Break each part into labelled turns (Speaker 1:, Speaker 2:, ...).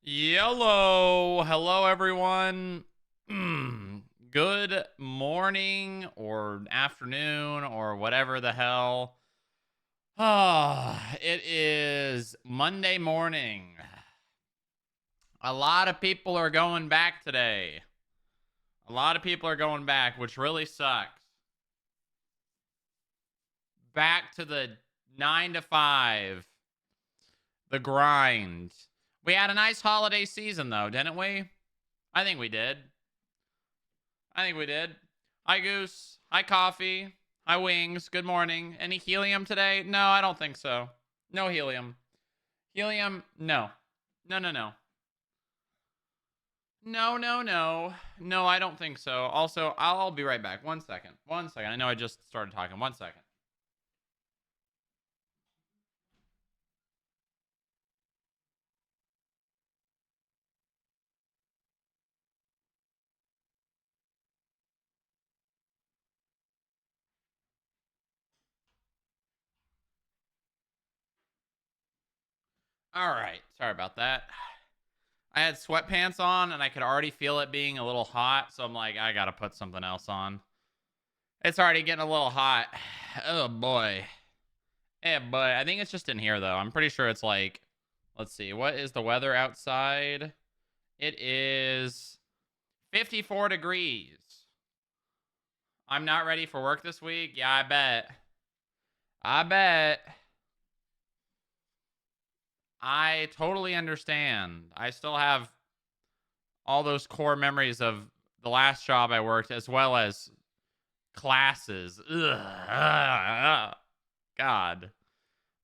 Speaker 1: Yellow. Hello, everyone. Good morning or afternoon or whatever the hell. It is Monday morning. A lot of people are going back today. A lot of people are going back, which really sucks. Back to the 9 to 5, the grind. We had a nice holiday season, though, didn't we? I think we did. I think we did. Hi, Goose. Hi, Coffee. Hi, Wings. Good morning. Any helium today? No, I don't think so. No helium. Helium? No. No, no, no. No, no, no. No, I don't think so. Also, I'll be right back. 1 second. 1 second. I know I just started talking. 1 second. All right. Sorry about that. I had sweatpants on and I could already feel it being a little hot. So I'm like, I got to put something else on. It's already getting a little hot. Oh, boy. Yeah, but I think it's just in here though. I'm pretty sure it's like, let's see, what is the weather outside? It is 54 degrees. I'm not ready for work this week. Yeah, I bet. I bet. I totally understand. I still have all those core memories of the last job I worked, as well as classes. Ugh. God.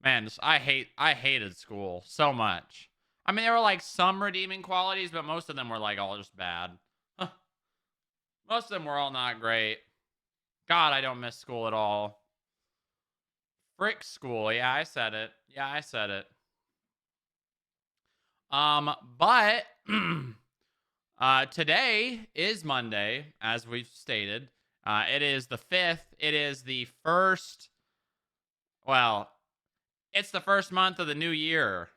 Speaker 1: Man, I hated school so much. I mean, there were like some redeeming qualities, but most of them were like all just bad. Most of them were all not great. God, I don't miss school at all. Frick school. Yeah, I said it. Yeah, I said it. But today is Monday, as we've stated. It is the 5th. It is the first, well, it's the first month of the new year.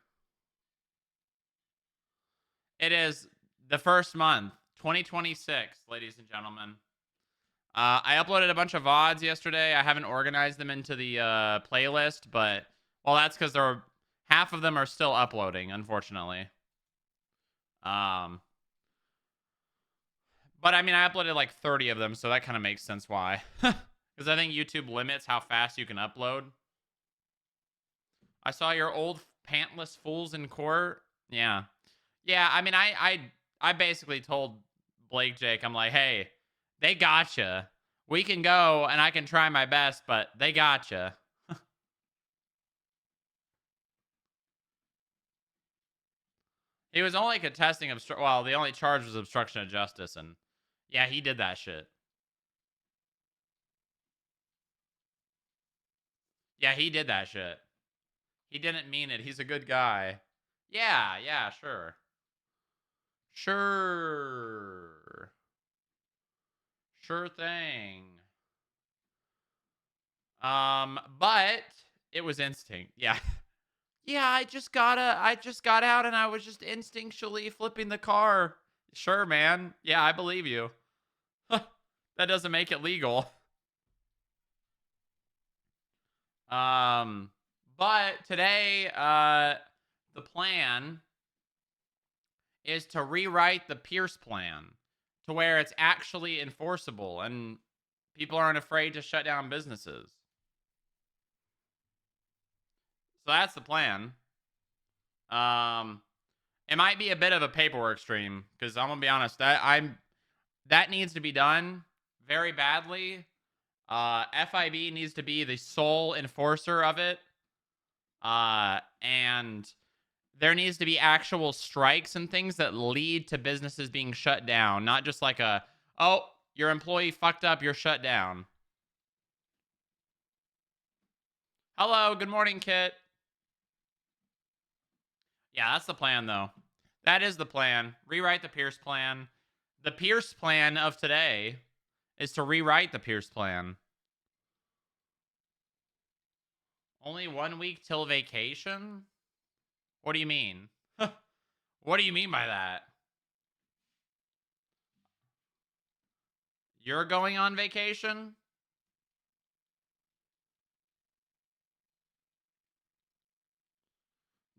Speaker 1: It is the first month, 2026, ladies and gentlemen. I uploaded a bunch of VODs yesterday. I haven't organized them into the playlist, but well, that's because there are half of them are still uploading, unfortunately. Um, but I mean, I uploaded like 30 of them, so that kind of makes sense why. Because I think YouTube limits how fast you can upload. I saw your old pantless fools in court. Yeah, yeah. I mean, I basically told Blake Jake, I'm like, hey, they gotcha. We can go, and I can try my best, but they gotcha. He was only contesting well, the only charge was obstruction of justice, and yeah, he did that shit. Yeah, he did that shit. He didn't mean it. He's a good guy. Yeah, yeah, sure. Sure. Sure thing. But it was instinct. Yeah. Yeah, I just got out and I was just instinctually flipping the car. Sure, man. Yeah, I believe you. That doesn't make it legal. Um, but today, the plan is to rewrite the Pierce plan to where it's actually enforceable and people aren't afraid to shut down businesses. So that's the plan. Um, it might be a bit of a paperwork stream because I'm gonna be honest, that needs to be done very badly. FIB needs to be the sole enforcer of it. And there needs to be actual strikes and things that lead to businesses being shut down, not just like oh, your employee fucked up, you're shut down. Hello, good morning, Kit. Yeah, that's the plan, though. That is the plan. Rewrite the Pierce plan. The Pierce plan of today is to rewrite the Pierce plan. Only 1 week till vacation? What do you mean? What do you mean by that? You're going on vacation?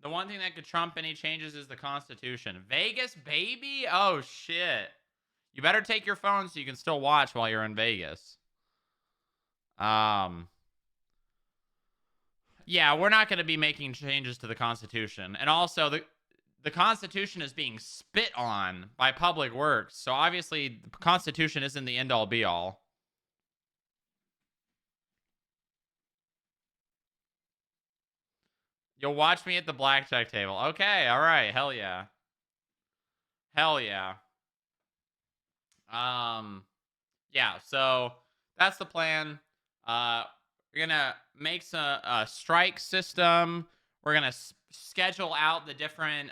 Speaker 1: The one thing that could trump any changes is the Constitution. Vegas, baby? Oh, shit. You better take your phone so you can still watch while you're in Vegas. Yeah, we're not going to be making changes to the Constitution. And also, the Constitution is being spit on by Public Works. So obviously, the Constitution isn't the end-all, be-all. You'll watch me at the blackjack table. Okay, all right. Hell yeah. Hell yeah. Yeah, so that's the plan. We're gonna make a strike system. We're gonna schedule out the different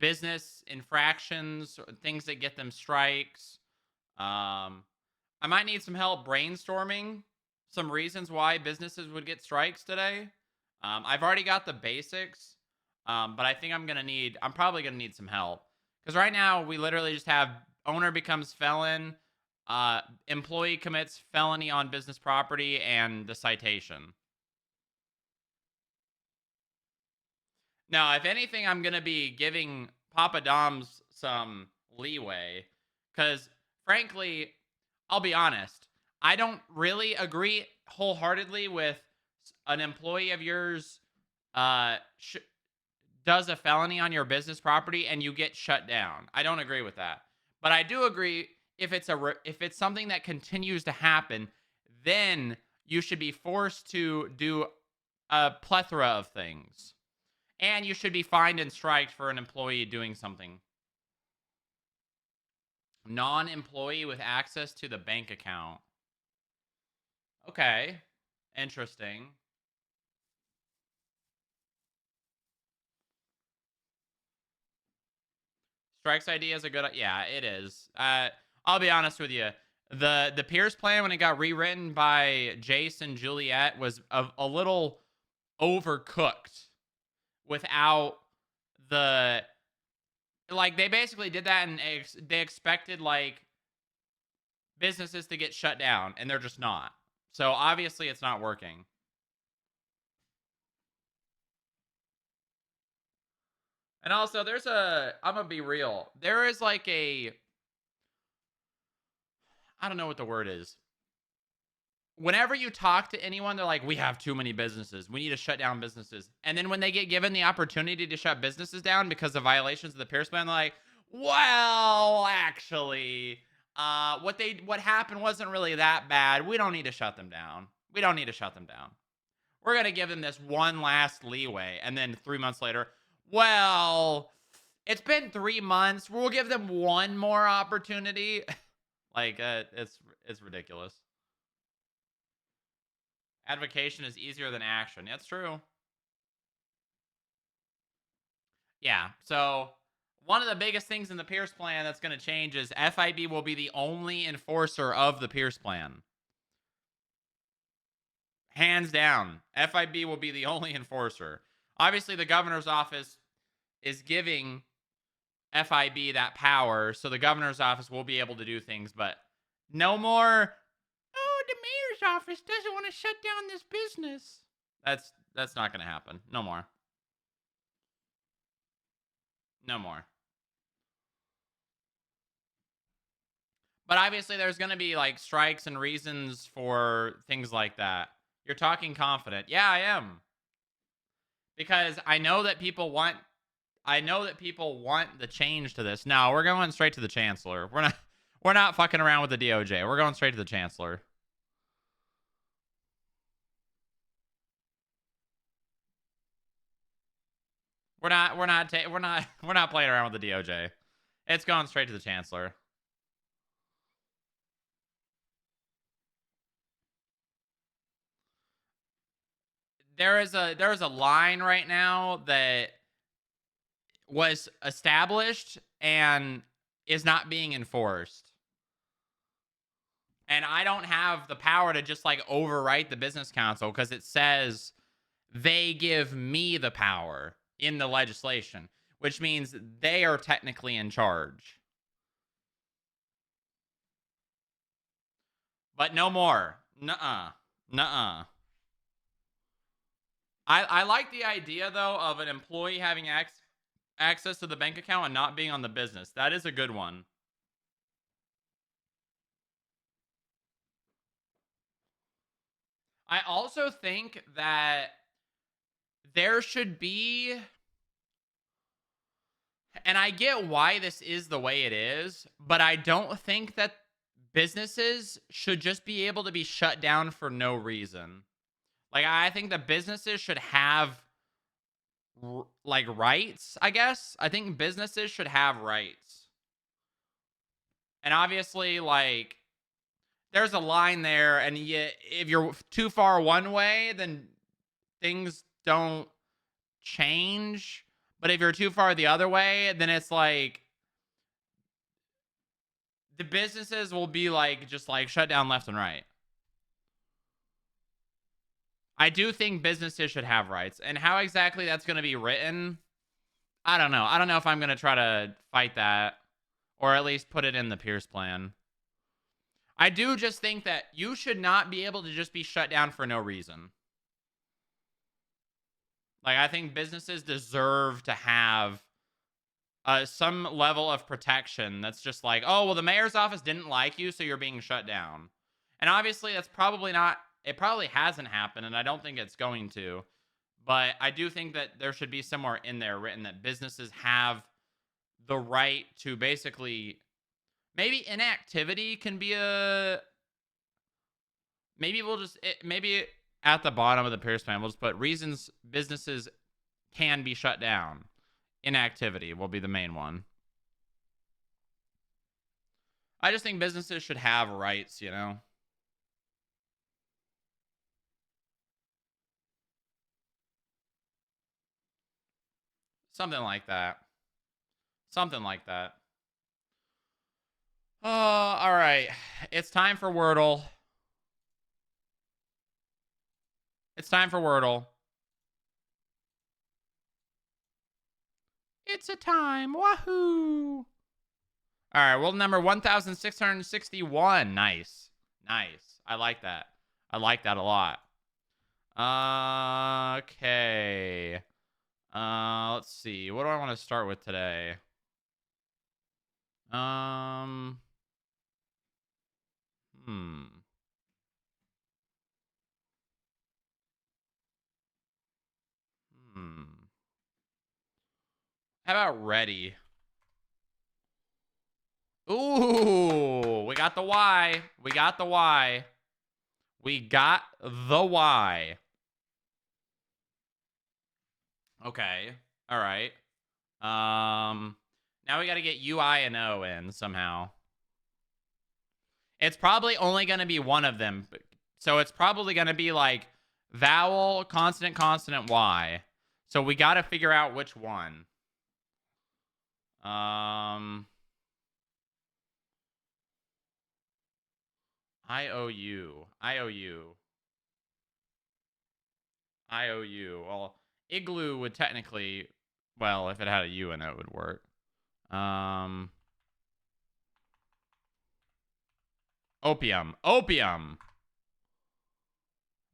Speaker 1: business infractions, things that get them strikes. I might need some help brainstorming some reasons why businesses would get strikes today. I've already got the basics, but I think I'm probably gonna need some help because right now we literally just have owner becomes felon, employee commits felony on business property, and the citation. Now, if anything, I'm gonna be giving Papa Dom's some leeway because, frankly, I'll be honest. I don't really agree wholeheartedly with an employee of yours does a felony on your business property and you get shut down. I don't agree with that. But I do agree if it's something that continues to happen, then you should be forced to do a plethora of things. And you should be fined and striked for an employee doing something. Non-employee with access to the bank account. Okay. Interesting. Strikes idea is a good. Yeah, it is. I'll be honest with you. The Pierce plan when it got rewritten by Jason Juliet was a little overcooked without the like they basically did that and they expected like businesses to get shut down and they're just not. So obviously it's not working. And also I'm gonna be real. There is like I don't know what the word is. Whenever you talk to anyone, they're like, we have too many businesses. We need to shut down businesses. And then when they get given the opportunity to shut businesses down because of violations of the Pierce plan, they're like, well, actually, what happened wasn't really that bad. We don't need to shut them down. We don't need to shut them down. We're gonna give them this one last leeway. And then 3 months later, well, it's been 3 months. We'll give them one more opportunity. Like, it's ridiculous. Advocation is easier than action. That's true. Yeah. So one of the biggest things in the Pierce plan that's going to change is FIB will be the only enforcer of the Pierce plan. Hands down, FIB will be the only enforcer. Obviously, the governor's office is giving FIB that power, so the governor's office will be able to do things, but no more. Oh, the mayor's office doesn't want to shut down this business. That's not going to happen. No more. No more. But obviously, there's going to be like strikes and reasons for things like that. You're talking confident. Yeah, I am. Because I know that people want. I know that people want the change to this. No, we're going straight to the chancellor. We're not. We're not fucking around with the DOJ. We're going straight to the chancellor. We're not. We're not. We're not. We're not playing around with the DOJ. It's going straight to the chancellor. There is a line right now that was established and is not being enforced. And I don't have the power to just like overwrite the business council because it says they give me the power in the legislation, which means they are technically in charge. But no more. Nuh-uh. Nuh-uh. I like the idea, though, of an employee having access to the bank account and not being on the business. That is a good one. I also think that there should be, and I get why this is the way it is, but I don't think that businesses should just be able to be shut down for no reason. Like, I think that businesses should have like rights, I guess. I think businesses should have rights. And obviously, like, there's a line there, and if you're too far one way, then things don't change. But if you're too far the other way, then it's like the businesses will be like just like shut down left and right. I do think businesses should have rights. And how exactly that's going to be written, I don't know. I don't know if I'm going to try to fight that or at least put it in the Pierce plan. I do just think that you should not be able to just be shut down for no reason. Like, I think businesses deserve to have some level of protection that's just like, oh, well, the mayor's office didn't like you, so you're being shut down. And obviously, that's probably not, it probably hasn't happened, and I don't think it's going to. But I do think that there should be somewhere in there written that businesses have the right to basically, maybe inactivity can be a, maybe we'll just, maybe at the bottom of the Pierce plan, we'll just put reasons businesses can be shut down. Inactivity will be the main one. I just think businesses should have rights, you know? Something like that. Something like that. Oh, all right. It's time for Wordle. It's time for Wordle. It's a time. Wahoo! All right, well, number 1,661. Nice. Nice. I like that. I like that a lot. Okay. Let's see. What do I want to start with today? Hmm. How about ready? Ooh, we got the Y. We got the Y. We got the Y. Okay. All right. Now we got to get UI and O in somehow. It's probably only going to be one of them. So it's probably going to be like vowel, consonant, consonant, Y. So we got to figure out which one. IOU. IOU. IOU. Well, igloo would technically, well, if it had a U in it, would work. Opium. Opium.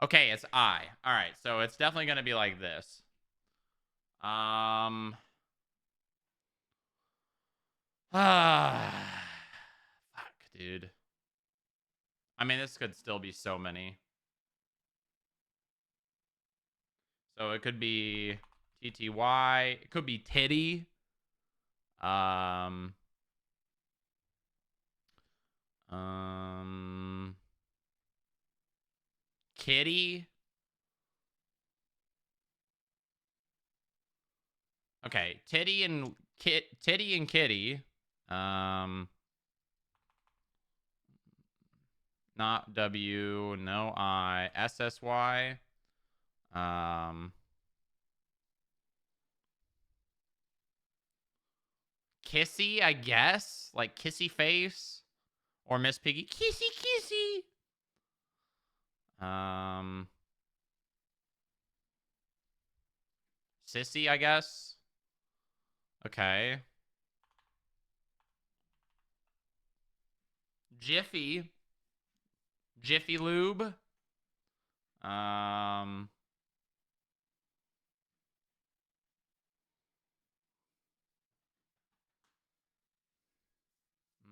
Speaker 1: Okay, it's I. All right, so it's definitely going to be like this. Fuck, dude. I mean, this could still be so many. So it could be TTY. It could be titty. Kitty. Okay, titty and titty and kitty. Not W, no I, SSY. Kissy, I guess, like kissy face or Miss Piggy. Kissy, kissy. Sissy, I guess. Okay. Jiffy. Jiffy Lube. Um.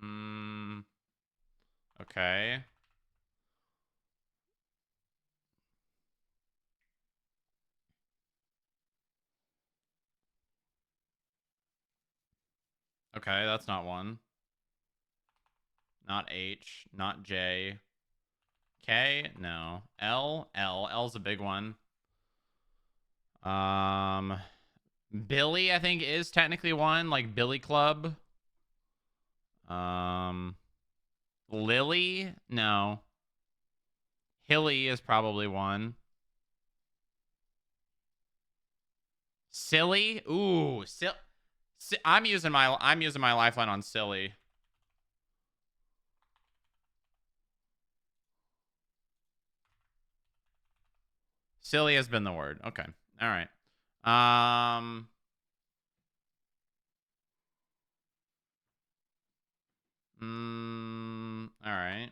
Speaker 1: Mm, okay. Okay, that's not one. Not H. Not J. K? No. L? L's a big one. Billy, I think, is technically one. Like Billy Club. Um, Lily? No. Hilly is probably one. Silly? Ooh, I'm using my lifeline on silly. Silly has been the word. Okay. All right. All right.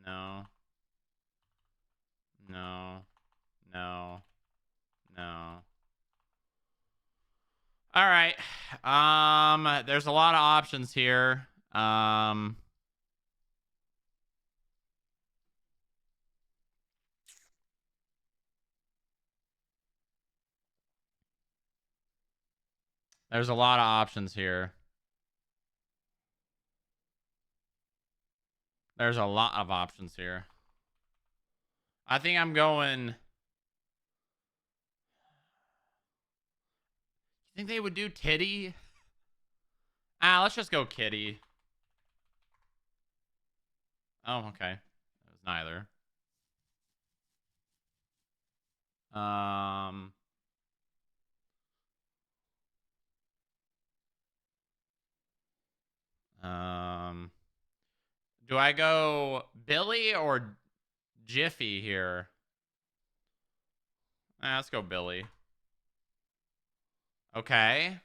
Speaker 1: No. No. No. No. All right. There's a lot of options here. There's a lot of options here. There's a lot of options here. I think I'm going. You think they would do titty? Let's just go kitty. Oh, okay. It was neither. Um, um, do I go Billy or Jiffy here? Let's go Billy. Okay.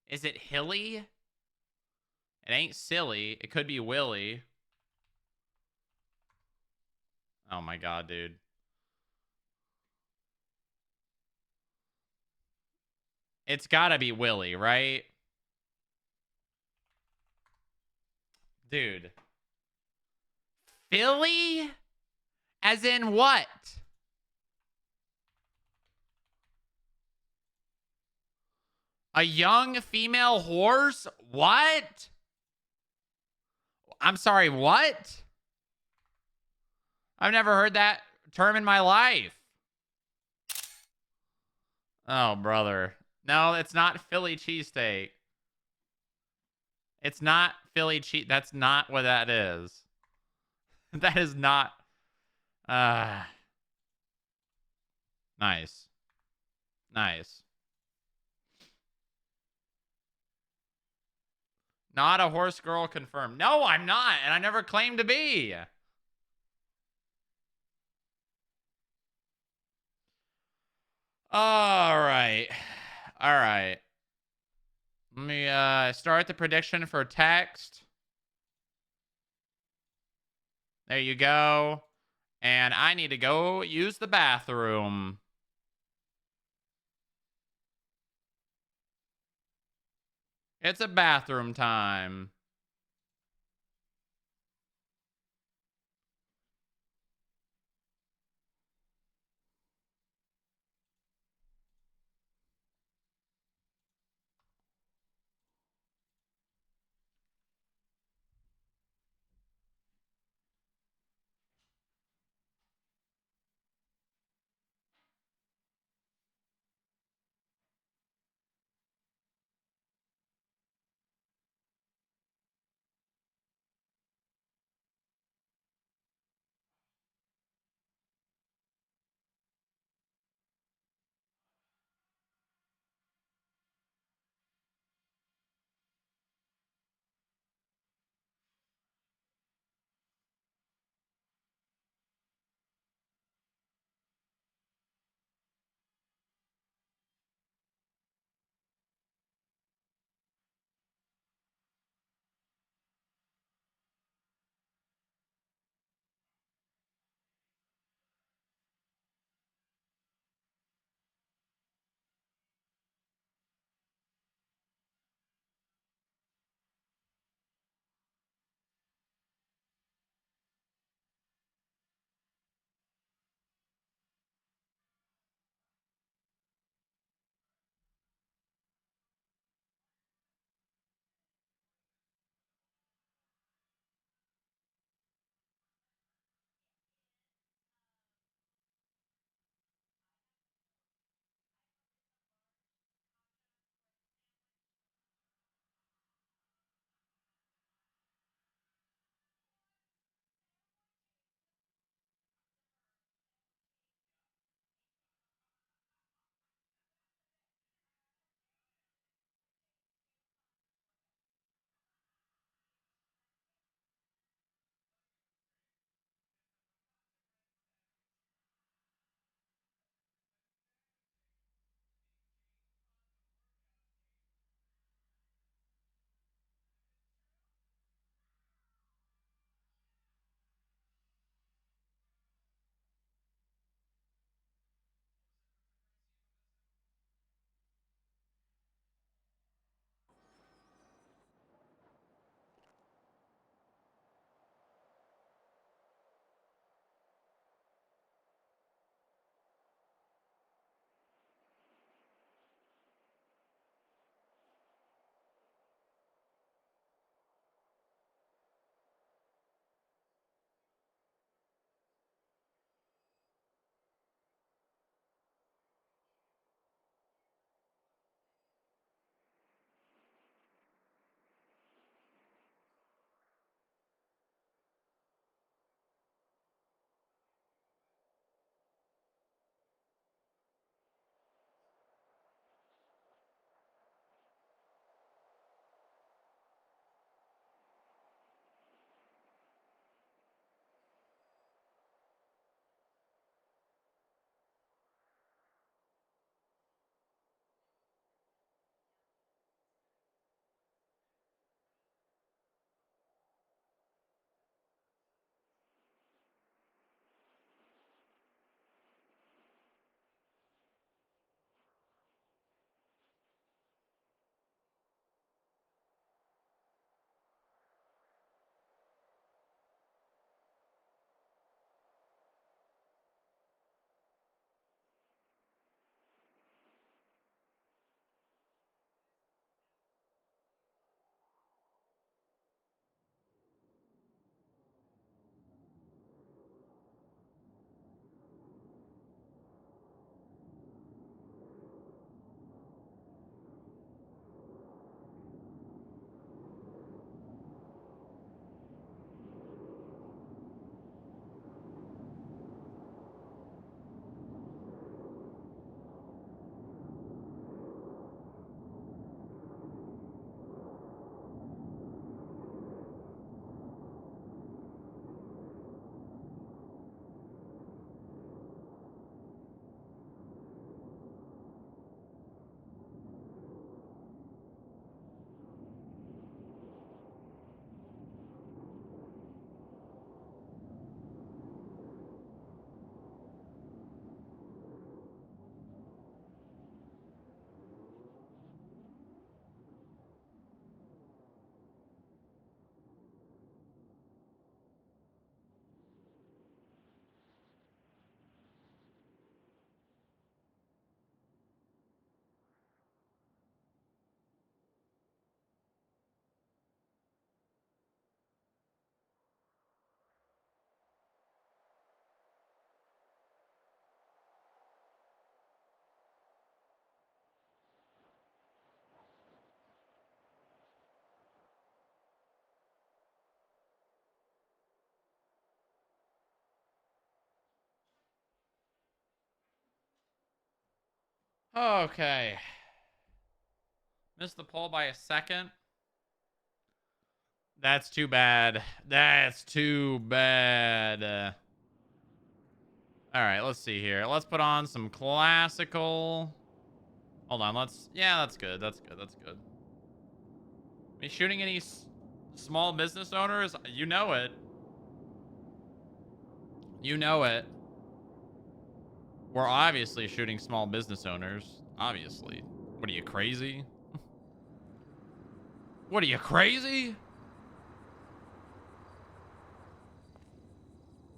Speaker 1: Is it Hilly? It ain't silly. It could be Willy. Oh my god, dude. It's gotta be Willy, right? Dude. Philly? As in what? A young female horse? What? I'm sorry, what? I've never heard that term in my life. Oh, brother. No, it's not Philly cheesesteak. It's not Philly cheese. That's not what that is. That is not. Uh, nice. Nice. Not a horse girl confirmed. No, I'm not. And I never claimed to be. All right. All right. Let me start the prediction for text. There you go. And I need to go use the bathroom. It's a bathroom time. Okay. Missed the poll by a second. That's too bad. That's too bad. All right, let's see here. Let's put on some classical. Hold on. Yeah, that's good. That's good. That's good. Me shooting any small business owners? You know it. You know it. We're obviously shooting small business owners. Obviously. What are you, crazy? What are you, crazy?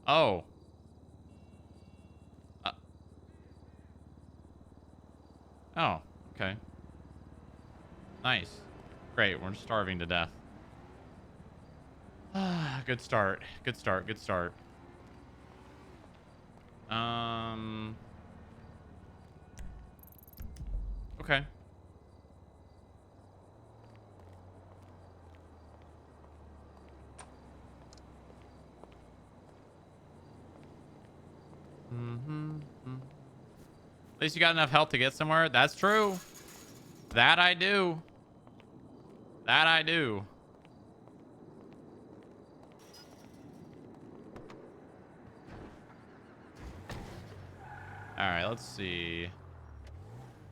Speaker 1: Oh. Uh, oh, okay. Nice. Great, we're starving to death. Good start. Good start. Good start. Okay. At least you got enough health to get somewhere. That's true. That I do. That I do. All right, let's see.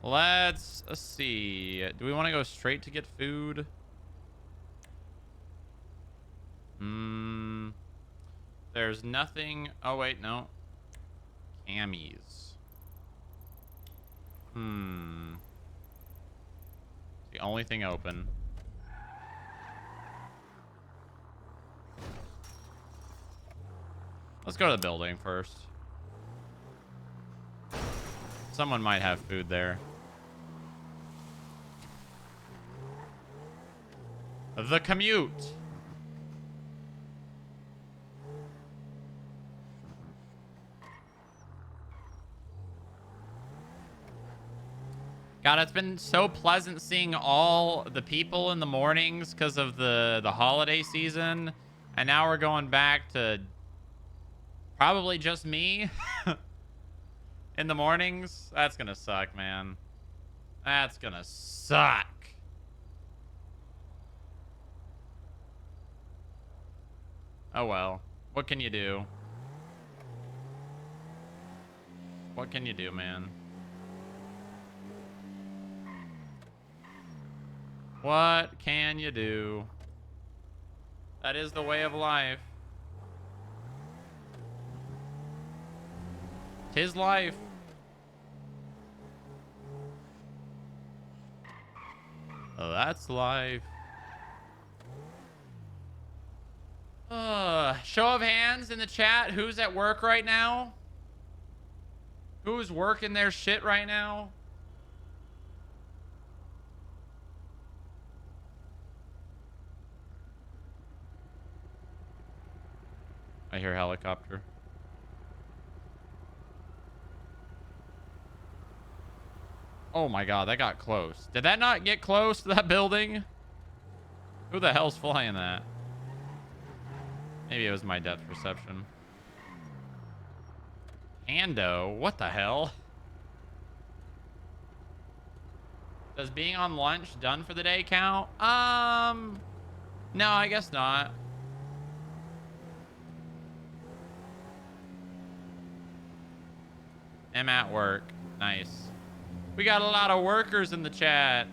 Speaker 1: Let's see. Do we want to go straight to get food? There's nothing. Oh, wait, no. Camis. The only thing open. Let's go to the building first. Someone might have food there. The commute. God, it's been so pleasant seeing all the people in the mornings because of the holiday season. And now we're going back to probably just me in the mornings. That's going to suck, man. That's going to suck. Oh, well. What can you do? What can you do, man? What can you do? That is the way of life. 'Tis life. Oh, that's life. Show of hands in the chat. Who's at work right now? Who's working their shit right now? I hear helicopter. Oh my god, that got close. Did that not get close to that building? Who the hell's flying that? Maybe it was my depth perception. Ando? What the hell? Does being on lunch done for the day count? No, I guess not. I'm at work. Nice. We got a lot of workers in the chat.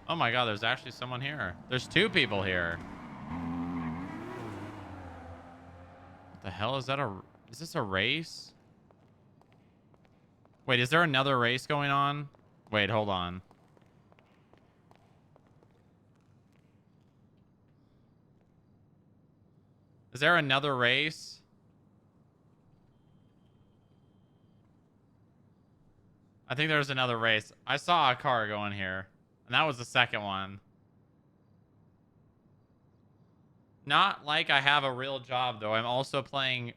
Speaker 1: Oh my god, there's actually someone here. There's two people here. What the hell is that? Is this a race? Wait, is there another race going on? Wait, hold on. Is there another race? I think there's another race. I saw a car going here, and that was the second one. Not like I have a real job, though. I'm also playing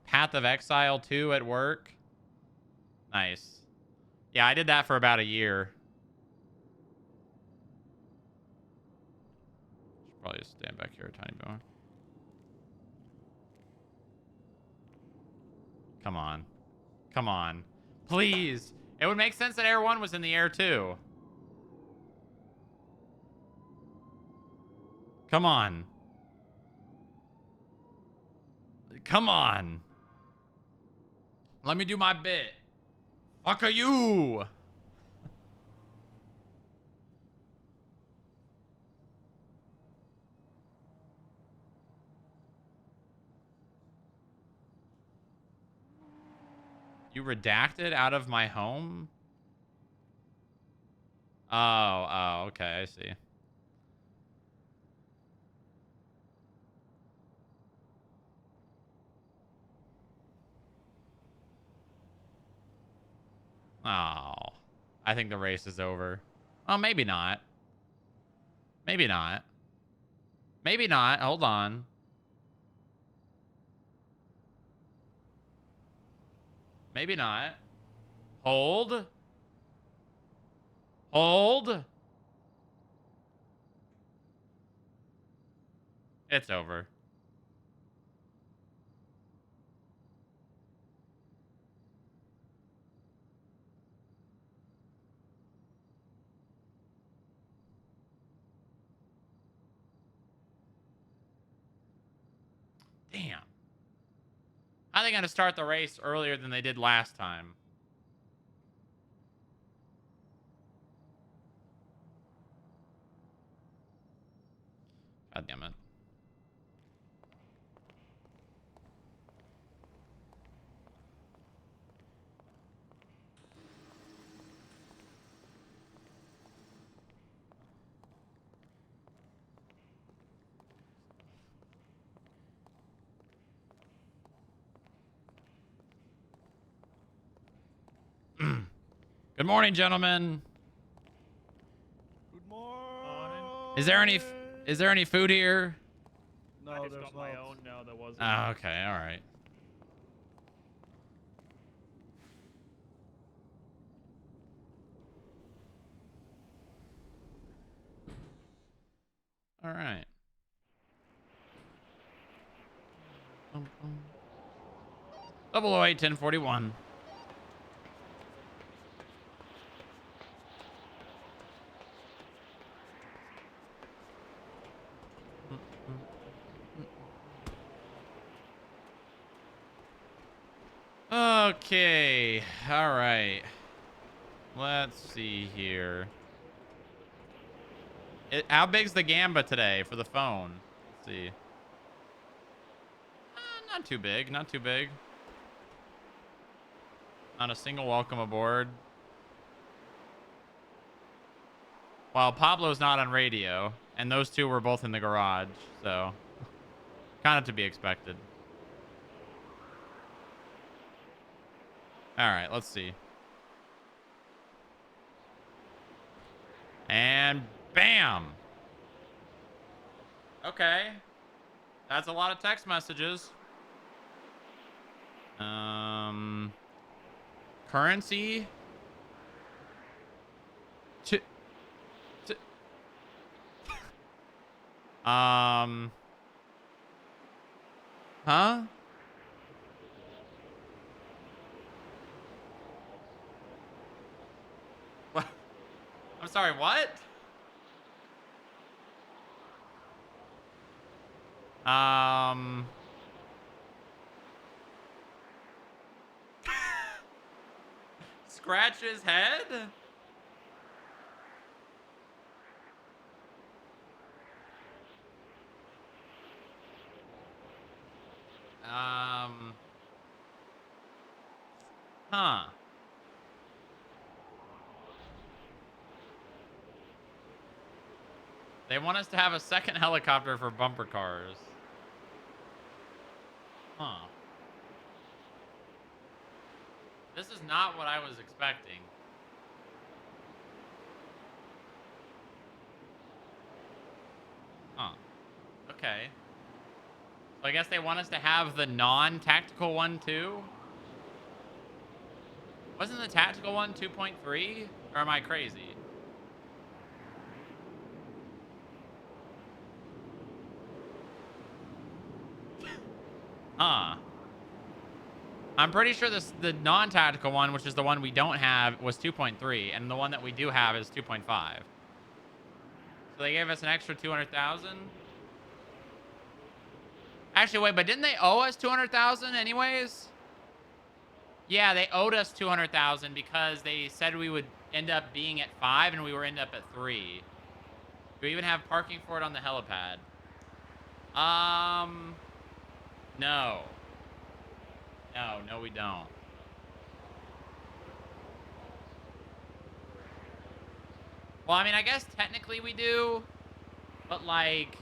Speaker 1: Path of Exile 2 at work. Nice. Yeah, I did that for about a year. Should probably just stand back here a tiny bit more. Come on. Come on. Please. It would make sense that Air 1 was in the air, too. Come on. Come on. Let me do my bit. Fuck are you? You redacted out of my home? Oh, okay, I see. Oh, I think the race is over. Oh, maybe not. Maybe not. Maybe not. Hold on. Maybe not. Hold. Hold. It's over. Damn. I think I'm going to start the race earlier than they did last time. God damn it. Good morning, gentlemen.
Speaker 2: Good morning.
Speaker 1: Is there any food here?
Speaker 2: No,
Speaker 3: I just
Speaker 2: there's
Speaker 3: got my
Speaker 2: not.
Speaker 3: own. No, there wasn't.
Speaker 1: Oh, okay, all right. All right. 008 1041. Okay. All right. Let's see here. How big's the Gamba today for the phone? Let's see. Not too big. Not too big. Not a single welcome aboard. Well, Pablo's not on radio, and those two were both in the garage, so kind of to be expected. All right, let's see. And bam. Okay. That's a lot of text messages. Currency. Huh? What? I'm sorry, what? Scratch his head? Huh. They want us to have a second helicopter for bumper cars. Huh. This is not what I was expecting. Huh. Okay. So I guess they want us to have the non-tactical one too? Wasn't the tactical one 2.3? Or am I crazy? Huh. I'm pretty sure the non-tactical one, which is the one we don't have, was 2.3, and the one that we do have is 2.5. So they gave us an extra 200,000. Actually, wait, but didn't they owe us 200,000 anyways? Yeah, they owed us 200,000 because they said we would end up being at 5 and we were end up at 3. Do we even have parking for it on the helipad? No. No, we don't. Well, I mean, I guess technically we do, but like...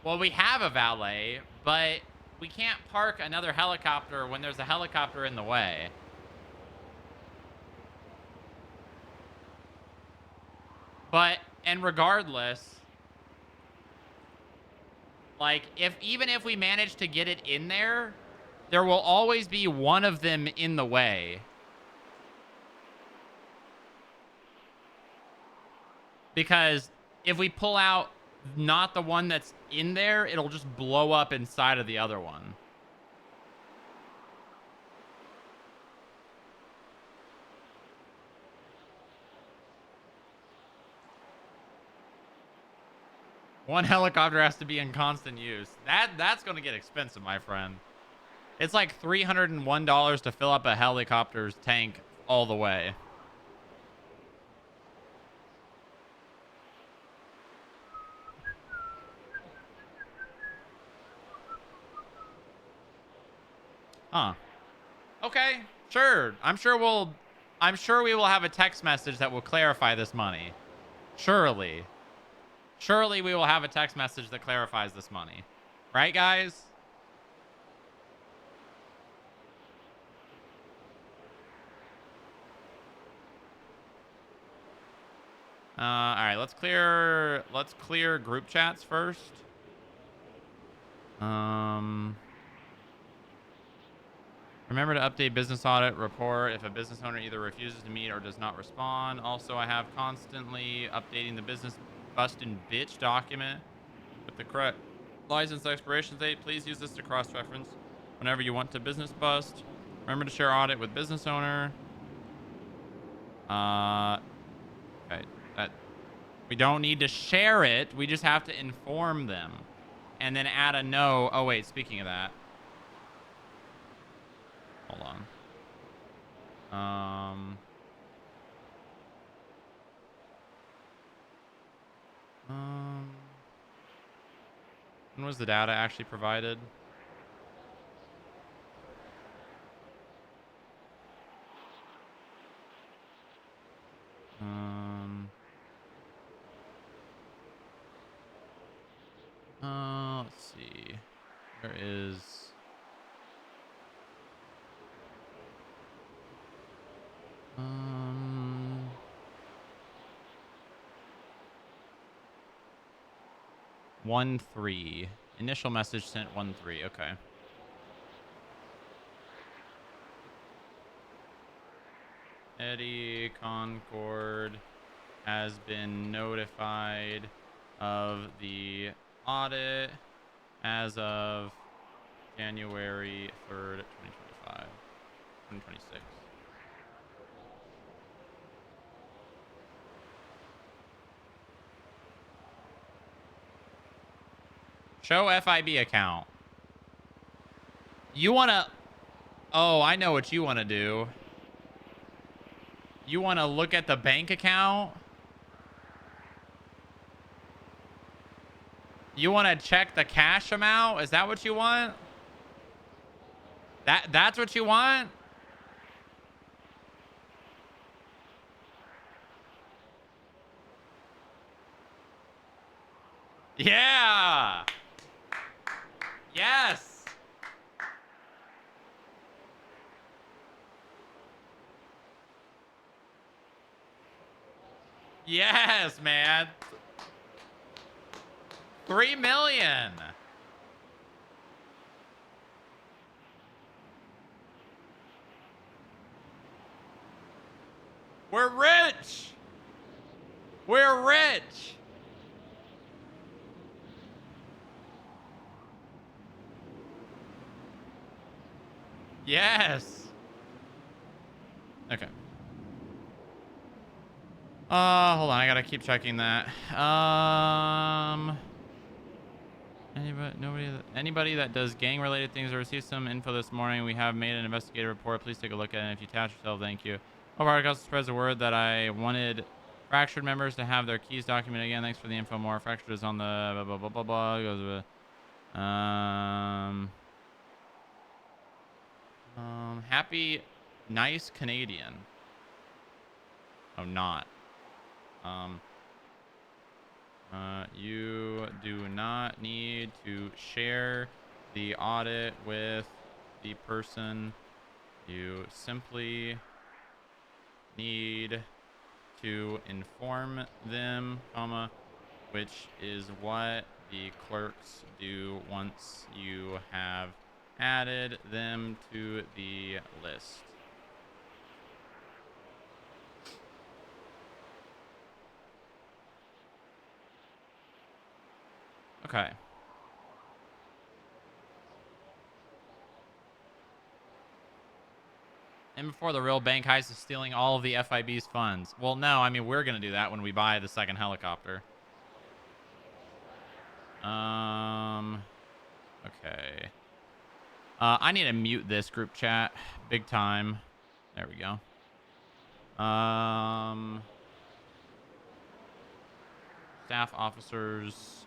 Speaker 1: Well, we have a valet, but we can't park another helicopter when there's a helicopter in the way. But, and regardless, like, even if we manage to get it in there, there will always be one of them in the way. Because if we pull out not the one that's in there, it'll just blow up inside of the other one. One helicopter has to be in constant use. That's going to get expensive, my friend. It's like $301 to fill up a helicopter's tank all the way. Huh. Okay, sure. I'm sure we will have a text message that will clarify this money. Surely. Surely we will have a text message that clarifies this money. Right, guys? All right, let's clear group chats first. Remember to update business audit report if a business owner either refuses to meet or does not respond. Also, I have constantly updating the business bustin' bitch document with the correct license expiration date. Please use this to cross-reference whenever you want to business bust. Remember to share audit with business owner. Okay. We don't need to share it. We just have to inform them. And then add a no. Oh, wait. Speaking of that. Hold on. When was the data actually provided? Let's see. There is... One 3. Initial message sent 1-3. Okay. Eddie Concord has been notified of the audit as of January 3rd, 2025. 2026. Show FIB account. You want to... Oh, I know what you want to do. You want to look at the bank account? You want to check the cash amount? Is that what you want? That's what you want? Yeah. Yes. Yes, man. 3 million. We're rich. We're rich. Yes. Okay. Hold on. I gotta keep checking that. Anybody that does gang-related things or received some info this morning, we have made an investigative report. Please take a look at it. And if you attach yourself, thank you. Hope our also spreads the word that I wanted fractured members to have their keys documented again. Thanks for the info. More fractured is on the blah blah blah blah blah. Goes happy, nice Canadian. Oh, not. You do not need to share the audit with the person. You simply need to inform them, comma, which is what the clerks do once you have added them to the list. Okay. And before the real bank heist is stealing all of the FIB's funds. Well, no, I mean, we're going to do that when we buy the second helicopter. Okay. I need to mute this group chat big time. There we go. Staff officers.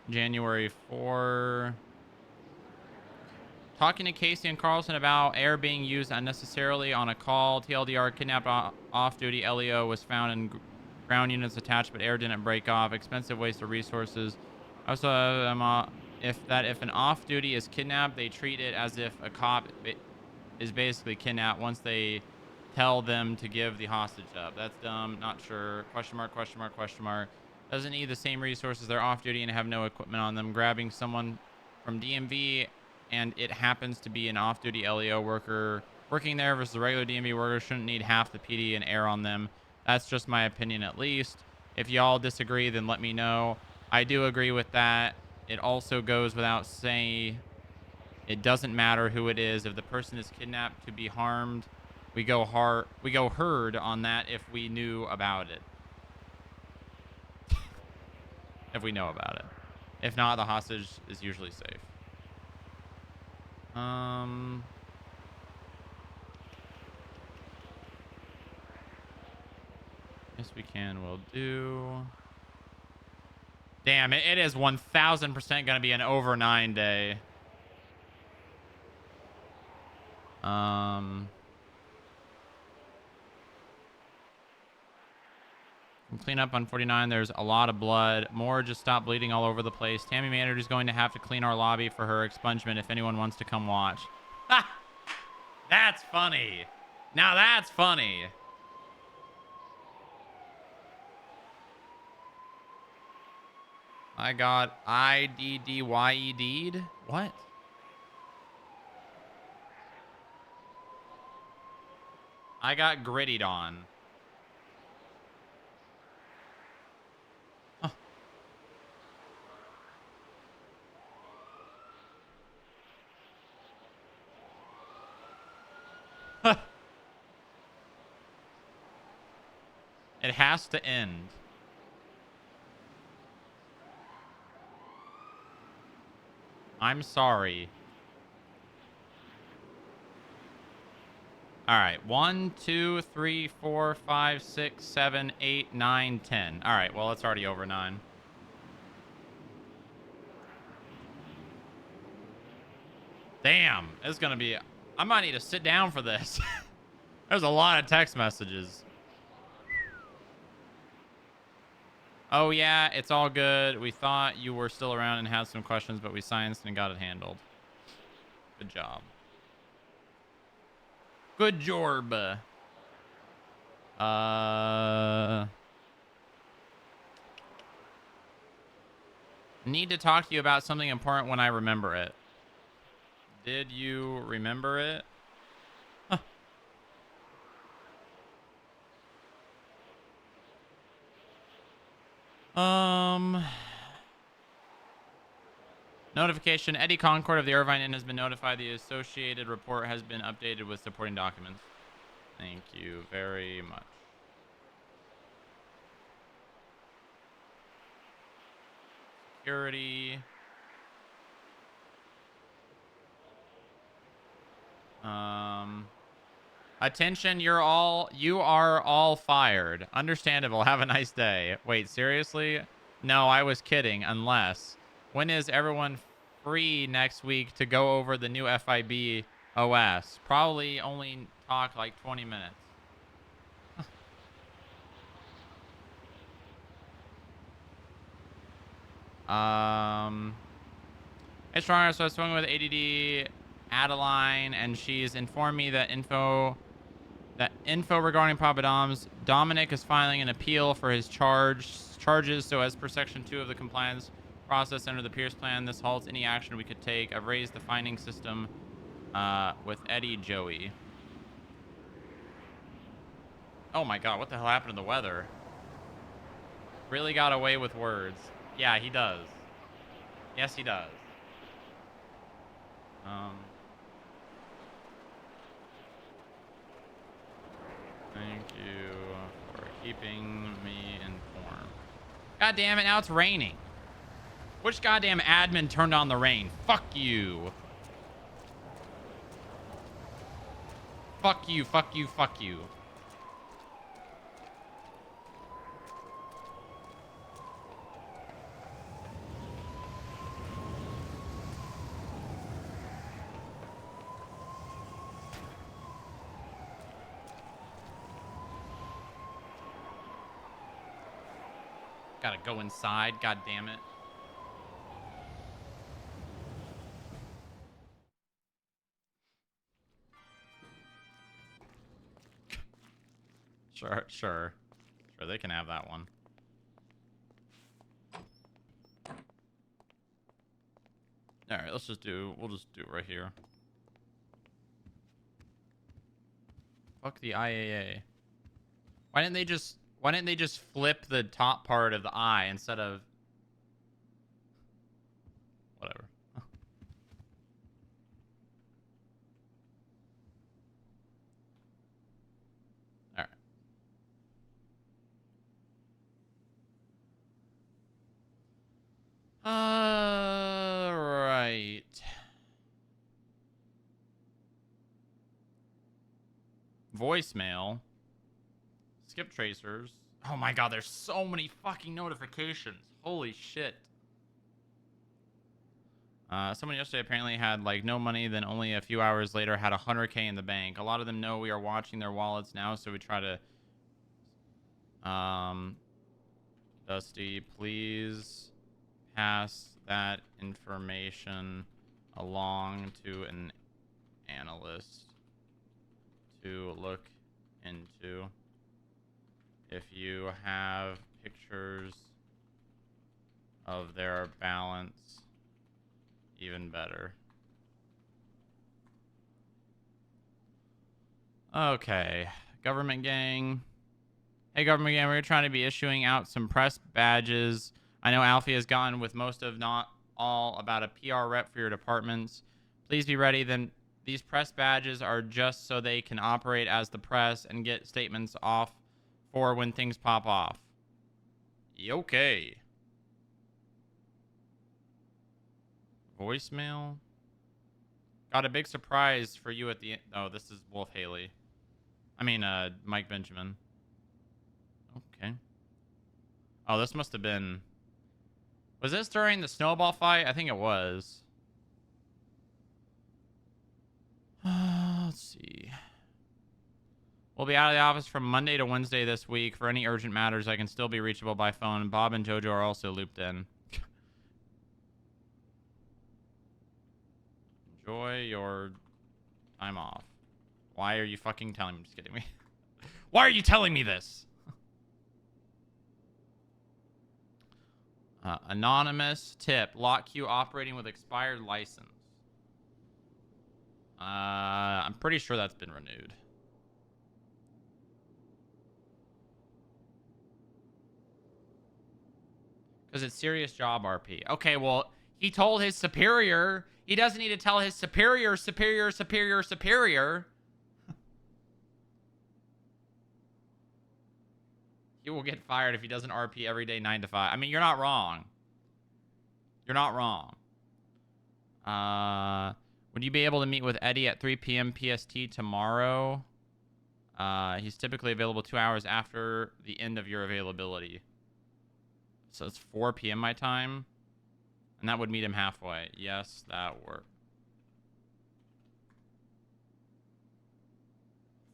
Speaker 1: January 4. Talking to Casey and Carlson about air being used unnecessarily on a call. TLDR, kidnapped off-duty LEO was found in ground units attached, but air didn't break off. Expensive waste of resources. Also, if an off-duty is kidnapped, they treat it as if a cop is basically kidnapped once they tell them to give the hostage up. That's dumb. Not sure. Question mark, question mark, question mark. Doesn't need the same resources. They're off-duty and have no equipment on them. Grabbing someone from DMV and it happens to be an off-duty LEO worker working there versus a regular DMV worker shouldn't need half the PD and air on them. That's just my opinion, at least. If y'all disagree, then let me know. I do agree with that. It also goes without saying, it doesn't matter who it is. If the person is kidnapped to be harmed, we go hard on that if we knew about it. If we know about it. If not, the hostage is usually safe. Yes, we can. We'll do. Damn, it is 1,000% going to be an over 9 day. Clean up on 49. There's a lot of blood. More just stop bleeding all over the place. Tammy Manager is going to have to clean our lobby for her expungement if anyone wants to come watch. Ha! That's funny. Now that's funny. I got IDDYED'd. What? I got grittied on. Huh. It has to end. I'm sorry. All right. 1, 2, 3, 4, 5, 6, 7, 8, 9, 10. All right. Well, it's already over 9. Damn. It's going to be... I might need to sit down for this. There's a lot of text messages. Oh, yeah, it's all good. We thought you were still around and had some questions, but we scienced and got it handled. Good job. Good job. Need to talk to you about something important when I remember it. Did you remember it? Huh. Notification. Eddie Concord of the Irvine Inn has been notified. The associated report has been updated with supporting documents. Thank you very much. Security. Attention, you are all fired. Understandable. Have a nice day. Wait, seriously? No, I was kidding. Unless, when is everyone free next week to go over the new FIB OS? Probably only talk like 20 minutes. Hey, Stronger. So I was talking with ADD Adeline, and she's informed me that info regarding Papa Dom's, Dominic is filing an appeal for his charges. So as per section 2 of the compliance process under the Pierce plan, this halts any action we could take. I've raised the finding system with Eddie Joey. Oh my god, what the hell happened to the weather? Really got away with words. Yeah, he does. Yes, he does. Thank you for keeping me informed. God damn it, now it's raining. Which goddamn admin turned on the rain? Fuck you. Fuck you, fuck you, fuck you. Gotta go inside, god damn it. Sure, they can have that one. All right, we'll just do it right here. Fuck the IAA. Why didn't they just flip the top part of the I instead of whatever? All right. All right. Voicemail. Skip tracers. Oh my god, there's so many fucking notifications. Holy shit. Someone yesterday apparently had like no money, then only a few hours later had 100K in the bank. A lot of them know we are watching their wallets now, so we try to Dusty, please pass that information along to an analyst to look into. If you have pictures of their balance, even better. Okay, government gang. Hey, government gang, we're trying to be issuing out some press badges. I know Alfie has gotten with most of not all about a PR rep for your departments. Please be ready. Then these press badges are just so they can operate as the press and get statements off for when things pop off. Okay. Voicemail. Got a big surprise for you at the end. Oh, this is Wolf Haley. I mean, Mike Benjamin. Okay. Oh, this must have been... Was this during the snowball fight? I think it was. Let's see. We'll be out of the office from Monday to Wednesday this week. For any urgent matters, I can still be reachable by phone. Bob and Jojo are also looped in. Enjoy your time off. Why are you fucking telling me? Just kidding me. Why are you telling me this? Anonymous tip. Lock queue operating with expired license. I'm pretty sure that's been renewed. Because it's serious job RP. Okay, well, he told his superior. He doesn't need to tell his superior. He will get fired if he doesn't RP every day 9 to 5. I mean, you're not wrong. You're not wrong. Would you be able to meet with Eddie at 3 p.m. PST tomorrow? He's typically available 2 hours after the end of your availability. So it's 4 p.m. my time. And that would meet him halfway. Yes, that worked.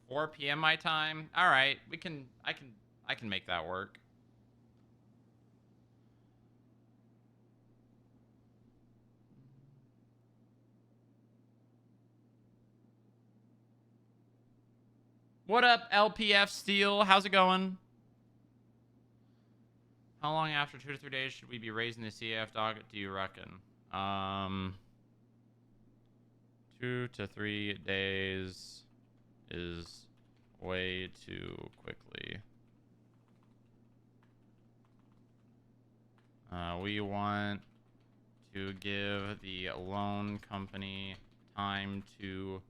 Speaker 1: 4 p.m. my time. All right, I can make that work. What up, LPF Steel? How's it going? How long after 2 to 3 days should we be raising the CAF docket, do you reckon? 2 to 3 days is way too quickly. We want to give the loan company time to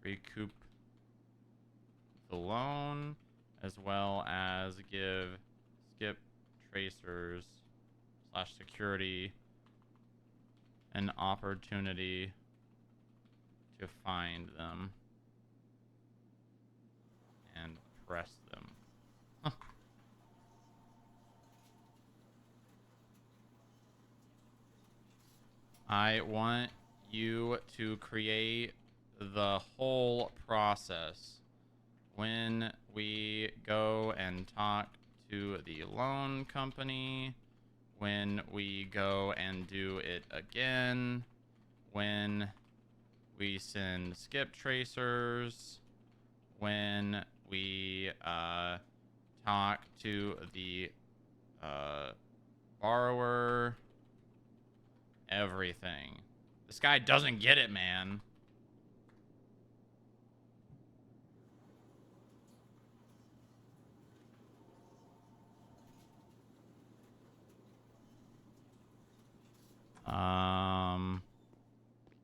Speaker 1: recoup the loan, as well as give Skip Tracers / security an opportunity to find them and press them. Huh. I want you to create the whole process. When we go and talk to the loan company, when we go and do it again, when we send skip tracers, when we talk to the borrower, everything. This guy doesn't get it, man.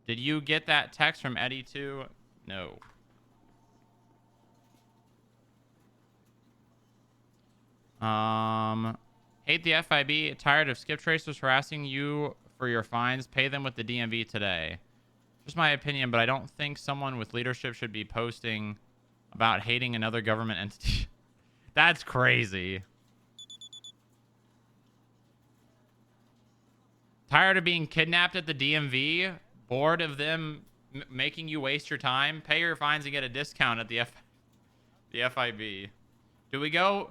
Speaker 1: Did you get that text from Eddie too? No. Hate the FIB. Tired of skip tracers harassing you for your fines. Pay them with the DMV today. Just my opinion, but I don't think someone with leadership should be posting about hating another government entity. That's crazy. Tired of being kidnapped at the DMV? Bored of them making you waste your time? Pay your fines and get a discount at the FIB. Do we go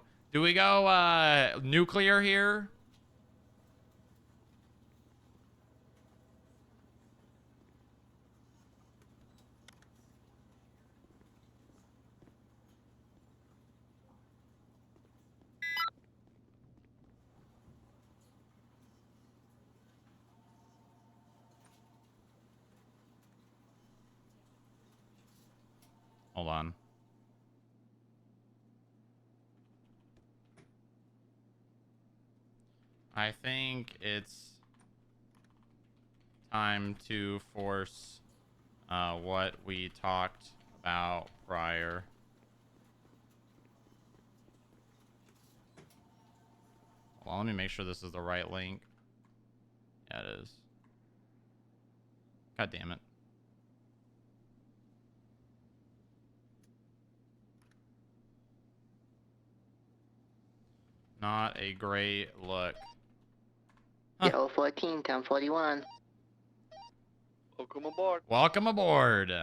Speaker 1: nuclear here? Hold on. I think it's time to force what we talked about prior. Well, let me make sure this is the right link. Yeah, it is. God damn it. Not a great look. Huh.
Speaker 3: Yo, 14, 1041.
Speaker 2: Welcome aboard.
Speaker 1: Welcome aboard.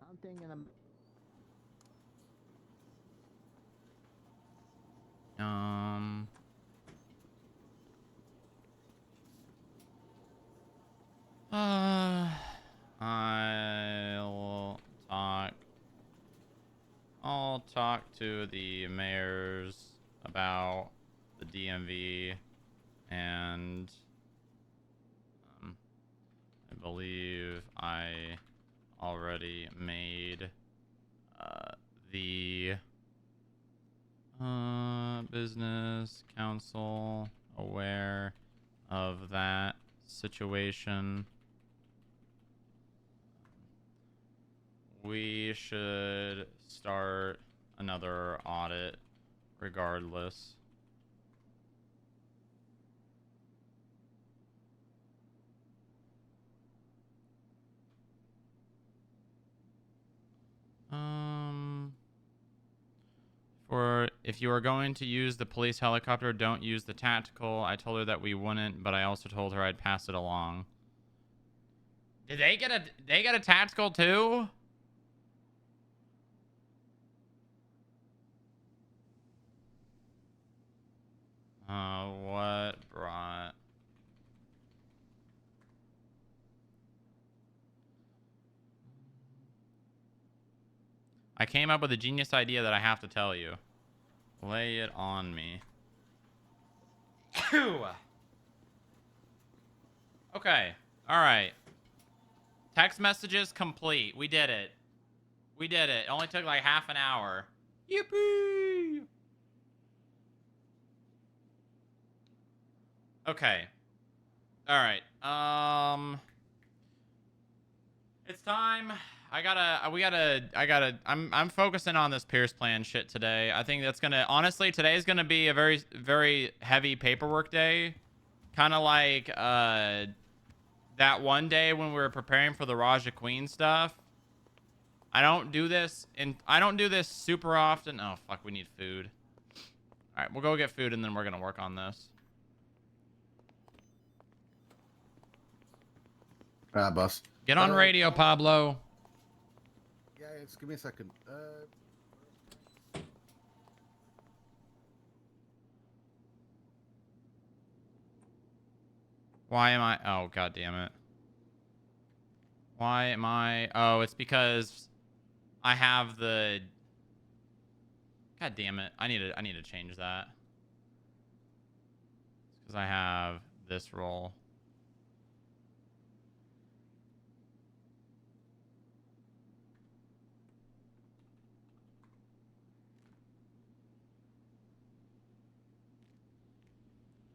Speaker 3: Something in
Speaker 1: I'll talk. I'll talk to the mayors about the DMV, and I believe I already made the business council aware of that situation. We should start another audit regardless. For if you are going to use the police helicopter, don't use the tactical. I told her that we wouldn't, but I also told her I'd pass it along. Did they get a tactical too? What brought? I came up with a genius idea that I have to tell you. Lay it on me. Okay. All right. Text messages complete. We did it. We did it. It only took like half an hour. Yippee! Okay. All right. It's time. I'm focusing on this Pierce plan shit today. I think that's gonna, honestly, today's gonna be a very, very heavy paperwork day. Kind of like, that one day when we were preparing for the Raja Queen stuff. I don't do this super often. Oh, fuck, we need food. All right, we'll go get food and then we're gonna work on this.
Speaker 4: Boss.
Speaker 1: Get on radio, Pablo.
Speaker 4: Yeah, just give me a second.
Speaker 1: Why am I? Oh, god damn it. Why am I? Oh, it's because I have the. God damn it! I need to change that. It's because I have this role.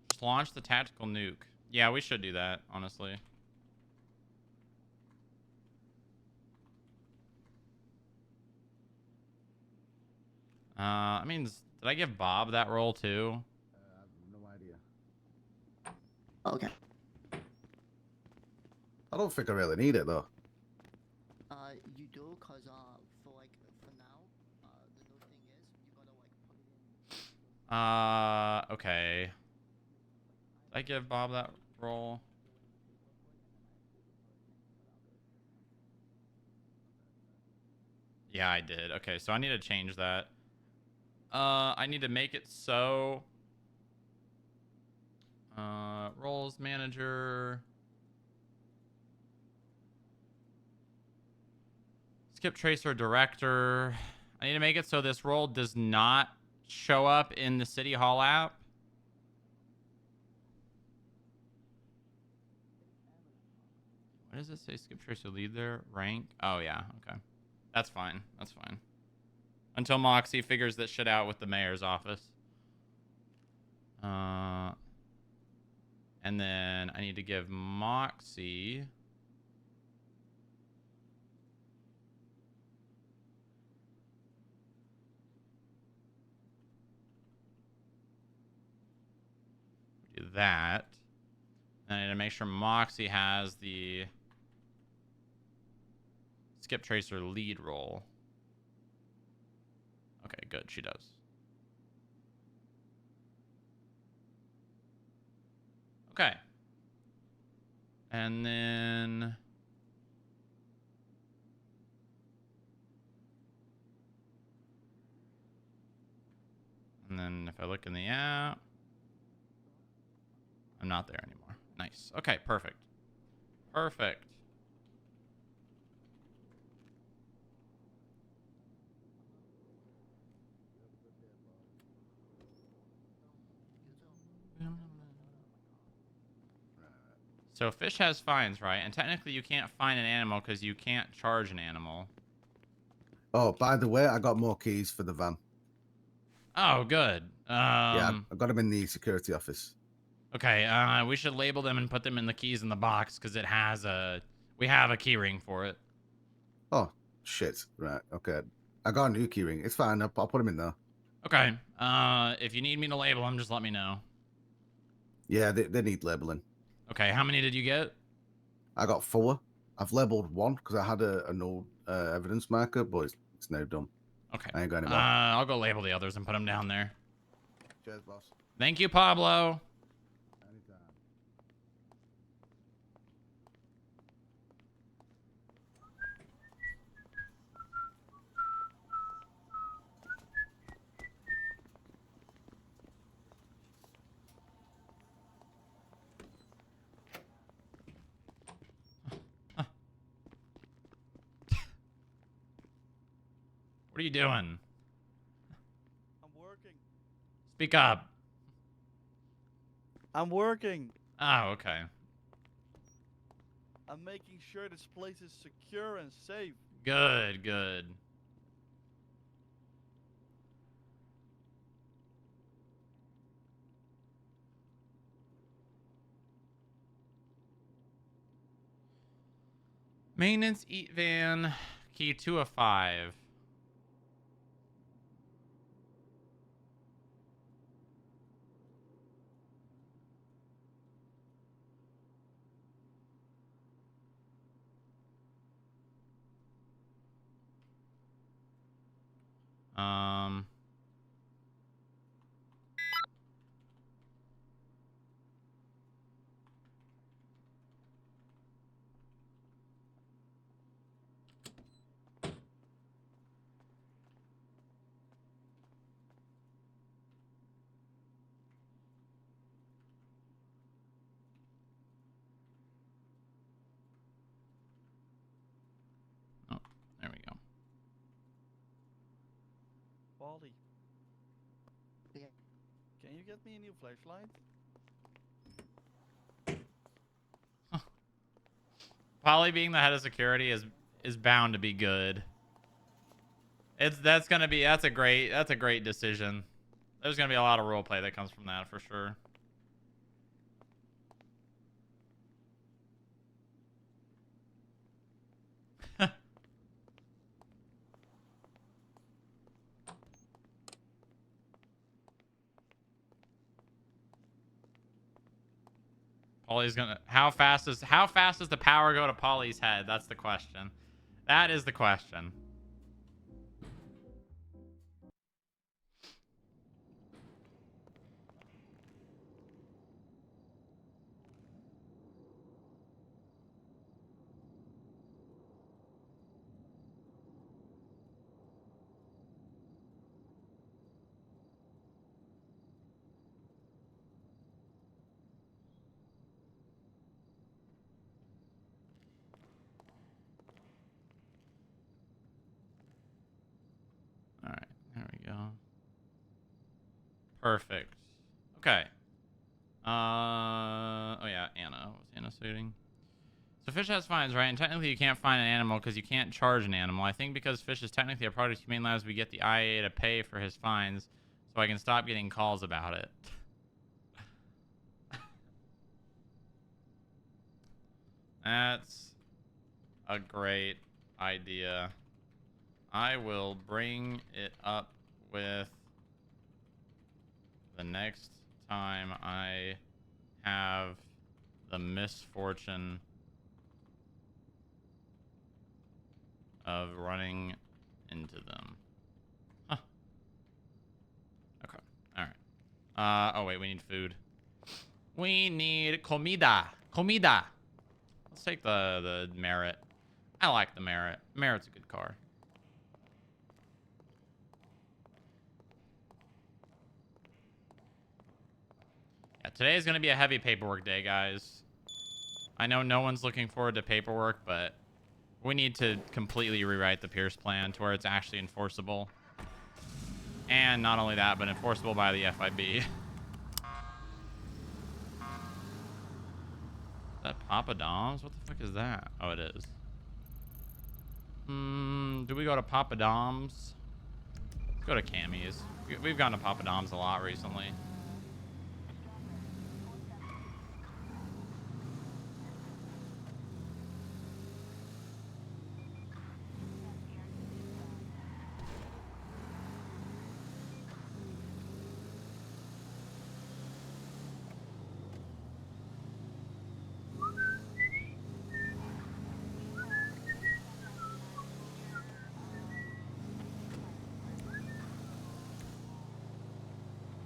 Speaker 1: Just launch the tactical nuke. Yeah, we should do that, honestly. I mean, did I give Bob that role too?
Speaker 4: I have no idea.
Speaker 3: Okay.
Speaker 4: I don't think I really need it though.
Speaker 3: You do, cause for like for now, the new thing is you gotta like put it in.
Speaker 1: Okay. Did I give Bob that role? Yeah, I did. Okay, so I need to change that. I need to make it so. Roles manager. Skip tracer director. I need to make it so this role does not show up in the City Hall app. What does it say? Skip tracer lead there? Rank? Oh, yeah. Okay. That's fine. That's fine. Until Moxie figures that shit out with the mayor's office. And then I need to give Moxie. Do that. And I need to make sure Moxie has the Skip Tracer lead role. Okay, good. She does. Okay. And then And then if I look in the app, I'm not there anymore. Nice. Okay, perfect. Perfect. So fish has fines, right? And technically you can't fine an animal because you can't charge an animal.
Speaker 4: Oh, by the way, I got more keys for the van.
Speaker 1: Oh, good.
Speaker 4: Yeah, I got them in the security office.
Speaker 1: Okay, we should label them and put them in the keys in the box because it has we have a key ring for it.
Speaker 4: Oh, shit. Right, okay. I got a new key ring. It's fine. I'll put them in there.
Speaker 1: Okay, if you need me to label them, just let me know.
Speaker 4: Yeah, they need labeling.
Speaker 1: Okay, how many did you get?
Speaker 4: I got 4. I've labeled 1 because I had a no evidence marker, but it's now done.
Speaker 1: Okay.
Speaker 4: I ain't got any more.
Speaker 1: I'll go label the others and put them down there.
Speaker 4: Cheers, boss.
Speaker 1: Thank you, Pablo.
Speaker 4: Anytime.
Speaker 1: What are you doing?
Speaker 2: I'm working.
Speaker 1: Speak up.
Speaker 2: I'm working.
Speaker 1: Oh, okay.
Speaker 2: I'm making sure this place is secure and safe.
Speaker 1: Good, good. Maintenance eat van key 2 of 5. Um Oh, there we go.
Speaker 2: Wally,
Speaker 3: Yeah.
Speaker 2: can you get me a new flashlight?
Speaker 1: Polly being the head of security is bound to be good. That's a great decision. There's gonna be a lot of roleplay that comes from that for sure. Polly's gonna how fast does the power go to Polly's head? That's the question. That is the question. All right, there we go. Perfect. Okay. Oh yeah, Anna. Was Anna suiting? So fish has fines, right? And technically you can't fine an animal because you can't charge an animal. I think because fish is technically a part of Humane Labs, we get the IA to pay for his fines so I can stop getting calls about it. That's a great idea. I will bring it up with the next time I have the misfortune of running into them. Huh. Okay. All right. Oh wait, we need food. We need comida. Comida. Let's take the Merit. I like the Merit. Merit's a good car. today's going to be a heavy paperwork day, guys. I know no one's looking forward to paperwork, but we need to completely rewrite the Pierce plan to where it's actually enforceable. And not only that, but enforceable by the FIB. Is that Papa Dom's? What the fuck is that? Oh, it is. Do we go to Papa Dom's? Let's go to Cammy's. We've gone to Papa Dom's a lot recently.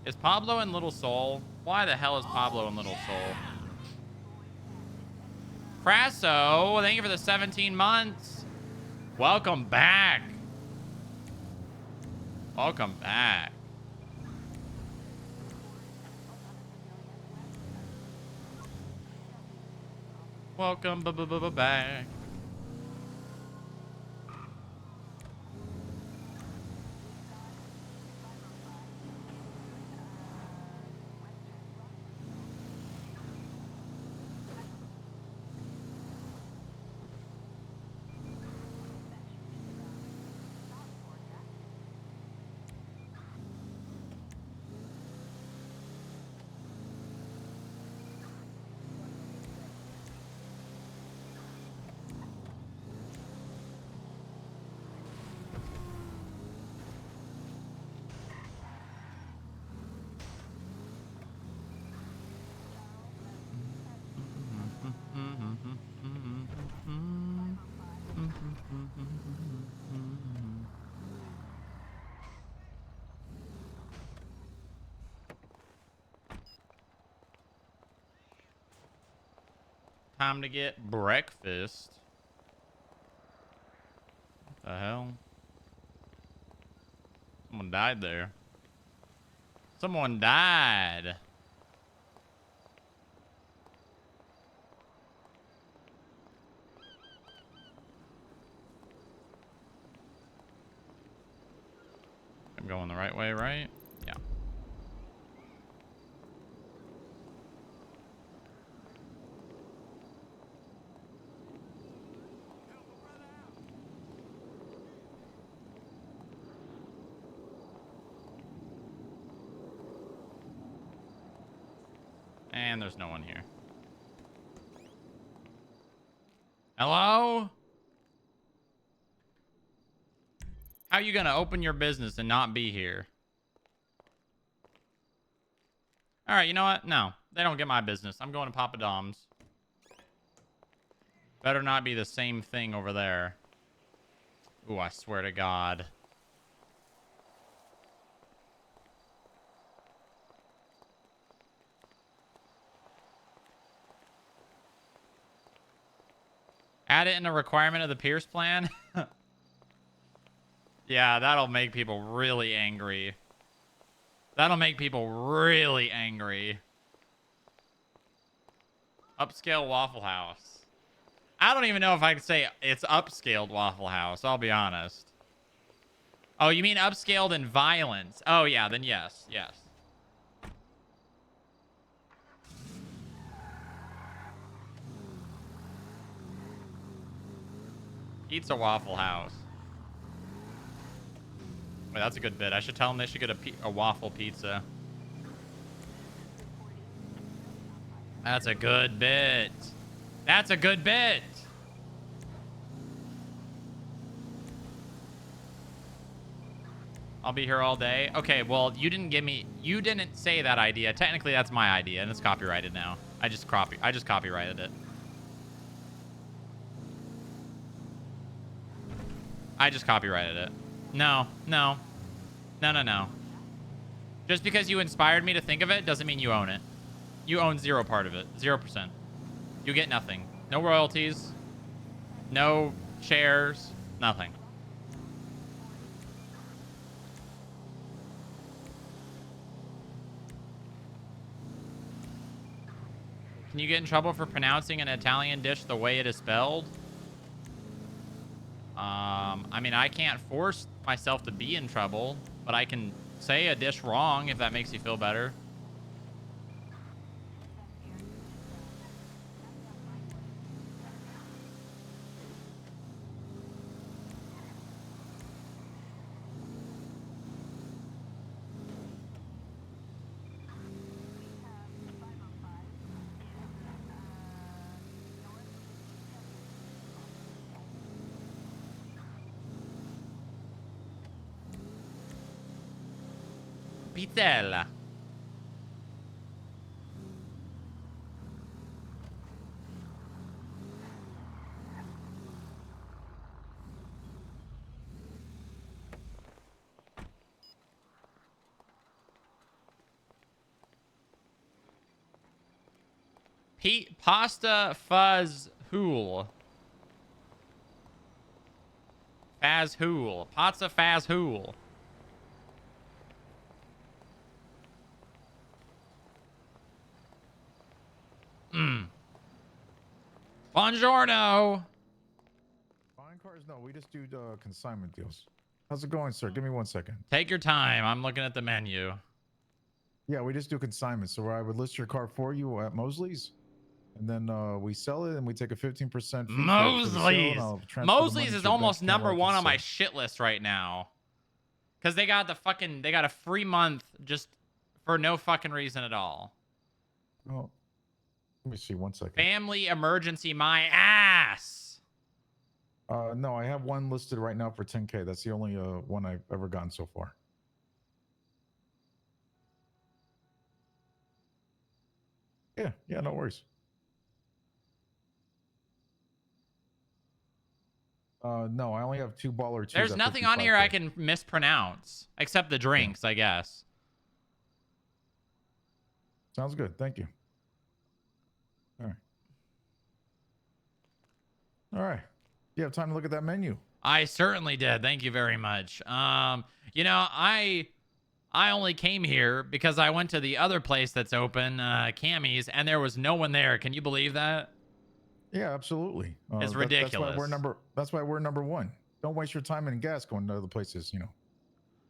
Speaker 1: Is Pablo in Little Soul? Why the hell is Pablo in Little Soul? Crasso, thank you for the 17 months. Welcome back. Welcome back. Welcome back. Time to get breakfast. What the hell? Someone died there. Someone died. I'm going the right way, right? Yeah. And there's no one here. Hello? How you gonna open your business and not be here? All right, you know what? No, they don't get my business. I'm going to Papa Dom's. Better not be the same thing over there. Ooh, I swear to God. Add it in a requirement of the Pierce plan. Yeah, that'll make people really angry. That'll make people really angry. Upscale Waffle House. I don't even know if I can say it's upscaled Waffle House, I'll be honest. Oh, you mean upscaled in violence? Oh, yeah, then yes, yes. Pizza Waffle House. Wait, that's a good bit. I should tell them they should get a waffle pizza. That's a good bit. That's a good bit. I'll be here all day. Okay, well, you didn't say that idea. Technically, that's my idea, and it's copyrighted now. I just copyrighted it. I just copyrighted it. No. Just because you inspired me to think of it doesn't mean you own it. You own zero part of it. 0%. You get nothing. No royalties. No shares. Nothing. Can you get in trouble for pronouncing an Italian dish the way it is spelled? I mean, I can't force myself to be in trouble, but I can say a dish wrong if that makes you feel better. Pizzella. Pasta fuzz hool. Faz hool. Pizza faz hool. Buongiorno.
Speaker 5: Buying cars? No, we just do consignment deals. How's it going, sir? Give me 1 second.
Speaker 1: Take your time. I'm looking at the menu.
Speaker 5: Yeah, we just do consignment. So I would list your car for you at Mosley's, and then we sell it, and we take a 15% fee. For the sale, and
Speaker 1: Mosley's.
Speaker 5: I'll transfer the
Speaker 1: Mosley's
Speaker 5: money
Speaker 1: is
Speaker 5: to your
Speaker 1: almost
Speaker 5: bank account
Speaker 1: number
Speaker 5: where I
Speaker 1: one
Speaker 5: can
Speaker 1: on my
Speaker 5: sell.
Speaker 1: shit list right now. Because they got a free month just for no fucking reason at all.
Speaker 5: Oh, let me see 1 second.
Speaker 1: Family emergency, my ass.
Speaker 5: No, I have one listed right now for 10K. That's the only one I've ever gotten so far. Yeah, no worries. No, I only have 2 baller 2s.
Speaker 1: There's
Speaker 5: at
Speaker 1: nothing on here I
Speaker 5: 55K.
Speaker 1: can mispronounce except the drinks, I guess.
Speaker 5: Sounds good. Thank you. All right. You have time to look at that menu.
Speaker 1: I certainly did. Thank you very much. You know, I only came here because I went to the other place that's open, Cammy's, and there was no one there. Can you believe that?
Speaker 5: Yeah, absolutely.
Speaker 1: It's
Speaker 5: That's
Speaker 1: ridiculous.
Speaker 5: That's why we're number one. Don't waste your time and gas going to other places.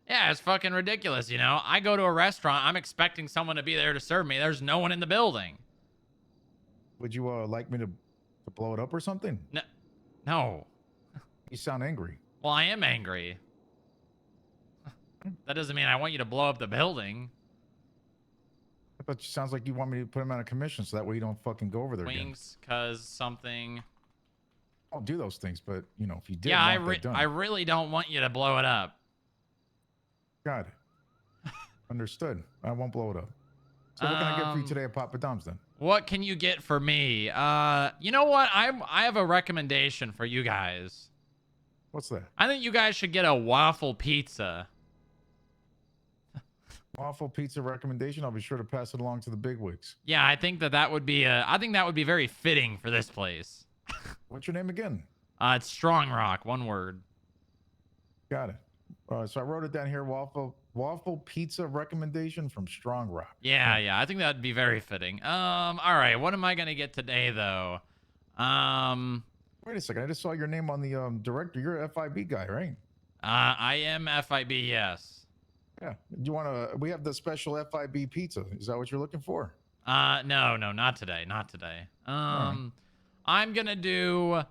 Speaker 1: Yeah, it's fucking ridiculous, you know? I go to a restaurant, I'm expecting someone to be there to serve me. There's no one in the building.
Speaker 5: Would you like me to blow it up or something?
Speaker 1: No.
Speaker 5: You sound angry.
Speaker 1: Well, I am angry. That doesn't mean I want you to blow up the building.
Speaker 5: But it sounds like you want me to put him out of commission so that way you don't fucking go over there again.
Speaker 1: Wings, cause something.
Speaker 5: I'll do those things, but if you did,
Speaker 1: Yeah,
Speaker 5: want that done.
Speaker 1: I really don't want you to blow it up.
Speaker 5: Got it. Understood. I won't blow it up. So what can I get for you today at Papa Dom's then?
Speaker 1: What can you get for me? You know what? I have a recommendation for you guys.
Speaker 5: What's that?
Speaker 1: I think you guys should get a waffle pizza.
Speaker 5: Waffle pizza recommendation. I'll be sure to pass it along to the bigwigs.
Speaker 1: Yeah, I think that would be very fitting for this place.
Speaker 5: What's your name again?
Speaker 1: It's Strong Rock, one word.
Speaker 5: Got it. So I wrote it down here. Waffle pizza recommendation from Strong Rock.
Speaker 1: Yeah, I think that'd be very fitting. All right, what am I gonna get today though?
Speaker 5: Wait a second. I just saw your name on the director. You're a FIB guy, right?
Speaker 1: I am FIB, yes.
Speaker 5: Yeah. You want to? We have the special FIB pizza. Is that what you're looking for?
Speaker 1: No, not today, not today.
Speaker 5: right.
Speaker 1: I'm gonna do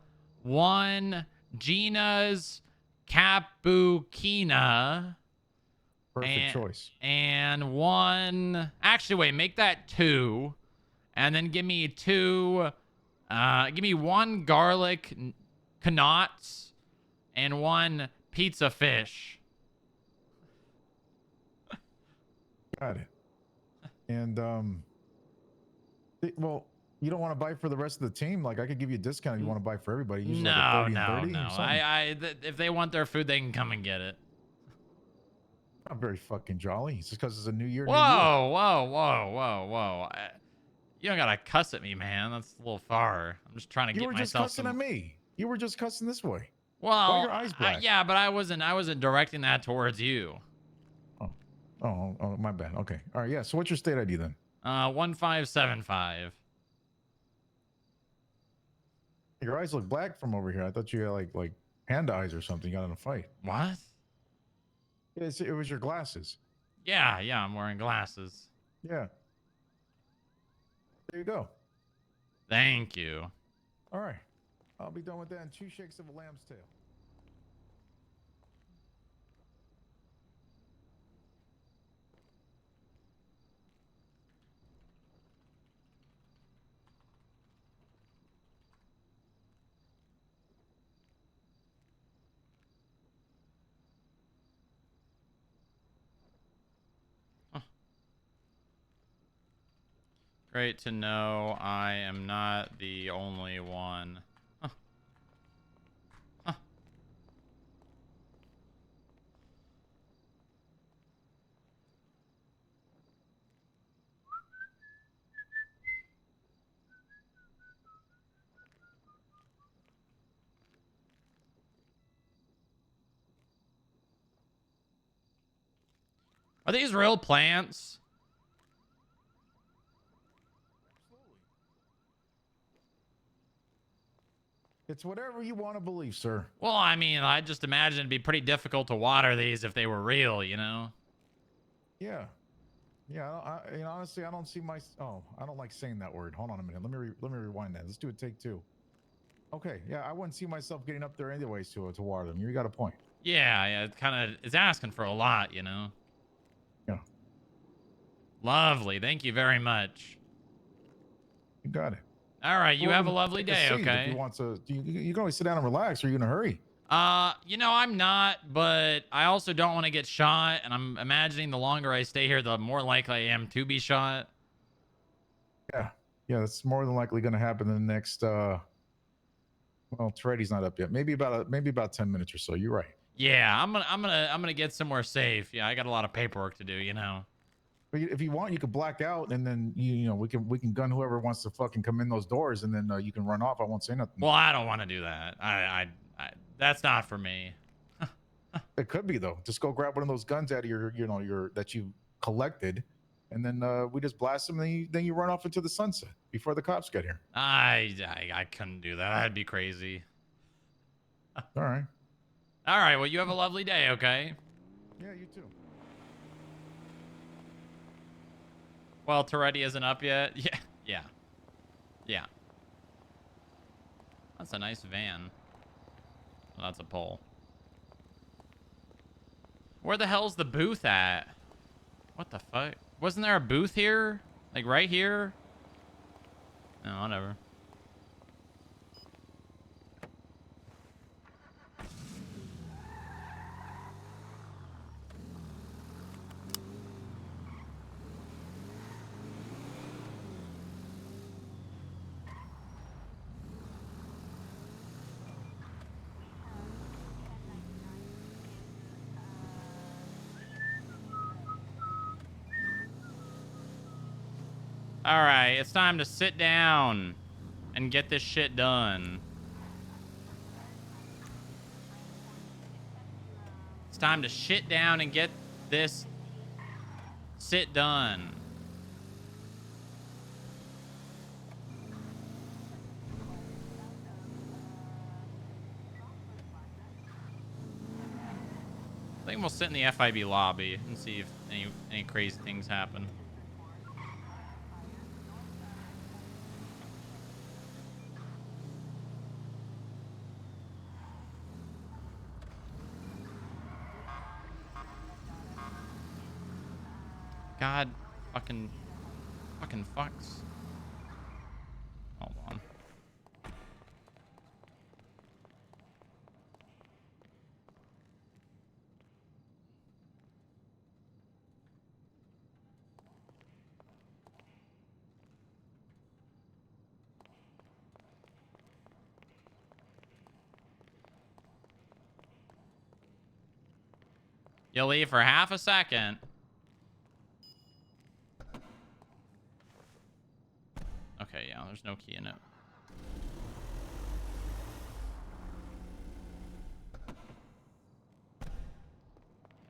Speaker 1: one Gina's Cappuccina.
Speaker 5: Perfect choice.
Speaker 1: And one. Actually, wait, make that 2, and then give me 2. Give me 1 garlic knots and 1 pizza fish.
Speaker 5: Got it. And well, you don't want to buy for the rest of the team? Like I could give you a discount if you want to buy for everybody. Usually like a 30 and 30 or something.
Speaker 1: If they want their food, they can come and get it.
Speaker 5: Not very fucking jolly. It's just because it's a new year.
Speaker 1: Whoa. You don't gotta cuss at me, man. That's a little far. I'm just trying to get myself.
Speaker 5: You were just cussing at me. You were just cussing this way.
Speaker 1: Well,
Speaker 5: why are your eyes black?
Speaker 1: yeah, but I wasn't directing that towards you.
Speaker 5: Oh, my bad. Okay. All right. Yeah. So what's your state ID then?
Speaker 1: 1575.
Speaker 5: Your eyes look black from over here. I thought you had like panda eyes or something. You got in a fight.
Speaker 1: What?
Speaker 5: It was your glasses.
Speaker 1: Yeah, I'm wearing glasses.
Speaker 5: Yeah. There you go.
Speaker 1: Thank you.
Speaker 5: All right. I'll be done with that in 2 shakes of a lamb's tail.
Speaker 1: Great to know I am not the only one. Huh. Huh. Are these real plants?
Speaker 5: It's whatever you want to believe, sir.
Speaker 1: Well, I mean, I just imagine it'd be pretty difficult to water these if they were real, you know?
Speaker 5: Yeah. Yeah, honestly, I don't see my. Oh, I don't like saying that word. Hold on a minute. Let me rewind that. Let's do a take 2. Okay. Yeah, I wouldn't see myself getting up there anyways to water them. You got a point.
Speaker 1: Yeah, it kind of is asking for a lot, you know?
Speaker 5: Yeah.
Speaker 1: Lovely. Thank you very much.
Speaker 5: You got it.
Speaker 1: All right, you
Speaker 5: Well,
Speaker 1: have a lovely
Speaker 5: take
Speaker 1: day,
Speaker 5: seat if
Speaker 1: okay?
Speaker 5: you want to, you can always sit down and relax. Or are you in a hurry?
Speaker 1: You know, I'm not, but I also don't want to get shot, and I'm imagining the longer I stay here, the more likely I am to be shot.
Speaker 5: Yeah. Yeah, that's more than likely going to happen in the next. Well, Toretti's not up yet. Maybe about 10 minutes or so. You're right.
Speaker 1: Yeah, I'm gonna get somewhere safe. Yeah, I got a lot of paperwork to do, you know.
Speaker 5: But if you want, you could black out, and then you know we can gun whoever wants to fucking come in those doors, and then you can run off. I won't say nothing.
Speaker 1: Well, I don't want to do that. I that's not for me.
Speaker 5: It could be though. Just go grab one of those guns out of your that you collected, and then we just blast them. Then you run off into the sunset before the cops get here.
Speaker 1: I couldn't do that. That'd be crazy.
Speaker 5: All right.
Speaker 1: All right. Well, you have a lovely day. Okay.
Speaker 5: Yeah, you too.
Speaker 1: Well, Toretti isn't up yet. Yeah. That's a nice van. Well, that's a pole. Where the hell's the booth at? What the fuck? Wasn't there a booth here? Like right here? No, whatever. All right, it's time to sit down and get this shit done. It's time to shit down and get this sit done. I think we'll sit in the FIB lobby and see if any crazy things happen. God, fucking fucks. Hold on. You leave for half a second. Okay, yeah, there's no key in it.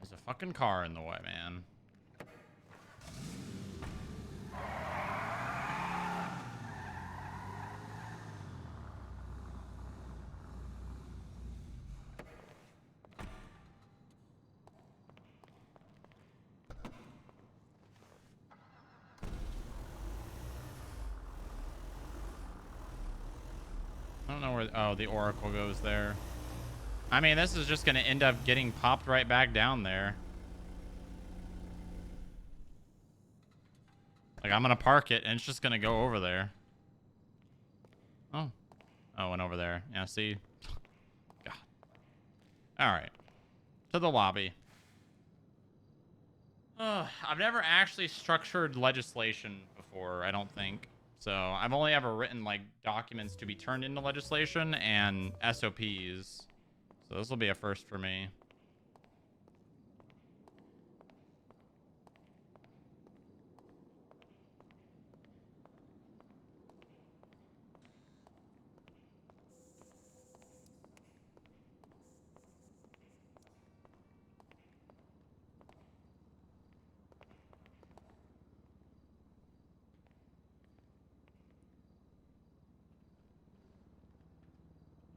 Speaker 1: There's a fucking car in the way, man. I don't know where. Oh, the Oracle goes there. I mean, this is just going to end up getting popped right back down there. Like, I'm going to park it, and it's just going to go over there. Oh. Oh, it went over there. Yeah, see? God. All right. To the lobby. I've never actually structured legislation before, I don't think. So I've only ever written, like, documents to be turned into legislation and SOPs. So this will be a first for me.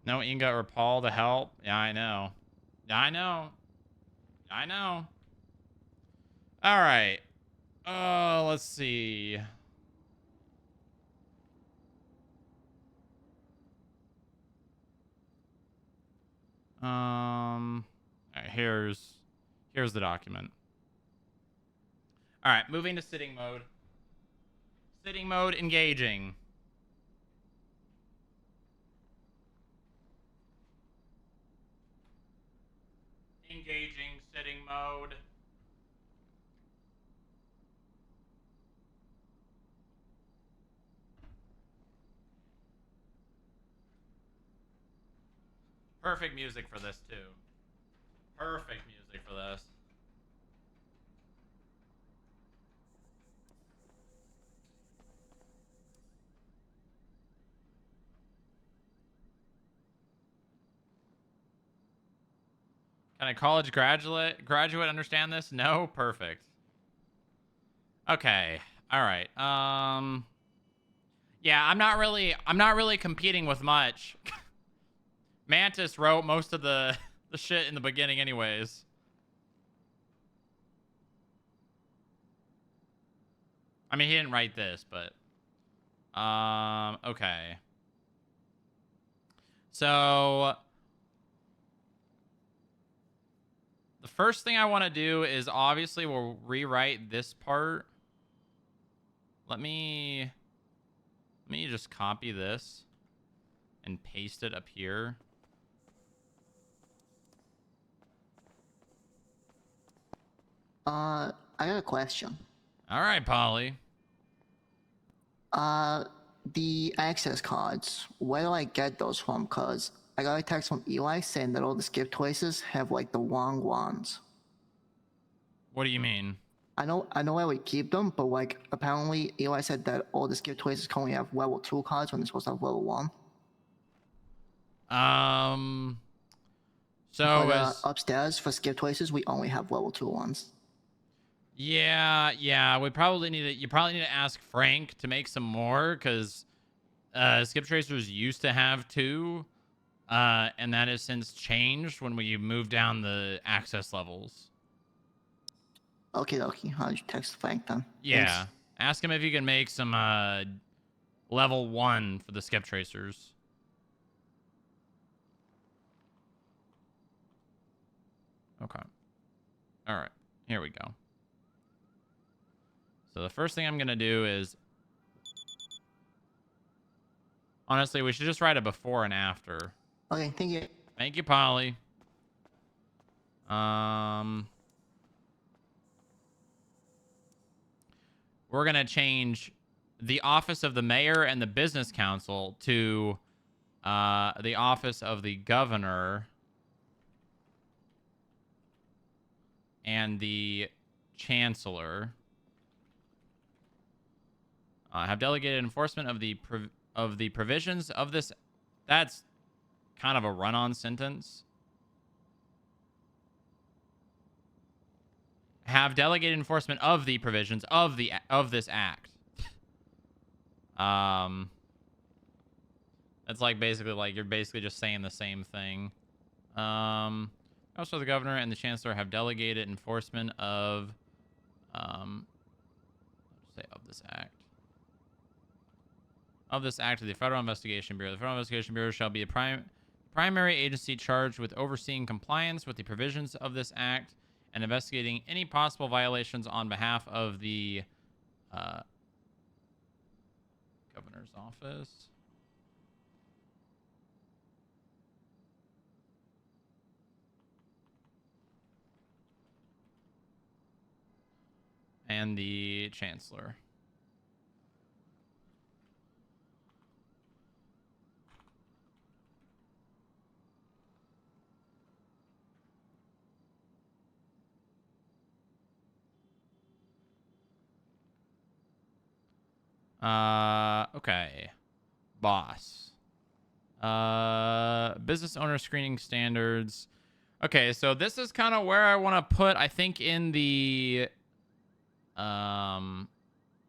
Speaker 1: No Inga or Paul to help. Yeah, I know. Yeah, I know. I know. All right. Let's see. All right, here's the document. All right, moving to sitting mode. Sitting mode engaging. Engaging sitting mode. Perfect music for this too. Perfect music for this. Can a college graduate understand this? No? Perfect. Okay. All right. Yeah, I'm not really competing with much. Mantis wrote most of the shit in the beginning anyways. I mean, he didn't write this, but okay. So the first thing I want to do is obviously we'll rewrite this part. Let me just copy this and paste it up here.
Speaker 3: I got a question.
Speaker 1: All right, Polly.
Speaker 3: The access cards, where do I get those from? Cause I got a text from Eli saying that all the skip choices have like the wrong ones.
Speaker 1: What do you mean?
Speaker 3: I know where we keep them, but like apparently Eli said that all the skip choices can only have level 2 cards when they're supposed to have level 1.
Speaker 1: So
Speaker 3: But upstairs for skip choices, we only have level 2 ones.
Speaker 1: Yeah, we probably need to. You probably need to ask Frank to make some more because skip tracers used to have 2, and that has since changed when we moved down the access levels.
Speaker 3: Okay, I'll just text Frank then.
Speaker 1: Yeah,
Speaker 3: Thanks.
Speaker 1: ask him if you can make some level 1 for the skip tracers. Okay. All right. Here we go. So the first thing I'm going to do is... Honestly, we should just write a before and after.
Speaker 3: Okay, thank you.
Speaker 1: Thank you, Polly. We're going to change the office of the mayor and the business council to the office of the governor and the chancellor. Have delegated enforcement of the provisions of this. That's kind of a run-on sentence. Have delegated enforcement of the provisions of this act. That's like basically like you're basically just saying the same thing. Also, the governor and the chancellor have delegated enforcement of of this act. of this act of the Federal Investigation Bureau. The Federal Investigation Bureau shall be a primary agency charged with overseeing compliance with the provisions of this act and investigating any possible violations on behalf of the governor's office. And the chancellor. Okay. Boss. Business owner screening standards. Okay, so this is kind of where I want to put, I think, in the well,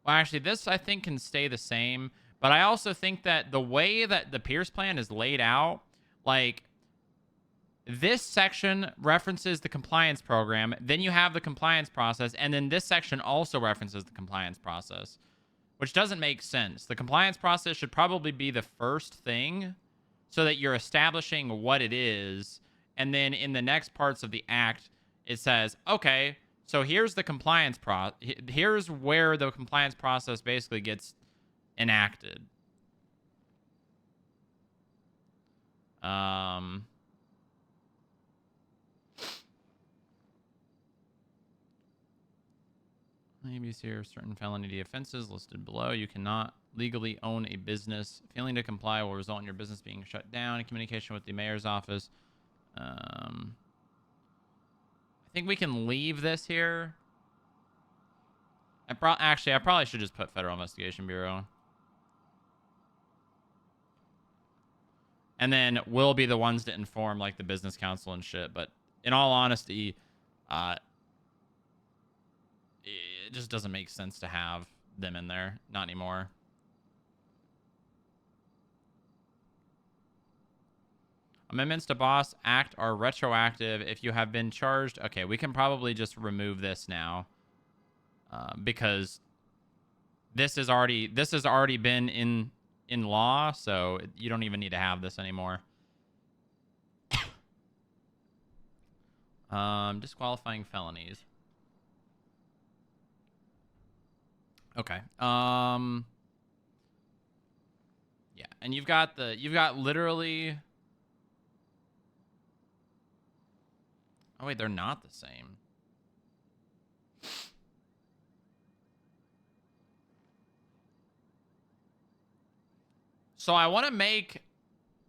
Speaker 1: actually, this I think can stay the same, but I also think that the way that the Pierce plan is laid out, like, this section references the compliance program, then you have the compliance process, and then this section also references the compliance process, which doesn't make sense. The compliance process should probably be the first thing so that you're establishing what it is, and then in the next parts of the act, it says, okay, so here's the compliance here's where the compliance process basically gets enacted. Maybe here certain felony offenses listed below. You cannot legally own a business. Failing to comply will result in your business being shut down. In communication with the mayor's office. I think we can leave this here. Actually, I probably should just put Federal Investigation Bureau. And then we'll be the ones to inform, like, the business council and shit. But in all honesty, it just doesn't make sense to have them in there. Not anymore. Amendments to Boss Act are retroactive if you have been charged. Okay, we can probably just remove this now. Because this has already been in law, so you don't even need to have this anymore. Disqualifying felonies. Okay. Yeah, and you've got literally. Oh wait, they're not the same. So I want to make,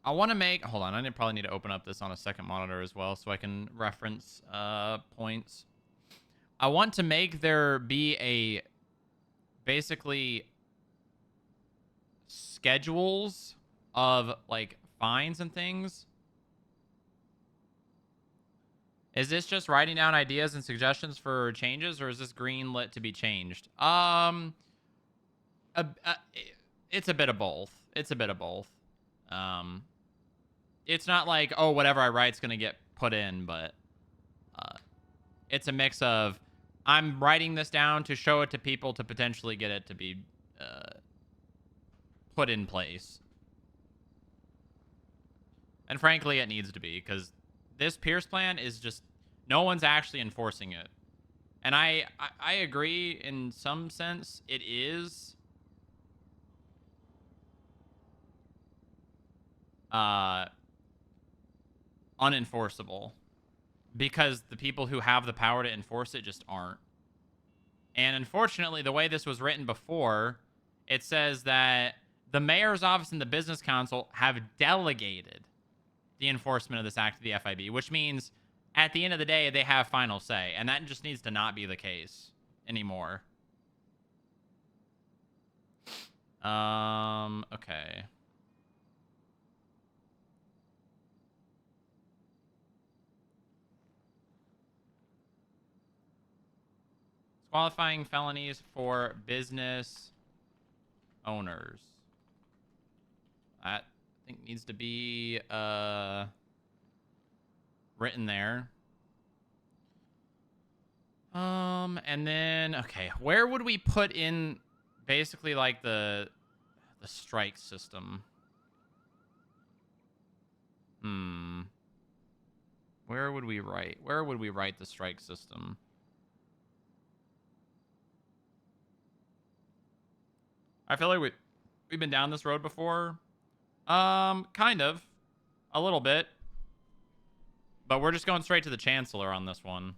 Speaker 1: hold on, I probably need to open up this on a second monitor as well so I can reference points. I want to make there be basically schedules of, like, fines and things. Is this just writing down ideas and suggestions for changes, or is this green lit to be changed? It's a bit of both. It's a bit of both. It's not like, oh, whatever I write's gonna get put in, but it's a mix of, I'm writing this down to show it to people to potentially get it to be put in place. And frankly, it needs to be, because this Pierce plan is just, no one's actually enforcing it. And I agree in some sense it is unenforceable, because the people who have the power to enforce it just aren't. And unfortunately, the way this was written before, it says that the mayor's office and the business council have delegated the enforcement of this act to the FIB, which means at the end of the day, they have final say. And that just needs to not be the case anymore. Okay. Qualifying felonies for business owners. That, I think, needs to be written there. And then, okay, where would we put in basically like the The strike system. Where would we write? Where would we write the strike system? I feel like we've been down this road before. Kind of. A little bit. But we're just going straight to the Chancellor on this one.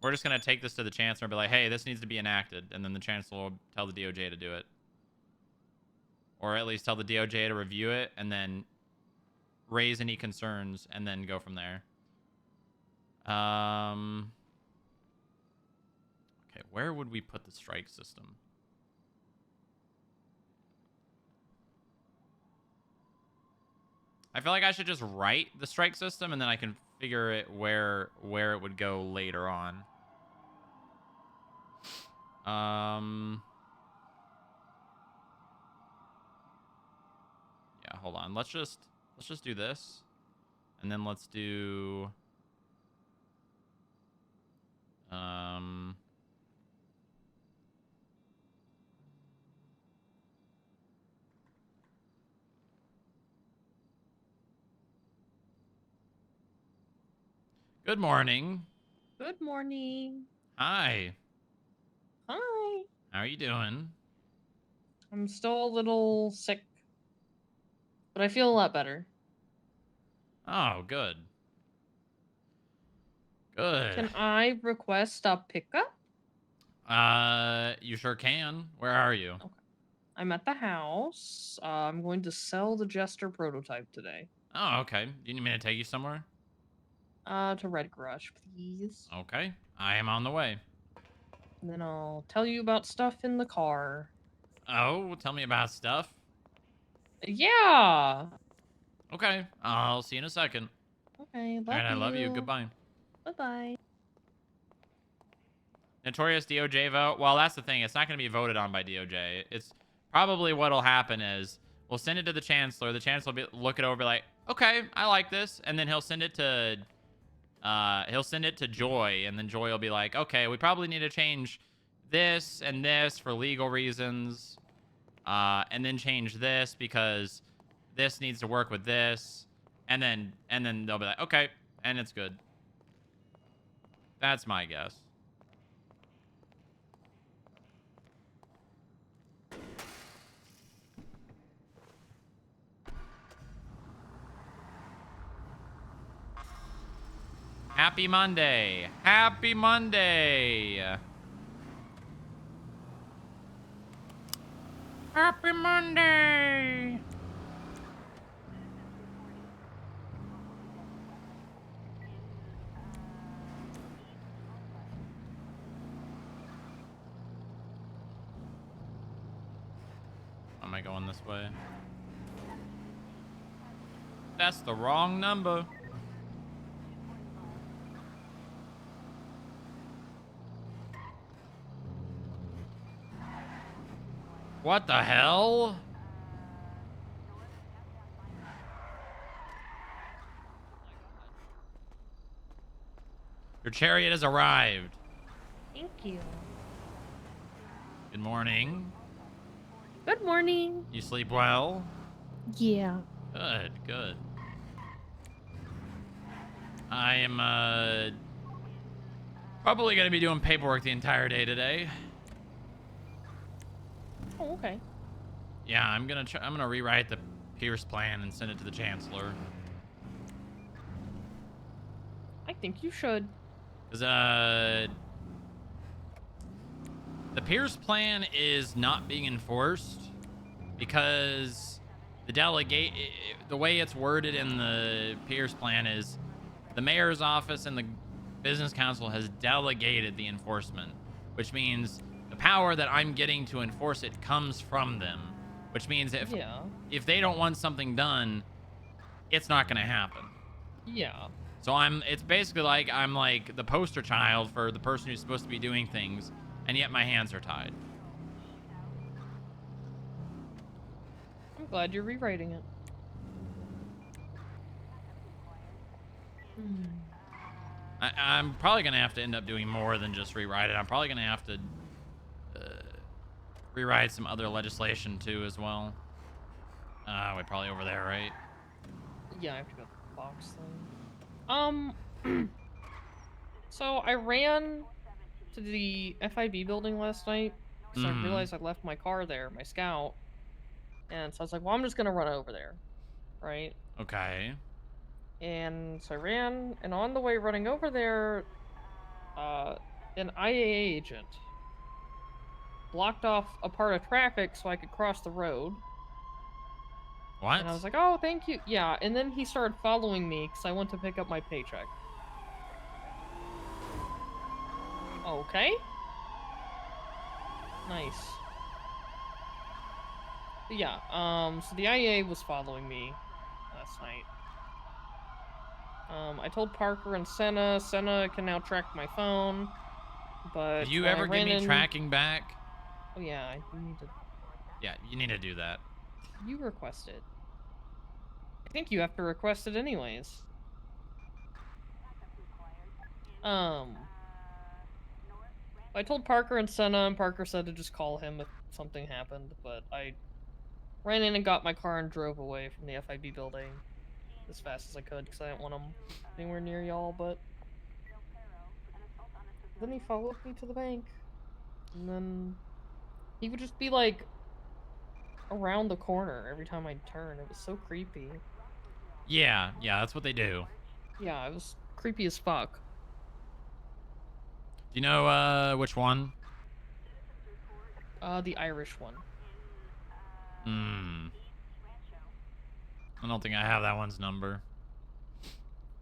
Speaker 1: We're just going to take this to the Chancellor and be like, hey, this needs to be enacted. And then the Chancellor will tell the DOJ to do it. Or at least tell the DOJ to review it and then raise any concerns and then go from there. Okay, where would we put the strike system? I feel like I should just write the strike system and then I can figure it where it would go later on. Yeah, hold on. Let's just do this. And then let's do good morning.
Speaker 6: Good morning.
Speaker 1: Hi.
Speaker 6: Hi.
Speaker 1: How are you doing?
Speaker 6: I'm still a little sick, but I feel a lot better.
Speaker 1: Oh, good. Good.
Speaker 6: Can I request a pickup?
Speaker 1: You sure can. Where are you?
Speaker 6: Okay. I'm at the house. I'm going to sell the Jester prototype today.
Speaker 1: Oh, okay. Do you need me to take you somewhere?
Speaker 6: To Red Garage, please.
Speaker 1: Okay. I am on the way.
Speaker 6: And then I'll tell you about stuff in the car.
Speaker 1: Oh, tell me about stuff.
Speaker 6: Yeah.
Speaker 1: Okay. I'll see you in a second.
Speaker 6: Okay. Love
Speaker 1: All right, I
Speaker 6: you.
Speaker 1: love you. Goodbye.
Speaker 6: Bye-bye.
Speaker 1: Notorious DOJ vote. Well, that's the thing. It's not going to be voted on by DOJ. It's probably what'll happen is we'll send it to the Chancellor. The Chancellor will look it over, be like, okay, I like this, and then he'll send it to Joy, and then Joy will be like, okay, we probably need to change this and this for legal reasons, and then change this because this needs to work with this, and then they'll be like, okay, and it's good. That's my guess. Happy Monday. Happy Monday. Happy Monday. Am I going this way? That's the wrong number. What the hell? Your chariot has arrived.
Speaker 6: Thank you.
Speaker 1: Good morning.
Speaker 6: Good morning.
Speaker 1: You sleep well?
Speaker 6: Yeah.
Speaker 1: Good, good. I am probably going to be doing paperwork the entire day today.
Speaker 6: Oh, okay.
Speaker 1: Yeah, I'm gonna rewrite the Pierce plan and send it to the Chancellor.
Speaker 6: I think you should.
Speaker 1: Cause the Pierce plan is not being enforced because the way it's worded in the Pierce plan is the mayor's office and the business council has delegated the enforcement, which means the power that I'm getting to enforce it comes from them, which means if they don't want something done, it's not going to happen.
Speaker 6: Yeah.
Speaker 1: So it's basically like I'm like the poster child for the person who's supposed to be doing things, and yet my hands are tied.
Speaker 6: I'm glad you're rewriting it.
Speaker 1: I'm probably going to have to end up doing more than just rewrite it. I'm probably going to have to rewrite some other legislation too as well. We're probably over there, right?
Speaker 6: Yeah, I have to go to the box thing. So I ran to the FIB building last night because I realized I left my car there, my Scout. And so I was like, well, I'm just gonna run over there, right?
Speaker 1: Okay.
Speaker 6: And so I ran, and on the way running over there, an IA agent blocked off a part of traffic so I could cross the road.
Speaker 1: What?
Speaker 6: And I was like, oh, thank you. Yeah, and then he started following me because I went to pick up my paycheck. Okay. Nice. But yeah, so the IA was following me last night. I told Parker and Senna. Senna can now track my phone, but
Speaker 1: Did you
Speaker 6: when I
Speaker 1: ever give
Speaker 6: ran
Speaker 1: me
Speaker 6: in...
Speaker 1: tracking back?
Speaker 6: Oh yeah, I do need to...
Speaker 1: Yeah, you need to do that.
Speaker 6: You requested. I think you have to request it anyways. I told Parker and Senna, and Parker said to just call him if something happened, but I ran in and got my car and drove away from the FIB building as fast as I could because I didn't want him anywhere near y'all, but then he followed me to the bank, and then he would just be like around the corner every time I'd turn. It was so creepy.
Speaker 1: Yeah, that's what they do.
Speaker 6: Yeah, it was creepy as fuck.
Speaker 1: Do you know which one?
Speaker 6: The Irish one.
Speaker 1: I don't think I have that one's number.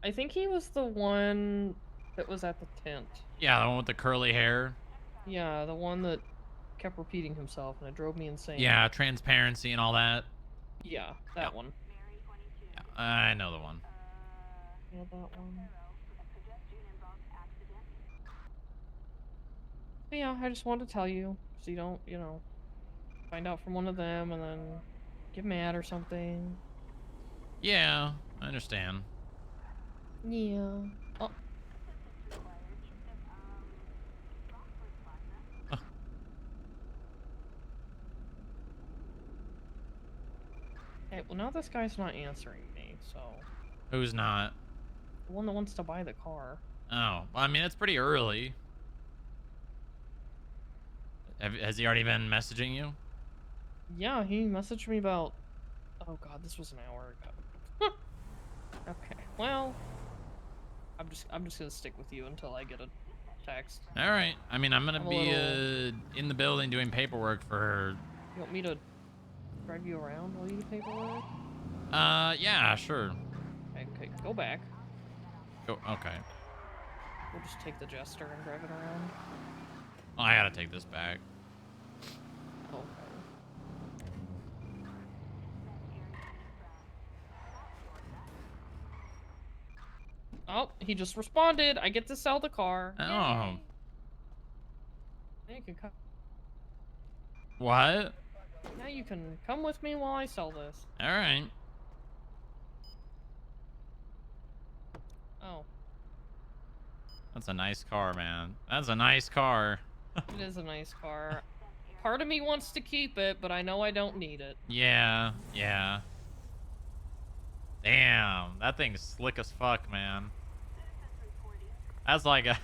Speaker 6: I think he was the one that was at the tent.
Speaker 1: Yeah, the one with the curly hair.
Speaker 6: Yeah, the one that kept repeating himself and it drove me insane.
Speaker 1: Yeah, transparency and all that.
Speaker 6: Yeah, that one.
Speaker 1: Yeah, I know the one.
Speaker 6: Yeah, that one. But yeah, I just wanted to tell you so you don't, you know, find out from one of them and then get mad or something.
Speaker 1: Yeah, I understand.
Speaker 6: Yeah. Oh. Hey, well now this guy's not answering me, so...
Speaker 1: Who's not?
Speaker 6: The one that wants to buy the car.
Speaker 1: Oh, well, I mean, it's pretty early. Has he already been messaging you?
Speaker 6: Yeah, he messaged me about... Oh god, this was an hour ago. Okay, well... I'm just gonna stick with you until I get a text.
Speaker 1: Alright. I mean, I'm gonna
Speaker 6: I'm a
Speaker 1: be
Speaker 6: little-
Speaker 1: in the building doing paperwork for...
Speaker 6: You want me to drive you around while you do paperwork?
Speaker 1: Yeah, sure.
Speaker 6: Okay, go back.
Speaker 1: Go, okay.
Speaker 6: We'll just take the Jester and drive it around.
Speaker 1: Oh, I gotta take this back.
Speaker 6: Okay. Oh, he just responded. I get to sell the car.
Speaker 1: Oh.
Speaker 6: Yay. Now you can come.
Speaker 1: What?
Speaker 6: Now you can come with me while I sell this.
Speaker 1: Alright.
Speaker 6: Oh,
Speaker 1: That's a nice car, man. That's a nice car.
Speaker 6: it is a nice car. Part of me wants to keep it, but I know I don't need it.
Speaker 1: Yeah. Damn, that thing's slick as fuck, man. That's like a...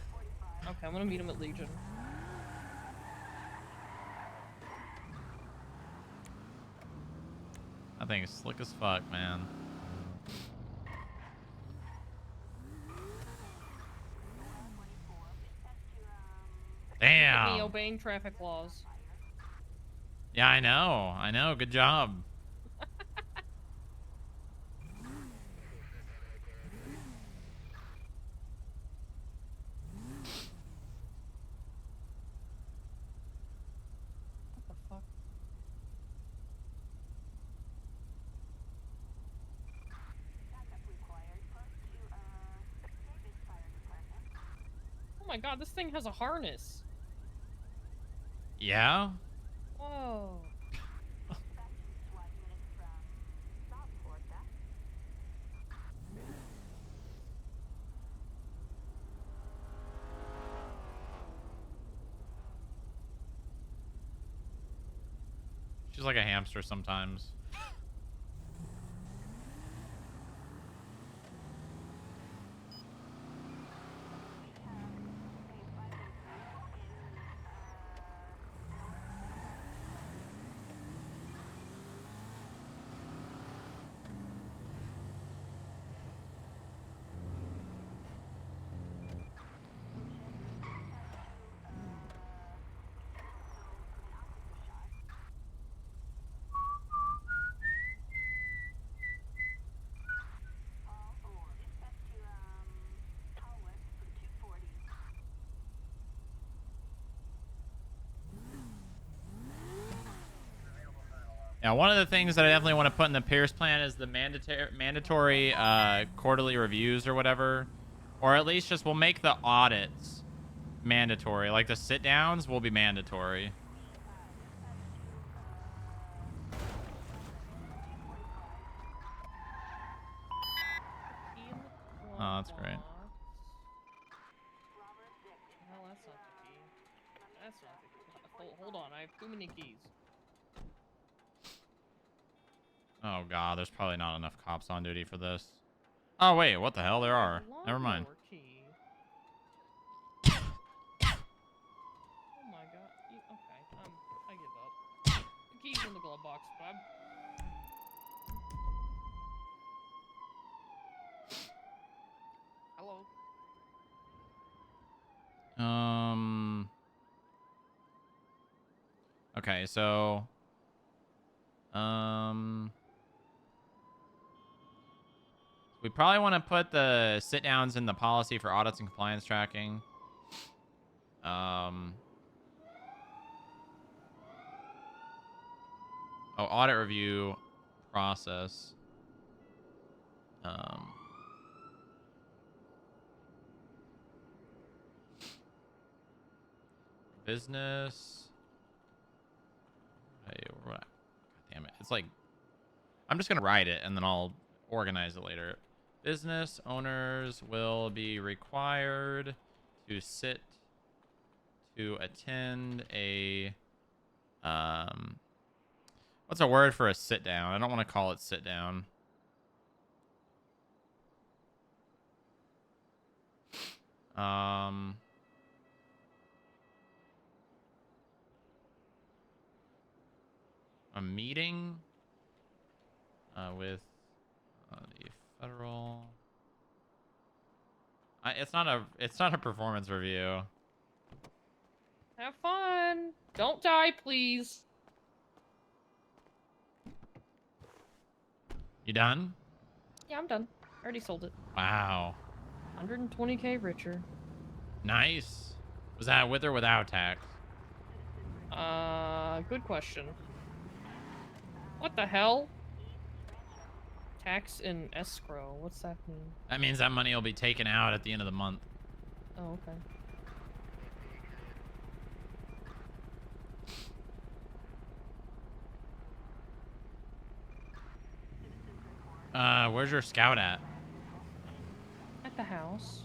Speaker 6: Okay, I'm gonna meet him at Legion.
Speaker 1: That thing's slick as fuck, man.
Speaker 6: Me
Speaker 1: Damn.
Speaker 6: obeying traffic laws.
Speaker 1: Yeah, I know. Good job.
Speaker 6: What the fuck? Oh my god, this thing has a harness.
Speaker 1: Yeah?
Speaker 6: Whoa.
Speaker 1: She's like a hamster sometimes. Now, one of the things that I definitely want to put in the Pierce plan is the mandatory quarterly reviews or whatever. Or at least just we'll make the audits mandatory. Like the sit downs will be mandatory. Oh, that's great.
Speaker 6: No, that's not the key. That's not the key. Hold on, I have too many keys.
Speaker 1: Oh god, there's probably not enough cops on duty for this. Oh wait, what the hell? There are. Never mind.
Speaker 6: Lawnmower key. Oh my god. Okay, I give up. The key's in the glove box, but I'm... Hello.
Speaker 1: Okay, so we probably want to put the sit downs in the policy for audits and compliance tracking. Oh, audit review process. Business. Hey, God damn it. It's like, I'm just going to write it and then I'll organize it later. Business owners will be required to attend a, what's a word for a sit down? I don't want to call it sit down. A meeting with the federal. It's not a performance review.
Speaker 6: Have fun. Don't die, please.
Speaker 1: You done?
Speaker 6: Yeah, I'm done. I already sold it.
Speaker 1: Wow.
Speaker 6: 120k richer.
Speaker 1: Nice. Was that with or without tax?
Speaker 6: Good question. What the hell? Tax in escrow. What's that mean?
Speaker 1: That means that money will be taken out at the end of the month.
Speaker 6: Oh, okay.
Speaker 1: Where's your scout at?
Speaker 6: At the house.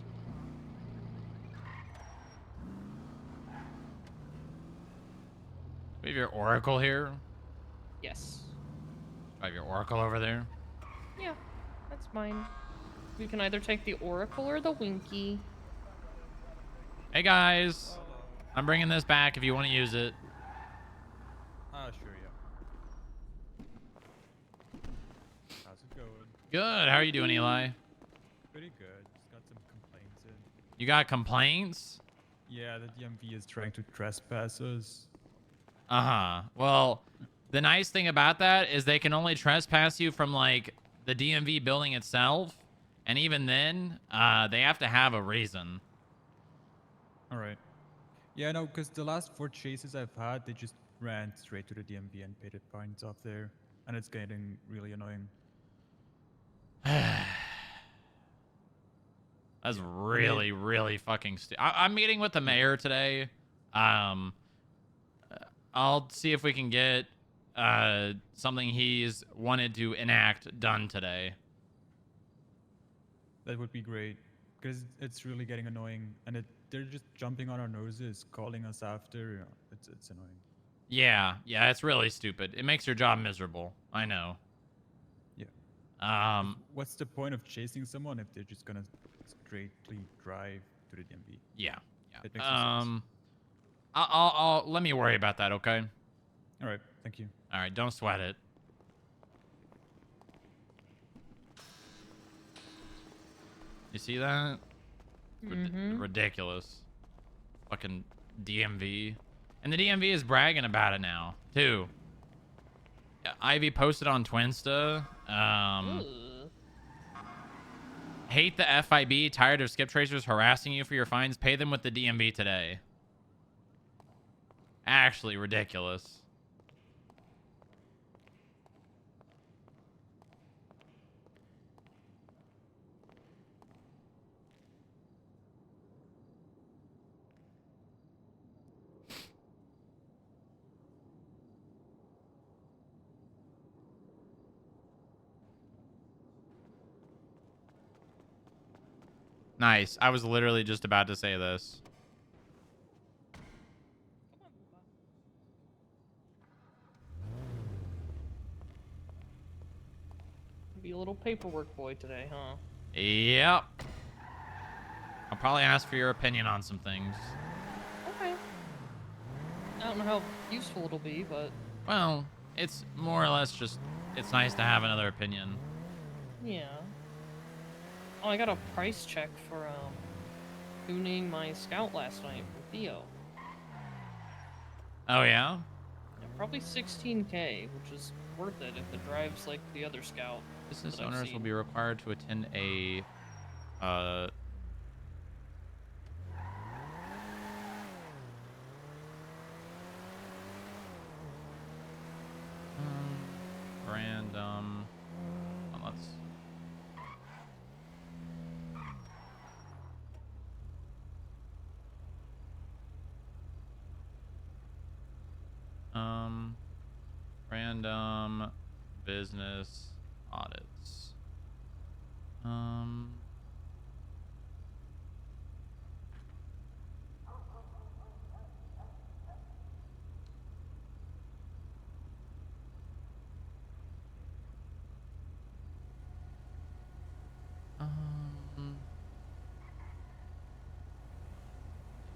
Speaker 1: We have your oracle here.
Speaker 6: Yes.
Speaker 1: Do I have your oracle over there?
Speaker 6: Yeah, that's mine. We can either take the Oracle or the Winky.
Speaker 1: Hey guys, I'm bringing this back if you want to use it.
Speaker 7: Sure, yeah. How's it going?
Speaker 1: Good. How are you doing, Eli?
Speaker 7: Pretty good. Just got some complaints in.
Speaker 1: You got complaints?
Speaker 7: Yeah, the DMV is trying to trespass us.
Speaker 1: Uh-huh. Well, the nice thing about that is they can only trespass you from, like, the DMV building itself. And even then, they have to have a reason.
Speaker 7: Alright. Yeah, no, because the last 4 chases I've had, they just ran straight to the DMV and paid the fines off there. And it's getting really annoying.
Speaker 1: That's really, really fucking I'm meeting with the mayor today. I'll see if we can get something he's wanted to enact done today.
Speaker 7: That would be great. Because it's really getting annoying. And they're just jumping on our noses, calling us after. You know, it's annoying.
Speaker 1: Yeah, it's really stupid. It makes your job miserable. I know.
Speaker 7: Yeah. What's the point of chasing someone if they're just gonna straightly drive to the DMV?
Speaker 1: Yeah.
Speaker 7: It makes no sense.
Speaker 1: I'll let me worry about that, okay?
Speaker 7: All right, thank you.
Speaker 1: All right, don't sweat it. You see that? Ridiculous. Fucking DMV. And the DMV is bragging about it now, too. Yeah, Ivy posted on Twinsta.
Speaker 6: Ugh.
Speaker 1: Hate the FIB. Tired of skip tracers harassing you for your fines. Pay them with the DMV today. Actually ridiculous. Nice. I was literally just about to say this.
Speaker 6: Be a little paperwork boy today, huh?
Speaker 1: Yep. I'll probably ask for your opinion on some things.
Speaker 6: Okay. I don't know how useful it'll be, but
Speaker 1: Well, it's more or less just, it's nice to have another opinion.
Speaker 6: yeah. Oh, I got a price check for tuning my Scout last night with Theo.
Speaker 1: Oh, yeah?
Speaker 6: Yeah, probably 16K, which is worth it if it drives like the other Scout.
Speaker 1: Business
Speaker 6: that I've
Speaker 1: owners will
Speaker 6: seen.
Speaker 1: be required to attend a random. Let's. Random business audits.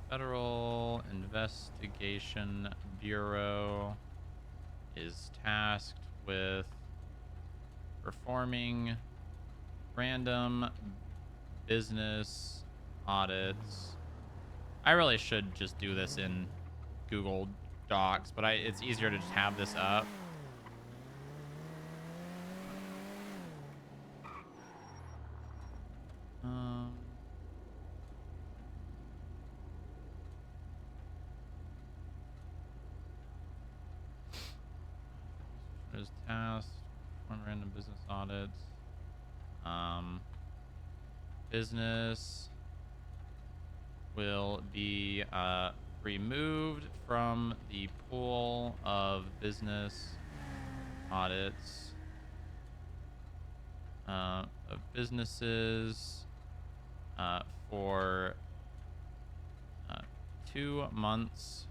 Speaker 1: Federal Investigation Bureau is tasked with performing random business audits. I really should just do this in Google Docs, but it's easier to just have this up. Is tasked perform random business audits. Business will be removed from the pool of business audits of businesses for 2 months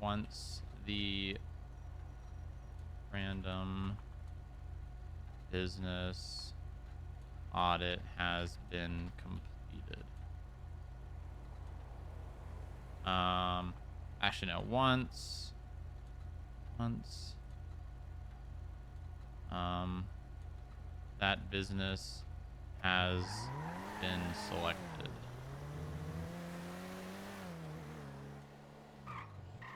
Speaker 1: once the random business audit has been completed. Actually no, once that business has been selected.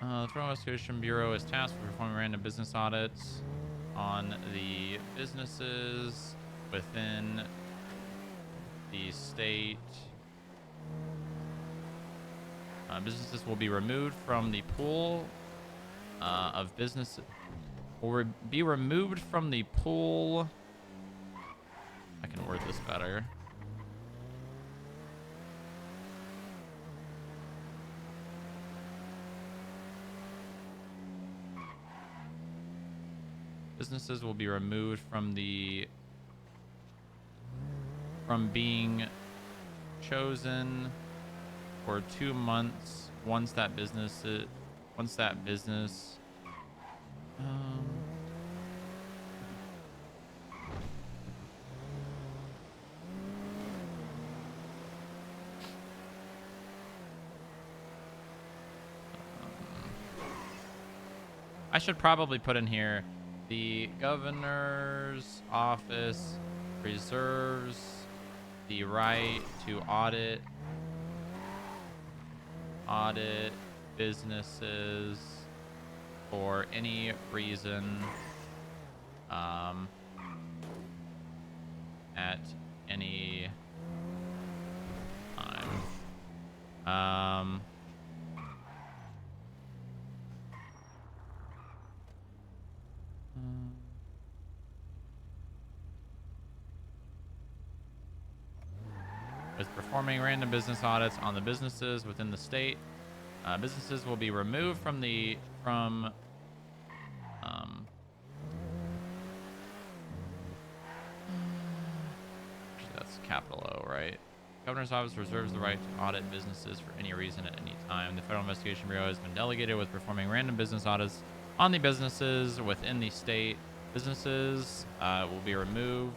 Speaker 1: The Federal Investigation Bureau is tasked with performing random business audits on the businesses within the state. Businesses will be removed from the pool of business. Will be removed from the pool. I can word this better. Businesses will be removed from being chosen for 2 months once that business once that business. I should probably put in here, the governor's office reserves the right to audit businesses for any reason at any time. With performing random business audits on the businesses within the state, businesses will be removed from that's capital O, right? Governor's office reserves the right to audit businesses for any reason at any time. The Federal Investigation Bureau has been delegated with performing random business audits on the businesses within the state. Businesses will be removed.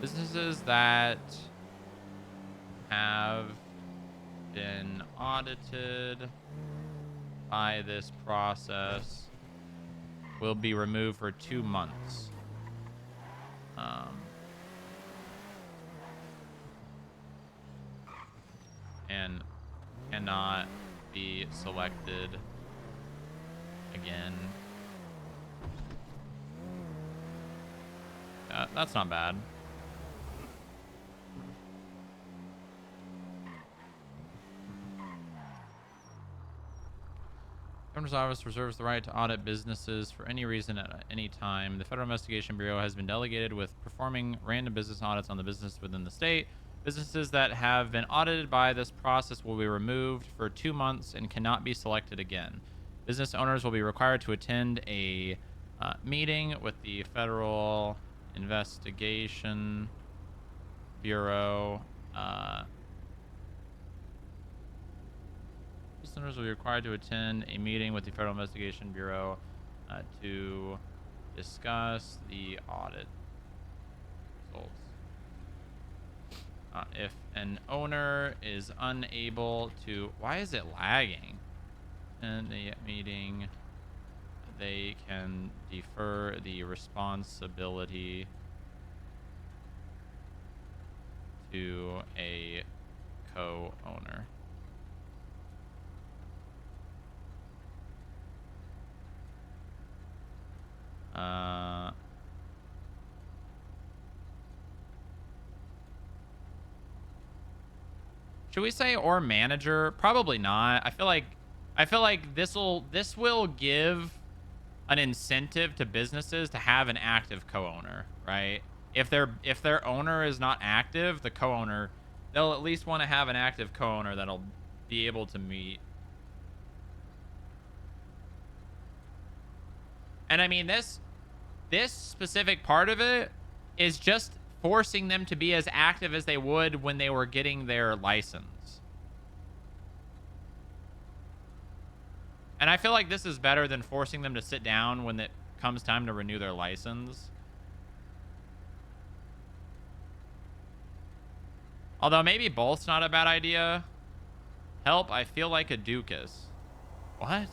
Speaker 1: Businesses that have been audited by this process will be removed for 2 months. And cannot be selected again. That's not bad. Governor's office reserves the right to audit businesses for any reason at any time. The Federal Investigation Bureau has been delegated with performing random business audits on the business within the state. Businesses that have been audited by this process will be removed for 2 months and cannot be selected again. Business owners will be required to attend a meeting with the Federal Investigation Bureau. Business owners will be required to attend a meeting with the Federal Investigation Bureau to discuss the audit results. If an owner is unable to... Why is it lagging? In the meeting, they can defer the responsibility to a co-owner. Should we say or manager? Probably not. I feel like this will give an incentive to businesses to have an active co-owner, right? If their owner is not active, the co-owner, they'll at least want to have an active co-owner that'll be able to meet. And I mean, this specific part of it is just forcing them to be as active as they would when they were getting their license. And I feel like this is better than forcing them to sit down when it comes time to renew their license. Although maybe both's not a bad idea. Help, I feel like a Dukas. What?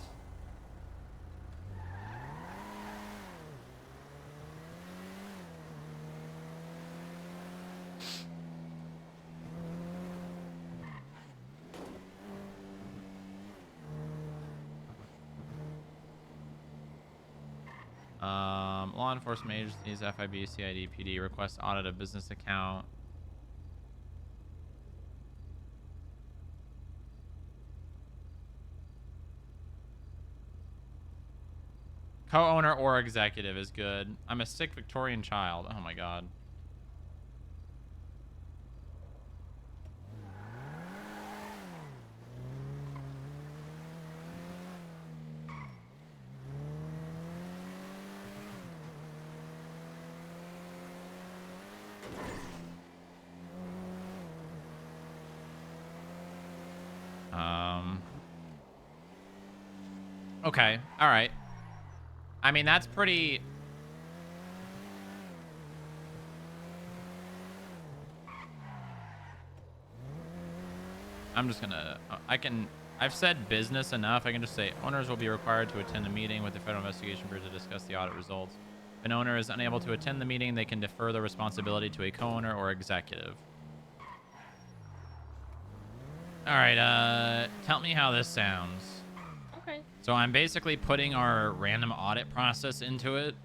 Speaker 1: Law enforcement agencies, FIB, CID, PD request audit of business account. Co-owner or executive is good. I'm a sick Victorian child. Oh my god. Okay. All right. I mean, that's pretty... I'm just gonna... I've said business enough. I can just say owners will be required to attend a meeting with the Federal Investigation Bureau to discuss the audit results. If an owner is unable to attend the meeting, they can defer the responsibility to a co-owner or executive. All right, tell me how this sounds.
Speaker 6: Okay.
Speaker 1: So I'm basically putting our random audit process into it.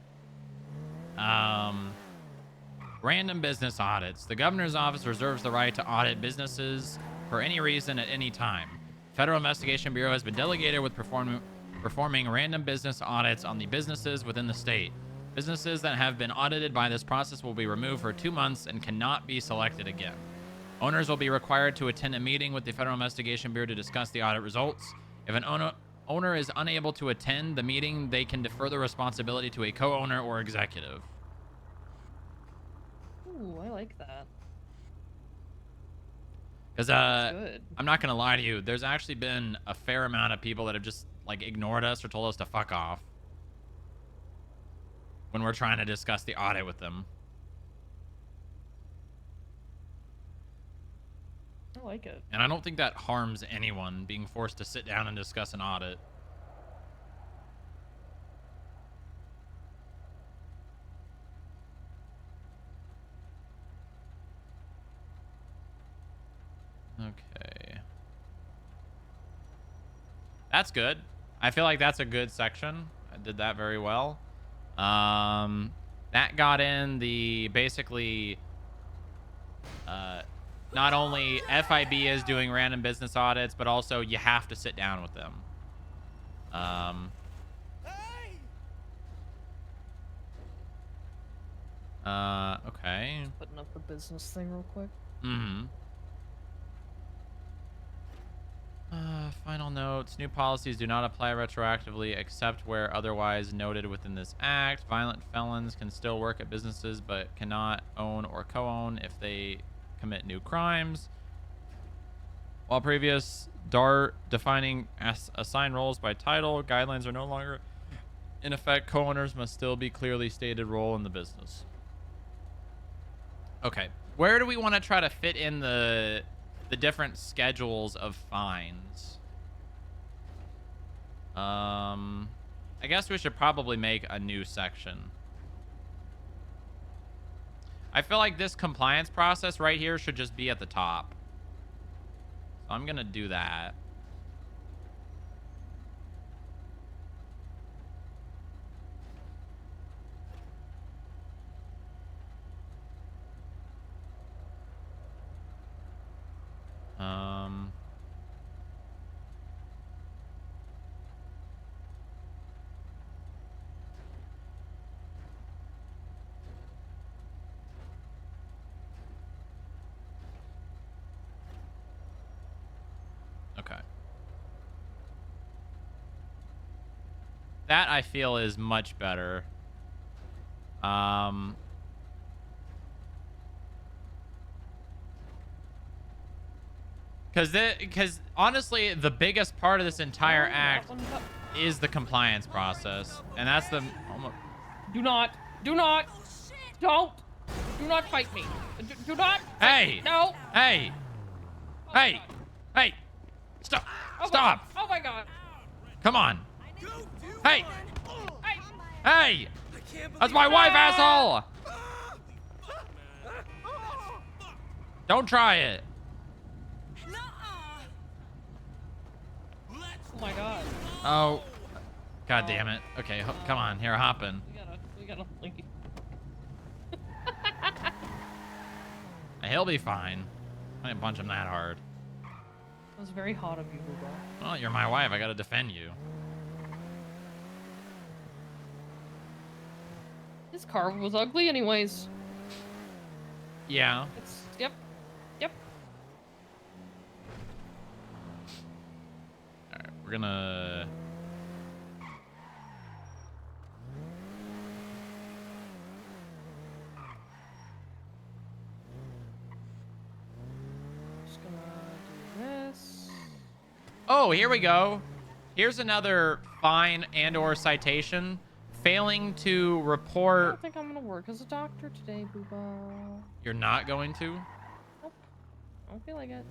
Speaker 1: Random business audits. The governor's office reserves the right to audit businesses for any reason at any time. Federal Investigation Bureau has been delegated with performing random business audits on the businesses within the state. Businesses that have been audited by this process will be removed for 2 months and cannot be selected again. Owners will be required to attend a meeting with the Federal Investigation Bureau to discuss the audit results. If an owner is unable to attend the meeting, they can defer the responsibility to a co-owner or executive.
Speaker 6: Ooh, I like that.
Speaker 1: Because
Speaker 6: That's good.
Speaker 1: I'm not gonna lie to you, there's actually been a fair amount of people that have just like ignored us or told us to fuck off when we're trying to discuss the audit with them.
Speaker 6: I like it.
Speaker 1: And I don't think that harms anyone being forced to sit down and discuss an audit. Okay. That's good. I feel like that's a good section. I did that very well. That got in the basically not only FIB is doing random business audits, but also you have to sit down with them. Okay.
Speaker 6: Putting up the business thing real quick.
Speaker 1: Mm-hmm. Final notes. New policies do not apply retroactively except where otherwise noted within this act. Violent felons can still work at businesses but cannot own or co-own if they commit new crimes. While previous DART defining assigned roles by title, guidelines are no longer in effect. Co-owners must still be clearly stated role in the business. Okay. Where do we want to try to fit in the different schedules of fines? I guess we should probably make a new section. I feel like this compliance process right here should just be at the top. So I'm gonna do that. Okay. That I feel is much better. Because honestly, the biggest part of this entire act is the compliance process, and that's the.
Speaker 6: Do not, don't, do not fight me. Do not.
Speaker 1: Hey!
Speaker 6: No.
Speaker 1: Hey! Hey! Hey! Stop! Stop!
Speaker 6: Oh my god.
Speaker 1: Come on! Hey!
Speaker 6: Hey.
Speaker 1: Hey! That's my wife, asshole! Don't try it.
Speaker 6: Oh my god.
Speaker 1: Oh. God damn it. Okay, come on. Here, hop in.
Speaker 6: We gotta leave.
Speaker 1: He'll be fine. I didn't punch him that hard.
Speaker 6: That was very hot of you, Hugo.
Speaker 1: Well, you're my wife. I gotta defend you.
Speaker 6: This car was ugly anyways.
Speaker 1: Yeah.
Speaker 6: Yep.
Speaker 1: Alright, we're gonna...
Speaker 6: Just gonna do this.
Speaker 1: Oh, here we go. Here's another fine and or citation, failing to
Speaker 6: I
Speaker 1: report.
Speaker 6: don't think I'm gonna work as a doctor today, Booba.
Speaker 1: You're not going to?
Speaker 6: Nope. I don't feel like it.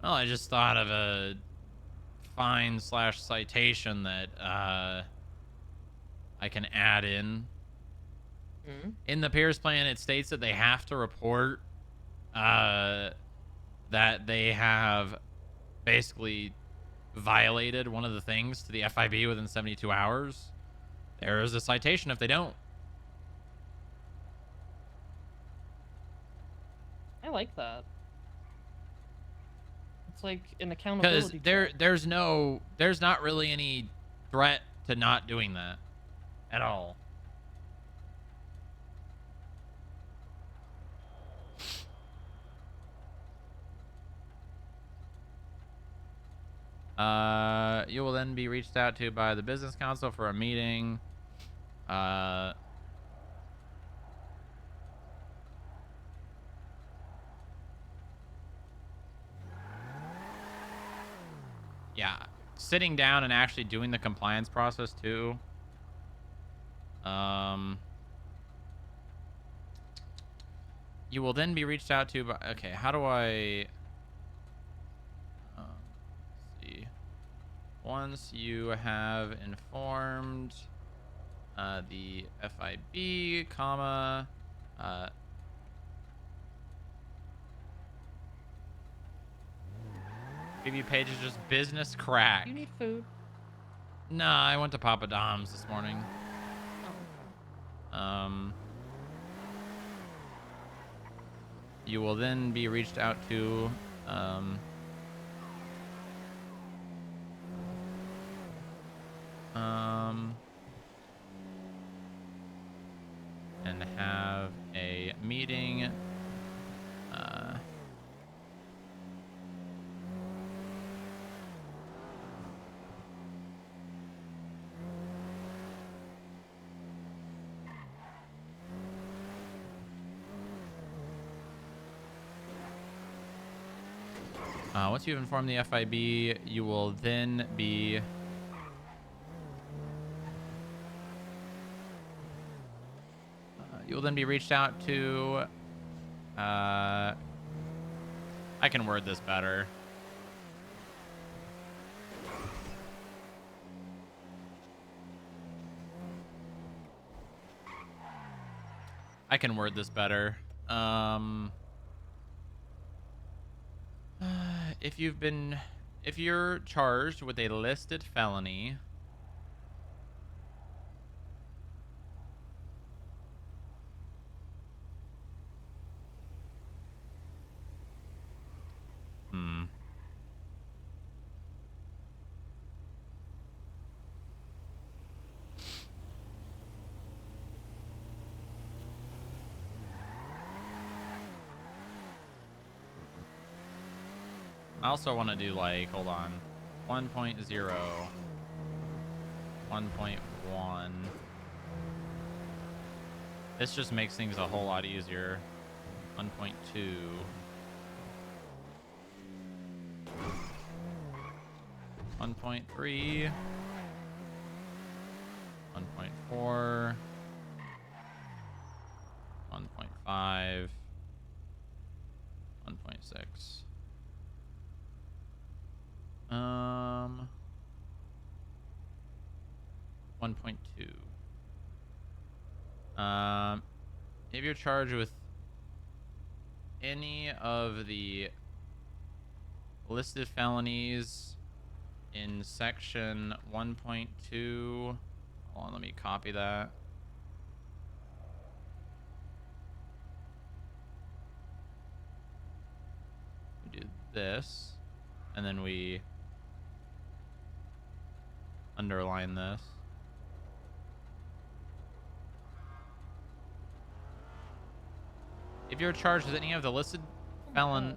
Speaker 1: Well, I just thought of a fine / citation that I can add in. In the Pierce plan, it states that they have to report that they have basically violated one of the things to the FIB within 72 hours. There is a citation if they don't.
Speaker 6: I like that. It's like an accountability
Speaker 1: Because
Speaker 6: check.
Speaker 1: there's not really any threat to not doing that at all. You will then be reached out to by the business council for a meeting. Yeah, sitting down and actually doing the compliance process too. You will then be reached out to by, okay, how do I let's see. Once you have informed the FIB, comma, preview page is just business crack.
Speaker 6: You need food.
Speaker 1: Nah, I went to Papa Dom's this morning. You will then be reached out to and have a meeting. Once you've informed the FIB, you will then be reached out to. I can word this better. If you're charged with a listed felony, I also want to do like, hold on, 1.0, 1.1. This just makes things a whole lot easier. 1.2. 1.3. 1.4. 1.5. 1.6. 1.2. If you're charged with any of the listed felonies in section 1.2, hold on, let me copy that. We do this, and then we underline this. If you're charged with any of the listed felonies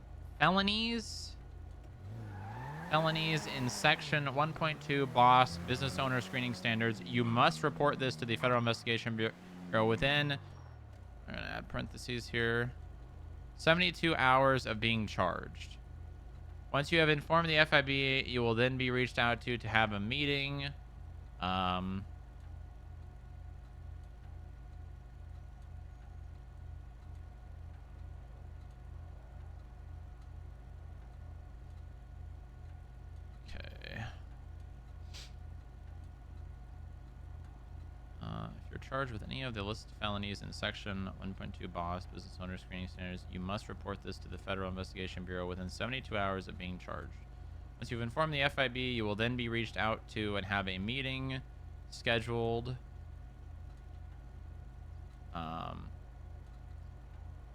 Speaker 1: in section 1.2 BOSS business owner screening standards, you must report this to the Federal Investigation Bureau within, I'm gonna add parentheses here, 72 hours of being charged. Once you have informed the FIB, you will then be reached out to have a meeting. Okay. If you're charged with any of the listed felonies in Section 1.2 Boss Business Owner Screening Standards, you must report this to the Federal Investigation Bureau within 72 hours of being charged. Once you've informed the FIB, you will then be reached out to and have a meeting scheduled.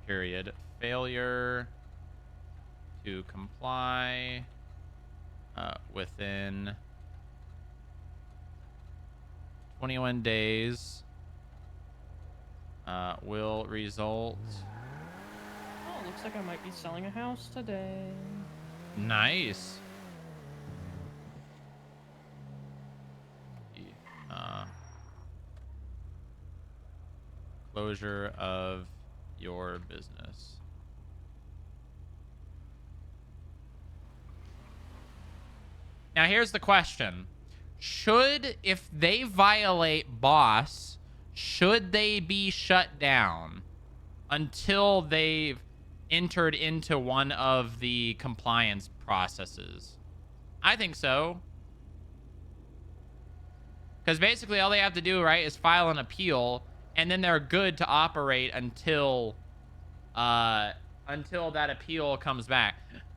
Speaker 1: Period. Failure to comply within 21 days will result.
Speaker 6: Oh, looks like I might be selling a house today.
Speaker 1: Nice. Closure of your business. Now here's the question. If they violate boss, should they be shut down until they've entered into one of the compliance processes? I think so. Because basically all they have to do, right, is file an appeal, and then they're good to operate until that appeal comes back.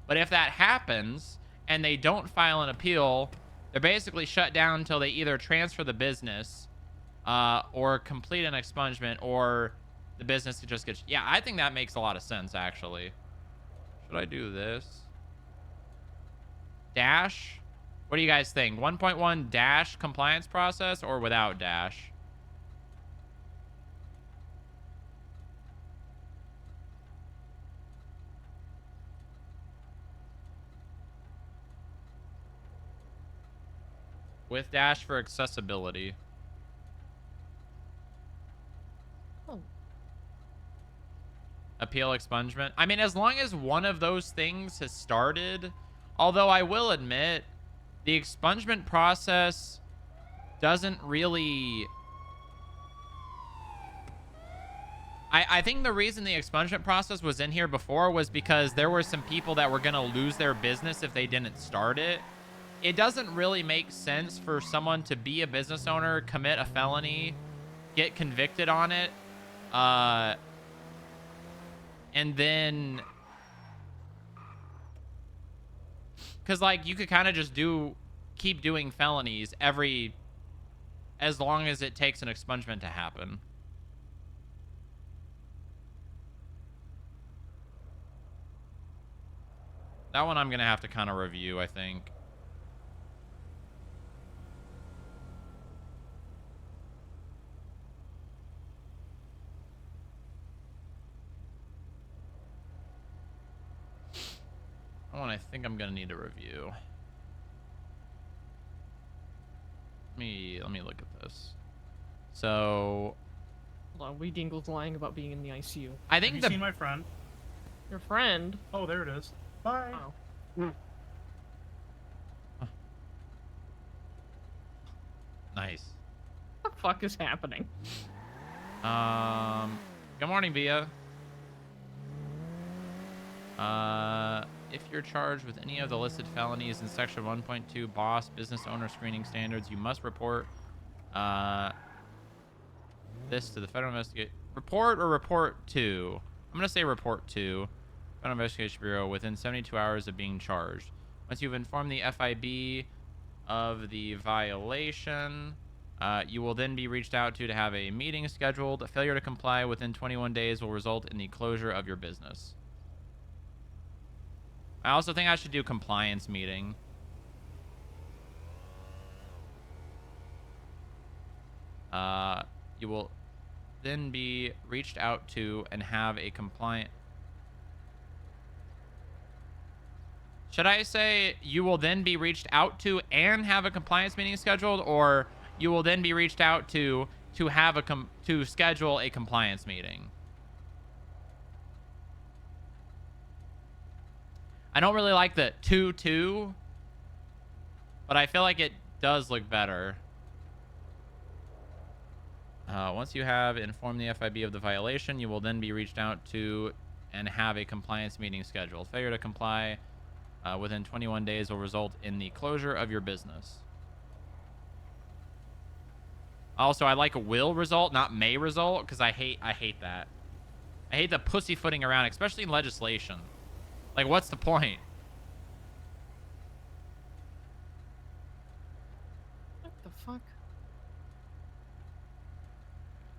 Speaker 1: But if that happens and they don't file an appeal, they're basically shut down until they either transfer the business or complete an expungement, or the business could just get... Yeah, I think that makes a lot of sense, actually. Should I do this? Dash? What do you guys think? 1.1 dash compliance process or without dash? With dash for accessibility.
Speaker 6: Oh.
Speaker 1: Appeal expungement. I mean, as long as one of those things has started, although I will admit, the expungement process doesn't really... I think the reason the expungement process was in here before was because there were some people that were going to lose their business if they didn't start it. It doesn't really make sense for someone to be a business owner, commit a felony, get convicted on it, and then... Because, like, you could kind of just keep doing felonies as long as it takes an expungement to happen. That one I'm going to have to kind of review, I think. I think I'm going to need a review. Let me look at this. So...
Speaker 6: Hold on, Wee Dingle's lying about being in the ICU.
Speaker 1: I think
Speaker 8: Have you seen my friend?
Speaker 6: Your friend?
Speaker 8: Oh, there it is. Bye.
Speaker 6: Oh.
Speaker 1: Nice.
Speaker 6: What the fuck is happening?
Speaker 1: Good morning, Via. If you're charged with any of the listed felonies in Section 1.2 Boss Business Owner Screening Standards, you must report this to the Federal Investigation... Report or report to? I'm going to say report to Federal Investigation Bureau within 72 hours of being charged. Once you've informed the FIB of the violation, you will then be reached out to have a meeting scheduled. A failure to comply within 21 days will result in the closure of your business. I also think I should do compliance meeting. You will then be reached out to and have a compliant... Should I say you will then be reached out to and have a compliance meeting scheduled, or you will then be reached out to have to schedule a compliance meeting? I don't really like the 2-2, but I feel like it does look better. Once you have informed the FIB of the violation, you will then be reached out to and have a compliance meeting scheduled. Failure to comply within 21 days will result in the closure of your business. Also, I like a will result, not may result, because I hate that. I hate the pussyfooting around, especially in legislation. Like, what's the point?
Speaker 6: What the fuck?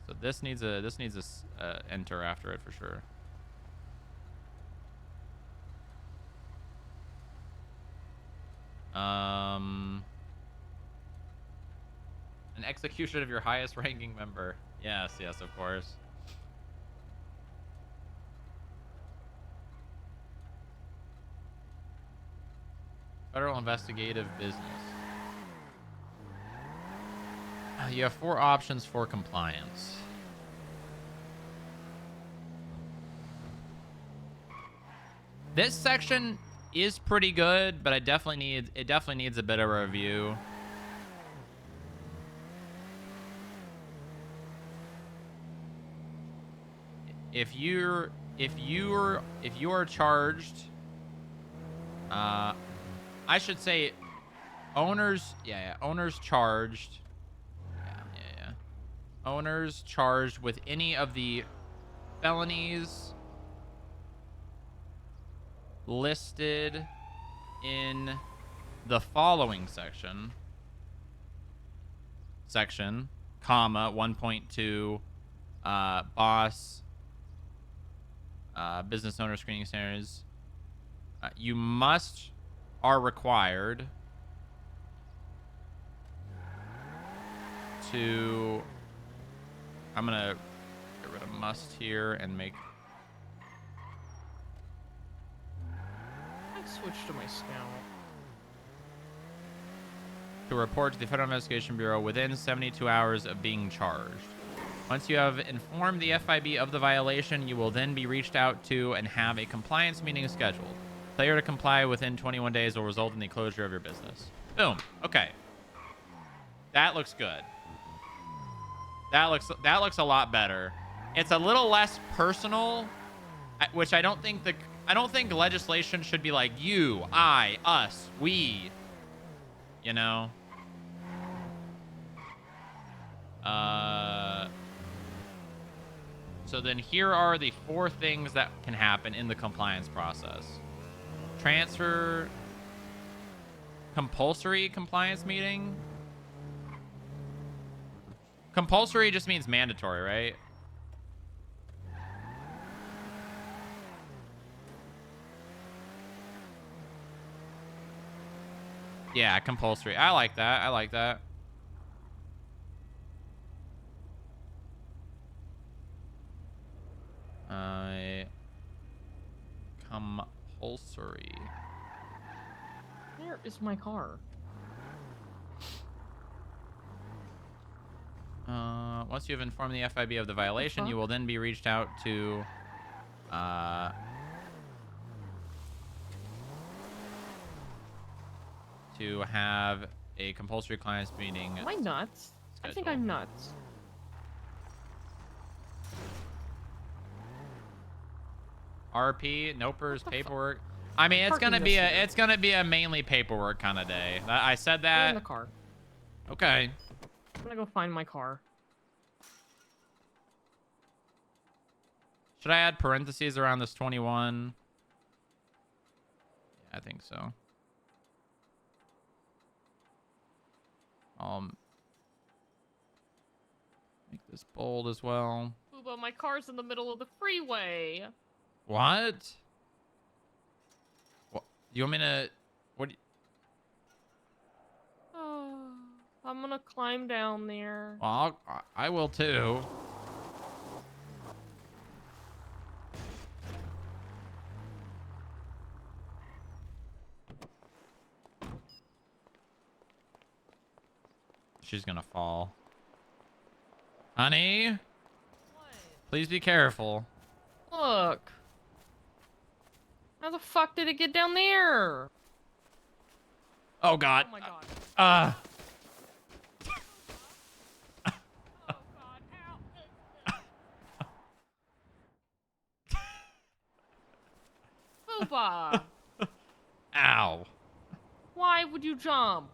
Speaker 1: So this needs a enter after it for sure. An execution of your highest ranking member. Yes, yes, of course. Federal investigative business. You have 4 options for compliance. This section is pretty good, but it definitely needs a bit of a review. If you are charged, I should say owners, owners charged. Yeah. Owners charged with any of the felonies listed in the following section, comma, 1.2, boss, business owner screening standards, you are required to, I'm gonna get rid of must here and make,
Speaker 6: I switched to my scout.
Speaker 1: to report to the Federal Investigation Bureau within 72 hours of being charged. Once you have informed the FIB of the violation, you will then be reached out to and have a compliance meeting scheduled. Failure to comply within 21 days will result in the closure of your business. Boom. Okay. That looks good. That looks a lot better. It's a little less personal, which I don't think legislation should be like you, I, us, we. You know? So then here are the 4 things that can happen in the compliance process. Transfer, compulsory compliance meeting. Compulsory just means mandatory, right? Yeah, compulsory. I like that. I like that. Compulsory.
Speaker 6: Where is my car?
Speaker 1: Once you have informed the FIB of the violation, you will then be reached out to have a compulsory clients meeting.
Speaker 6: Am I nuts? I think I'm nuts.
Speaker 1: RP, Nopers, paperwork. I mean, it's gonna be a mainly paperwork kind of day. I said
Speaker 6: Get in
Speaker 1: that.
Speaker 6: the car.
Speaker 1: Okay.
Speaker 6: I'm gonna go find my car.
Speaker 1: Should I add parentheses around this 21? Yeah, I think so. Make this bold as well.
Speaker 6: Booba, my car's in the middle of the freeway.
Speaker 1: What? What? You want me to? What?
Speaker 6: I'm gonna climb down there.
Speaker 1: Well, I will too. She's gonna fall. Honey,
Speaker 6: What?
Speaker 1: please be careful.
Speaker 6: Look. How the fuck did it get down there?
Speaker 1: Oh God.
Speaker 6: Oh my god.
Speaker 1: Uh.
Speaker 6: Oh god, ow. Booba!
Speaker 1: Ow.
Speaker 6: Why would you jump?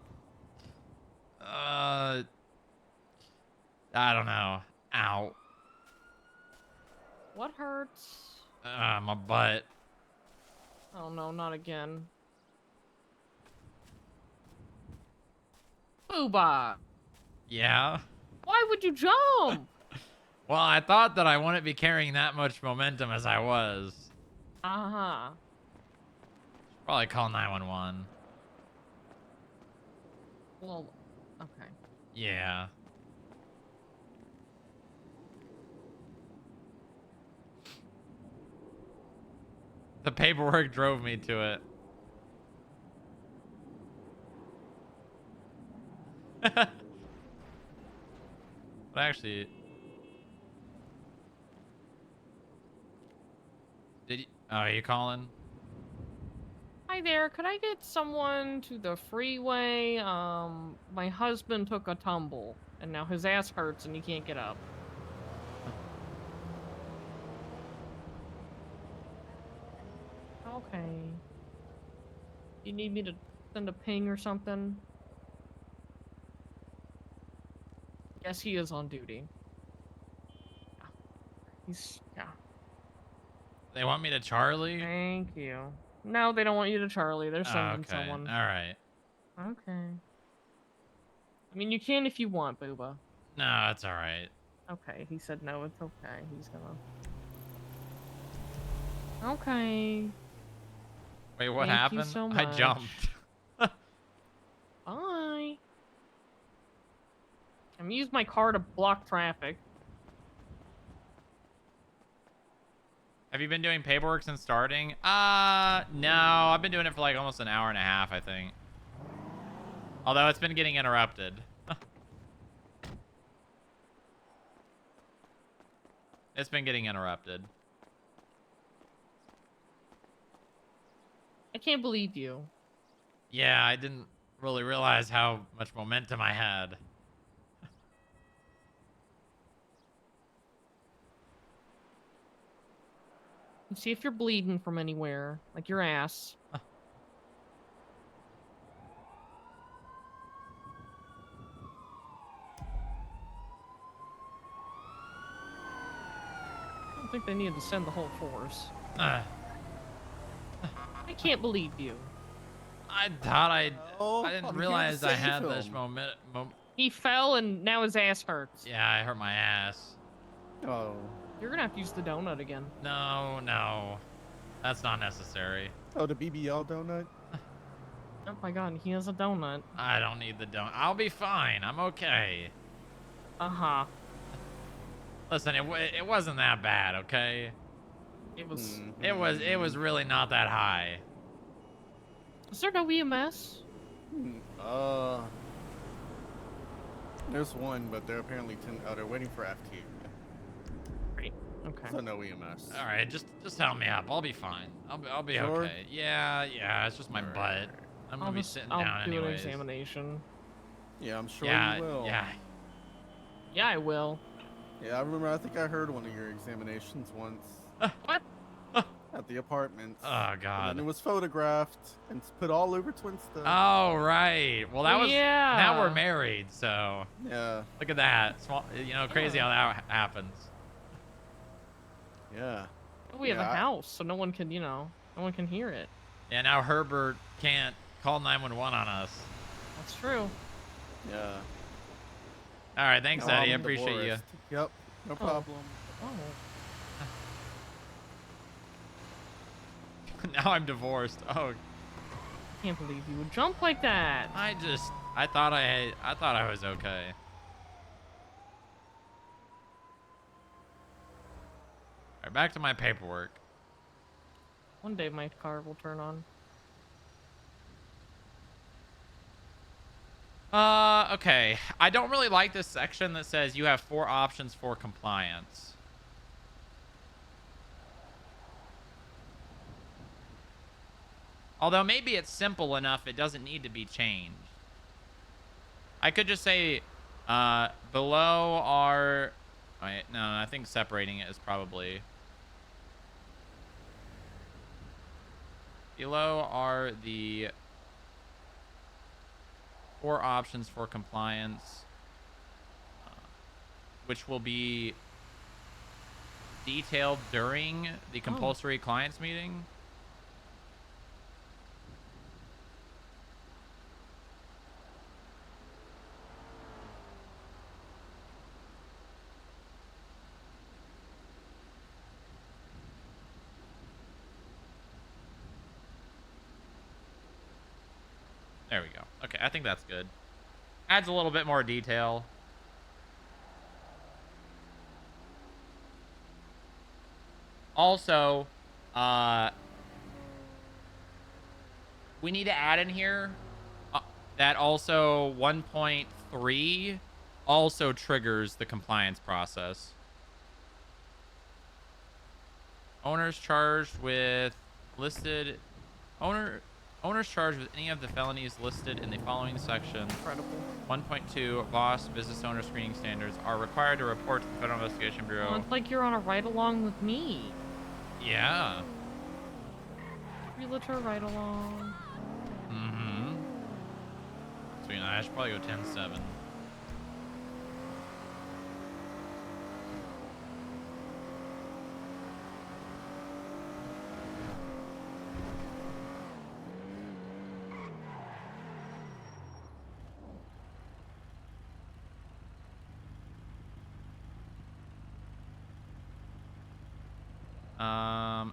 Speaker 1: I don't know. Ow.
Speaker 6: What hurts?
Speaker 1: My butt.
Speaker 6: Oh no, not again. Booba!
Speaker 1: Yeah.
Speaker 6: Why would you jump?
Speaker 1: Well, I thought that I wouldn't be carrying that much momentum as I was.
Speaker 6: Uh-huh.
Speaker 1: Probably call 911.
Speaker 6: Well, okay.
Speaker 1: Yeah. The paperwork drove me to it. But actually, did you, oh, are you calling?
Speaker 6: Hi there, could I get someone to the freeway? My husband took a tumble, and now his ass hurts and he can't get up. Okay. You need me to send a ping or something? Yes, he is on duty. Yeah. Yeah.
Speaker 1: They want me to Charlie?
Speaker 6: Thank you. No, they don't want you to Charlie. They're
Speaker 1: Oh,
Speaker 6: sending
Speaker 1: okay.
Speaker 6: someone.
Speaker 1: All right.
Speaker 6: Okay. I mean, you can if you want, Booba.
Speaker 1: No, it's all right.
Speaker 6: Okay, he said no, it's okay. He's gonna... Okay.
Speaker 1: Wait, what
Speaker 6: Thank you
Speaker 1: happened?
Speaker 6: so
Speaker 1: I
Speaker 6: much.
Speaker 1: jumped.
Speaker 6: Bye. I'm gonna use my car to block traffic.
Speaker 1: Have you been doing paperwork since starting? No, I've been doing it for like almost an hour and a half, I think. Although it's been getting interrupted. It's been getting interrupted.
Speaker 6: I can't believe you.
Speaker 1: Yeah, I didn't really realize how much momentum I had.
Speaker 6: See if you're bleeding from anywhere, like your ass. I don't think they needed to send the whole force.
Speaker 1: I
Speaker 6: can't believe you.
Speaker 1: thought
Speaker 2: Oh,
Speaker 1: I didn't
Speaker 2: I'm here to
Speaker 1: realize I
Speaker 2: save
Speaker 1: had this
Speaker 2: him.
Speaker 6: He fell and now his ass hurts.
Speaker 1: Yeah, I hurt my ass.
Speaker 2: Oh.
Speaker 6: You're gonna have to use the donut again.
Speaker 1: No. That's not necessary.
Speaker 2: Oh, the BBL donut?
Speaker 6: Oh my god, he has a donut.
Speaker 1: I don't need the donut. I'll be fine. I'm okay.
Speaker 6: Uh-huh.
Speaker 1: Listen, it wasn't that bad, okay?
Speaker 6: It was...
Speaker 1: It was really not that high.
Speaker 6: Is there no EMS?
Speaker 2: There's one, but they're apparently they're waiting for FT.
Speaker 6: Great. Okay.
Speaker 2: So no EMS.
Speaker 1: All right, just help me up. I'll be fine. I'll be
Speaker 2: Sure?
Speaker 1: okay. Yeah. It's just my butt. I'm gonna be sitting down
Speaker 6: I'll do an
Speaker 1: anyways.
Speaker 6: examination.
Speaker 2: Yeah, I'm sure
Speaker 1: Yeah,
Speaker 2: you will.
Speaker 1: yeah.
Speaker 6: Yeah, I will.
Speaker 2: Yeah, I remember. I think I heard one of your examinations once.
Speaker 6: What?
Speaker 2: At the apartment.
Speaker 1: Oh
Speaker 2: And
Speaker 1: God.
Speaker 2: it was photographed and put all over Twinsta.
Speaker 1: Oh right. Well, that was.
Speaker 6: Yeah.
Speaker 1: Now we're married, so
Speaker 2: Yeah.
Speaker 1: look at that. Small, crazy how that happens.
Speaker 2: Yeah.
Speaker 6: We have a
Speaker 2: Yeah,
Speaker 6: house, so no one can, no one can hear it.
Speaker 1: Yeah. Now Herbert can't call 911 on us.
Speaker 6: That's true.
Speaker 2: Yeah.
Speaker 1: All right. Thanks,
Speaker 2: Now
Speaker 1: Eddie. I
Speaker 2: I'm
Speaker 1: appreciate you.
Speaker 2: divorced. Yep. No problem.
Speaker 6: Oh.
Speaker 1: Now I'm divorced. Oh,
Speaker 6: Can't believe you would jump like that.
Speaker 1: I thought I was okay. All right, back to my paperwork.
Speaker 6: One day my car will turn on.
Speaker 1: Okay. I don't really like this section that says you have 4 options for compliance. Although maybe it's simple enough, it doesn't need to be changed. I could just say, below are... Wait, no, I think separating it is probably... Below are the 4 options for compliance, which will be detailed during the compulsory clients meeting. There we go. Okay, I think that's good. Adds a little bit more detail. Also, we need to add in here that also 1.3 also triggers the compliance process. Owners charged with Owners charged with any of the felonies listed in the following section.
Speaker 6: Incredible.
Speaker 1: 1.2 Boss Business Owner Screening Standards are required to report to the Federal Investigation Bureau.
Speaker 6: Well, it's like you're on a ride along with me.
Speaker 1: Yeah.
Speaker 6: Realtor ride along.
Speaker 1: Mm-hmm. So, I should probably go 10-7.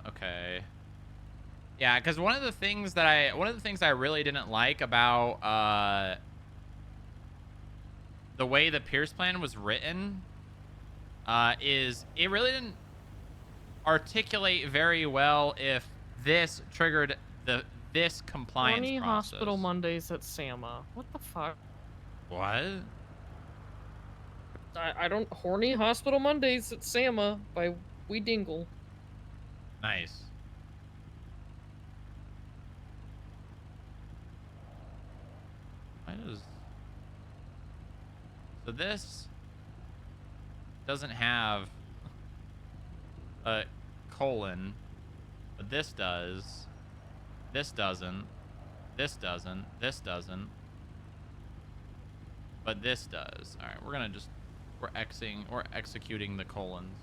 Speaker 1: Okay. Yeah, because one of the things I really didn't like about the way the Pierce plan was written is it really didn't articulate very well if this triggered this compliance
Speaker 6: Horny
Speaker 1: process.
Speaker 6: Hospital Mondays at Sama. What the fuck?
Speaker 1: What?
Speaker 6: I don't. Horny Hospital Mondays at Sama by We Dingle.
Speaker 1: Nice. Why does... So this doesn't have a colon, but this does. This doesn't. This doesn't. This doesn't. But this does. All right, we're gonna just we're executing the colons.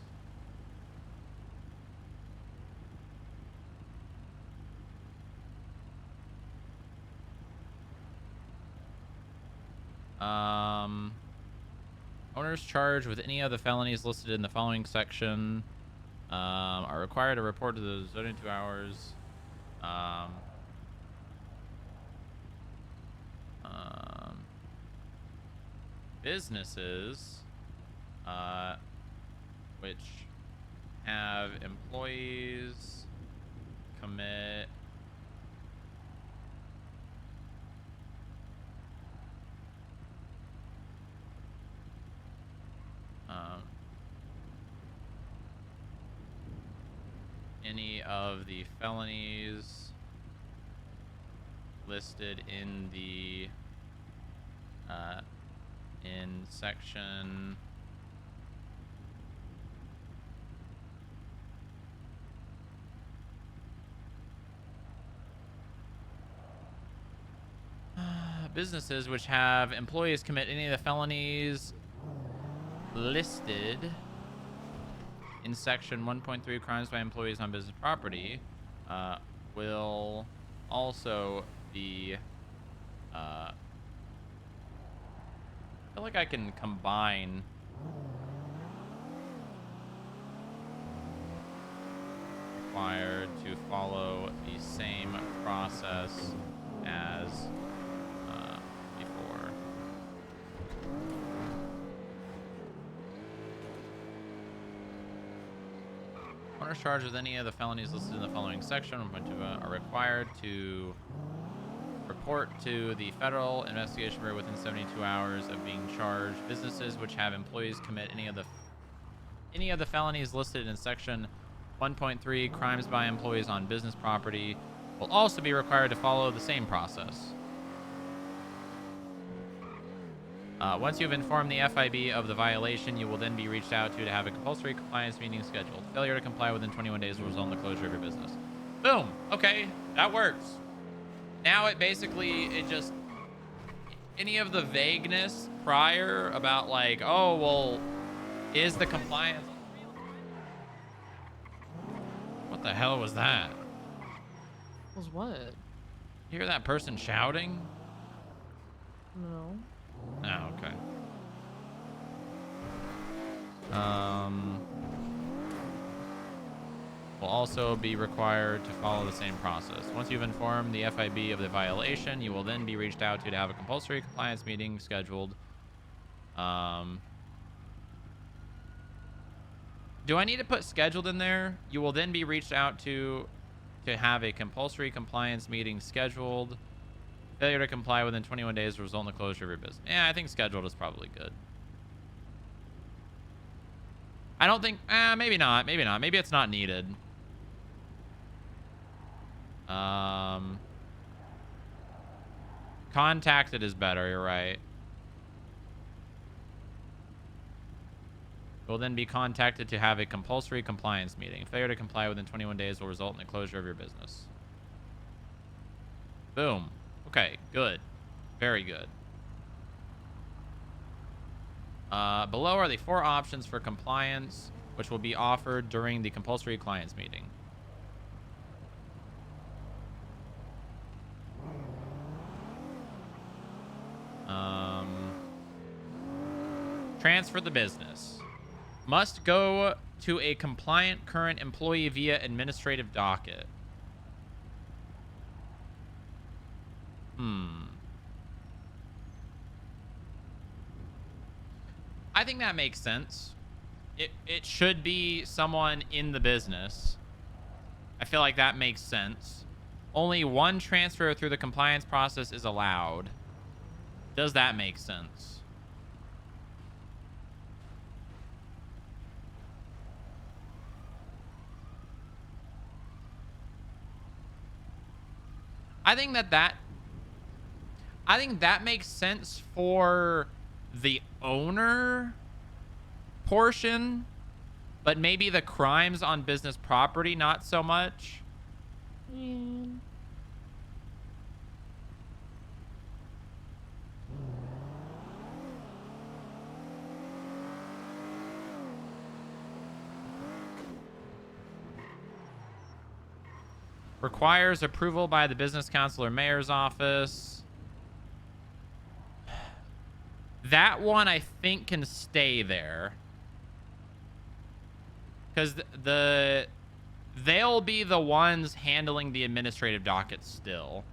Speaker 1: Owners charged with any of the felonies listed in the following section are required to report to the 72 hours. Businesses which have employees commit any of the felonies listed in the in section businesses which have employees commit any of the felonies listed in section 1.3 crimes by employees on business property will also be I feel like I can combine required to follow the same process as before. Owners charged with any of the felonies listed in the following section 1.2 are required to report to the Federal Investigation Bureau within 72 hours of being charged. Businesses which have employees commit any of the felonies listed in section 1.3 crimes by employees on business property will also be required to follow the same process. Once you've informed the FIB of the violation, you will then be reached out to have a compulsory compliance meeting scheduled. Failure to comply within 21 days will result in the closure of your business. Boom. Okay, that works. Now it just any of the vagueness prior about like, oh, well, is the compliance... What the hell was that?
Speaker 6: Was what?
Speaker 1: You hear that person shouting?
Speaker 6: No.
Speaker 1: Oh, okay. Will also be required to follow the same process. Once you've informed the FIB of the violation, you will then be reached out to have a compulsory compliance meeting scheduled. Do I need to put scheduled in there? You will then be reached out to have a compulsory compliance meeting scheduled. Failure to comply within 21 days will result in the closure of your business. Yeah, I think scheduled is probably good. I don't think... maybe not. Maybe not. Maybe it's not needed. Contacted is better. You're right. Will then be contacted to have a compulsory compliance meeting. Failure to comply within 21 days will result in the closure of your business. Boom. Okay, good. Very good. Below are the 4 options for compliance, which will be offered during the compulsory clients meeting. Transfer the business. Must go to a compliant current employee via administrative docket. I think that makes sense. It should be someone in the business. I feel like that makes sense. Only one transfer through the compliance process is allowed. Does that make sense? I think that makes sense for the owner portion, but maybe the crimes on business property not so much. Requires approval by the business council or mayor's office. That one I think can stay there. Because they'll be the ones handling the administrative docket still.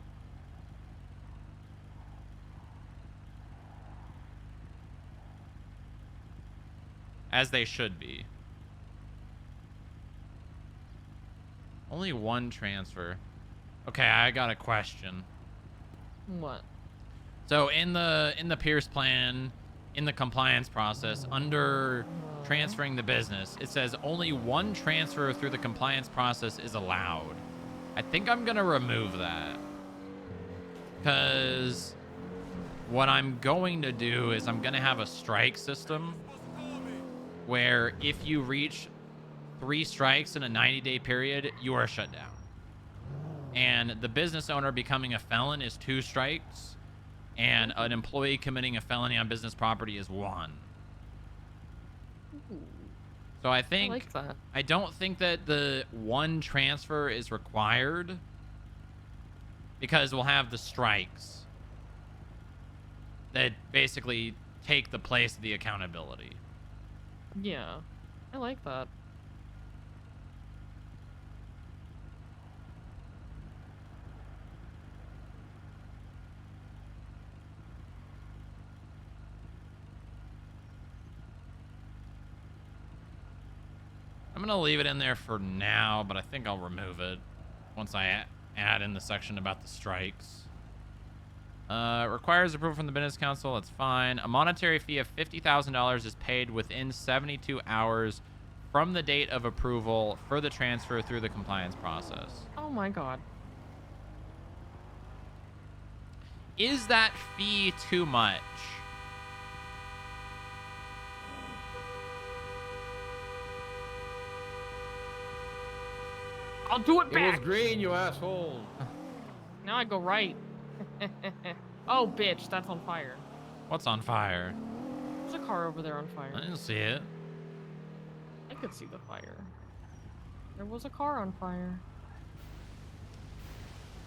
Speaker 1: As they should be. Only one transfer. Okay, I got a question.
Speaker 6: What?
Speaker 1: So in the Pierce plan, in the compliance process, under transferring the business, it says only one transfer through the compliance process is allowed. I think I'm gonna remove that. Because what I'm going to do is I'm gonna have a strike system where if you reach 3 strikes in a 90-day period, you are shut down. And the business owner becoming a felon is 2 strikes, and an employee committing a felony on business property is 1. So I think...
Speaker 6: I like that.
Speaker 1: I don't think that the 1 transfer is required, because we'll have the strikes that basically take the place of the accountability.
Speaker 6: Yeah, I like that.
Speaker 1: I'm gonna leave it in there for now, but I think I'll remove it once I add in the section about the strikes. Requires approval from the business council. That's fine. A monetary fee of $50,000 is paid within 72 hours from the date of approval for the transfer through the compliance process.
Speaker 6: Oh my god.
Speaker 1: is that fee too much?
Speaker 6: I'll do it
Speaker 2: It
Speaker 6: back.
Speaker 2: was green, you asshole.
Speaker 6: Now I go right. Oh, bitch, that's on fire.
Speaker 1: What's on fire?
Speaker 6: There's a car over there on fire.
Speaker 1: I didn't see it.
Speaker 6: I could see the fire. There was a car on fire.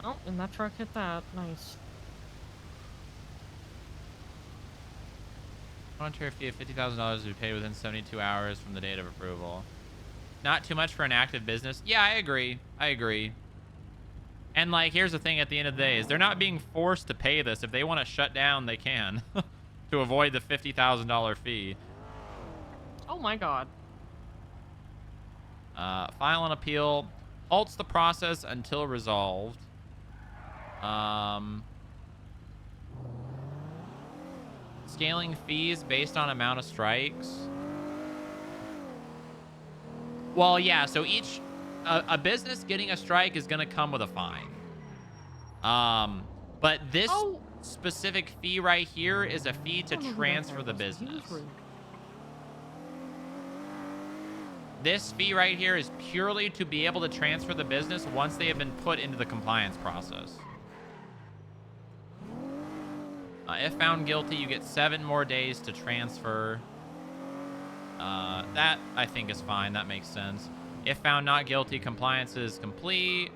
Speaker 6: Oh, and that truck hit that. Nice.
Speaker 1: Monetary fee of $50,000 to be paid within 72 hours from the date of approval. Not too much for an active business. Yeah, I agree. I agree. And like, here's the thing at the end of the day is they're not being forced to pay this. If they want to shut down, they can to avoid the $50,000 fee.
Speaker 6: Oh my god.
Speaker 1: File an appeal. Halts the process until resolved. Scaling fees based on amount of strikes. Well, yeah, so each a business getting a strike is going to come with a fine. But this
Speaker 6: Oh.
Speaker 1: specific fee right here is a fee to
Speaker 6: I don't know who that
Speaker 1: transfer
Speaker 6: guy
Speaker 1: the
Speaker 6: was. He was
Speaker 1: business.
Speaker 6: rude.
Speaker 1: This fee right here is purely to be able to transfer the business once they have been put into the compliance process. If found guilty, you get 7 more days to transfer. That, I think, is fine. That makes sense. If found not guilty, compliance is complete.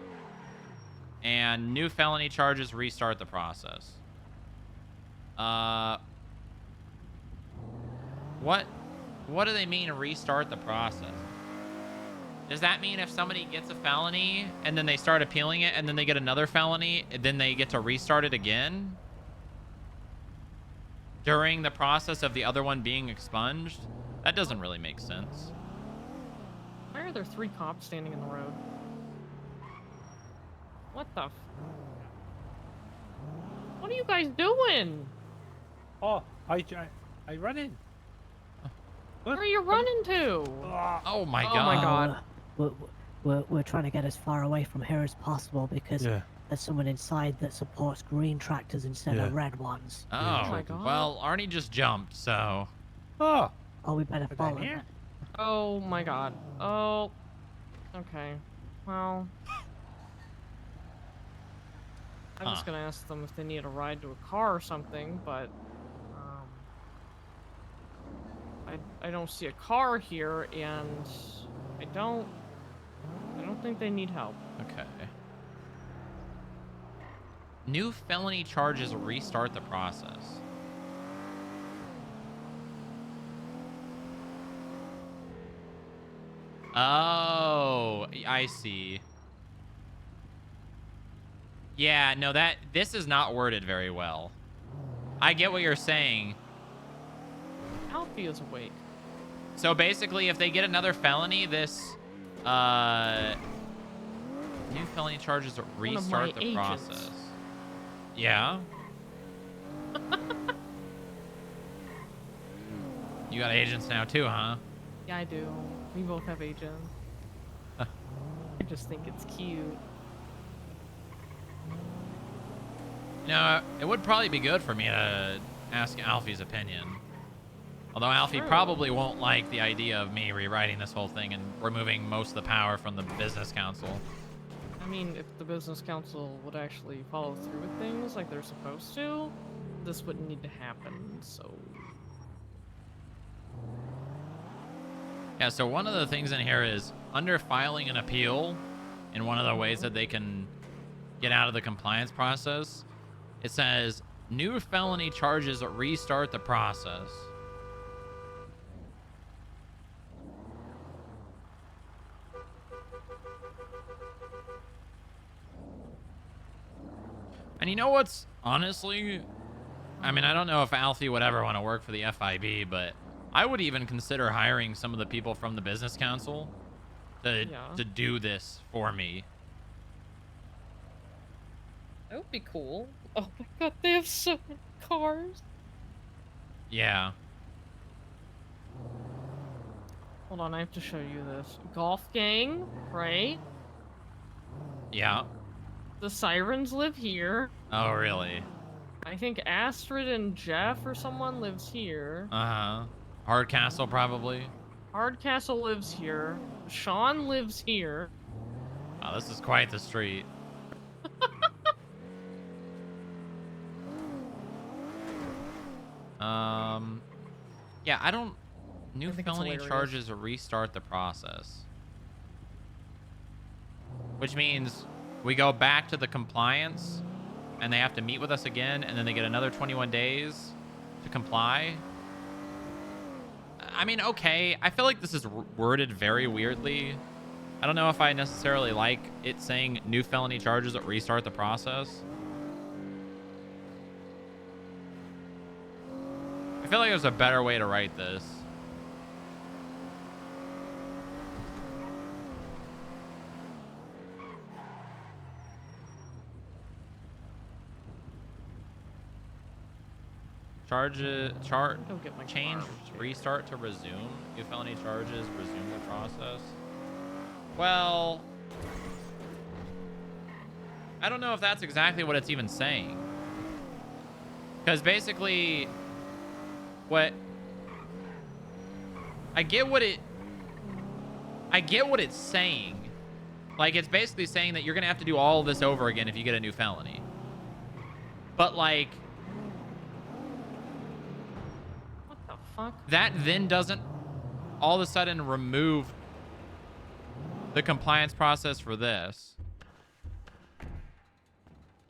Speaker 1: And new felony charges restart the process. What do they mean restart the process? Does that mean if somebody gets a felony and then they start appealing it and then they get another felony, then they get to restart it again? During the process of the other one being expunged? That doesn't really make sense.
Speaker 6: Why are there 3 cops standing in the road? What the f... What are you guys doing?
Speaker 8: Oh, I run in.
Speaker 6: Where are you running to?
Speaker 1: Oh my
Speaker 6: Oh
Speaker 1: god.
Speaker 6: my god.
Speaker 9: We're trying to get as far away from here as possible because
Speaker 8: Yeah.
Speaker 9: there's someone inside that supports green tractors instead
Speaker 8: Yeah.
Speaker 9: of red ones.
Speaker 1: Oh,
Speaker 6: my God.
Speaker 1: well, Arnie just jumped, so...
Speaker 8: Oh,
Speaker 9: Oh, we better
Speaker 8: but
Speaker 9: follow
Speaker 8: I'm here.
Speaker 9: him.
Speaker 6: Oh my god. Oh. Okay. Well. I was
Speaker 1: Huh.
Speaker 6: gonna ask them if they need a ride to a car or something, but I don't see a car here, and I don't think they need help.
Speaker 1: Okay. New felony charges restart the process. Oh, I see. Yeah, no, this is not worded very well. I get what you're saying.
Speaker 6: Alfie is awake.
Speaker 1: So basically, if they get another felony, this new felony charges restart the
Speaker 6: agents.
Speaker 1: process. Yeah. You got agents now too, huh?
Speaker 6: Yeah, I do. We both have agents. I just think it's cute.
Speaker 1: No, it would probably be good for me to ask Alfie's opinion. Although Alfie
Speaker 6: Sure.
Speaker 1: probably won't like the idea of me rewriting this whole thing and removing most of the power from the business council.
Speaker 6: I mean, if the business council would actually follow through with things like they're supposed to, this wouldn't need to happen, so...
Speaker 1: Yeah, so one of the things in here is under filing an appeal, in one of the ways that they can get out of the compliance process, it says new felony charges restart the process. And you know what's honestly, I mean, I don't know if Alfie would ever want to work for the FIB, but I would even consider hiring some of the people from the business council to do this for me.
Speaker 6: That would be cool. Oh my god, they have so many cars.
Speaker 1: Yeah.
Speaker 6: Hold on, I have to show you this. Golf gang, right?
Speaker 1: Yeah.
Speaker 6: The sirens live here.
Speaker 1: Oh, really?
Speaker 6: I think Astrid and Jeff or someone lives here.
Speaker 1: Uh-huh. Hardcastle, probably.
Speaker 6: Hardcastle lives here. Sean lives here.
Speaker 1: Wow, this is quite the street. Yeah, I don't... New
Speaker 6: think it's
Speaker 1: felony
Speaker 6: hilarious.
Speaker 1: charges restart the process. Which means we go back to the compliance, and they have to meet with us again, and then they get another 21 days to comply. I mean, okay. I feel like this is worded very weirdly. I don't know if I necessarily like it saying new felony charges that restart the process. I feel like there's a better way to write this.
Speaker 6: Go get my
Speaker 1: Change,
Speaker 6: car.
Speaker 1: restart to resume. New felony charges, resume the process. Well, I don't know if that's exactly what it's even saying. Because basically, what I get what it's saying. Like, it's basically saying that you're gonna have to do all this over again if you get a new felony. But like,
Speaker 6: What the fuck?
Speaker 1: that then doesn't all of a sudden remove the compliance process for this.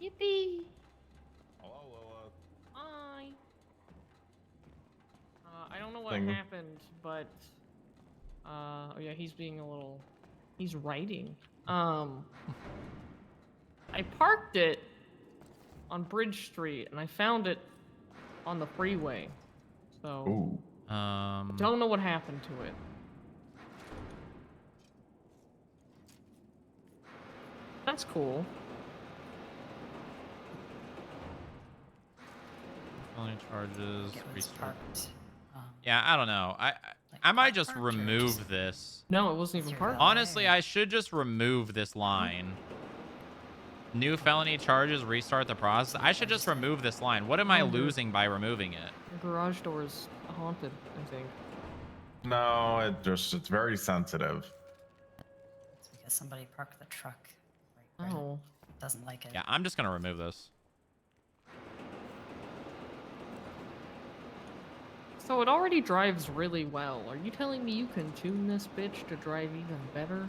Speaker 6: Yippee!
Speaker 10: Hello, Lola.
Speaker 6: Hi. I don't know what
Speaker 10: Thing.
Speaker 6: happened, but oh yeah, he's being a little. He's writing. I parked it on Bridge Street, and I found it on the freeway. So
Speaker 10: Ooh.
Speaker 6: don't know what happened to it. That's cool.
Speaker 1: Felony charges,
Speaker 11: Get what's
Speaker 1: restart.
Speaker 11: parked.
Speaker 1: Yeah, I don't know. I might just remove this.
Speaker 6: No, it wasn't even parked.
Speaker 1: Honestly, I should just remove this line. New felony charges, restart the process. I should just remove this line. What am I losing by removing it?
Speaker 6: The garage door is haunted, I think.
Speaker 10: No, it's very sensitive.
Speaker 11: It's because somebody parked the truck right where
Speaker 6: Oh.
Speaker 11: it doesn't like it.
Speaker 1: Yeah, I'm just gonna remove this.
Speaker 6: So it already drives really well. Are you telling me you can tune this bitch to drive even better?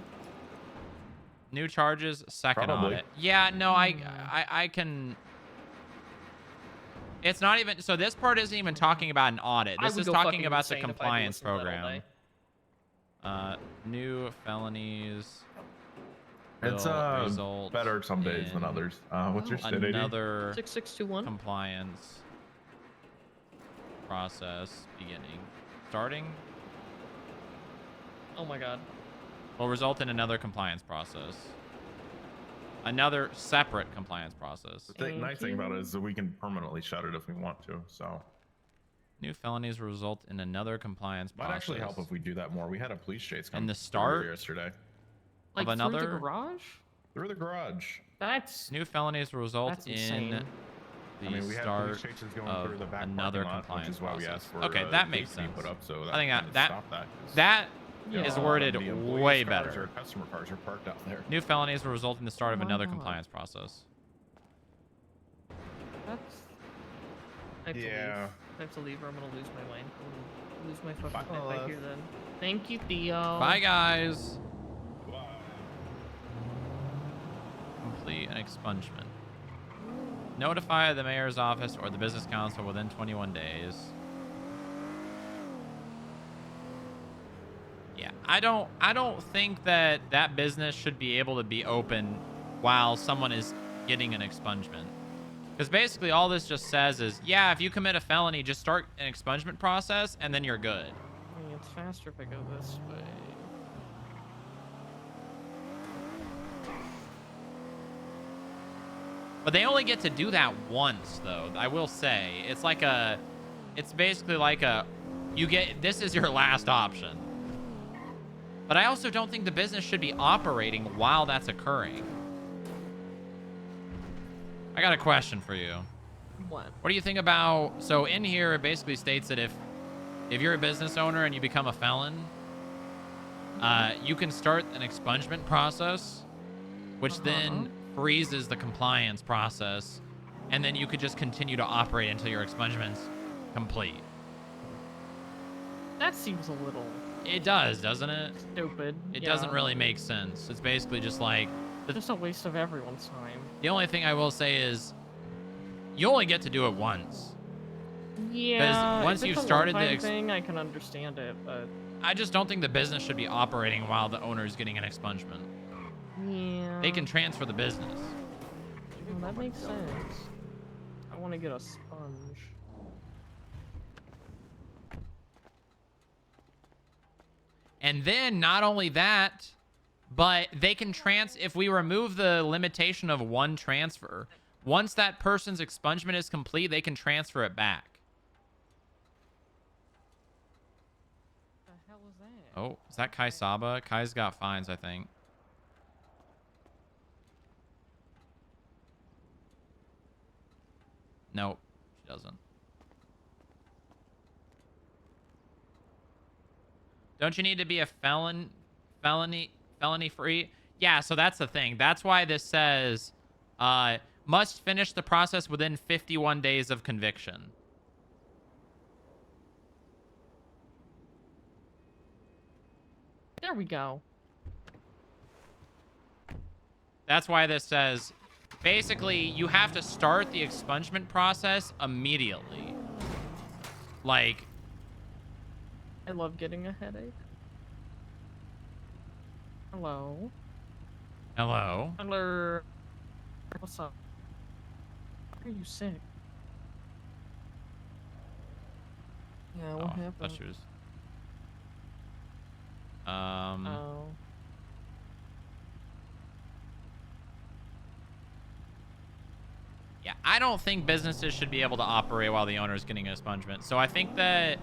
Speaker 1: New charges, second
Speaker 10: Probably.
Speaker 1: audit. Yeah, no, I can. It's not even. So this part isn't even talking about an audit.
Speaker 6: I
Speaker 1: This
Speaker 6: would
Speaker 1: is
Speaker 6: go
Speaker 1: talking
Speaker 6: fucking
Speaker 1: about the
Speaker 6: insane if I had to
Speaker 1: compliance
Speaker 6: listen to that all
Speaker 1: program.
Speaker 6: day.
Speaker 1: New felonies.
Speaker 10: It's
Speaker 1: will result
Speaker 10: better some days than
Speaker 1: in
Speaker 10: others. What's your state ID?
Speaker 1: Another
Speaker 6: 6621.
Speaker 1: compliance process beginning. Starting
Speaker 6: Oh my god.
Speaker 1: will result in another compliance process. Another separate compliance process.
Speaker 10: The nice thing about it is that we can permanently shut it if we want to. So
Speaker 1: New felonies will result in another compliance
Speaker 10: might
Speaker 1: process.
Speaker 10: actually help if we do that more. We had a police chase come
Speaker 1: And the
Speaker 10: through
Speaker 1: start
Speaker 10: yesterday
Speaker 6: Like
Speaker 1: of another
Speaker 6: through the garage?
Speaker 10: through the garage.
Speaker 6: That's
Speaker 1: new felonies will result
Speaker 6: That's
Speaker 1: in
Speaker 6: insane.
Speaker 1: the
Speaker 10: I mean, we had
Speaker 1: start
Speaker 10: police chases going
Speaker 1: of
Speaker 10: through the back
Speaker 1: another
Speaker 10: parking lot,
Speaker 1: compliance
Speaker 10: which is why we
Speaker 1: process.
Speaker 10: asked for
Speaker 1: Okay, that makes
Speaker 10: gates to be
Speaker 1: sense.
Speaker 10: put up so that
Speaker 1: I think
Speaker 10: kind of
Speaker 1: that
Speaker 10: stop that. 'cause,
Speaker 1: that
Speaker 10: you know,
Speaker 1: is
Speaker 10: a lot
Speaker 1: worded
Speaker 10: of the employees'
Speaker 1: way
Speaker 10: cars
Speaker 1: better.
Speaker 10: Or customer cars are parked out there.
Speaker 1: New felonies will result in the start of
Speaker 6: Oh my
Speaker 1: another
Speaker 6: God.
Speaker 1: compliance process.
Speaker 6: that's I have to
Speaker 10: Yeah.
Speaker 6: leave. I have to leave or I'm gonna lose my mind. I'm gonna lose my fucking
Speaker 10: Bye.
Speaker 6: mind back here then. Thank you, Theo.
Speaker 1: Bye, guys. Complete an expungement. Notify the mayor's office or the business council within 21 days. Yeah, I don't think that that business should be able to be open while someone is getting an expungement. Because basically all this just says is, yeah, if you commit a felony, just start an expungement process and then you're good.
Speaker 6: I mean, it's faster if I go this way.
Speaker 1: But they only get to do that once, though. I will say, it's like a, it's basically like a, you get, this is your last option. But I also don't think the business should be operating while that's occurring. I got a question for you.
Speaker 6: What?
Speaker 1: What do you think about? So in here, it basically states that if you're a business owner and you become a felon, you can start an expungement process, which then freezes the compliance process, and then you could just continue to operate until your expungement's complete.
Speaker 6: That seems a little
Speaker 1: It does, doesn't it?
Speaker 6: stupid.
Speaker 1: It
Speaker 6: yeah.
Speaker 1: doesn't really make sense. It's basically just like
Speaker 6: Just a waste of everyone's time.
Speaker 1: the only thing I will say is you only get to do it once.
Speaker 6: Yeah.
Speaker 1: once
Speaker 6: if
Speaker 1: you've
Speaker 6: it's a
Speaker 1: started the
Speaker 6: one-time thing, I can understand it, but
Speaker 1: I just don't think the business should be operating while the owner is getting an expungement.
Speaker 6: yeah.
Speaker 1: They can transfer the business.
Speaker 6: Well, that makes sense. I want to get a sponge.
Speaker 1: And then not only that, but they can if we remove the limitation of one transfer, once that person's expungement is complete, they can transfer it back.
Speaker 6: What the hell is that?
Speaker 1: Oh, is that Kai Saba? Kai's got fines, I think. Nope, she doesn't. Don't you need to be a felony free? Yeah, so that's the thing. That's why this says must finish the process within 51 days of conviction.
Speaker 6: There we go.
Speaker 1: That's why this says basically you have to start the expungement process immediately. Like,
Speaker 6: I love getting a headache. Hello.
Speaker 1: hello?
Speaker 6: Hello. What's up? Are you sick? Yeah, what
Speaker 1: Oh, I
Speaker 6: happened?
Speaker 1: thought she was.
Speaker 6: Oh.
Speaker 1: Yeah, I don't think businesses should be able to operate while the owner is getting an expungement. So I think that,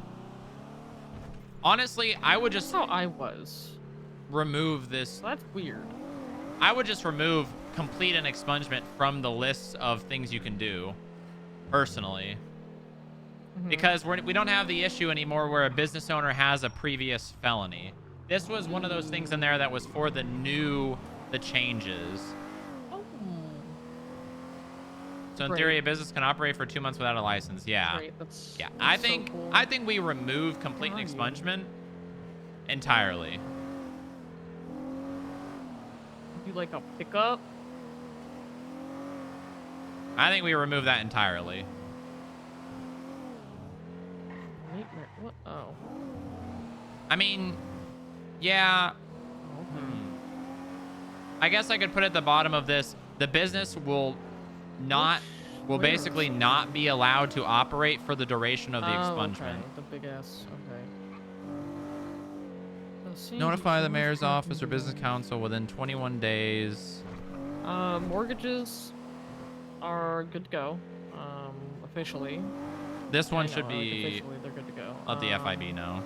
Speaker 1: honestly, I would just
Speaker 6: That's how I was.
Speaker 1: remove this.
Speaker 6: That's weird.
Speaker 1: I would just remove complete an expungement from the list of things you can do, personally. Because we don't have the issue anymore where a business owner has a previous felony. This was one of those things in there that was for the changes.
Speaker 6: Oh.
Speaker 1: So in
Speaker 6: Great.
Speaker 1: theory, a business can operate for 2 months without a license. Yeah.
Speaker 6: Great. That's
Speaker 1: Yeah.
Speaker 6: that's so cool.
Speaker 1: I think we remove complete
Speaker 6: Where are you?
Speaker 1: expungement entirely.
Speaker 6: Do like a pickup.
Speaker 1: I think we remove that entirely.
Speaker 6: Nightmare. What? Oh.
Speaker 1: I mean, yeah. I guess I could put at the bottom of this, the business will basically not be allowed to operate for the duration of the expungement.
Speaker 6: Okay. The big ass. Okay.
Speaker 1: Notify the mayor's office or business council within 21 days.
Speaker 6: Mortgages are good to go. Officially.
Speaker 1: This one
Speaker 6: I know,
Speaker 1: should
Speaker 6: like,
Speaker 1: be.
Speaker 6: officially they're good to go.
Speaker 1: Let the FIB know.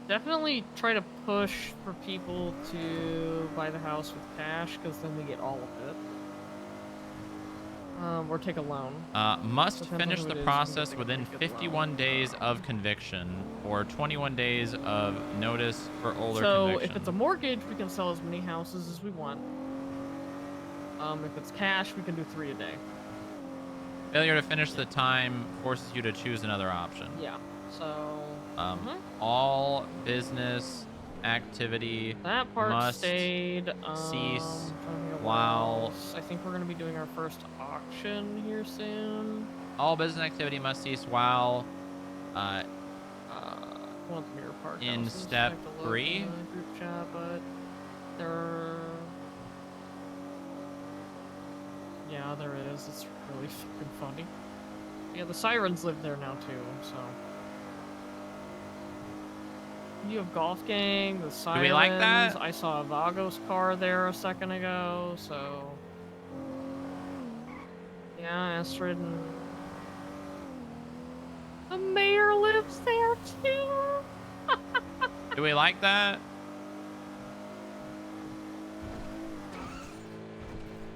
Speaker 6: Definitely try to push for people to buy the house with cash, because then we get all of it. Or take a loan.
Speaker 1: Must
Speaker 6: Depends on
Speaker 1: finish
Speaker 6: who
Speaker 1: the
Speaker 6: it is,
Speaker 1: process
Speaker 6: you can
Speaker 1: within
Speaker 6: take a loan.
Speaker 1: 51 days of conviction or 21 days of notice for older
Speaker 6: So
Speaker 1: conviction.
Speaker 6: if it's a mortgage, we can sell as many houses as we want. If it's cash, we can do 3 a day.
Speaker 1: Failure to finish the time forces you to choose another option.
Speaker 6: Yeah. So
Speaker 1: All business activity
Speaker 6: that part
Speaker 1: must
Speaker 6: stayed.
Speaker 1: cease
Speaker 6: trying to think of what
Speaker 1: while
Speaker 6: else. I think we're gonna be doing our first auction here soon.
Speaker 1: all business activity must cease while
Speaker 6: One of the mirror park
Speaker 1: in
Speaker 6: houses.
Speaker 1: step
Speaker 6: I have to look
Speaker 1: 3.
Speaker 6: in the group chat, but there. Yeah, there is. It's really fucking funny. Yeah, the sirens live there now too, so. You have Golf Gang, the Sirens.
Speaker 1: Do we like that?
Speaker 6: I saw a Vagos car there a second ago, so. Yeah, Astrid and. The mayor lives there too!
Speaker 1: Do we like that?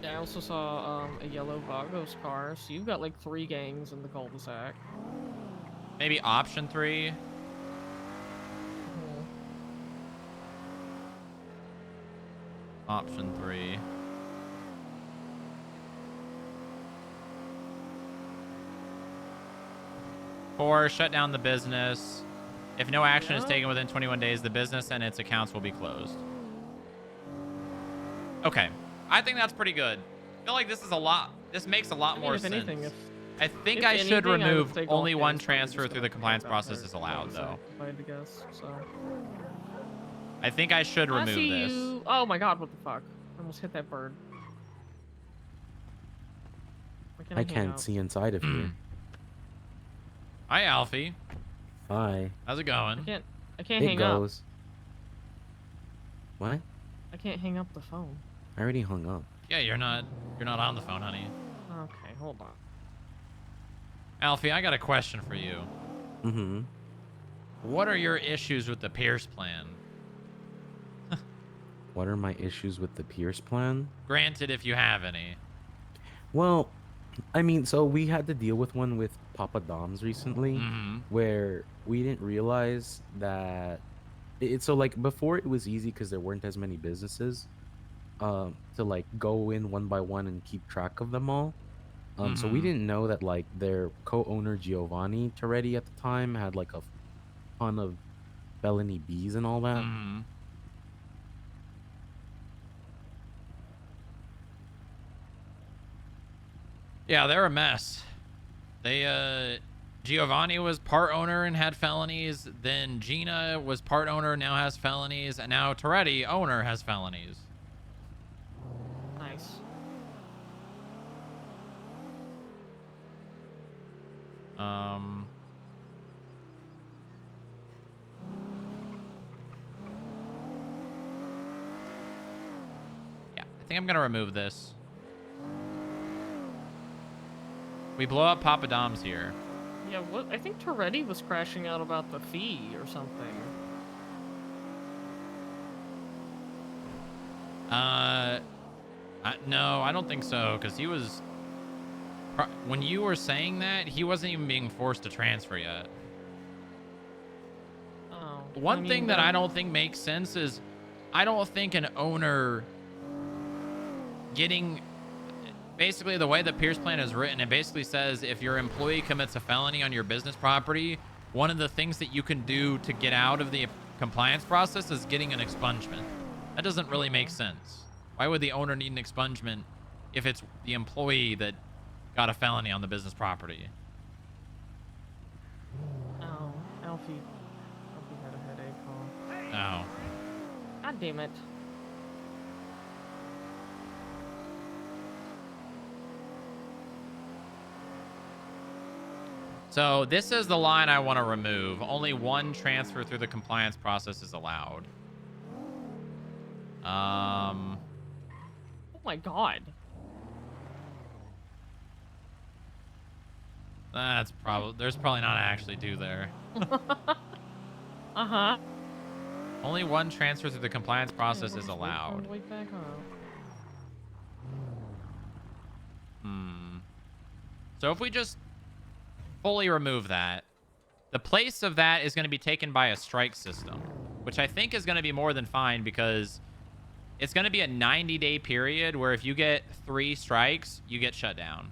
Speaker 6: Yeah, I also saw a yellow Vagos car, so you've got like 3 gangs in the cul-de-sac.
Speaker 1: Maybe option 3. Option 3. Four, shut down the business. If no action is taken within 21 days, the business and its accounts will be closed. Okay. I think that's pretty good. I feel like this is a lot. This makes a lot more sense. I think I should remove only one transfer through the compliance process is allowed, though.
Speaker 6: If I had to guess, so.
Speaker 1: I think I should
Speaker 6: I
Speaker 1: remove
Speaker 6: see
Speaker 1: this.
Speaker 6: you. Oh my god, what the fuck? I almost hit that bird. Why
Speaker 12: I
Speaker 6: hang
Speaker 12: can't
Speaker 6: out?
Speaker 12: see inside of here.
Speaker 1: Hi, Alfie.
Speaker 12: Hi.
Speaker 1: How's it going?
Speaker 6: I can't
Speaker 12: It
Speaker 6: hang
Speaker 12: goes. What?
Speaker 6: up. I can't hang up the phone.
Speaker 12: I already hung up.
Speaker 1: Yeah, you're not on the phone, honey.
Speaker 6: Okay, hold on.
Speaker 1: Alfie, I got a question for you.
Speaker 12: Mm-hmm.
Speaker 1: What are your issues with the Pierce plan?
Speaker 12: What are my issues with the Pierce plan?
Speaker 1: Granted, if you have any.
Speaker 12: Well, I mean, so we had to deal with one with Papa Dom's recently, where we didn't realize that so like before it was easy because there weren't as many businesses to like go in one by one and keep track of them all. So we didn't know that like their co-owner Giovanni Toretti at the time had like a ton of felony Bs and all that.
Speaker 1: Yeah, they're a mess. They Giovanni was part owner and had felonies. Then Gina was part owner, now has felonies, and now Toretti, owner, has felonies.
Speaker 6: Nice.
Speaker 1: Yeah, I think I'm gonna remove this. We blow up Papa Dom's here.
Speaker 6: Yeah, what? I think Toretti was crashing out about the fee or something.
Speaker 1: No, I don't think so, because he was... When you were saying that, he wasn't even being forced to transfer yet.
Speaker 6: Oh.
Speaker 1: One thing that I don't think makes sense is I don't think an owner getting... Basically, the way the Pierce plan is written, it basically says if your employee commits a felony on your business property, one of the things that you can do to get out of the compliance process is getting an expungement. That doesn't really make sense. Why would the owner need an expungement if it's the employee that got a felony on the business property?
Speaker 6: Oh, Alfie had a headache, huh?
Speaker 1: Oh.
Speaker 6: God damn it.
Speaker 1: So this is the line I want to remove. Only one transfer through the compliance process is allowed.
Speaker 6: Oh my god.
Speaker 1: That's probably... There's probably not actually due there.
Speaker 6: Uh-huh.
Speaker 1: Only one transfer through the compliance process is allowed.
Speaker 6: Wait back up.
Speaker 1: So if we just fully remove that, the place of that is going to be taken by a strike system, which I think is going to be more than fine because it's going to be a 90-day period where if you get 3 strikes, you get shut down.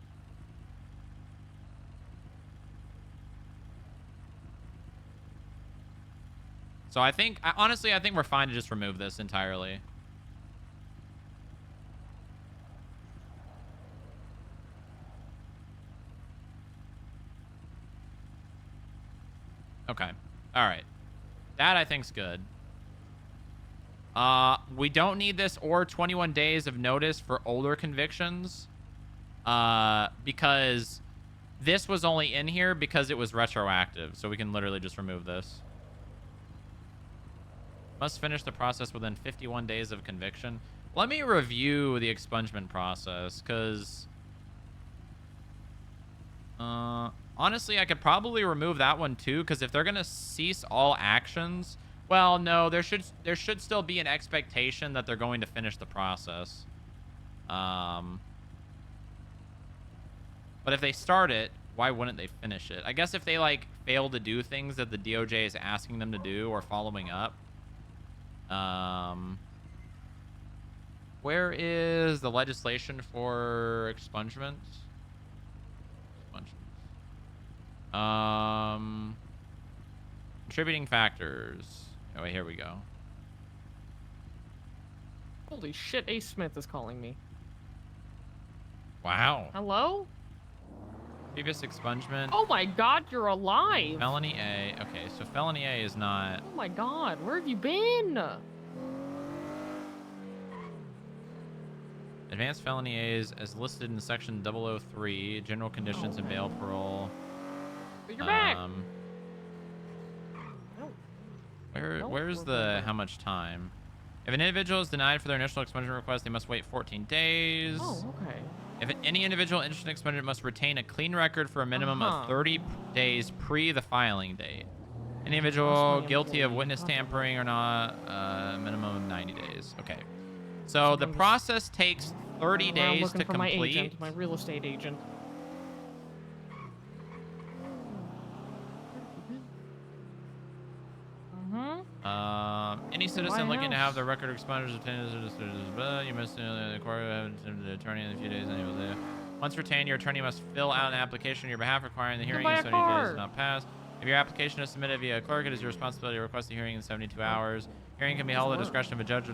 Speaker 1: So honestly, I think we're fine to just remove this entirely. Okay. All right. That I think's good. We don't need this or 21 days of notice for older convictions. Because this was only in here because it was retroactive. So we can literally just remove this. Must finish the process within 51 days of conviction. Let me review the expungement process, because... honestly, I could probably remove that one too, because if they're going to cease all actions... Well, no, there should still be an expectation that they're going to finish the process. But if they start it, why wouldn't they finish it? I guess if they like fail to do things that the DOJ is asking them to do or following up. Where is the legislation for expungements? Contributing factors. Oh, wait, here we go.
Speaker 6: Holy shit, Ace Smith is calling me.
Speaker 1: Wow.
Speaker 6: Hello?
Speaker 1: Previous expungement.
Speaker 6: Oh my god, you're alive!
Speaker 1: Felony A. Okay, so felony A is not...
Speaker 6: Oh my god, where have you been?
Speaker 1: Advanced felony A's as listed in section 003, general conditions and bail parole.
Speaker 6: But you're back!
Speaker 1: Where's the how much time? If an individual is denied for their initial expungement request, they must wait 14 days.
Speaker 6: Oh, okay.
Speaker 1: If any individual interested in expungement must retain a clean record for a minimum of 30 days pre the filing date. Any individual guilty of witness tampering or not, minimum of 90 days. Okay. So the process takes 30 days to
Speaker 6: for my
Speaker 1: complete.
Speaker 6: agent, my real estate agent.
Speaker 1: Any citizen looking to have their record expunged obtained, you must acquire the attorney in a few days. Once retained, your attorney must fill out an application on your behalf requiring the hearing in 70 days is not passed. If your application is submitted via a clerk, it is your responsibility to request the hearing in 72 hours. Hearing can be held at the discretion of a judge or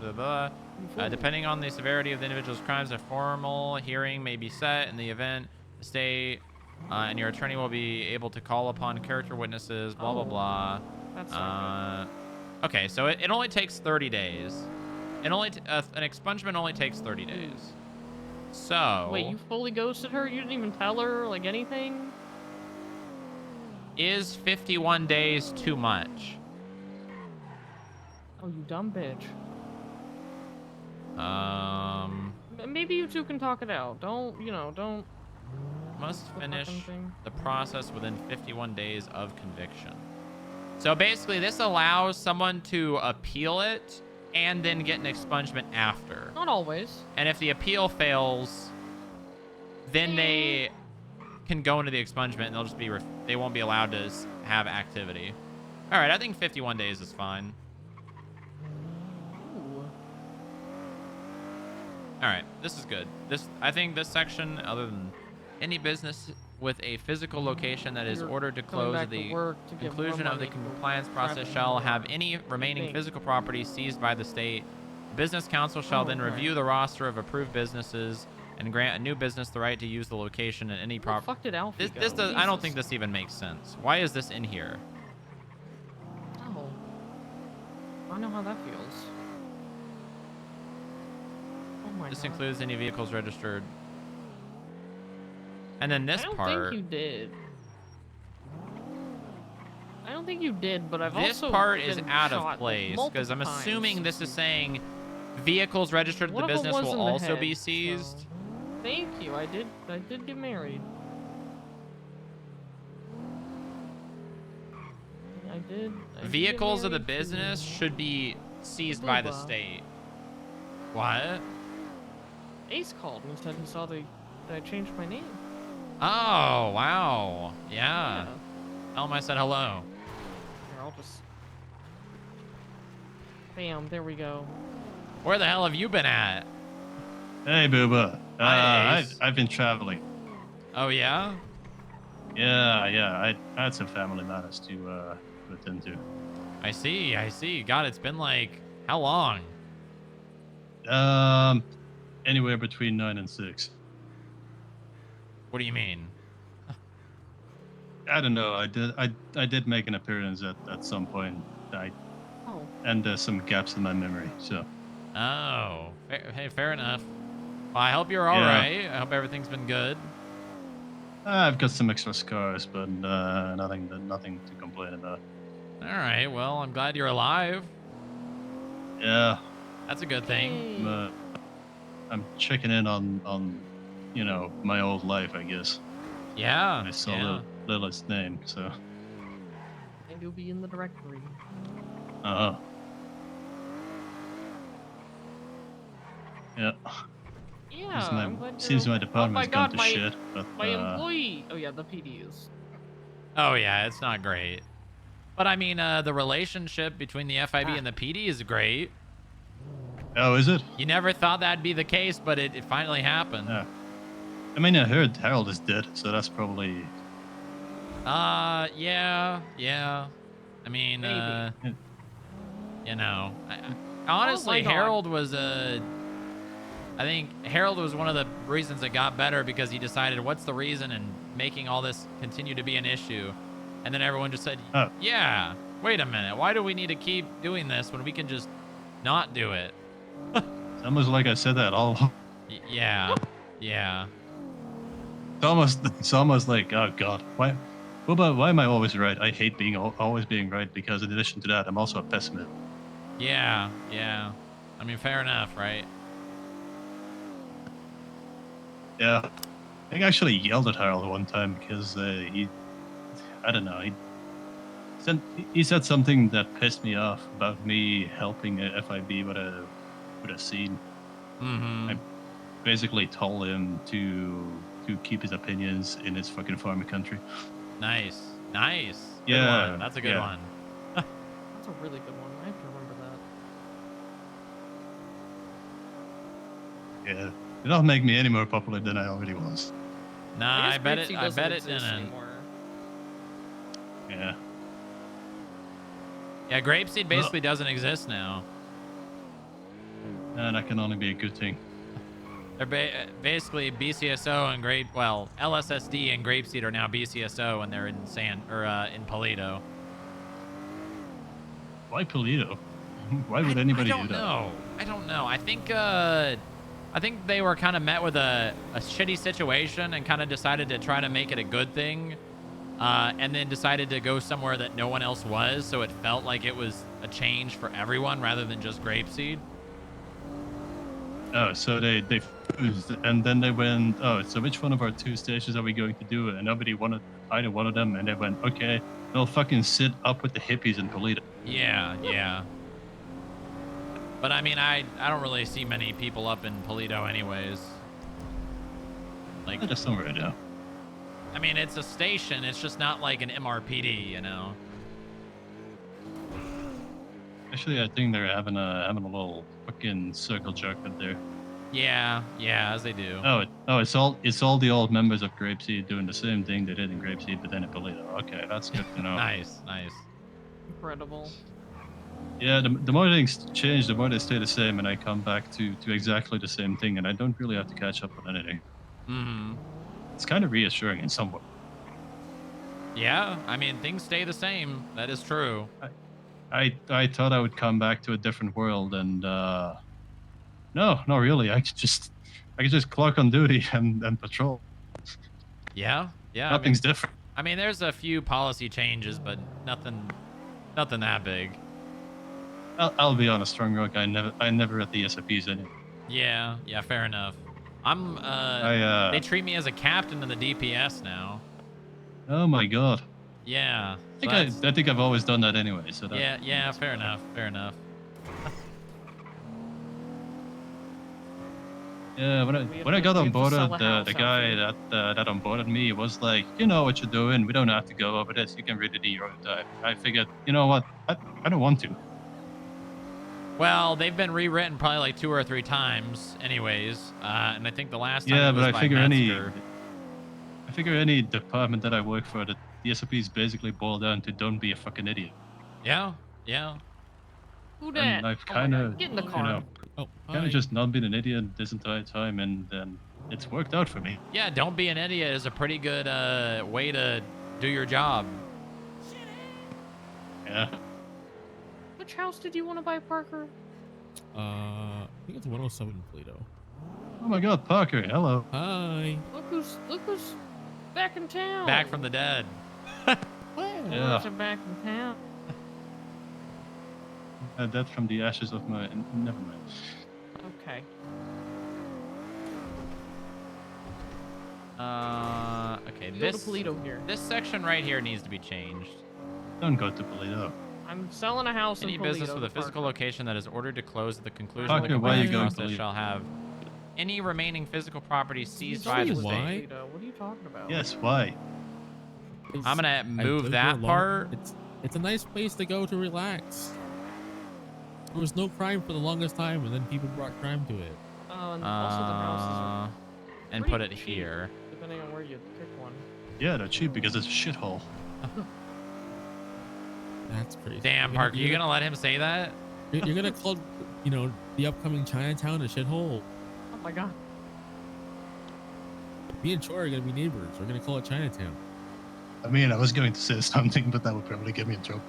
Speaker 1: depending on the severity of the individual's crimes, a formal hearing may be set. In the event the state and your attorney will be able to call upon character witnesses, blah, blah, blah.
Speaker 6: That's not good.
Speaker 1: Okay, so it only takes 30 days. An expungement only takes 30 days. So...
Speaker 6: Wait, you fully ghosted her? You didn't even tell her, like, anything?
Speaker 1: Is 51 days too much?
Speaker 6: Oh, you dumb bitch. Maybe you two can talk it out. Don't.
Speaker 1: Must finish the process within 51 days of conviction. So basically, this allows someone to appeal it and then get an expungement after.
Speaker 6: Not always.
Speaker 1: And if the appeal fails, then they can go into the expungement and they'll just be they won't be allowed to have activity. All right, I think 51 days is fine.
Speaker 6: Ooh.
Speaker 1: All right, this is good. I think this section, other than any business with a physical location that is ordered to close at the conclusion of the compliance process shall have any remaining physical property seized by the state. Business council shall then review the roster of approved businesses and grant a new business the right to use the location and any property.
Speaker 6: Fuck did Alfie
Speaker 1: This does. I don't think this even makes sense. Why is this in here?
Speaker 6: Oh. I know how that feels. Oh my
Speaker 1: This
Speaker 6: god.
Speaker 1: includes any vehicles registered. And then this part.
Speaker 6: I don't think you did. I don't think you did, but I've
Speaker 1: this
Speaker 6: also
Speaker 1: part is
Speaker 6: been
Speaker 1: out
Speaker 6: shot,
Speaker 1: of
Speaker 6: like,
Speaker 1: place because I'm
Speaker 6: multiple
Speaker 1: assuming
Speaker 6: times.
Speaker 1: this is saying vehicles registered to the
Speaker 6: One of them
Speaker 1: business
Speaker 6: was
Speaker 1: will
Speaker 6: in the
Speaker 1: also
Speaker 6: head,
Speaker 1: be seized.
Speaker 6: so- Thank you. I did get married. I did get
Speaker 1: Vehicles of the
Speaker 6: married to-
Speaker 1: business should be seized by the
Speaker 6: Booba.
Speaker 1: state. What?
Speaker 6: Ace called and said he saw that I changed my name.
Speaker 1: Oh, wow. Yeah. Tell him I said hello.
Speaker 6: Here, I'll just... Bam, there we go.
Speaker 1: Where the hell have you been at?
Speaker 13: Hey, Booba.
Speaker 1: Hi, Ace.
Speaker 13: I've been traveling.
Speaker 1: Oh, yeah?
Speaker 13: Yeah. I had some family matters to attend to.
Speaker 1: I see. God, it's been like, how long?
Speaker 13: Anywhere between 9 and 6.
Speaker 1: What do you mean?
Speaker 13: I don't know. I did make an appearance at some point. And there's some gaps in my memory. So.
Speaker 1: Oh, hey, fair enough. Well, I hope you're all right. I hope everything's been good.
Speaker 13: I've got some extra scars, but nothing to complain about.
Speaker 1: All right. Well, I'm glad you're alive.
Speaker 13: Yeah.
Speaker 1: That's a good thing.
Speaker 13: I'm checking in on my old life, I guess.
Speaker 1: Yeah.
Speaker 13: I saw Lilith's name, so.
Speaker 6: And you'll be in the directory.
Speaker 13: Uh-huh. Yeah.
Speaker 6: Yeah,
Speaker 13: Seems my,
Speaker 6: I'm glad
Speaker 13: seems
Speaker 6: you're-
Speaker 13: my department's
Speaker 6: oh my
Speaker 13: gone
Speaker 6: God,
Speaker 13: to
Speaker 6: my,
Speaker 13: shit. But
Speaker 6: my employee. Oh yeah, the PD is.
Speaker 1: Oh yeah, it's not great. But I mean, the relationship between the FIB
Speaker 6: Ah.
Speaker 1: and the PD is great.
Speaker 13: oh, is it?
Speaker 1: You never thought that'd be the case, but it finally happened.
Speaker 13: Yeah. I mean, I heard Harold is dead, so that's probably.
Speaker 1: Yeah. I mean,
Speaker 6: Maybe.
Speaker 1: you know, honestly,
Speaker 6: my God.
Speaker 1: Harold was I think Harold was one of the reasons it got better because he decided what's the reason and making all this continue to be an issue. And then everyone just said,
Speaker 13: Oh.
Speaker 1: yeah, wait a minute. Why do we need to keep doing this when we can just not do it?
Speaker 13: It's almost like I said that all.
Speaker 1: Yeah.
Speaker 13: It's almost like, oh god, why am I always right? I hate being always being right because in addition to that, I'm also a pessimist.
Speaker 1: Yeah. I mean, fair enough, right?
Speaker 13: Yeah, I think I actually yelled at Harold one time because I don't know, he said something that pissed me off about me helping a FIB with a scene.
Speaker 1: Mm-hmm.
Speaker 13: I basically told him to keep his opinions in his fucking farming country.
Speaker 1: Nice. Good
Speaker 13: Yeah,
Speaker 1: one. That's a good
Speaker 13: yeah.
Speaker 1: one.
Speaker 6: That's a really good one. I have to remember that.
Speaker 13: Yeah, it don't make me any more popular than I already was.
Speaker 1: Nah, I
Speaker 6: guess
Speaker 1: bet
Speaker 6: Grapeseed
Speaker 1: it
Speaker 6: doesn't
Speaker 1: didn't.
Speaker 6: exist anymore.
Speaker 13: Yeah.
Speaker 1: Yeah, Grapeseed basically doesn't exist now.
Speaker 13: And that can only be a good thing.
Speaker 1: They're basically BCSO and LSSD and Grapeseed are now BCSO and they're in in Polito.
Speaker 13: Why Polito? Why would anybody do that?
Speaker 1: I don't know. I think they were kind of met with a shitty situation and kind of decided to try to make it a good thing. And then decided to go somewhere that no one else was, so it felt like it was a change for everyone rather than just Grapeseed.
Speaker 13: Oh, so they fused, and then they went, oh, so which one of our two stations are we going to do? And nobody wanted either one of them, and they went, okay, they'll fucking sit up with the hippies in Polito.
Speaker 1: Yeah. But I mean, I don't really see many people up in Polito anyways. Like,
Speaker 13: Just somewhere I do.
Speaker 1: I mean, it's a station. It's just not like an MRPD, you know.
Speaker 13: Actually, I think they're having a little fucking circle jerk up there.
Speaker 1: Yeah, as they do.
Speaker 13: It's all the old members of Grapeseed doing the same thing they did in Grapeseed, but then in Polito. Okay, that's good to know.
Speaker 1: Nice.
Speaker 6: Incredible.
Speaker 13: Yeah, the more things change, the more they stay the same, and I come back to exactly the same thing, and I don't really have to catch up on anything.
Speaker 1: Mm-hmm.
Speaker 13: It's kind of reassuring in some way.
Speaker 1: Yeah, I mean, things stay the same. That is true.
Speaker 13: I thought I would come back to a different world, and no, not really. I could just clock on duty and patrol.
Speaker 1: Yeah.
Speaker 13: Nothing's different.
Speaker 1: I mean, there's a few policy changes, but nothing that big.
Speaker 13: I'll be honest, Strong Rock. I never at the SFPs anyway.
Speaker 1: Yeah, fair enough. They treat me as a captain in the DPS now.
Speaker 13: Oh my god.
Speaker 1: Yeah.
Speaker 13: I think I've always done that anyway. So that,
Speaker 1: Yeah, fair enough.
Speaker 13: Yeah, when I got on board, the guy that onboarded me was like, you know what you're doing. We don't have to go over this. You can really do your own time. I figured, you know what? I don't want to.
Speaker 1: Well, they've been rewritten probably like 2 or 3 times, anyways. And I think the last time.
Speaker 13: Yeah,
Speaker 1: it was
Speaker 13: but
Speaker 1: by
Speaker 13: I figure
Speaker 1: Metzger.
Speaker 13: any department that I work for, the SOPs basically boil down to don't be a fucking idiot.
Speaker 1: Yeah.
Speaker 6: Who dat?
Speaker 13: And I've
Speaker 6: Oh my
Speaker 13: kind
Speaker 6: God,
Speaker 13: of,
Speaker 6: get in the car.
Speaker 13: just not been an idiot this entire time, and it's worked out for me.
Speaker 1: Yeah, don't be an idiot is a pretty good way to do your job.
Speaker 13: Yeah.
Speaker 6: Which house did you want to buy, Parker?
Speaker 14: I think it's 107 Polito.
Speaker 13: Oh my god, Parker, hello.
Speaker 14: Hi.
Speaker 6: Look who's back in town.
Speaker 1: Back from the dead.
Speaker 13: Yeah.
Speaker 6: Who's back in town?
Speaker 13: That from the ashes of my... Never mind.
Speaker 6: Okay.
Speaker 1: Okay,
Speaker 6: Go to Polito here.
Speaker 1: This section right here needs to be changed.
Speaker 13: Don't go to Polito.
Speaker 6: I'm selling a house
Speaker 1: Any
Speaker 6: in Polito.
Speaker 1: business with a physical
Speaker 6: Parker.
Speaker 1: location that is ordered to close at the conclusion
Speaker 13: Parker,
Speaker 1: of the
Speaker 13: why are you
Speaker 1: compliance
Speaker 13: going
Speaker 1: process
Speaker 13: to
Speaker 1: shall have any remaining physical property seized
Speaker 14: tell
Speaker 1: by
Speaker 14: me
Speaker 1: the
Speaker 14: why?
Speaker 1: state.
Speaker 6: What are you talking about?
Speaker 13: Yes, why?
Speaker 1: I'm gonna
Speaker 14: I
Speaker 1: move
Speaker 14: lived
Speaker 1: that
Speaker 14: here
Speaker 1: part.
Speaker 14: It's a nice place to go to relax. There was no crime for the longest time, and then people brought crime to it.
Speaker 6: Oh, and also the houses
Speaker 1: And
Speaker 6: pretty
Speaker 1: put it
Speaker 6: cheap,
Speaker 1: here.
Speaker 6: depending on where you pick one.
Speaker 13: Yeah, they're cheap because it's a shithole.
Speaker 14: That's crazy.
Speaker 1: Damn, Parker, you gonna let him say that?
Speaker 14: You're gonna call, you know, the upcoming Chinatown a shithole.
Speaker 6: Oh my god.
Speaker 14: Me and Troy are gonna be neighbors. We're gonna call it Chinatown.
Speaker 13: I mean, I was going to say something, but that would probably get me in trouble.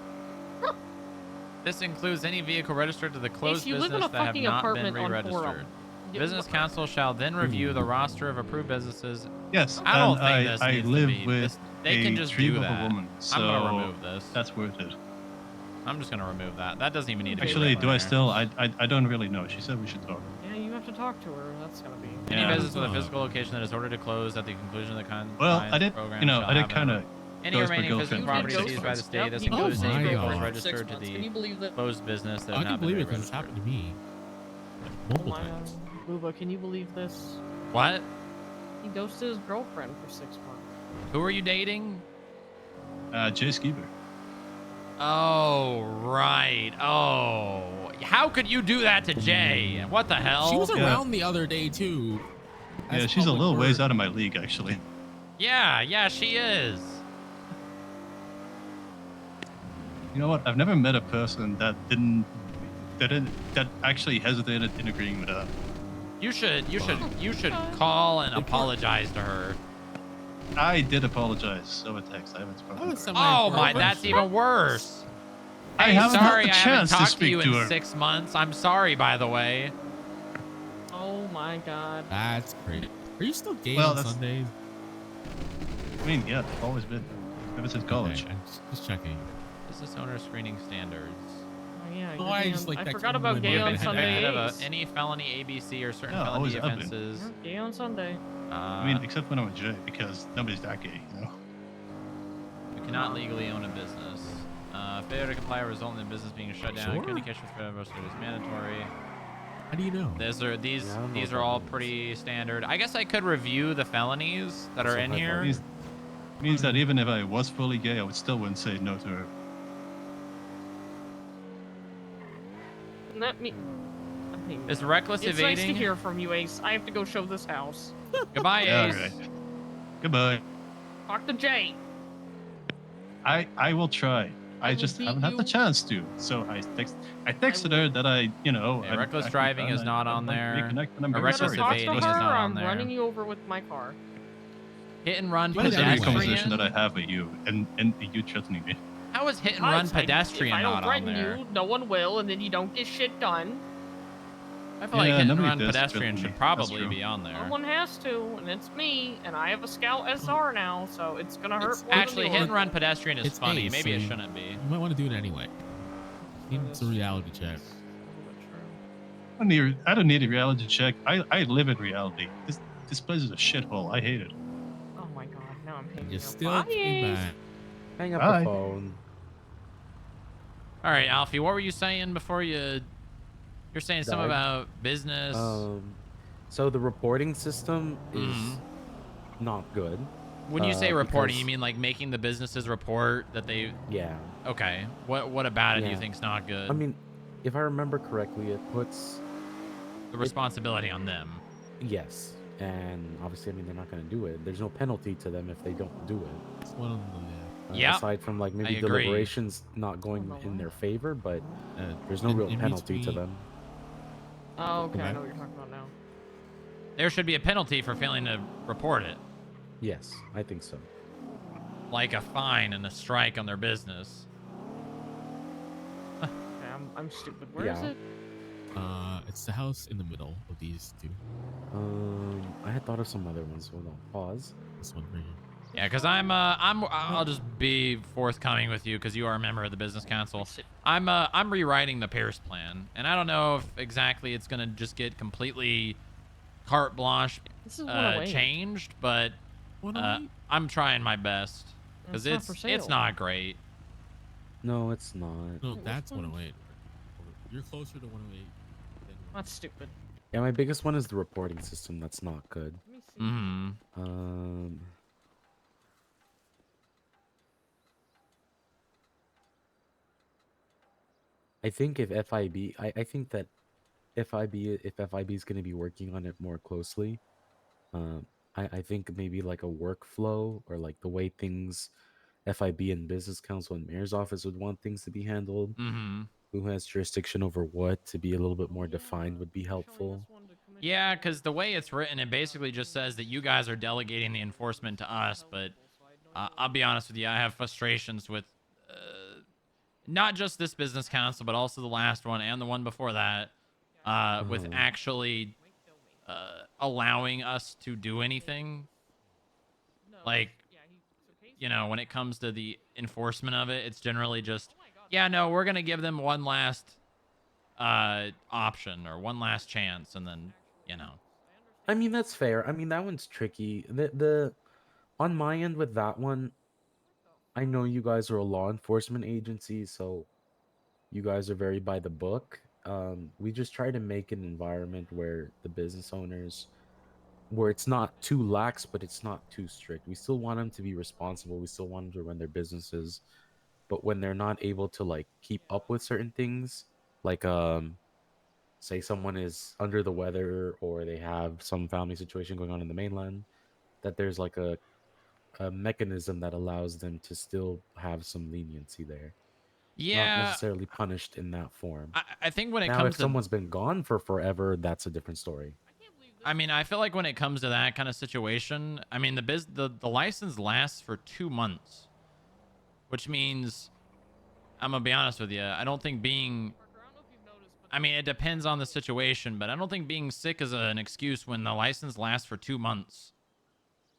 Speaker 1: This includes any vehicle registered to the closed
Speaker 6: you live in
Speaker 1: business
Speaker 6: a
Speaker 1: that have
Speaker 6: fucking
Speaker 1: not been
Speaker 6: apartment on
Speaker 1: re-registered.
Speaker 6: Forum.
Speaker 1: Business council shall then review the roster of approved businesses.
Speaker 13: Yes,
Speaker 1: I don't
Speaker 13: and
Speaker 1: think this
Speaker 13: I
Speaker 1: needs to
Speaker 13: live
Speaker 1: be.
Speaker 13: with
Speaker 1: They can
Speaker 13: a
Speaker 1: just
Speaker 13: dream
Speaker 1: do
Speaker 13: of
Speaker 1: that.
Speaker 13: a woman, so
Speaker 1: I'm gonna remove this.
Speaker 13: That's worth it.
Speaker 1: I'm just gonna remove that. That doesn't even need to
Speaker 13: Actually,
Speaker 1: be.
Speaker 13: do I still? I don't really know. She said we should talk.
Speaker 6: Yeah, you have to talk to her. That's gonna be.
Speaker 1: Any
Speaker 13: Yeah.
Speaker 1: business with a physical location that is ordered to close at the conclusion of the
Speaker 13: Well,
Speaker 1: compliance
Speaker 13: I did.
Speaker 1: program
Speaker 13: You know,
Speaker 1: shall
Speaker 13: I did
Speaker 1: have
Speaker 13: kind of.
Speaker 1: any remaining physical property seized by the state.
Speaker 6: Yep,
Speaker 1: This
Speaker 6: he
Speaker 1: includes
Speaker 6: ghosted
Speaker 1: any
Speaker 14: my
Speaker 1: vehicles
Speaker 14: God.
Speaker 1: registered to
Speaker 6: 6 months. Can
Speaker 1: the
Speaker 6: you believe that?
Speaker 1: closed business that
Speaker 14: I
Speaker 1: have
Speaker 14: can
Speaker 1: not
Speaker 14: believe
Speaker 1: been
Speaker 14: it because it's
Speaker 1: re-registered.
Speaker 14: happened to me.
Speaker 6: Oh
Speaker 14: Multiple
Speaker 6: my
Speaker 14: times.
Speaker 6: Booba, can you believe this?
Speaker 1: What?
Speaker 6: He ghosted his girlfriend for 6 months.
Speaker 1: Who are you dating?
Speaker 13: Jay Skeever.
Speaker 1: Oh, right. Oh, how could you do that to Jay? What the hell?
Speaker 14: She was
Speaker 13: Yeah.
Speaker 14: around the other day too.
Speaker 13: Yeah,
Speaker 14: As
Speaker 13: she's a
Speaker 14: public
Speaker 13: little ways
Speaker 14: word.
Speaker 13: out of my league, actually.
Speaker 1: Yeah, she is.
Speaker 13: You know what? I've never met a person that that actually hesitated in agreeing with that.
Speaker 1: You should call and apologize to her.
Speaker 13: I did apologize over text. I haven't spoken.
Speaker 14: was
Speaker 13: to her.
Speaker 1: Oh my,
Speaker 14: But-
Speaker 1: that's even worse.
Speaker 13: I
Speaker 1: Hey,
Speaker 13: haven't had
Speaker 1: sorry,
Speaker 13: the
Speaker 1: I haven't
Speaker 13: chance to
Speaker 1: talked to
Speaker 13: speak
Speaker 1: you
Speaker 13: to
Speaker 1: in
Speaker 13: her.
Speaker 1: 6 months. I'm sorry, by the way.
Speaker 6: Oh my god.
Speaker 14: That's crazy. Are you still gay
Speaker 13: Well,
Speaker 14: on
Speaker 13: that's-
Speaker 14: Sundays?
Speaker 13: I mean, yeah, I've always been. Ever since college.
Speaker 14: Okay, I'm just checking.
Speaker 1: Business owner screening standards.
Speaker 6: Oh yeah.
Speaker 14: Oh,
Speaker 6: you're
Speaker 14: I
Speaker 6: gay
Speaker 14: just
Speaker 6: on-
Speaker 14: like
Speaker 6: I
Speaker 14: that
Speaker 6: forgot
Speaker 14: term
Speaker 6: about
Speaker 14: when
Speaker 6: gay
Speaker 14: you're
Speaker 6: on
Speaker 14: ahead-
Speaker 6: Sunday.
Speaker 1: Ahead of
Speaker 6: days.
Speaker 1: any felony ABC or certain
Speaker 13: Yeah,
Speaker 1: felony
Speaker 13: always have been.
Speaker 1: offenses.
Speaker 6: Gay on Sunday.
Speaker 13: I mean, except when I'm with Jay, because nobody's that gay, you know.
Speaker 1: You cannot legally own a business. Failure to comply result in the business being shut down.
Speaker 14: Sure.
Speaker 1: Communication with federal is mandatory.
Speaker 14: How do you know?
Speaker 1: These
Speaker 12: Yeah, I don't know
Speaker 1: these
Speaker 12: what
Speaker 1: are
Speaker 12: that
Speaker 1: all
Speaker 12: means.
Speaker 1: pretty standard. I guess I could review the felonies that are
Speaker 12: So
Speaker 1: in
Speaker 12: high
Speaker 1: here.
Speaker 12: bar.
Speaker 13: Means that even if I was fully gay, I would still wouldn't say no to her.
Speaker 6: Let me. I mean,
Speaker 1: Is reckless
Speaker 6: it's nice to
Speaker 1: evading?
Speaker 6: hear from you, Ace. I have to go show this house.
Speaker 1: Goodbye,
Speaker 13: Yeah,
Speaker 1: Ace.
Speaker 13: alright. Goodbye.
Speaker 6: Talk to Jay.
Speaker 13: I will try. I
Speaker 6: will
Speaker 13: just
Speaker 6: beat
Speaker 13: haven't had the
Speaker 6: you.
Speaker 13: chance to. So I texted her that I, you know,
Speaker 1: Yeah,
Speaker 13: I'm
Speaker 1: reckless
Speaker 13: actually
Speaker 1: driving
Speaker 13: fine,
Speaker 1: is not
Speaker 13: I'd
Speaker 1: on
Speaker 13: like to
Speaker 1: there.
Speaker 13: reconnect, and I'm
Speaker 1: A
Speaker 13: very
Speaker 1: reckless
Speaker 13: sorry.
Speaker 6: Talk
Speaker 1: evading
Speaker 6: to
Speaker 1: is
Speaker 6: her,
Speaker 1: not
Speaker 6: or
Speaker 1: on
Speaker 6: I'm
Speaker 1: there.
Speaker 6: running you over with my car.
Speaker 1: Hit and run
Speaker 14: What is
Speaker 13: That's every
Speaker 14: Pedestrian.
Speaker 13: conversation that I have with you, and you threatening me.
Speaker 1: How is hit and run
Speaker 6: Guys,
Speaker 1: pedestrian
Speaker 6: if I don't
Speaker 1: not on
Speaker 6: threaten
Speaker 1: there?
Speaker 6: you, no one will, and then you don't get shit done.
Speaker 1: I feel like
Speaker 13: Yeah,
Speaker 1: hit and
Speaker 13: nobody
Speaker 1: run
Speaker 13: does
Speaker 1: pedestrian
Speaker 13: threaten me.
Speaker 1: should
Speaker 13: That's
Speaker 1: probably
Speaker 13: true.
Speaker 1: be on there.
Speaker 6: Someone has to, and it's me, and I have a Scout SR now, so it's gonna hurt
Speaker 14: It's
Speaker 6: more than
Speaker 1: Actually, hit and
Speaker 6: yours.
Speaker 1: run pedestrian is
Speaker 14: It's
Speaker 1: funny.
Speaker 14: Ace,
Speaker 1: Maybe
Speaker 14: so
Speaker 1: it
Speaker 14: you-
Speaker 1: shouldn't be.
Speaker 14: You might want to do it anyway. It's a reality check.
Speaker 13: I don't need a reality check. I live in reality. This place is a shithole. I hate it.
Speaker 6: Oh my god, now I'm hanging
Speaker 14: You
Speaker 6: up.
Speaker 14: still
Speaker 6: Bye,
Speaker 14: came
Speaker 6: Ace.
Speaker 14: back.
Speaker 12: Hang up
Speaker 13: Bye.
Speaker 12: the phone.
Speaker 1: All right, Alfie, what were you saying before you're saying something
Speaker 12: Died.
Speaker 1: about business?
Speaker 12: So the reporting system is
Speaker 1: Mhm.
Speaker 12: not good.
Speaker 1: When you say reporting, you
Speaker 12: because-
Speaker 1: mean like making the businesses report that they?
Speaker 12: Yeah.
Speaker 1: Okay. What about it do you
Speaker 12: Yeah.
Speaker 1: think's not good?
Speaker 12: I mean, if I remember correctly, it puts
Speaker 1: the responsibility on them.
Speaker 12: yes, and obviously, I mean, they're not going to do it. There's no penalty to them if they don't do it.
Speaker 14: It's one of the
Speaker 1: Yeah.
Speaker 12: Aside from like maybe
Speaker 1: I agree.
Speaker 12: deliberations not going in their favor, but
Speaker 14: uh,
Speaker 12: there's no
Speaker 14: in-
Speaker 12: real
Speaker 14: in
Speaker 12: penalty to
Speaker 14: between-
Speaker 12: them.
Speaker 6: Oh, okay, I
Speaker 14: Okay.
Speaker 6: know what you're talking about now.
Speaker 1: There should be a penalty for failing to report it,
Speaker 12: Yes, I think so.
Speaker 1: like a fine and a strike on their business.
Speaker 6: Okay, I'm stupid. Where is
Speaker 12: Yeah.
Speaker 6: it?
Speaker 14: It's the house in the middle of these two.
Speaker 12: I had thought of some other ones. Hold on, pause.
Speaker 14: This one right here.
Speaker 1: Yeah, because I'll just be forthcoming with you because you are a member of the business council. I'm rewriting the Pierce plan, and I don't know if exactly it's gonna just get completely carte blanche
Speaker 6: This is 108.
Speaker 1: changed, but
Speaker 14: 108?
Speaker 1: I'm trying my best because
Speaker 6: It's not for
Speaker 1: it's
Speaker 6: sale.
Speaker 1: not great.
Speaker 12: No, it's not.
Speaker 14: No,
Speaker 6: Which
Speaker 14: that's
Speaker 6: one?
Speaker 14: 108. You're closer to 108. Than
Speaker 6: That's stupid.
Speaker 12: Yeah, my biggest one is the reporting system. That's not good.
Speaker 1: Mm-hmm.
Speaker 12: I think if FIB, I think that if FIB is going to be working on it more closely, I think maybe like a workflow or like the way things FIB and Business Council and Mayor's Office would want things to be handled.
Speaker 1: Mm-hmm.
Speaker 12: Who has jurisdiction over what to be a little bit more defined would be helpful.
Speaker 1: Yeah, because the way it's written, it basically just says that you guys are delegating the enforcement to us. But I'll be honest with you, I have frustrations with not just this business council, but also the last one and the one before that, with actually allowing us to do anything. Like, you know, when it comes to the enforcement of it, it's generally just, yeah, no, we're gonna give them one last option or one last chance, and then, you know.
Speaker 12: I mean, that's fair. I mean, that one's tricky. The on my end with that one, I know you guys are a law enforcement agency, so you guys are very by the book. We just try to make an environment where the business owners, where it's not too lax, but it's not too strict. We still want them to be responsible. We still want them to run their businesses, but when they're not able to like keep up with certain things, like say someone is under the weather or they have some family situation going on in the mainland, that there's like a mechanism that allows them to still have some leniency there. Not
Speaker 1: Yeah,
Speaker 12: necessarily punished in that form.
Speaker 1: I think when it
Speaker 12: Now,
Speaker 1: comes
Speaker 12: if
Speaker 1: to,
Speaker 12: someone's been gone for forever, that's a different story.
Speaker 1: I mean, I feel like when it comes to that kind of situation, I mean, the license lasts for 2 months, which means, I'm gonna be honest with you, I don't think being, I mean, it depends on the situation, but I don't think being sick is an excuse when the license lasts for 2 months.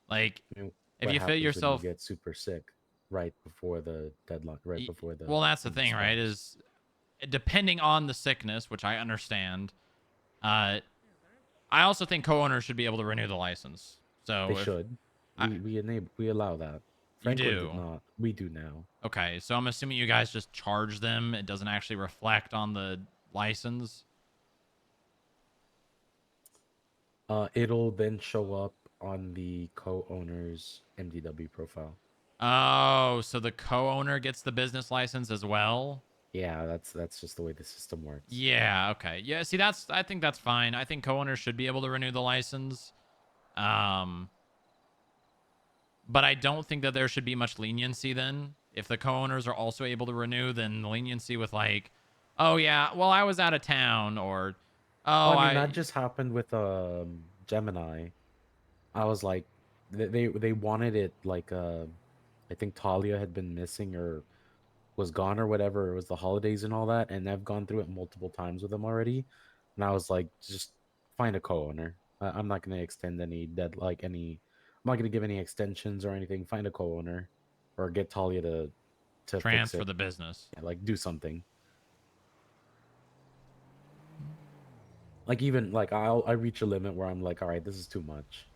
Speaker 1: Like,
Speaker 12: I mean,
Speaker 1: if
Speaker 12: what
Speaker 1: you feel
Speaker 12: happens when
Speaker 1: yourself,
Speaker 12: you get super sick right before the deadline, right before the
Speaker 1: well, that's the
Speaker 12: thing
Speaker 1: thing, right?
Speaker 12: expires?
Speaker 1: Is depending on the sickness, which I understand. I also think co-owners should be able to renew the license. So
Speaker 12: They should. We allow that.
Speaker 1: You
Speaker 12: Franklin
Speaker 1: do.
Speaker 12: did not. We do now.
Speaker 1: Okay, so I'm assuming you guys just charge them. It doesn't actually reflect on the license.
Speaker 12: It'll then show up on the co-owner's MDW profile.
Speaker 1: Oh, so the co-owner gets the business license as well?
Speaker 12: Yeah, that's just the way the system works.
Speaker 1: Yeah, okay. Yeah, see, I think that's fine. I think co-owners should be able to renew the license. But I don't think that there should be much leniency then. If the co-owners are also able to renew, then the leniency with like, oh yeah, well, I was out of town, or oh,
Speaker 12: Well, I mean, that just happened with Gemini. I was like, they wanted it like I think Talia had been missing or was gone or whatever. It was the holidays and all that, and I've gone through it multiple times with them already. And I was like, just find a co-owner. I'm not gonna extend any I'm not gonna give any extensions or anything. Find a co-owner, or get Talia to fix
Speaker 1: transfer
Speaker 12: it.
Speaker 1: the business.
Speaker 12: Yeah, like do something. Like even like I reach a limit where I'm like, all right, this is too much.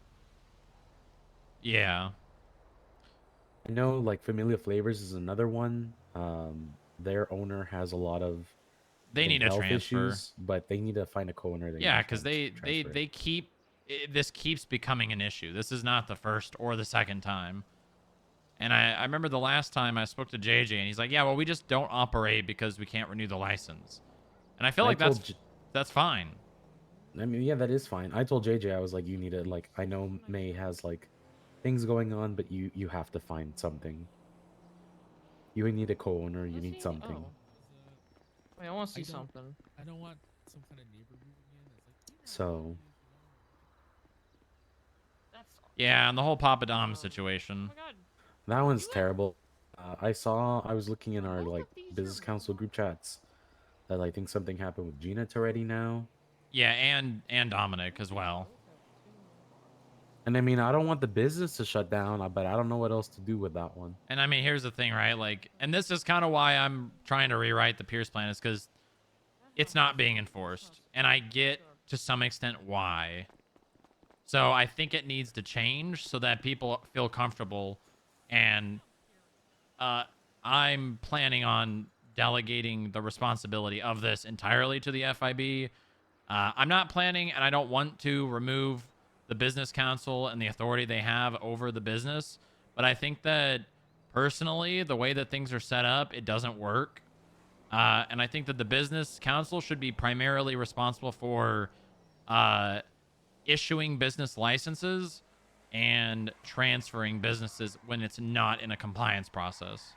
Speaker 1: Yeah.
Speaker 12: I know like Familia Flavors is another one. Their owner has a lot of
Speaker 1: They need a
Speaker 12: health
Speaker 1: transfer.
Speaker 12: issues, but they need to find a co-owner.
Speaker 1: Yeah, because they keep this keeps becoming an issue. This is not the first or the second time. And I remember the last time I spoke to JJ, and he's like, "Yeah, well, we just don't operate because we can't renew the license." And I feel like that's fine.
Speaker 12: I mean, yeah, that is fine. I told JJ, I was like, you need to like, I know May has like things going on, but you have to find something. You need a co-owner. You need something.
Speaker 6: Wait, I want to see something.
Speaker 14: I don't want some kind of neighbor moving in. It's like,
Speaker 12: So.
Speaker 1: Yeah, and the whole Papa Dom situation.
Speaker 12: That one's terrible. I was looking in our like business council group chats that I think something happened with Gina Toretti now.
Speaker 1: Yeah, and Dominic as well.
Speaker 12: And I mean, I don't want the business to shut down, but I don't know what else to do with that one.
Speaker 1: And I mean, here's the thing, right? Like, and this is kind of why I'm trying to rewrite the Pierce plan, is because it's not being enforced. And I get to some extent why. So I think it needs to change so that people feel comfortable. And I'm planning on delegating the responsibility of this entirely to the FIB. I'm not planning, and I don't want to remove the business council and the authority they have over the business, but I think that personally, the way that things are set up, it doesn't work. And I think that the business council should be primarily responsible for issuing business licenses and transferring businesses when it's not in a compliance process.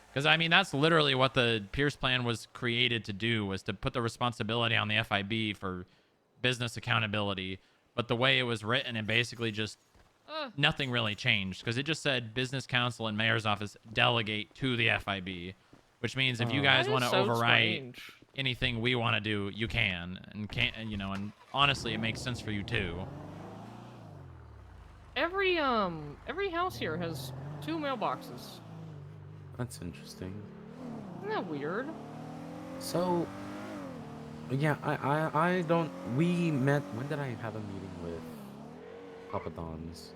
Speaker 1: Because, I mean, that's literally what the Pierce Plan was created to do, was to put the responsibility on the FIB for business accountability. But the way it was written, it basically just, nothing really changed. Because it just said business council and mayor's office delegate to the FIB. Which means if you guys want to overwrite anything we want to do, you can. And honestly, it makes sense for you too.
Speaker 6: Every house here has 2 mailboxes.
Speaker 12: That's interesting.
Speaker 6: Isn't that weird?
Speaker 12: So, yeah, I don't. We met. When did I have a meeting with Papa Don's?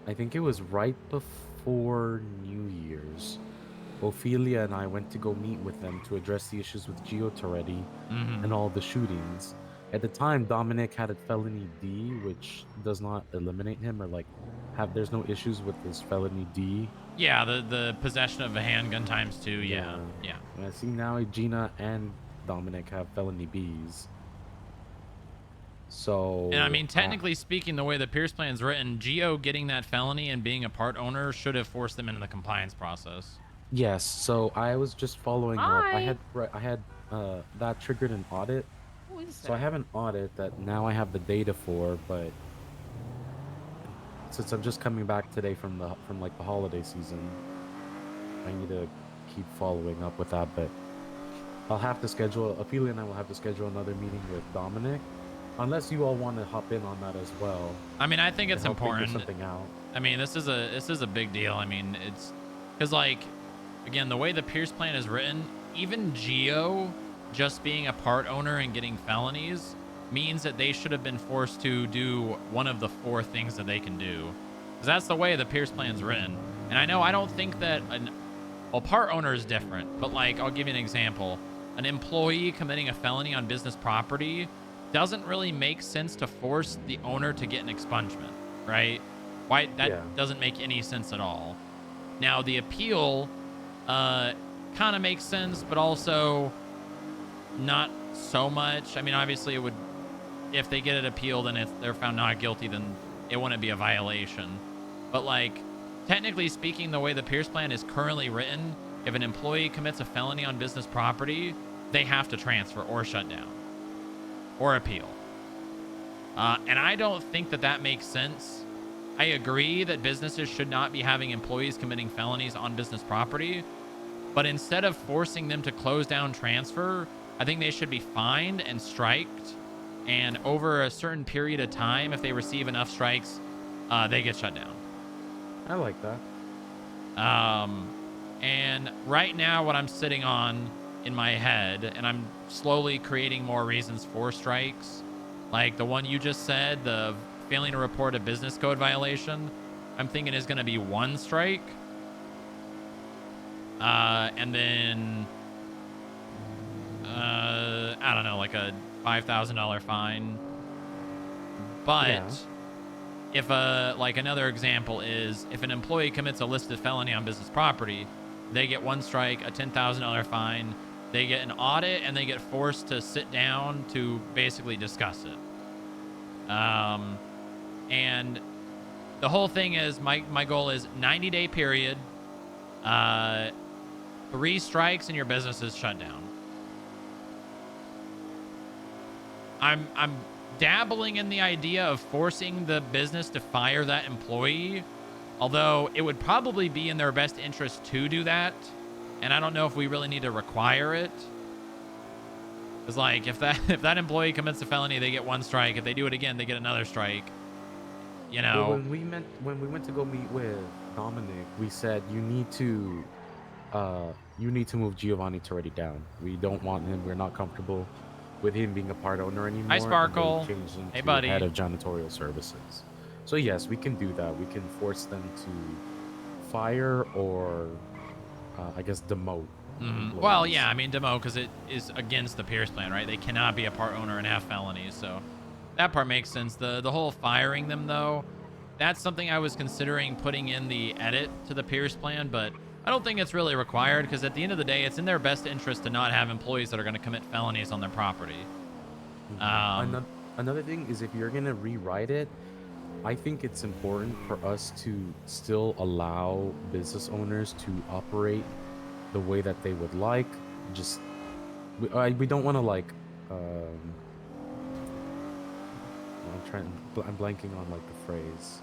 Speaker 12: I think it was right before New Year's. Ophelia and I went to go meet with them to address the issues with Gio Toretti and all the shootings. At the time, Dominic had a felony D, which does not eliminate him or there's no issues with his felony D.
Speaker 1: Yeah, the possession of a handgun times 2. Yeah.
Speaker 12: And I see now Gina and Dominic have felony Bs. So.
Speaker 1: And I mean, technically speaking, the way the Pierce Plan's written, Gio getting that felony and being a part owner should have forced them into the compliance process.
Speaker 12: Yes, so I was just following up. I had that triggered an audit. So I have an audit that now I have the data for, but since I'm just coming back today from the holiday season, I need to keep following up with that. But I'll have to schedule. Ophelia and I will have to schedule another meeting with Dominic, unless you all want to hop in on that as well.
Speaker 1: I mean, I think it's important.
Speaker 12: Figure something out.
Speaker 1: I mean, this is a big deal. I mean, it's because again, the way the Pierce Plan is written, even Gio just being a part owner and getting felonies means that they should have been forced to do one of the 4 things that they can do. Because that's the way the Pierce Plan's written. And I know I don't think that part owner is different, but I'll give you an example. An employee committing a felony on business property doesn't really make sense to force the owner to get an expungement, right? Why? That doesn't make any sense at all. Now, the appeal kind of makes sense, but also not so much. I mean, obviously, it would, if they get it appealed and if they're found not guilty, then it wouldn't be a violation. But technically speaking, the way the Pierce Plan is currently written, if an employee commits a felony on business property, they have to transfer or shut down or appeal. And I don't think that makes sense. I agree that businesses should not be having employees committing felonies on business property, but instead of forcing them to close down transfer, I think they should be fined and striked, and over a certain period of time, if they receive enough strikes, they get shut down.
Speaker 12: I like that.
Speaker 1: And right now, what I'm sitting on in my head, and I'm slowly creating more reasons for strikes, like the one you just said, the failing to report a business code violation, I'm thinking is going to be 1 strike. And then, I don't know, like a $5,000 fine. But if another example is if an employee commits a listed felony on business property, they get 1 strike, a $10,000 fine, they get an audit, and they get forced to sit down to basically discuss it. And the whole thing is, my goal is 90-day period, 3 strikes, and your business is shut down. I'm dabbling in the idea of forcing the business to fire that employee, although it would probably be in their best interest to do that, and I don't know if we really need to require it. Because if that employee commits a felony, they get 1 strike. If they do it again, they get another strike.
Speaker 12: Well, when we went to go meet with Dominic, we said you need to move Giovanni Toretti down. We don't want him. We're not comfortable with him being a part owner anymore.
Speaker 1: Hi, Sparkle.
Speaker 12: Hey, buddy. Head of janitorial services. So yes, we can do that. We can force them to fire or, I guess, demote
Speaker 1: Well, yeah, I mean, Demo, because it is against the Pierce plan, right? They cannot be a part owner and have felonies, so that part makes sense. The whole firing them, though, that's something I was considering putting in the edit to the Pierce plan, but I don't think it's really required, because at the end of the day, it's in their best interest to not have employees that are going to commit felonies on their property.
Speaker 12: Another thing is, if you're going to rewrite it, I think it's important for us to still allow business owners to operate the way that they would like. Just we don't want to like I'm blanking on like the phrase,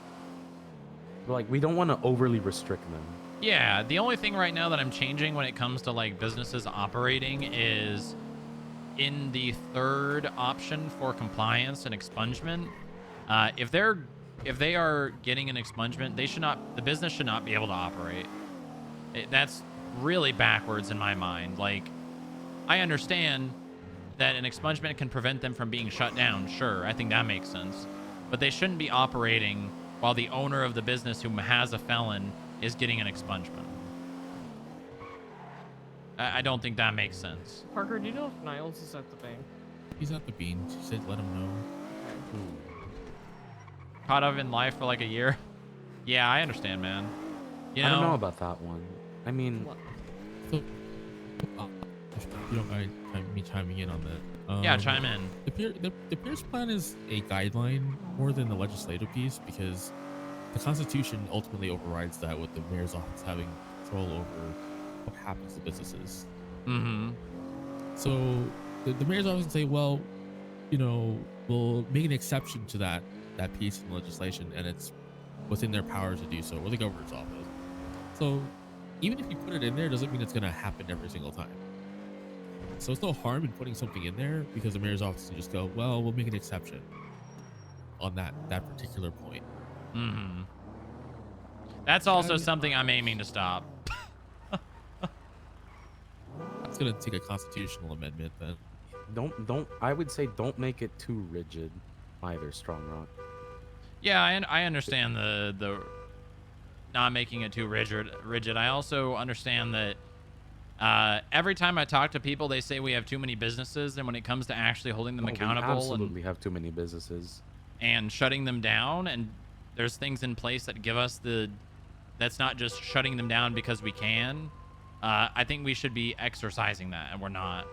Speaker 12: but like we don't want to overly restrict them.
Speaker 1: Yeah, the only thing right now that I'm changing when it comes to like businesses operating is in the third option for compliance and expungement. If they are getting an expungement, the business should not be able to operate. That's really backwards in my mind. Like, I understand that an expungement can prevent them from being shut down. Sure, I think that makes sense. But they shouldn't be operating while the owner of the business who has a felon is getting an expungement. I don't think that makes sense.
Speaker 6: Parker, do you know if Niles is at the bank?
Speaker 14: He's at the bean. She said let him know.
Speaker 1: Caught up in life for like a year. Yeah, I understand, man. You know,
Speaker 12: I don't know about that one. I mean,
Speaker 14: So, if you don't mind me chiming in on that.
Speaker 1: Yeah, chime in.
Speaker 14: The Pierce plan is a guideline more than the legislative piece, because the Constitution ultimately overrides that, with the mayor's office having control over what happens to businesses.
Speaker 1: Mm-hmm.
Speaker 14: So the mayor's office can say, well, we'll make an exception to that piece in legislation, and it's within their powers to do so, or the governor's office. So even if you put it in there, doesn't mean it's going to happen every single time. So it's no harm in putting something in there, because the mayor's office can just go, well, we'll make an exception on that particular point.
Speaker 1: Mm-hmm. That's also something I'm aiming to stop.
Speaker 14: It's going to take a constitutional amendment then.
Speaker 12: I would say don't make it too rigid either, Strong Rock.
Speaker 1: Yeah, I understand the not making it too rigid. I also understand that every time I talk to people, they say we have too many businesses, and when it comes to actually holding them accountable,
Speaker 12: we absolutely have too many businesses
Speaker 1: and shutting them down, and there's things in place that give us that's not just shutting them down because we can. I think we should be exercising that, and we're not.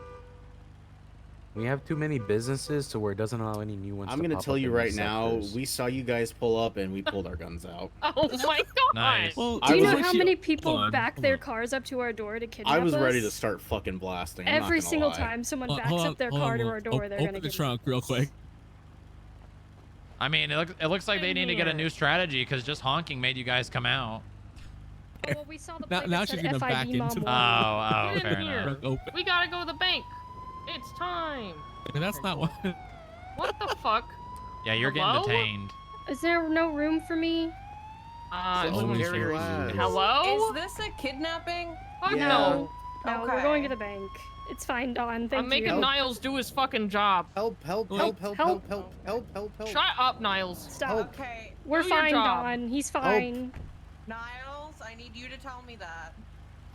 Speaker 12: We have too many businesses to where it doesn't allow any new ones.
Speaker 15: I'm gonna tell you right now, we saw you guys pull up and we pulled our guns out.
Speaker 6: Oh my god!
Speaker 1: Nice.
Speaker 16: Well, do you know how many people back their cars up to our door to kidnap us?
Speaker 15: I was ready to start fucking blasting. I'm not
Speaker 16: Every
Speaker 15: gonna
Speaker 16: single
Speaker 15: lie.
Speaker 16: time someone backs up their car to our door, they're gonna
Speaker 14: open the
Speaker 16: get
Speaker 14: trunk real quick.
Speaker 1: I mean, it looks like they need to get a new strategy, because just honking made you guys come out.
Speaker 16: Oh, well, we saw the
Speaker 14: Now
Speaker 16: plate that
Speaker 14: she's
Speaker 16: said
Speaker 14: gonna back
Speaker 16: FIB
Speaker 14: into
Speaker 16: Mom
Speaker 14: the-
Speaker 1: Oh,
Speaker 6: Get in
Speaker 1: fair
Speaker 6: here.
Speaker 1: enough.
Speaker 14: Open.
Speaker 6: We gotta go to the bank. It's time.
Speaker 14: And that's not what.
Speaker 6: What the fuck?
Speaker 1: Yeah, you're
Speaker 6: Hello?
Speaker 1: getting detained.
Speaker 16: Is there no room for me?
Speaker 6: Someone
Speaker 14: Always very
Speaker 15: last.
Speaker 14: easy.
Speaker 6: Hello?
Speaker 17: Is this a kidnapping?
Speaker 6: Fuck
Speaker 15: Yeah.
Speaker 6: no.
Speaker 16: No, we're
Speaker 17: Okay.
Speaker 16: going to the bank. It's fine, Dawn. Thank
Speaker 6: I'm making
Speaker 16: you.
Speaker 6: Niles do his fucking job.
Speaker 15: Help! Help! Help! Help! Help! Help! Help! Help! Help!
Speaker 6: Shut up, Niles.
Speaker 16: Stop.
Speaker 17: Okay.
Speaker 16: We're
Speaker 6: Do your
Speaker 16: fine,
Speaker 6: job.
Speaker 16: Dawn. He's fine.
Speaker 17: Niles, I need you to tell me that.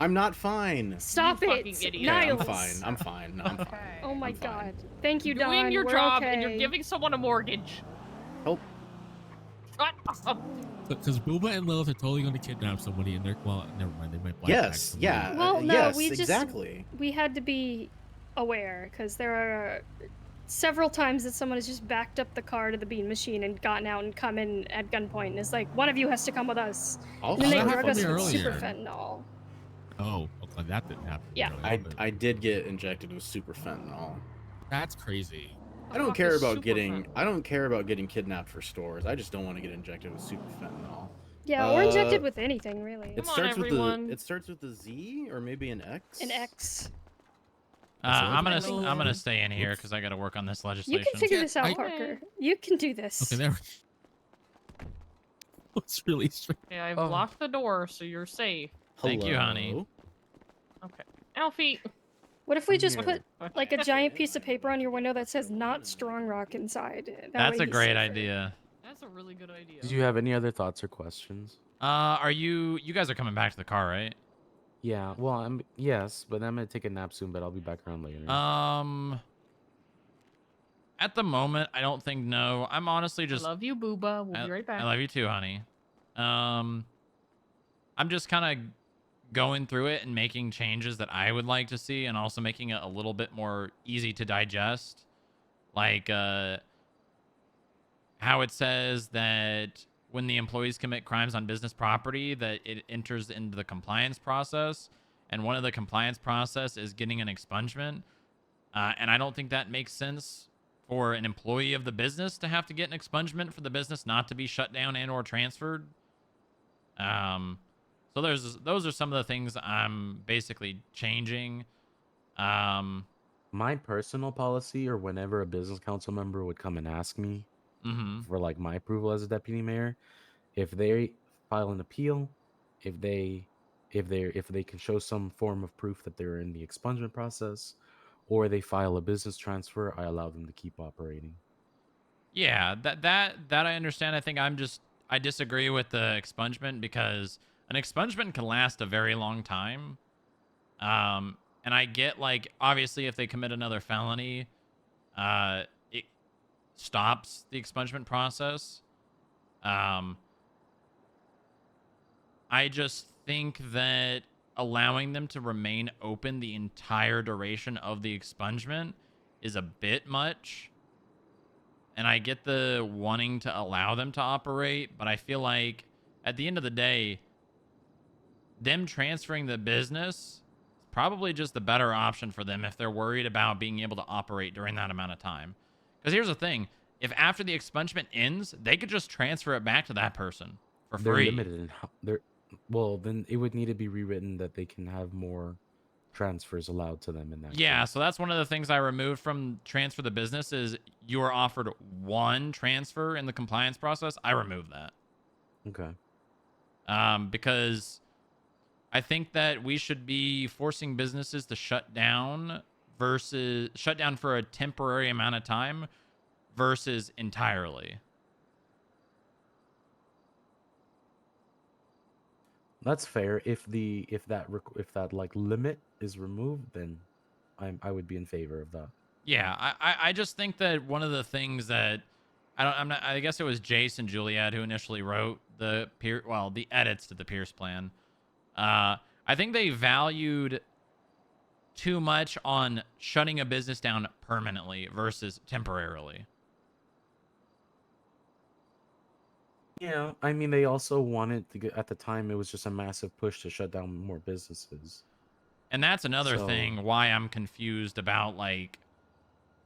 Speaker 15: I'm not fine.
Speaker 16: Stop
Speaker 6: You
Speaker 16: it,
Speaker 6: fucking idiot.
Speaker 15: Okay, I'm
Speaker 16: Niles.
Speaker 15: fine. I'm fine. No, I'm fine.
Speaker 17: Okay.
Speaker 16: Oh my
Speaker 15: I'm fine.
Speaker 16: god. Thank you,
Speaker 6: You're
Speaker 16: Dawn.
Speaker 6: doing your
Speaker 16: We're
Speaker 6: job,
Speaker 16: okay.
Speaker 6: and you're giving someone a mortgage.
Speaker 15: Help!
Speaker 6: Shut up.
Speaker 14: Because Booba and Lilith are totally going to kidnap somebody, and they're, well, never mind, they might black bag
Speaker 15: Yes.
Speaker 14: somebody.
Speaker 15: Yeah.
Speaker 16: Well, no,
Speaker 15: yes.
Speaker 16: we just
Speaker 15: Exactly.
Speaker 16: we had to be aware because there are several times that someone has just backed up the car to the bean machine and gotten out and come in at gunpoint and is like, one of you has to come with us.
Speaker 15: I'll
Speaker 16: And then they
Speaker 14: that
Speaker 15: stop
Speaker 16: drug
Speaker 14: happened
Speaker 16: us
Speaker 14: to me
Speaker 16: with super
Speaker 14: earlier.
Speaker 16: fentanyl.
Speaker 14: Oh, okay, that didn't happen.
Speaker 16: Yeah.
Speaker 15: I did get injected with super fentanyl.
Speaker 14: That's crazy.
Speaker 15: I don't
Speaker 6: fuck
Speaker 15: care
Speaker 6: is
Speaker 15: about
Speaker 6: super
Speaker 15: getting.
Speaker 6: fentanyl?
Speaker 15: I don't care about getting kidnapped for stores. I just don't want to get injected with super fentanyl.
Speaker 16: Yeah, or injected with anything really.
Speaker 15: It
Speaker 6: Come on,
Speaker 15: starts with
Speaker 6: everyone.
Speaker 15: the. It starts with the Z or maybe an X.
Speaker 16: An X.
Speaker 1: I'm gonna stay in here because I got to work on this
Speaker 16: You
Speaker 1: legislation.
Speaker 16: can figure this out,
Speaker 14: I-
Speaker 16: Parker. You can do this.
Speaker 14: Okay, there we It's really strange.
Speaker 6: Okay, I've
Speaker 1: Oh.
Speaker 6: locked the door, so you're safe.
Speaker 1: Thank you, honey.
Speaker 15: Hello?
Speaker 6: Okay. Alfie.
Speaker 16: What if we just
Speaker 15: Yeah.
Speaker 16: put like a giant piece of paper on your window that says "Not Strong Rock" inside? That
Speaker 1: That's
Speaker 16: way
Speaker 1: a
Speaker 16: he's
Speaker 1: great
Speaker 16: safer.
Speaker 1: idea.
Speaker 6: That's a really good idea.
Speaker 12: Did you have any other thoughts or questions?
Speaker 1: Are you guys are coming back to the car, right?
Speaker 12: Yeah, well, yes, but I'm gonna take a nap soon, but I'll be back around later.
Speaker 1: At the moment, I don't think no. I'm honestly
Speaker 6: I
Speaker 1: just
Speaker 6: love you, Booba. We'll be right back.
Speaker 1: I love you too, honey. I'm just kind of going through it and making changes that I would like to see, and also making it a little bit more easy to digest. Like how it says that when the employees commit crimes on business property, that it enters into the compliance process, and one of the compliance process is getting an expungement. And I don't think that makes sense for an employee of the business to have to get an expungement for the business not to be shut down and or transferred. So those are some of the things I'm basically changing.
Speaker 12: My personal policy, or whenever a business council member would come and ask me for like my approval as a deputy mayor, if they file an appeal, if they can show some form of proof that they're in the expungement process, or they file a business transfer, I allow them to keep operating.
Speaker 1: Yeah, that I understand. I think I disagree with the expungement, because an expungement can last a very long time. And I get, like, obviously if they commit another felony, it stops the expungement process. I just think that allowing them to remain open the entire duration of the expungement is a bit much. And I get the wanting to allow them to operate, but I feel like at the end of the day, them transferring the business is probably just the better option for them if they're worried about being able to operate during that amount of time. Because here's the thing. If after the expungement ends, they could just transfer it back to that person for free.
Speaker 12: They're limited in how well, then it would need to be rewritten that they can have more transfers allowed to them in that
Speaker 1: Yeah,
Speaker 12: case.
Speaker 1: so that's one of the things I removed from transfer the business is you are offered one transfer in the compliance process. I removed that.
Speaker 12: Okay.
Speaker 1: Because I think that we should be forcing businesses to shut down for a temporary amount of time versus entirely.
Speaker 12: That's fair. If that like limit is removed, then I would be in favor of that.
Speaker 1: Yeah, I just think that one of the things that I guess it was Jason Juliet who initially wrote the edits to the Pierce plan. I think they valued too much on shutting a business down permanently versus temporarily.
Speaker 12: Yeah, I mean, they also wanted to get, at the time, it was just a massive push to shut down more businesses.
Speaker 1: And that's another thing why I'm confused about, like,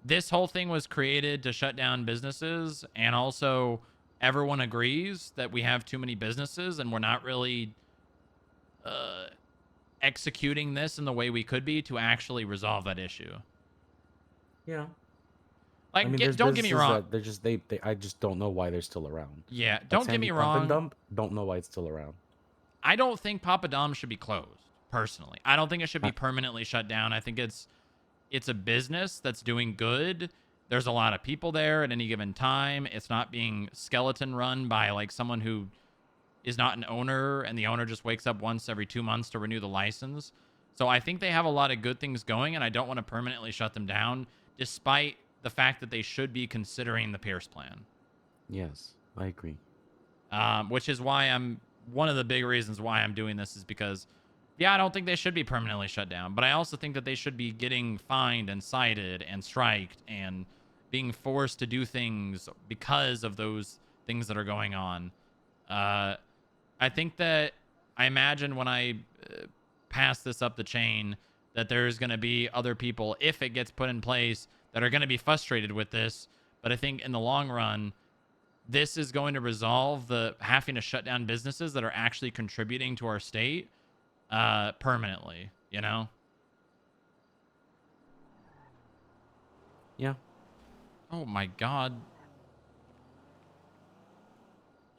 Speaker 1: this whole thing was created to shut down businesses, and also everyone agrees that we have too many businesses and we're not really executing this in the way we could be to actually resolve that issue.
Speaker 12: Yeah.
Speaker 1: Like,
Speaker 12: I mean,
Speaker 1: don't get me wrong.
Speaker 12: They're just I just don't know why they're still around.
Speaker 1: Yeah,
Speaker 12: Like
Speaker 1: don't get me
Speaker 12: Sandy Pump and
Speaker 1: wrong.
Speaker 12: Dump, don't know why it's still around.
Speaker 1: I don't think Papa Dom should be closed, personally. I don't think it should be permanently shut down. I think it's a business that's doing good. There's a lot of people there at any given time. It's not being skeleton run by, like, someone who is not an owner, and the owner just wakes up once every 2 months to renew the license. So I think they have a lot of good things going, and I don't want to permanently shut them down, despite the fact that they should be considering the Pierce plan.
Speaker 12: Yes, I agree.
Speaker 1: Which is why one of the big reasons why I'm doing this is because, yeah, I don't think they should be permanently shut down, but I also think that they should be getting fined and cited and striked and being forced to do things because of those things that are going on. I think that I imagine when I pass this up the chain that there's going to be other people, if it gets put in place, that are going to be frustrated with this. But I think in the long run, this is going to resolve the having to shut down businesses that are actually contributing to our state permanently, you know?
Speaker 12: Yeah.
Speaker 1: Oh my God.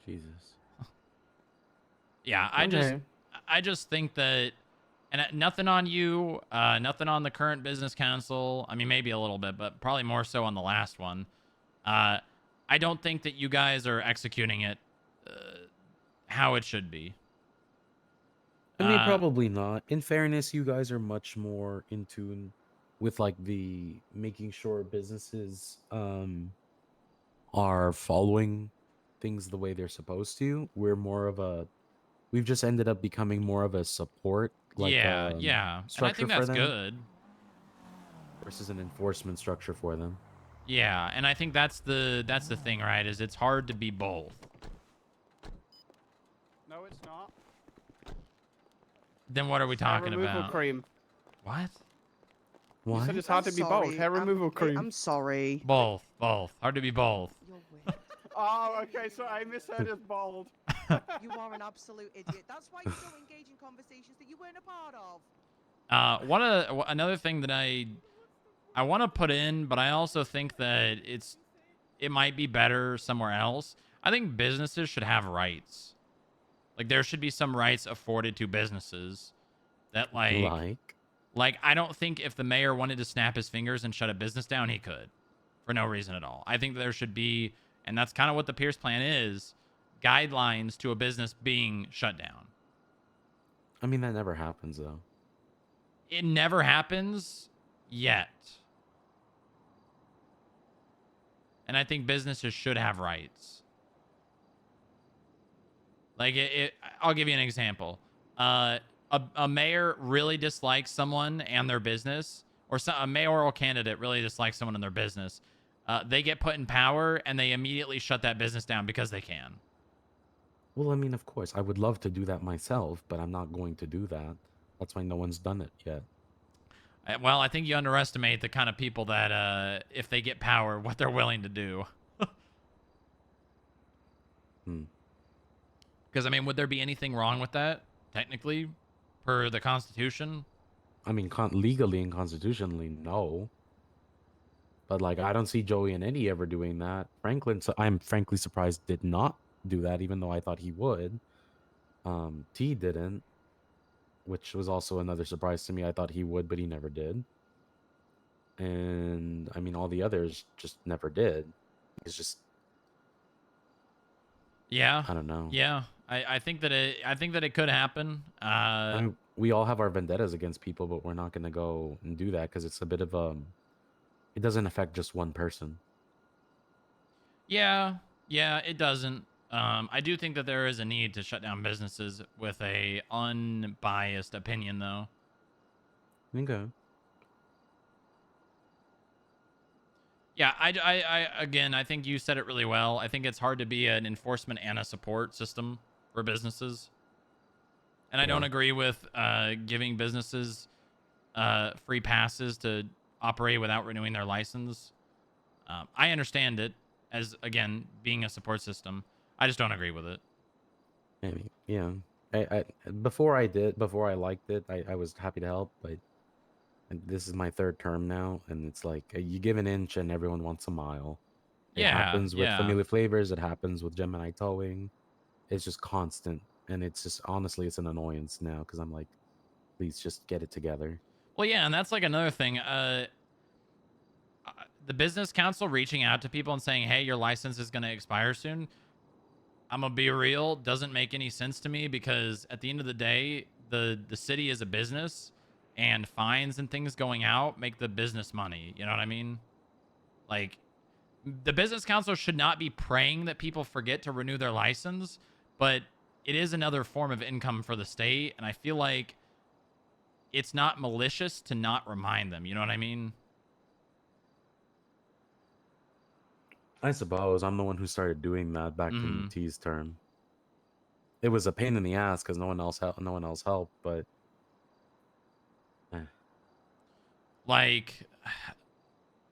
Speaker 12: Jesus.
Speaker 1: Yeah, I just think that, and nothing on you, nothing on the current business council. I mean, maybe a little bit, but probably more so on the last one. I don't think that you guys are executing it how it should be.
Speaker 12: I mean, probably not. In fairness, you guys are much more in tune with like the making sure businesses are following things the way they're supposed to. We're more of a we've just ended up becoming more of a support like
Speaker 1: Yeah, yeah. And I
Speaker 12: structure
Speaker 1: think
Speaker 12: for
Speaker 1: that's
Speaker 12: them
Speaker 1: good.
Speaker 12: versus an enforcement structure for them.
Speaker 1: Yeah, and I think that's the thing, right? Is it's hard to be both.
Speaker 2: No, it's not.
Speaker 1: Then what are we talking
Speaker 2: Hair removal
Speaker 1: about?
Speaker 2: cream.
Speaker 1: What?
Speaker 2: You said it's hard to be both. Hair removal cream.
Speaker 18: I'm sorry.
Speaker 1: Both. Hard to be both.
Speaker 2: Oh, okay. So I misheard as bald.
Speaker 18: You are an absolute idiot. That's why you don't engage in conversations that you weren't a part of.
Speaker 1: Another thing that I want to put in, but I also think that it might be better somewhere else. I think businesses should have rights. Like there should be some rights afforded to businesses that like I don't think if the mayor wanted to snap his fingers and shut a business down, he could for no reason at all. I think there should be, and that's kind of what the Pierce plan is, guidelines to a business being shut down.
Speaker 12: I mean, that never happens though.
Speaker 1: It never happens yet. And I think businesses should have rights. Like I'll give you an example. A mayor really dislikes someone and their business, or a mayoral candidate really dislikes someone and their business. They get put in power and they immediately shut that business down because they can.
Speaker 12: Well, I mean, of course, I would love to do that myself, but I'm not going to do that. That's why no one's done it yet.
Speaker 1: Well, I think you underestimate the kind of people that, if they get power, what they're willing to do. Because, I mean, would there be anything wrong with that, technically, per the Constitution?
Speaker 12: I mean, legally and constitutionally, no. But, like, I don't see Joey and Eddie ever doing that. Franklin, I'm frankly surprised, did not do that, even though I thought he would. T didn't, which was also another surprise to me. I thought he would, but he never did. And, I mean, all the others just never did. It's just...
Speaker 1: Yeah.
Speaker 12: I don't know.
Speaker 1: Yeah. I think that it could happen.
Speaker 12: I mean, we all have our vendettas against people, but we're not going to go and do that because it's a bit of it doesn't affect just one person.
Speaker 1: Yeah, it doesn't. I do think that there is a need to shut down businesses with a unbiased opinion, though.
Speaker 12: Okay.
Speaker 1: Yeah, I again, I think you said it really well. I think it's hard to be an enforcement and a support system for businesses. And I don't agree with giving businesses free passes to operate without renewing their license. I understand it as, again, being a support system. I just don't agree with it.
Speaker 12: Maybe, yeah. Before I liked it, I was happy to help, but this is my third term now, and it's like you give an inch and everyone wants a mile. It happens with Familiar Flavors. It happens with Gemini Towing. It's just constant, and it's just, honestly, it's an annoyance now because I'm like, please just get it together.
Speaker 1: Well, yeah, and that's like another thing. The business council reaching out to people and saying, hey, your license is going to expire soon. I'm going to be real. Doesn't make any sense to me because at the end of the day, the city is a business and fines and things going out make the business money. You know what I mean? Like, the business council should not be praying that people forget to renew their license, but it is another form of income for the state. And I feel like it's not malicious to not remind them. You know what I mean?
Speaker 12: I suppose I'm the one who started doing that back in T's term. It was a pain in the ass because no one else helped, but
Speaker 1: like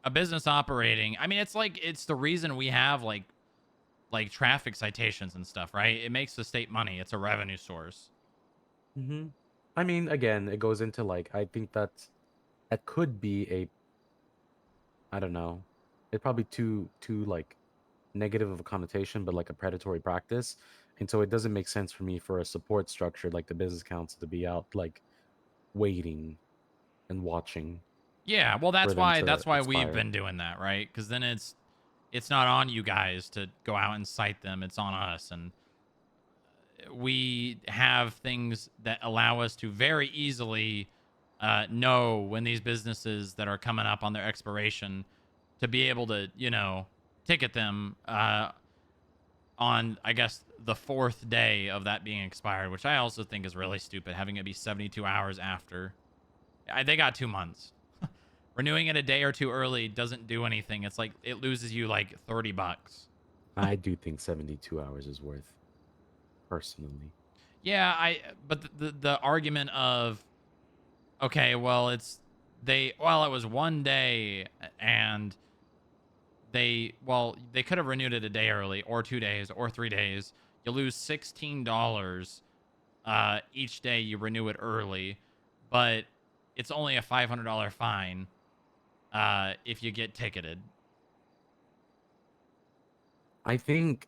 Speaker 1: a business operating, I mean, it's the reason we have like traffic citations and stuff, right? It makes the state money. It's a revenue source.
Speaker 12: I mean, again, it goes into like, I think that could be I don't know. It's probably too like negative of a connotation, but like a predatory practice. And so it doesn't make sense for me for a support structure like the business council to be out like waiting and watching.
Speaker 1: Yeah, well, that's why
Speaker 12: expire.
Speaker 1: we've been doing that, right? Because then it's not on you guys to go out and cite them. It's on us. And we have things that allow us to very easily know when these businesses that are coming up on their expiration to be able to, you know, ticket them on, I guess, the 4th day of that being expired, which I also think is really stupid, having it be 72 hours after. They got 2 months. Renewing it a day or two early doesn't do anything. It's like it loses you like $30.
Speaker 12: I do think 72 hours is worth, personally.
Speaker 1: Yeah, but the argument of, okay, well, it was 1 day and they could have renewed it a day early or 2 days or 3 days. You lose $16 each day you renew it early, but it's only a $500 fine if you get ticketed.
Speaker 12: I think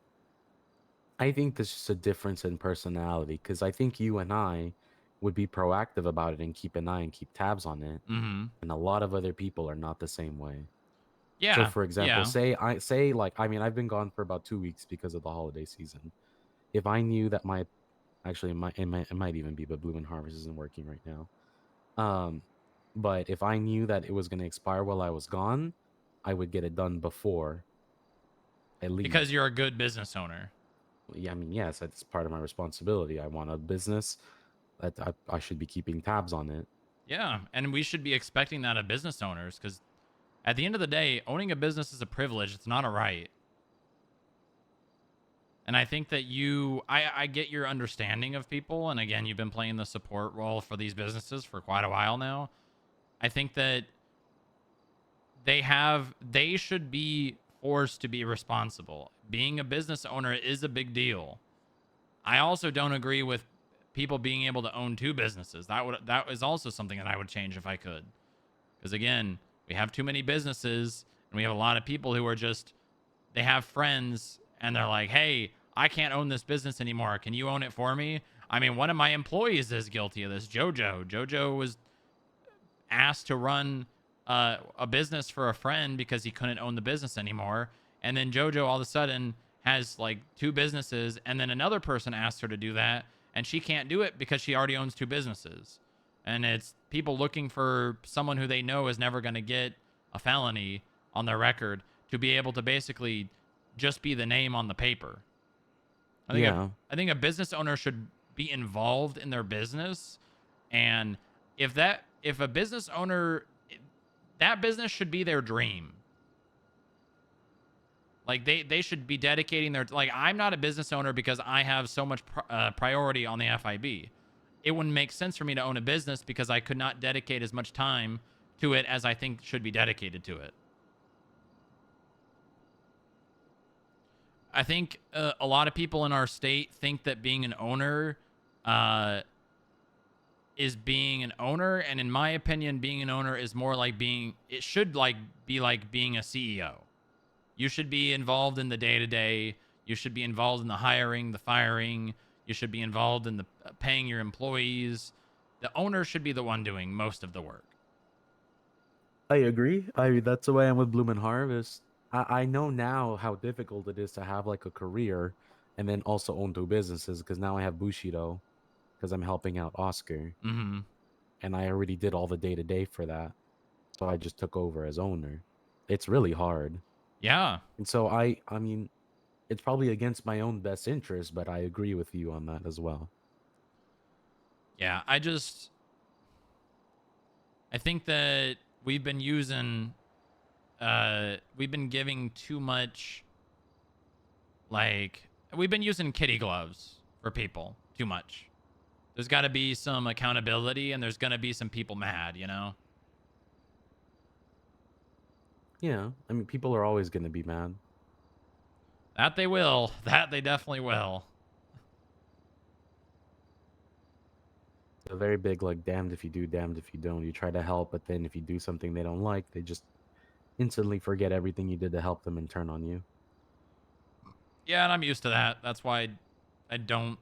Speaker 12: there's just a difference in personality, because I think you and I would be proactive about it and keep an eye and keep tabs on it.
Speaker 1: Mm-hmm.
Speaker 12: And a lot of other people are not the same way.
Speaker 1: Yeah.
Speaker 12: So for example,
Speaker 1: yeah.
Speaker 12: I've been gone for about 2 weeks because of the holiday season. If I knew that it might even be, but Bloom and Harvest isn't working right now. But if I knew that it was going to expire while I was gone, I would get it done before I leave.
Speaker 1: Because you're a good business owner.
Speaker 12: Yeah, I mean, yes, that's part of my responsibility. I want a business that I should be keeping tabs on it.
Speaker 1: Yeah, and we should be expecting that of business owners, because at the end of the day, owning a business is a privilege. It's not a right. And I think that I get your understanding of people. And again, you've been playing the support role for these businesses for quite a while now. I think that they should be forced to be responsible. Being a business owner is a big deal. I also don't agree with people being able to own 2 businesses. That is also something that I would change if I could. Because again, we have too many businesses, and we have a lot of people who are just, they have friends and they're like, hey, I can't own this business anymore. Can you own it for me? I mean, one of my employees is guilty of this. Jojo was asked to run a business for a friend because he couldn't own the business anymore. And then Jojo all of a sudden has like 2 businesses, and then another person asked her to do that, and she can't do it because she already owns 2 businesses. And it's people looking for someone who they know is never going to get a felony on their record to be able to basically just be the name on the paper. I think a business owner should be involved in their business, and if a business owner, that business should be their dream. Like they should be dedicating their, like, I'm not a business owner because I have so much priority on the FIB. It wouldn't make sense for me to own a business because I could not dedicate as much time to it as I think should be dedicated to it. I think a lot of people in our state think that being an owner is being an owner, and in my opinion, being an owner is more like be like being a CEO. You should be involved in the day-to-day. You should be involved in the hiring, the firing. You should be involved in the paying your employees. The owner should be the one doing most of the work.
Speaker 12: I agree. That's the way I'm with Bloom and Harvest. I know now how difficult it is to have like a career and then also own 2 businesses, because now I have Bushido because I'm helping out Oscar.
Speaker 1: Mm-hmm.
Speaker 12: And I already did all the day-to-day for that. So I just took over as owner. It's really hard.
Speaker 1: Yeah.
Speaker 12: And so I mean, it's probably against my own best interest, but I agree with you on that as well.
Speaker 1: Yeah, I think that we've been giving too much, we've been using kitty gloves for people too much. There's got to be some accountability, and there's going to be some people mad, you know?
Speaker 12: Yeah, I mean, people are always going to be mad.
Speaker 1: That they will. That they definitely will.
Speaker 12: It's a very big, like, damned if you do, damned if you don't. You try to help, but then if you do something they don't like, they just instantly forget everything you did to help them and turn on you.
Speaker 1: Yeah, and I'm used to that. That's why I don't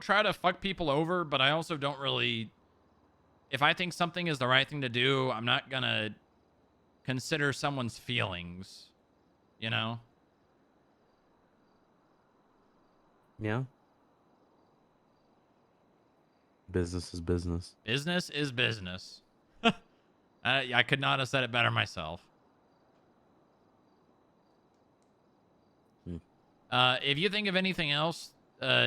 Speaker 1: try to fuck people over, but I also don't really, if I think something is the right thing to do, I'm not gonna consider someone's feelings, you know?
Speaker 12: Yeah. Business is business.
Speaker 1: Business is business. I could not have said it better myself. If you think of anything else,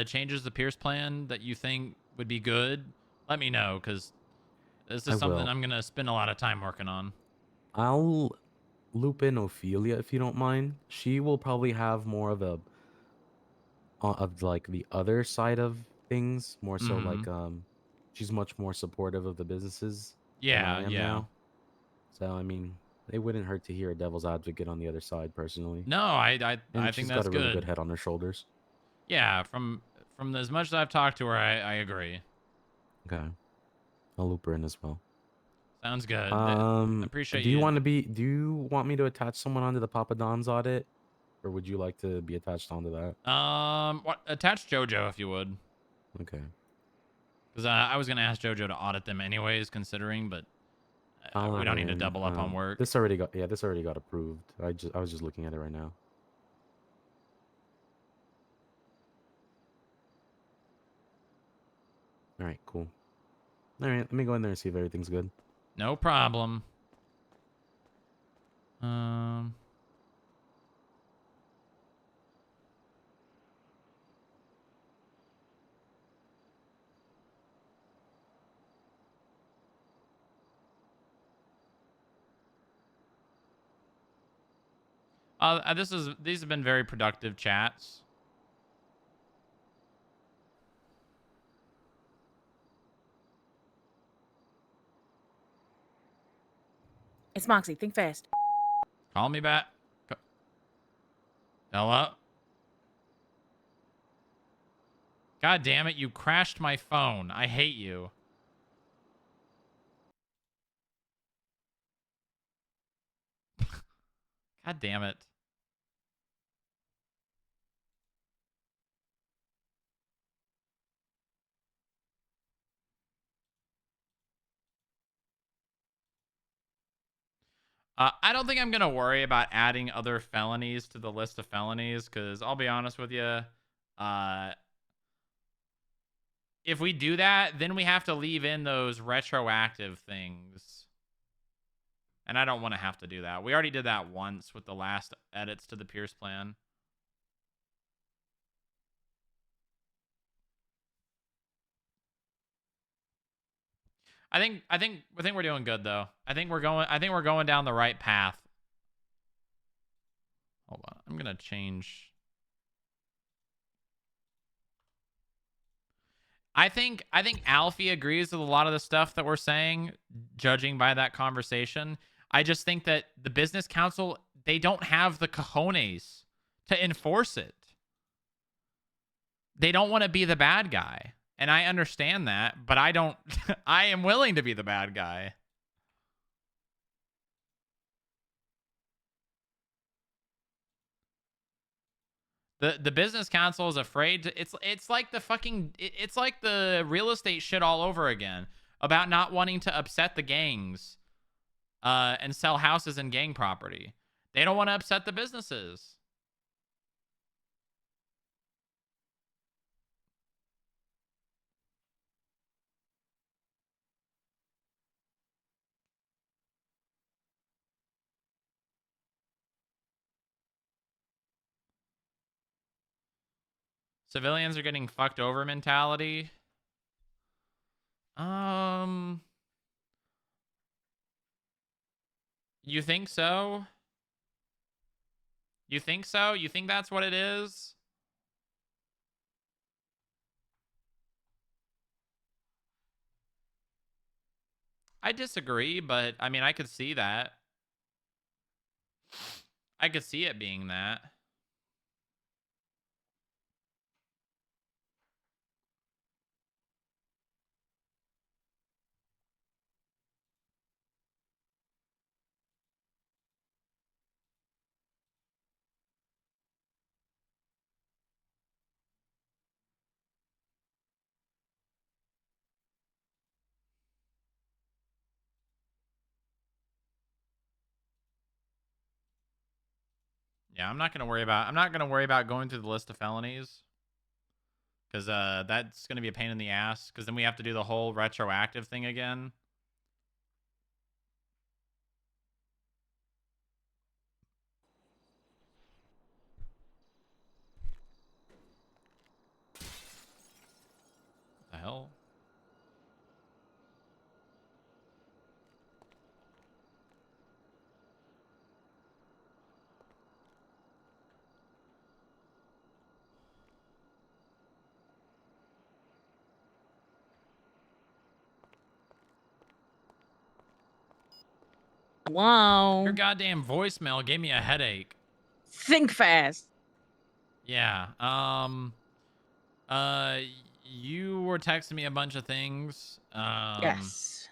Speaker 1: changes the Pierce plan that you think would be good, let me know, because this is
Speaker 12: I
Speaker 1: something
Speaker 12: will.
Speaker 1: I'm going to spend a lot of time working on.
Speaker 12: I'll loop in Ophelia if you don't mind. She will probably have more of a of like the other side of things, more so like she's much more supportive of the businesses than I am now. So I mean, it wouldn't hurt to hear a devil's advocate on the other side, personally.
Speaker 1: No, I
Speaker 12: And
Speaker 1: think
Speaker 12: she's
Speaker 1: that's
Speaker 12: got a really
Speaker 1: good.
Speaker 12: good head on her shoulders.
Speaker 1: Yeah, from as much as I've talked to her, I agree.
Speaker 12: Okay, I'll loop her in as well.
Speaker 1: Sounds good. Appreciate
Speaker 12: Do you want to be? Do you want me to attach someone onto the Papa Don's audit, or would you like to be attached onto that?
Speaker 1: Attach JoJo if you would.
Speaker 12: Okay.
Speaker 1: Because I was gonna ask JoJo to audit them anyways, considering, but we don't need to double up on work.
Speaker 12: This already got approved. I was just looking at it right now. All right, cool. All right, let me go in there and see if everything's good.
Speaker 1: No problem. These have been very productive chats.
Speaker 19: It's Moxie. Think fast.
Speaker 1: Call me back. Hello? God damn it, you crashed my phone. I hate you. God damn it. I don't think I'm going to worry about adding other felonies to the list of felonies, because I'll be honest with you. If we do that, then we have to leave in those retroactive things. And I don't want to have to do that. We already did that once with the last edits to the Pierce plan. I think we're doing good though. I think we're going down the right path. Hold on. I'm going to change. I think Alfie agrees with a lot of the stuff that we're saying, judging by that conversation. I just think that the business council, they don't have the cojones to enforce it. They don't want to be the bad guy. And I understand that, but I don't I am willing to be the bad guy. The business council is afraid to, it's like the fucking it's like the real estate shit all over again about not wanting to upset the gangs and sell houses and gang property. They don't want to upset the businesses. Civilians are getting fucked over mentality. You think so? You think so? You think that's what it is? I disagree, but I mean, I could see that. I could see it being that. Yeah, I'm not gonna worry about going through the list of felonies, because that's gonna be a pain in the ass. Because then we have to do the whole retroactive thing again. The hell?
Speaker 19: Wow.
Speaker 1: Your goddamn voicemail gave me a headache.
Speaker 19: Think fast.
Speaker 1: Yeah. You were texting me a bunch of things.
Speaker 19: Yes.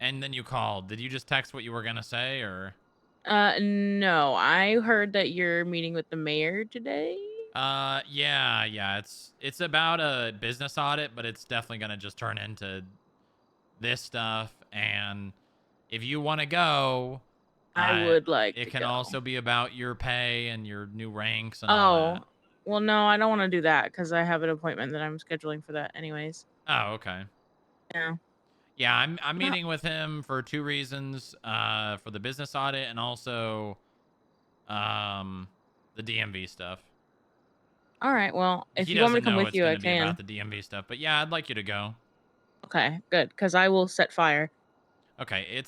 Speaker 1: And then you called. Did you just text what you were gonna say, or?
Speaker 19: No. I heard that you're meeting with the mayor today.
Speaker 1: Yeah. It's about a business audit, but it's definitely gonna just turn into this stuff. And if you want to go,
Speaker 19: I would like
Speaker 1: it
Speaker 19: to
Speaker 1: can
Speaker 19: go.
Speaker 1: also be about your pay and your new ranks and all that.
Speaker 19: Well, no, I don't want to do that because I have an appointment that I'm scheduling for that anyways.
Speaker 1: Oh, okay.
Speaker 19: Yeah.
Speaker 1: Yeah, I'm meeting with him for 2 reasons. For the business audit and also the DMV stuff.
Speaker 19: All right. Well, if
Speaker 1: He
Speaker 19: you want me to
Speaker 1: doesn't
Speaker 19: come
Speaker 1: know
Speaker 19: with
Speaker 1: it's
Speaker 19: you, I
Speaker 1: gonna be
Speaker 19: can.
Speaker 1: about the DMV stuff, but yeah, I'd like you to go.
Speaker 19: Okay, good. Because I will set fire.
Speaker 1: Okay, it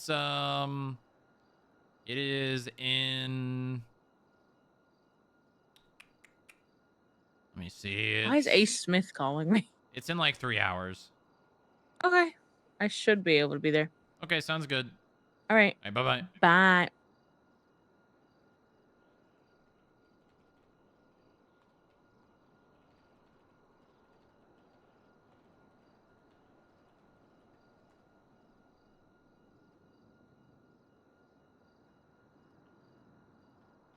Speaker 1: is in. Let me see.
Speaker 19: Why is Ace Smith calling me?
Speaker 1: It's in like 3 hours.
Speaker 19: Okay. I should be able to be there.
Speaker 1: Okay, sounds good.
Speaker 19: All right.
Speaker 1: All right, bye-bye.
Speaker 19: Bye.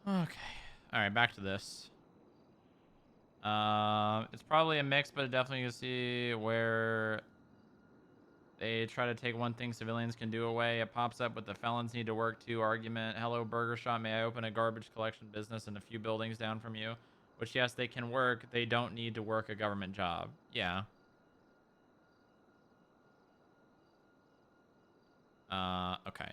Speaker 1: Okay. All right, back to this. It's probably a mix, but definitely you can see where they try to take one thing civilians can do away. It pops up with the felons need to work too argument. Hello, Burger Shop. May I open a garbage collection business in a few buildings down from you? Which, yes, they can work. They don't need to work a government job. Yeah. Okay.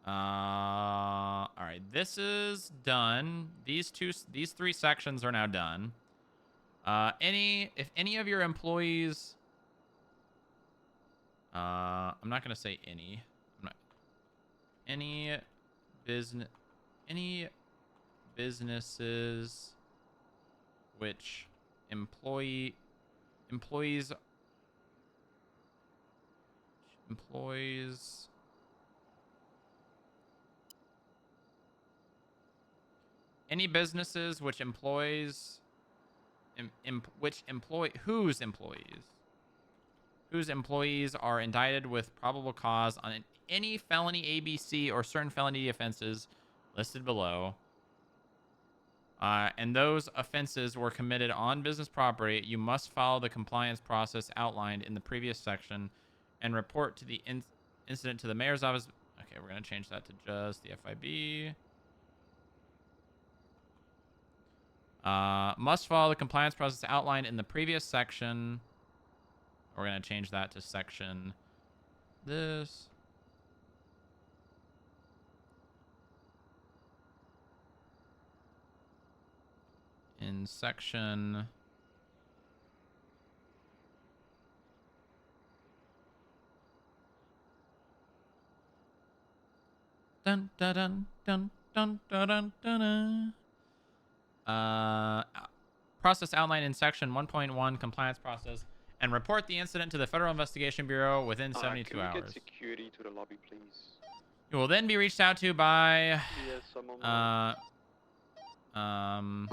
Speaker 1: All right, this is done. These 3 sections are now done. If any of your employees, I'm not gonna say any. Any businesses which employees any businesses which whose employees are indicted with probable cause on any felony ABC or certain felony offenses listed below, and those offenses were committed on business property, you must follow the compliance process outlined in the previous section and report to the incident to the mayor's office. Okay, we're going to change that to just the FIB. Must follow the compliance process outlined in the previous section. We're going to change that to section this. In section dun dun dun dun dun dun dun dun. Process outlined in section 1.1 compliance process, and report the incident to the Federal Investigation Bureau within 72
Speaker 20: can we
Speaker 1: hours.
Speaker 20: Get security to the lobby, please.
Speaker 1: You will then be reached out to by
Speaker 20: Yes, I'm on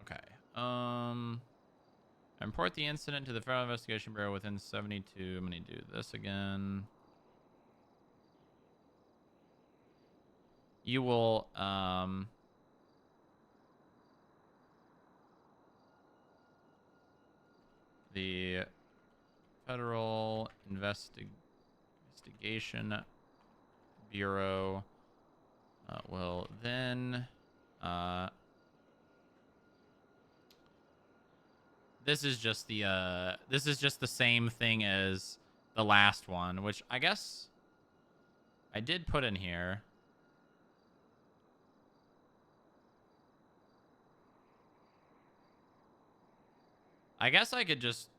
Speaker 1: Okay. Report the incident to the Federal Investigation Bureau within 72. I'm gonna do this again. you will the Federal Investigation Bureau will then this is just the same thing as the last one, which I guess I did put in here. I guess I could just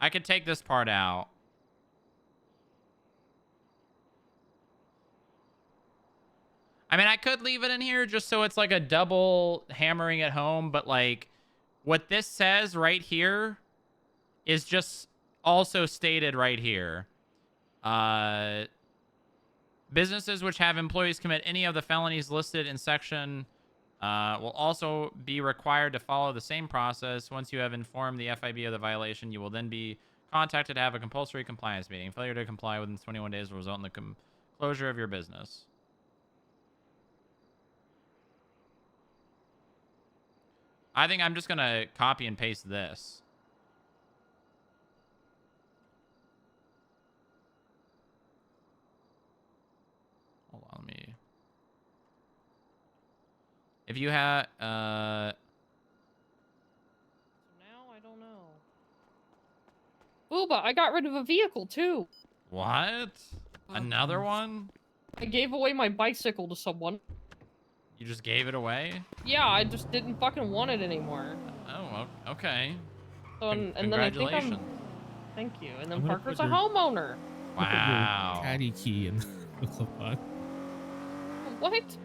Speaker 1: I could take this part out. I mean, I could leave it in here just so it's like a double hammering at home, but like what this says right here is just also stated right here. Businesses which have employees commit any of the felonies listed in section will also be required to follow the same process. Once you have informed the FIB of the violation, you will then be contacted to have a compulsory compliance meeting. Failure to comply within 21 days will result in the closure of your business. I think I'm just going to copy and paste this. Hold on, let me... If you have...
Speaker 6: Now I don't know. Booba, I got rid of a vehicle too.
Speaker 1: What? Another one?
Speaker 6: I gave away my bicycle to someone.
Speaker 1: You just gave it away?
Speaker 6: Yeah, I just didn't fucking want it anymore.
Speaker 1: Oh, okay.
Speaker 6: So, and then I think
Speaker 1: Congratulations.
Speaker 6: Thank you. And then
Speaker 14: I'm gonna
Speaker 6: Parker's
Speaker 14: put
Speaker 6: a
Speaker 14: your-
Speaker 6: homeowner.
Speaker 1: Wow.
Speaker 14: Your caddy key in the club pod.
Speaker 6: What?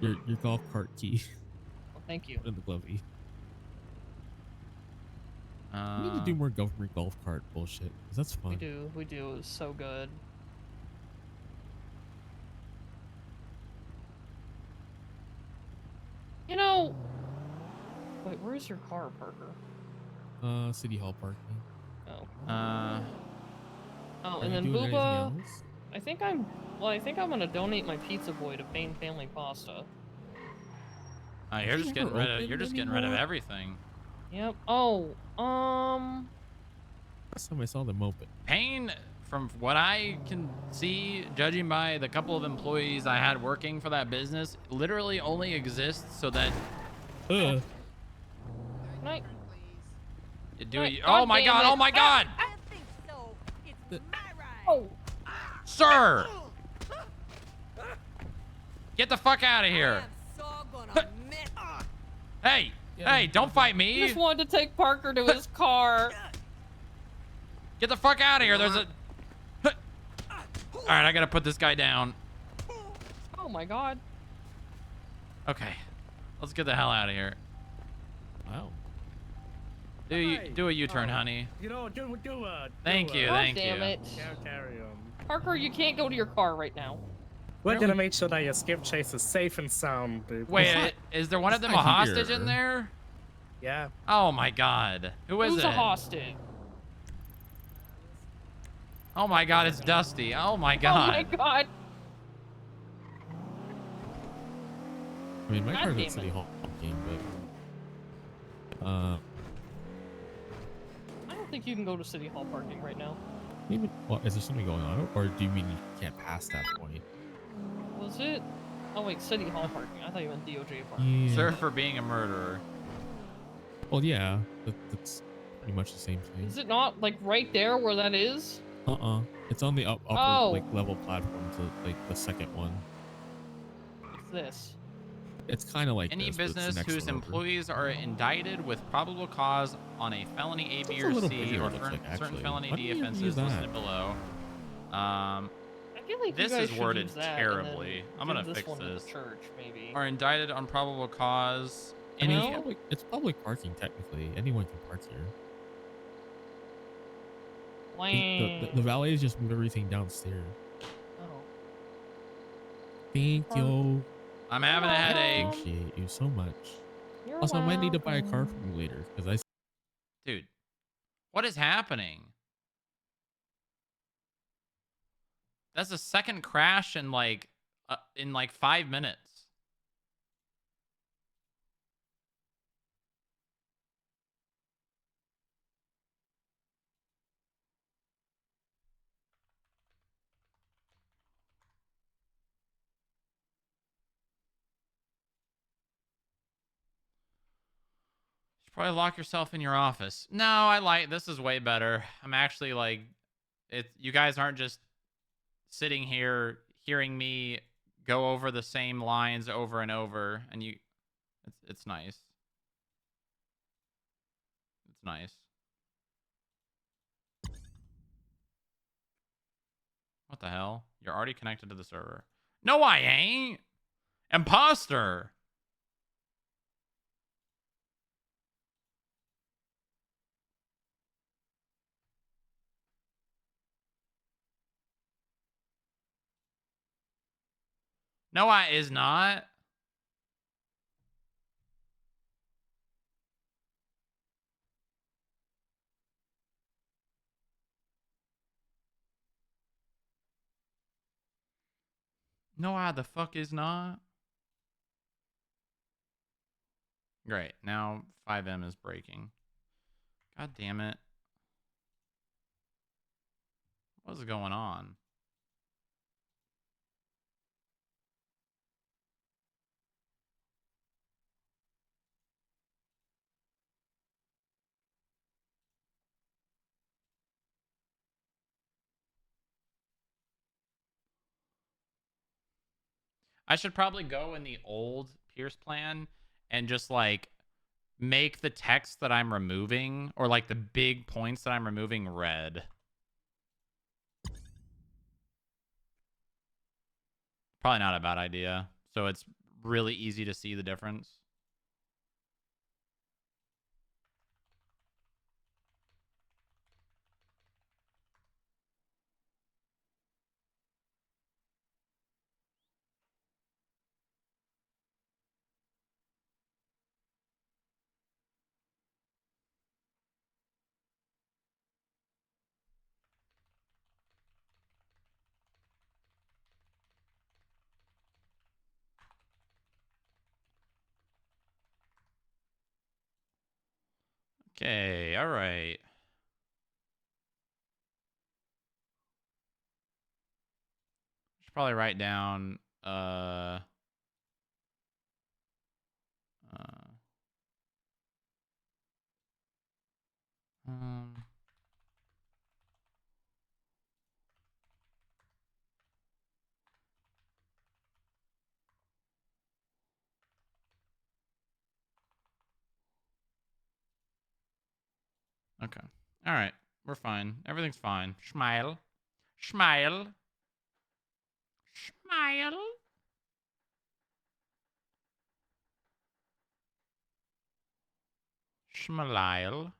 Speaker 14: Your golf cart key.
Speaker 6: Well, thank you.
Speaker 14: In the glovey. We need to do more government golf cart bullshit. 'Cause that's fun.
Speaker 6: We do. We do. It was so good. You know... Wait, where's your car, Parker?
Speaker 14: City Hall parking.
Speaker 6: Oh.
Speaker 1: Uh...
Speaker 6: Oh,
Speaker 14: Are
Speaker 6: and
Speaker 14: you
Speaker 6: then
Speaker 14: doing anything
Speaker 6: Booba...
Speaker 14: else?
Speaker 6: I think I'm gonna donate my pizza boy to Payne Family Pasta.
Speaker 1: You're
Speaker 14: Is
Speaker 1: just
Speaker 14: he
Speaker 1: getting
Speaker 14: ever
Speaker 1: rid of.
Speaker 14: open
Speaker 1: You're just getting rid of
Speaker 14: anymore?
Speaker 1: everything.
Speaker 6: Yep. Oh,
Speaker 14: Last time I saw them open.
Speaker 1: Payne, from what I can see, judging by the couple of employees I had working for that business, literally only exists so that.
Speaker 6: Night.
Speaker 1: You do it.
Speaker 6: God
Speaker 1: Oh my
Speaker 6: damn
Speaker 1: god!
Speaker 6: it.
Speaker 1: Oh my god!
Speaker 6: Oh.
Speaker 1: Sir! Get the fuck out of here! Hey! Hey! Don't fight
Speaker 6: I
Speaker 1: me!
Speaker 6: just wanted to take Parker to his car.
Speaker 1: Get the fuck out of here! There's a. All right, I gotta put this guy down.
Speaker 6: Oh my god.
Speaker 1: Okay, let's get the hell out of here.
Speaker 14: Wow.
Speaker 1: Do a U-turn, honey.
Speaker 8: You know,
Speaker 1: Thank you,
Speaker 6: God
Speaker 1: thank
Speaker 6: damn
Speaker 1: you.
Speaker 6: it.
Speaker 8: Carry on.
Speaker 6: Parker, you can't go to your car right now.
Speaker 8: We're gonna make sure that your skip chase is safe and sound, dude.
Speaker 1: Wait, is there one of them a hostage in there?
Speaker 8: Yeah.
Speaker 1: Oh my god. Who is
Speaker 6: Who's
Speaker 1: it?
Speaker 6: a hostage?
Speaker 1: Oh my god, it's Dusty. Oh my
Speaker 6: Oh
Speaker 1: god.
Speaker 6: my god.
Speaker 14: I mean, my
Speaker 6: God
Speaker 14: car's
Speaker 6: damn
Speaker 14: at City
Speaker 6: it.
Speaker 14: Hall game, but
Speaker 6: I don't think you can go to City Hall parking right now.
Speaker 14: maybe. Well, is there something going on, or do you mean you can't pass that point?
Speaker 6: Was it? Oh wait, City Hall parking. I thought you meant DOJ parking.
Speaker 14: Yeah.
Speaker 1: Sir for being a murderer.
Speaker 14: Well, yeah, that's pretty much the same thing.
Speaker 6: Is it not like right there where that is?
Speaker 14: It's on the upper
Speaker 6: Oh.
Speaker 14: like level platform to like the second one.
Speaker 6: It's this.
Speaker 14: It's kind of like
Speaker 1: Any
Speaker 14: this, but it's the
Speaker 1: business
Speaker 14: next
Speaker 1: whose
Speaker 14: one over.
Speaker 1: employees are indicted with probable cause on a felony A, B,
Speaker 14: It's a
Speaker 1: or
Speaker 14: little
Speaker 1: C,
Speaker 14: bigger,
Speaker 1: or
Speaker 14: it looks like,
Speaker 1: certain
Speaker 14: actually.
Speaker 1: felony
Speaker 14: Why
Speaker 1: D
Speaker 14: don't you use
Speaker 1: offenses
Speaker 14: that?
Speaker 1: listed below.
Speaker 6: I feel like
Speaker 1: This
Speaker 6: you guys
Speaker 1: is
Speaker 6: should
Speaker 1: worded
Speaker 6: use that and
Speaker 1: terribly.
Speaker 6: then
Speaker 1: I'm
Speaker 6: give
Speaker 1: gonna
Speaker 6: this
Speaker 1: fix
Speaker 6: one to
Speaker 1: this.
Speaker 6: Church, maybe.
Speaker 1: Are indicted on probable cause.
Speaker 14: I mean,
Speaker 1: Any.
Speaker 14: it's public parking technically. Anyone can park here. The valets just move everything downstairs.
Speaker 6: Oh.
Speaker 14: Thank you.
Speaker 1: I'm having a headache.
Speaker 14: Appreciate you so much.
Speaker 6: You're
Speaker 14: Also, I might need to buy a car from you later because
Speaker 1: Dude, what is happening? That's the second crash in like 5 minutes. You should probably lock yourself in your office. No, I like this is way better. I'm actually like you guys aren't just sitting here hearing me go over the same lines over and over, and it's nice. It's nice. What the hell? You're already connected to the server. No, I ain't. Imposter. No, I is not. No, I the fuck is not. Great. Now 5M is breaking. God damn it. What is going on? I should probably go in the old Pierce plan and just like make the text that I'm removing or like the big points that I'm removing red. Probably not a bad idea. So it's really easy to see the difference. Okay, all right. Should probably write down okay. All right. We're fine. Everything's fine. Smile. Smile. Smile. Smile.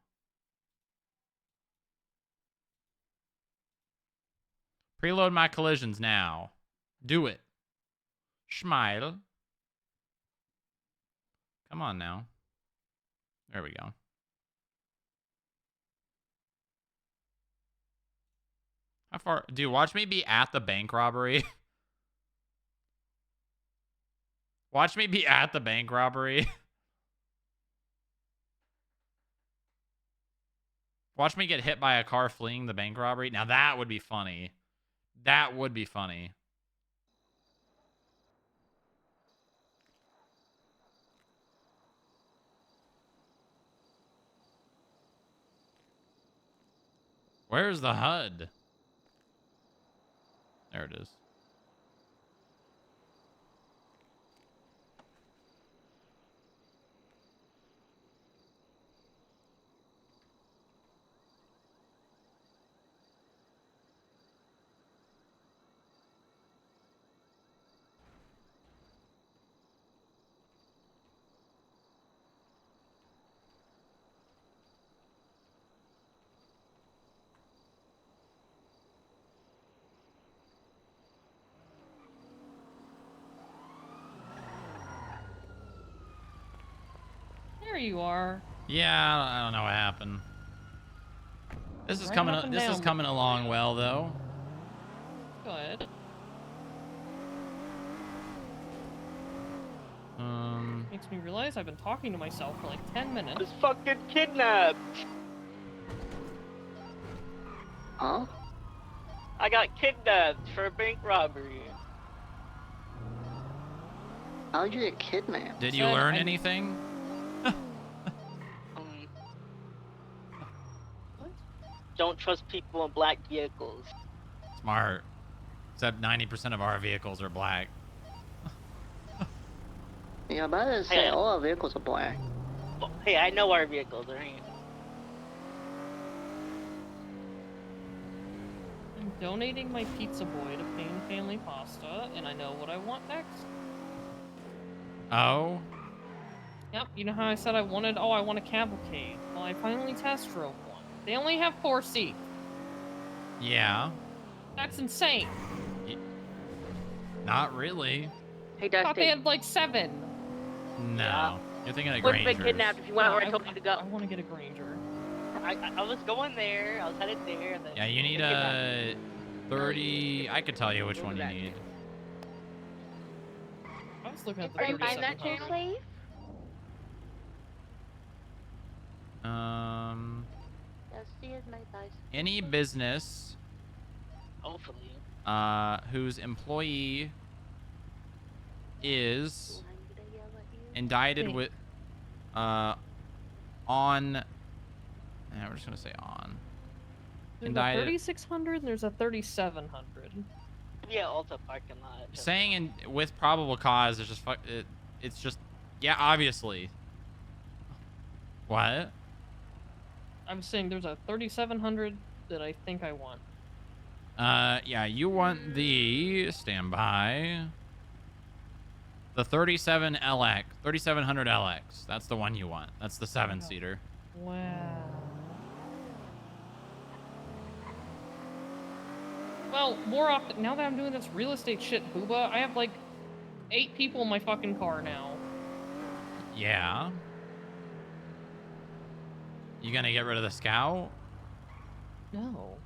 Speaker 1: Preload my collisions now. Do it. Smile. Come on now. There we go. How far? Dude, watch me be at the bank robbery. Watch me be at the bank robbery. Watch me get hit by a car fleeing the bank robbery. Now that would be funny. That would be funny. Where's the HUD? There it is.
Speaker 6: There you are.
Speaker 1: Yeah, I don't know what happened. This is
Speaker 6: Right
Speaker 1: coming.
Speaker 6: up and
Speaker 1: This is
Speaker 6: down.
Speaker 1: coming along well, though.
Speaker 6: Go ahead. Makes me realize I've been talking to myself for like 10 minutes.
Speaker 20: I was fucking kidnapped.
Speaker 3: Huh?
Speaker 20: I got kidnapped for a bank robbery.
Speaker 3: How'd you get kidnapped?
Speaker 1: Did you learn anything?
Speaker 20: Don't trust people in black vehicles.
Speaker 1: Smart. Except 90% of our vehicles are black.
Speaker 3: Yeah, but I say all our vehicles are black.
Speaker 20: Hey, I know our vehicles, right?
Speaker 6: I'm donating my pizza boy to Pain Family Pasta, and I know what I want next.
Speaker 1: Oh?
Speaker 6: Yep, you know how I said I want a cavalcade? Well, I finally test drove one. They only have 4 seats.
Speaker 1: Yeah.
Speaker 6: That's insane.
Speaker 1: Not really.
Speaker 20: Hey,
Speaker 6: I thought they had like 7.
Speaker 1: No. You're thinking of
Speaker 20: Would've been
Speaker 1: Grangers.
Speaker 20: kidnapped if you went where I told you to go.
Speaker 6: I want to get a Granger.
Speaker 20: I was going there. I was headed there. And then
Speaker 1: Yeah, you need
Speaker 20: they kidnapped
Speaker 1: a 30. I could tell you which one you need.
Speaker 6: I was looking at the
Speaker 20: Are you buying that
Speaker 6: 3700.
Speaker 20: channel?
Speaker 1: Any business
Speaker 20: Hopefully.
Speaker 1: whose employee is indicted with on we're just gonna say on
Speaker 6: There's
Speaker 1: indicted
Speaker 6: a 3600 and there's a 3700.
Speaker 20: Yeah, Ulta parking lot.
Speaker 1: saying in with probable cause is just it's just yeah, obviously. What?
Speaker 6: I'm saying there's a 3700 that I think I want.
Speaker 1: Yeah, you want the standby. The 37LX, 3700 LX. That's the one you want. That's the 7-seater.
Speaker 6: Wow. Well, more often, now that I'm doing this real estate shit, Booba, I have like 8 people in my fucking car now.
Speaker 1: Yeah. You gonna get rid of the Scout?
Speaker 6: No.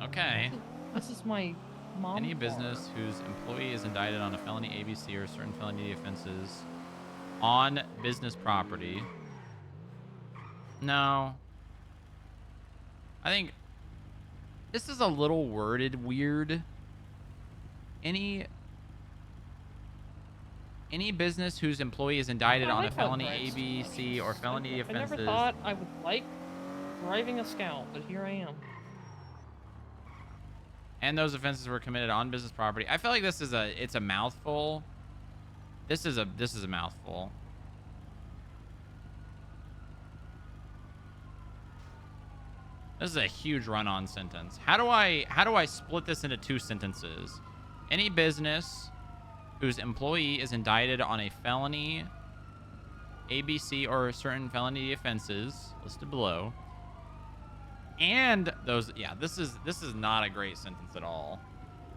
Speaker 1: Okay.
Speaker 6: This is my mom.
Speaker 1: Any business whose employee is indicted on a felony ABC or certain felony offenses on business property. No. I think this is a little worded weird. Any business whose employee is indicted
Speaker 6: I
Speaker 1: on a
Speaker 6: like how
Speaker 1: felony
Speaker 6: Greg's
Speaker 1: ABC or felony
Speaker 6: I
Speaker 1: offenses.
Speaker 6: never thought I would like driving a Scout, but here I am.
Speaker 1: And those offenses were committed on business property. I feel like this is it's a mouthful. This is a mouthful. This is a huge run-on sentence. How do I split this into 2 sentences? Any business whose employee is indicted on a felony ABC or certain felony offenses listed below. And those, yeah, this is not a great sentence at all.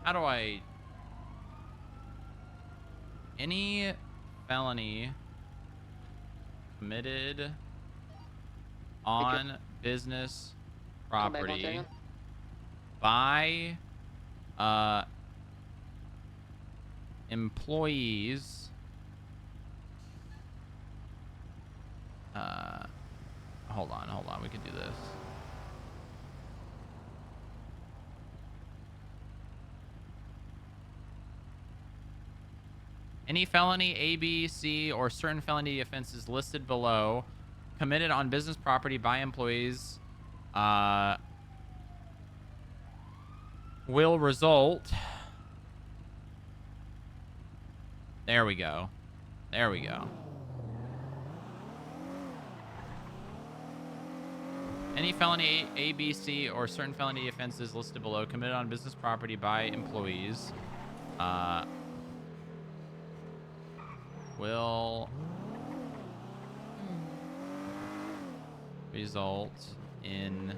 Speaker 1: How do I? Any felony committed on business property by employees. Hold on. We can do this. Any felony A, B, C, or certain felony offenses listed below committed on business property by employees will result. There we go. There we go. Any felony A, B, C, or certain felony offenses listed below committed on business property by employees will result in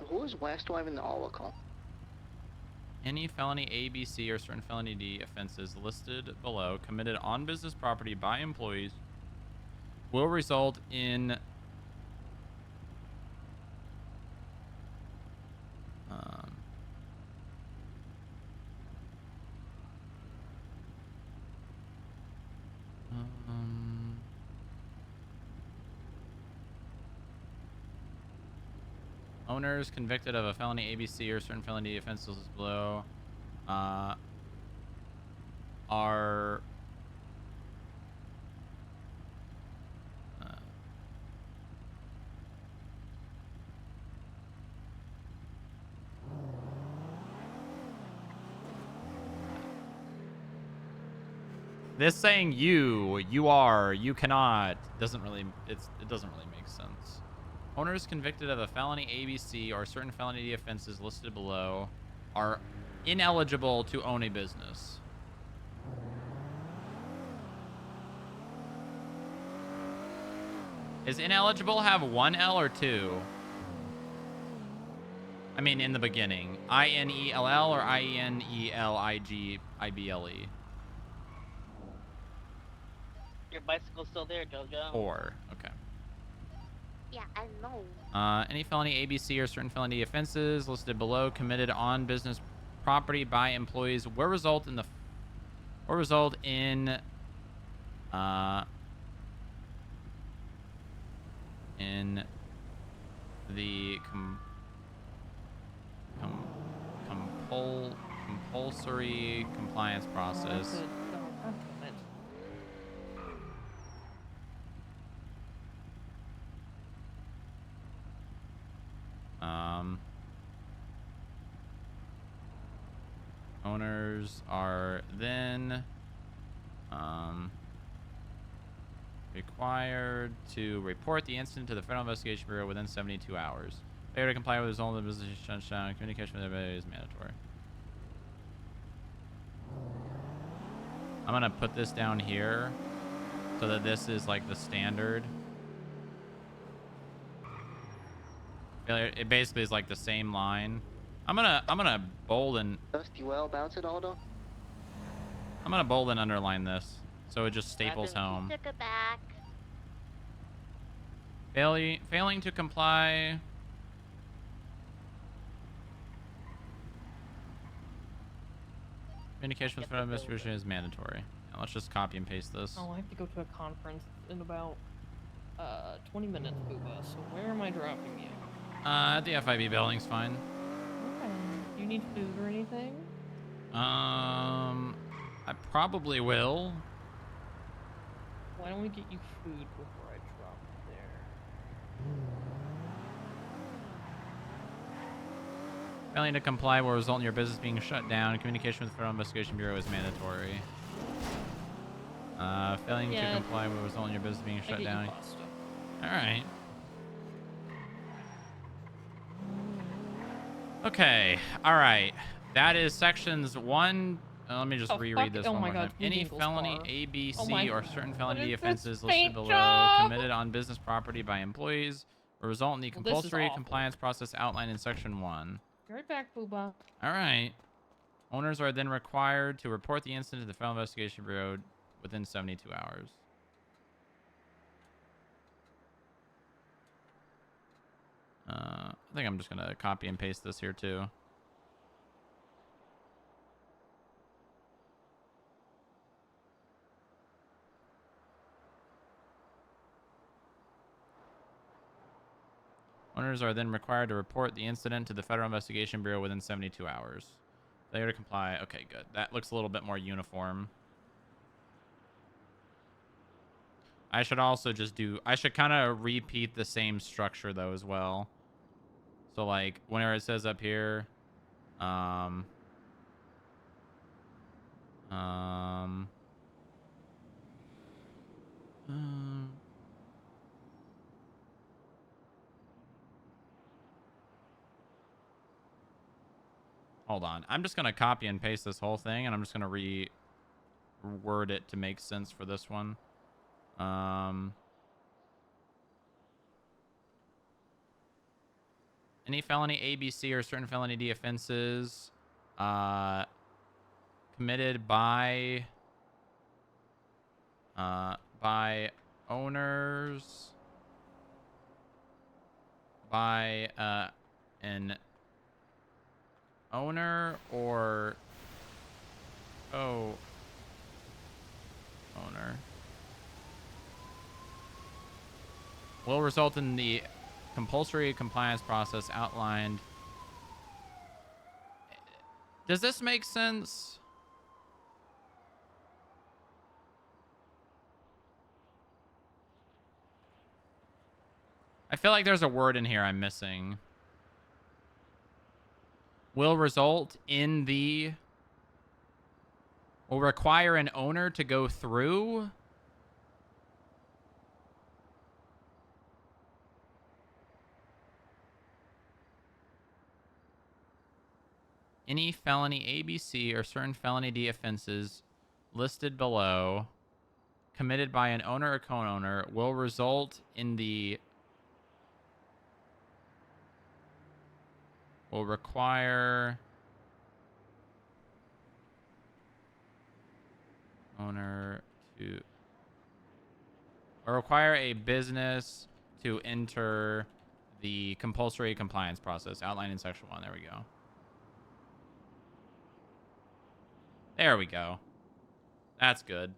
Speaker 3: Who is last driving the Oracle?
Speaker 1: Any felony A, B, C, or certain felony D offenses listed below committed on business property by employees will result in owners convicted of a felony ABC or certain felony offenses below are this saying you are, you cannot doesn't really it doesn't really make sense. Owners convicted of a felony ABC or certain felony D offenses listed below are ineligible to own a business. Is ineligible have one L or two? I mean, in the beginning. INELL or INELIGIBLE?
Speaker 20: Your bicycle's still there, Jojo.
Speaker 1: Four. Okay.
Speaker 20: Yeah, I know.
Speaker 1: Any felony ABC or certain felony offenses listed below committed on business property by employees will result in the compulsory compliance process. Owners are then required to report the incident to the Federal Investigation Bureau within 72 hours. Failure to comply with all the business shutdown. Communication with everybody is mandatory. I'm gonna put this down here so that this is like the standard. It basically is like the same line. I'm gonna bold and
Speaker 3: Whereabouts it, Aldo?
Speaker 1: I'm gonna bold and underline this so it just staples home.
Speaker 20: Took it back.
Speaker 1: Failing to comply. Communication with Federal Investigation is mandatory. Now let's just copy and paste this.
Speaker 6: Oh, I have to go to a conference in about 20 minutes, Booba. So where am I dropping you?
Speaker 1: At the FIB building's fine.
Speaker 6: Okay. Do you need food or anything?
Speaker 1: I probably will.
Speaker 6: Why don't we get you food before I drop you there?
Speaker 1: Failing to comply will result in your business being shut down. Communication with the Federal Investigation Bureau is mandatory. Failing to comply will result in your business being shut down. All right. Okay. All right. That is sections 1. Let me just reread this one more time. Any felony A, B, C, or certain felony offenses listed below committed on business property by employees will result in the compulsory compliance process outlined in section 1.
Speaker 6: Be right back, Booba.
Speaker 1: All right. Owners are then required to report the incident to the Federal Investigation Bureau within 72 hours. I think I'm just going to copy and paste this here too. Owners are then required to report the incident to the Federal Investigation Bureau within 72 hours. Failure to comply. Okay, good. That looks a little bit more uniform. I should also just do... I should kind of repeat the same structure, though, as well. So, like, whenever it says up here... Hold on. I'm just going to copy and paste this whole thing, and I'm just going to reword it to make sense for this one. Any felony A, B, C, or certain felony D offenses Committed by owners by an owner or owner will result in the compulsory compliance process outlined. Does this make sense? I feel like there's a word in here I'm missing. Will result in the... Will require an owner to go through... Any felony A, B, C, or certain felony D offenses listed below committed by an owner or co-owner will result in the... Will require owner to... Or require a business to enter the compulsory compliance process outlined in Section 1. There we go. There we go. That's good.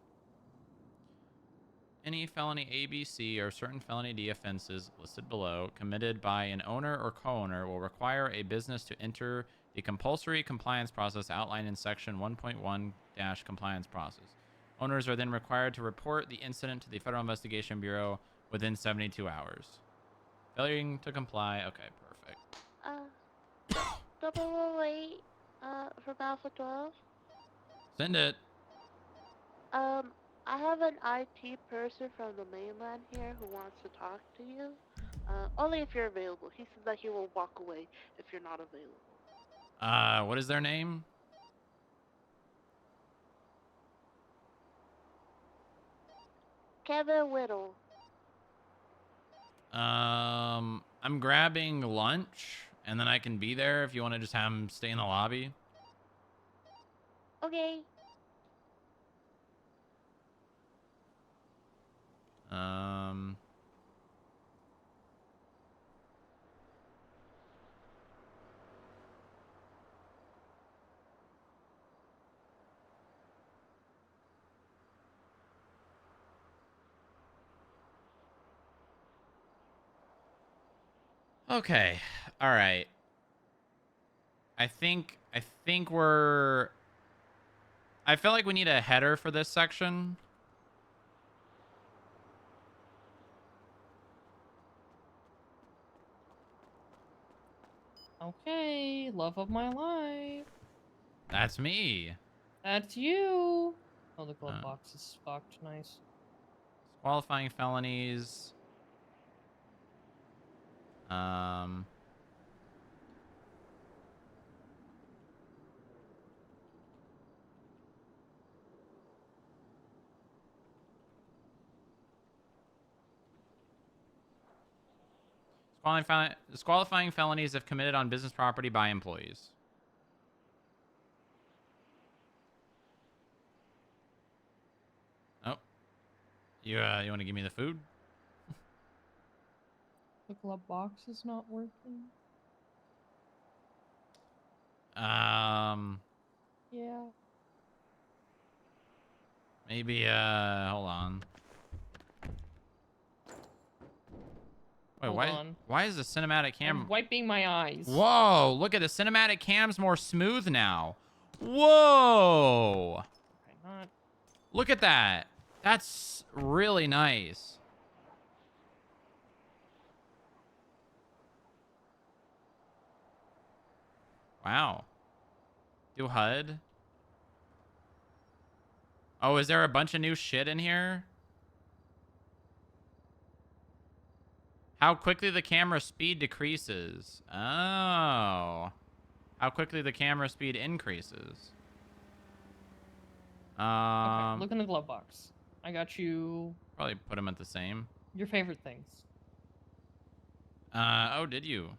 Speaker 1: Any felony A, B, C, or certain felony D offenses listed below committed by an owner or co-owner will require a business to enter the compulsory compliance process outlined in Section 1.1 compliance process. Owners are then required to report the incident to the Federal Investigation Bureau within 72 hours. Failing to comply. Okay, perfect.
Speaker 21: 008 from Alpha 12.
Speaker 1: Send it.
Speaker 21: I have an IT person from the mainland here who wants to talk to you. Only if you're available. He said that he will walk away if you're not available.
Speaker 1: What is their name?
Speaker 21: Kevin Whittle.
Speaker 1: I'm grabbing lunch, and then I can be there if you want to just have him stay in the lobby.
Speaker 21: Okay.
Speaker 1: Okay. All right. I think we're... I feel like we need a header for this section.
Speaker 6: Okay, love of my life.
Speaker 1: That's me.
Speaker 6: That's you. Oh, the glove box is fucked. Nice.
Speaker 1: Qualifying felonies. Disqualifying felonies if committed on business property by employees. Oh. You want to give me the food?
Speaker 6: The glove box is not working. Yeah.
Speaker 1: Maybe, hold on. Wait, why is the cinematic cam...
Speaker 6: I'm wiping my eyes.
Speaker 1: Whoa, look at the cinematic cam's more smooth now. Whoa.
Speaker 6: Okay, not...
Speaker 1: Look at that. That's really nice. Wow. Do HUD. Oh, is there a bunch of new shit in here? How quickly the camera speed decreases. Oh. How quickly the camera speed increases.
Speaker 6: Okay, look in the glove box. I got you...
Speaker 1: Probably put them at the same.
Speaker 6: Your favorite things.
Speaker 1: Oh, did you?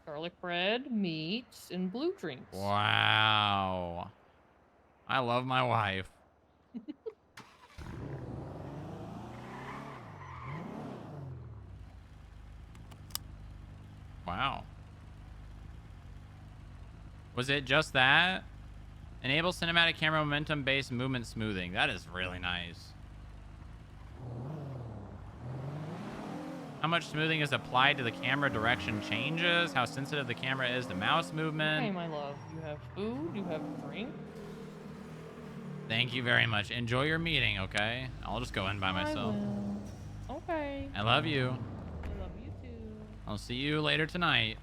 Speaker 6: garlic bread, meat, and blue drinks.
Speaker 1: Wow. I love my wife. Wow. Was it just that? Enable cinematic camera momentum-based movement smoothing. That is really nice. How much smoothing is applied to the camera direction changes. How sensitive the camera is to mouse movement.
Speaker 6: Okay, my love. You have food. You have drink.
Speaker 1: Thank you very much. Enjoy your meeting, okay? I'll just go in by myself.
Speaker 6: I will. Okay.
Speaker 1: I love you.
Speaker 6: I love you too.
Speaker 1: I'll see you later tonight.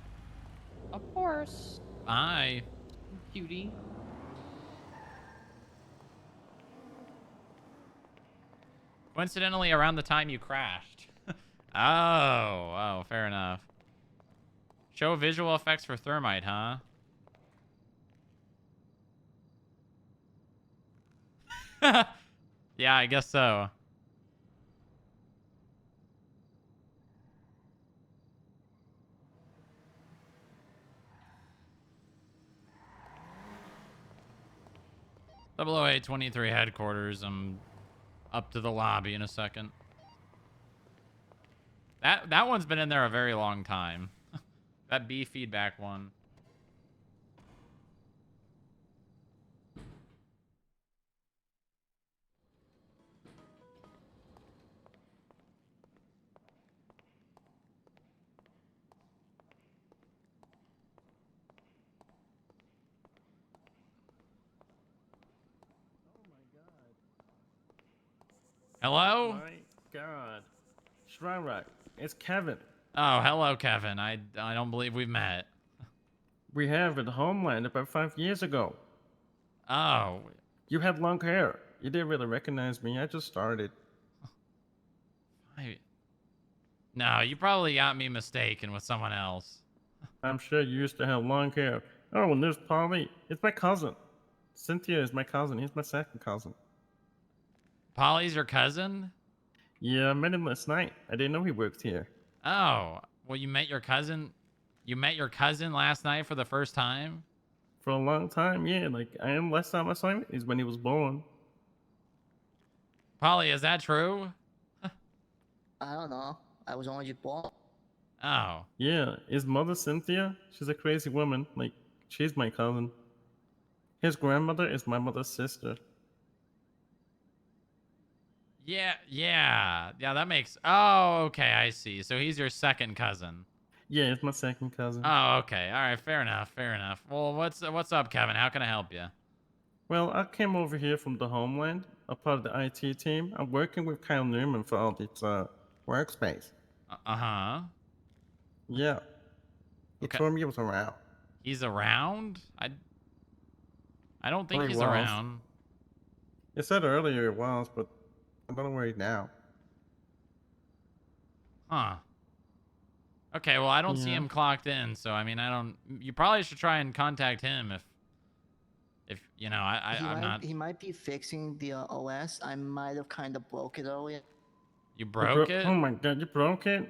Speaker 6: Of course.
Speaker 1: Bye.
Speaker 6: Cutie.
Speaker 1: Coincidentally, around the time you crashed. Oh, fair enough. Show visual effects for Thermite, huh? Yeah, I guess so. Double 0823 headquarters. I'm up to the lobby in a second. That one's been in there a very long time. That B feedback one. Hello?
Speaker 4: My God. Shrine it's Kevin.
Speaker 1: Oh, hello, Kevin. I don't believe we've met.
Speaker 4: We have at Homeland about 5 years ago.
Speaker 1: Oh.
Speaker 4: You had long hair. You didn't really recognize me. I just started.
Speaker 1: No, you probably got me mistaken with someone else.
Speaker 4: I'm sure you used to have long hair. Oh, and there's Polly. It's my cousin. Cynthia is my cousin. He's my second cousin.
Speaker 1: Polly's your cousin?
Speaker 4: Yeah, I met him last night. I didn't know he worked here.
Speaker 1: Oh, well, you met your cousin? You met your cousin last night for the first time?
Speaker 4: For a long time, yeah. Like, last time I saw him is when he was born.
Speaker 1: Polly, is that true?
Speaker 3: I don't know. I was only just born.
Speaker 1: Oh.
Speaker 4: Yeah, his mother, Cynthia, she's a crazy woman. Like, she's my cousin. His grandmother is my mother's sister.
Speaker 1: Yeah, that makes... Oh, okay, I see. So he's your second cousin.
Speaker 4: Yeah, it's my second cousin.
Speaker 1: Oh, okay. All right, fair enough. Well, what's up, Kevin? How can I help you?
Speaker 4: Well, I came over here from the Homeland, a part of the IT team. I'm working with Kyle Newman for all this workspace.
Speaker 1: Uh-huh.
Speaker 4: Yeah. He told me he was around.
Speaker 1: He's around? I don't think
Speaker 4: Or he
Speaker 1: he's
Speaker 4: was.
Speaker 1: around.
Speaker 4: It said earlier it was, but I don't know where he's now.
Speaker 1: Huh. Okay, well, I don't see him clocked in, so, I mean, you probably should try and contact him if you know, I'm not...
Speaker 3: He might be fixing the OS. I might have kind of broke it earlier.
Speaker 1: You broke it?
Speaker 4: Oh my God, you broke it?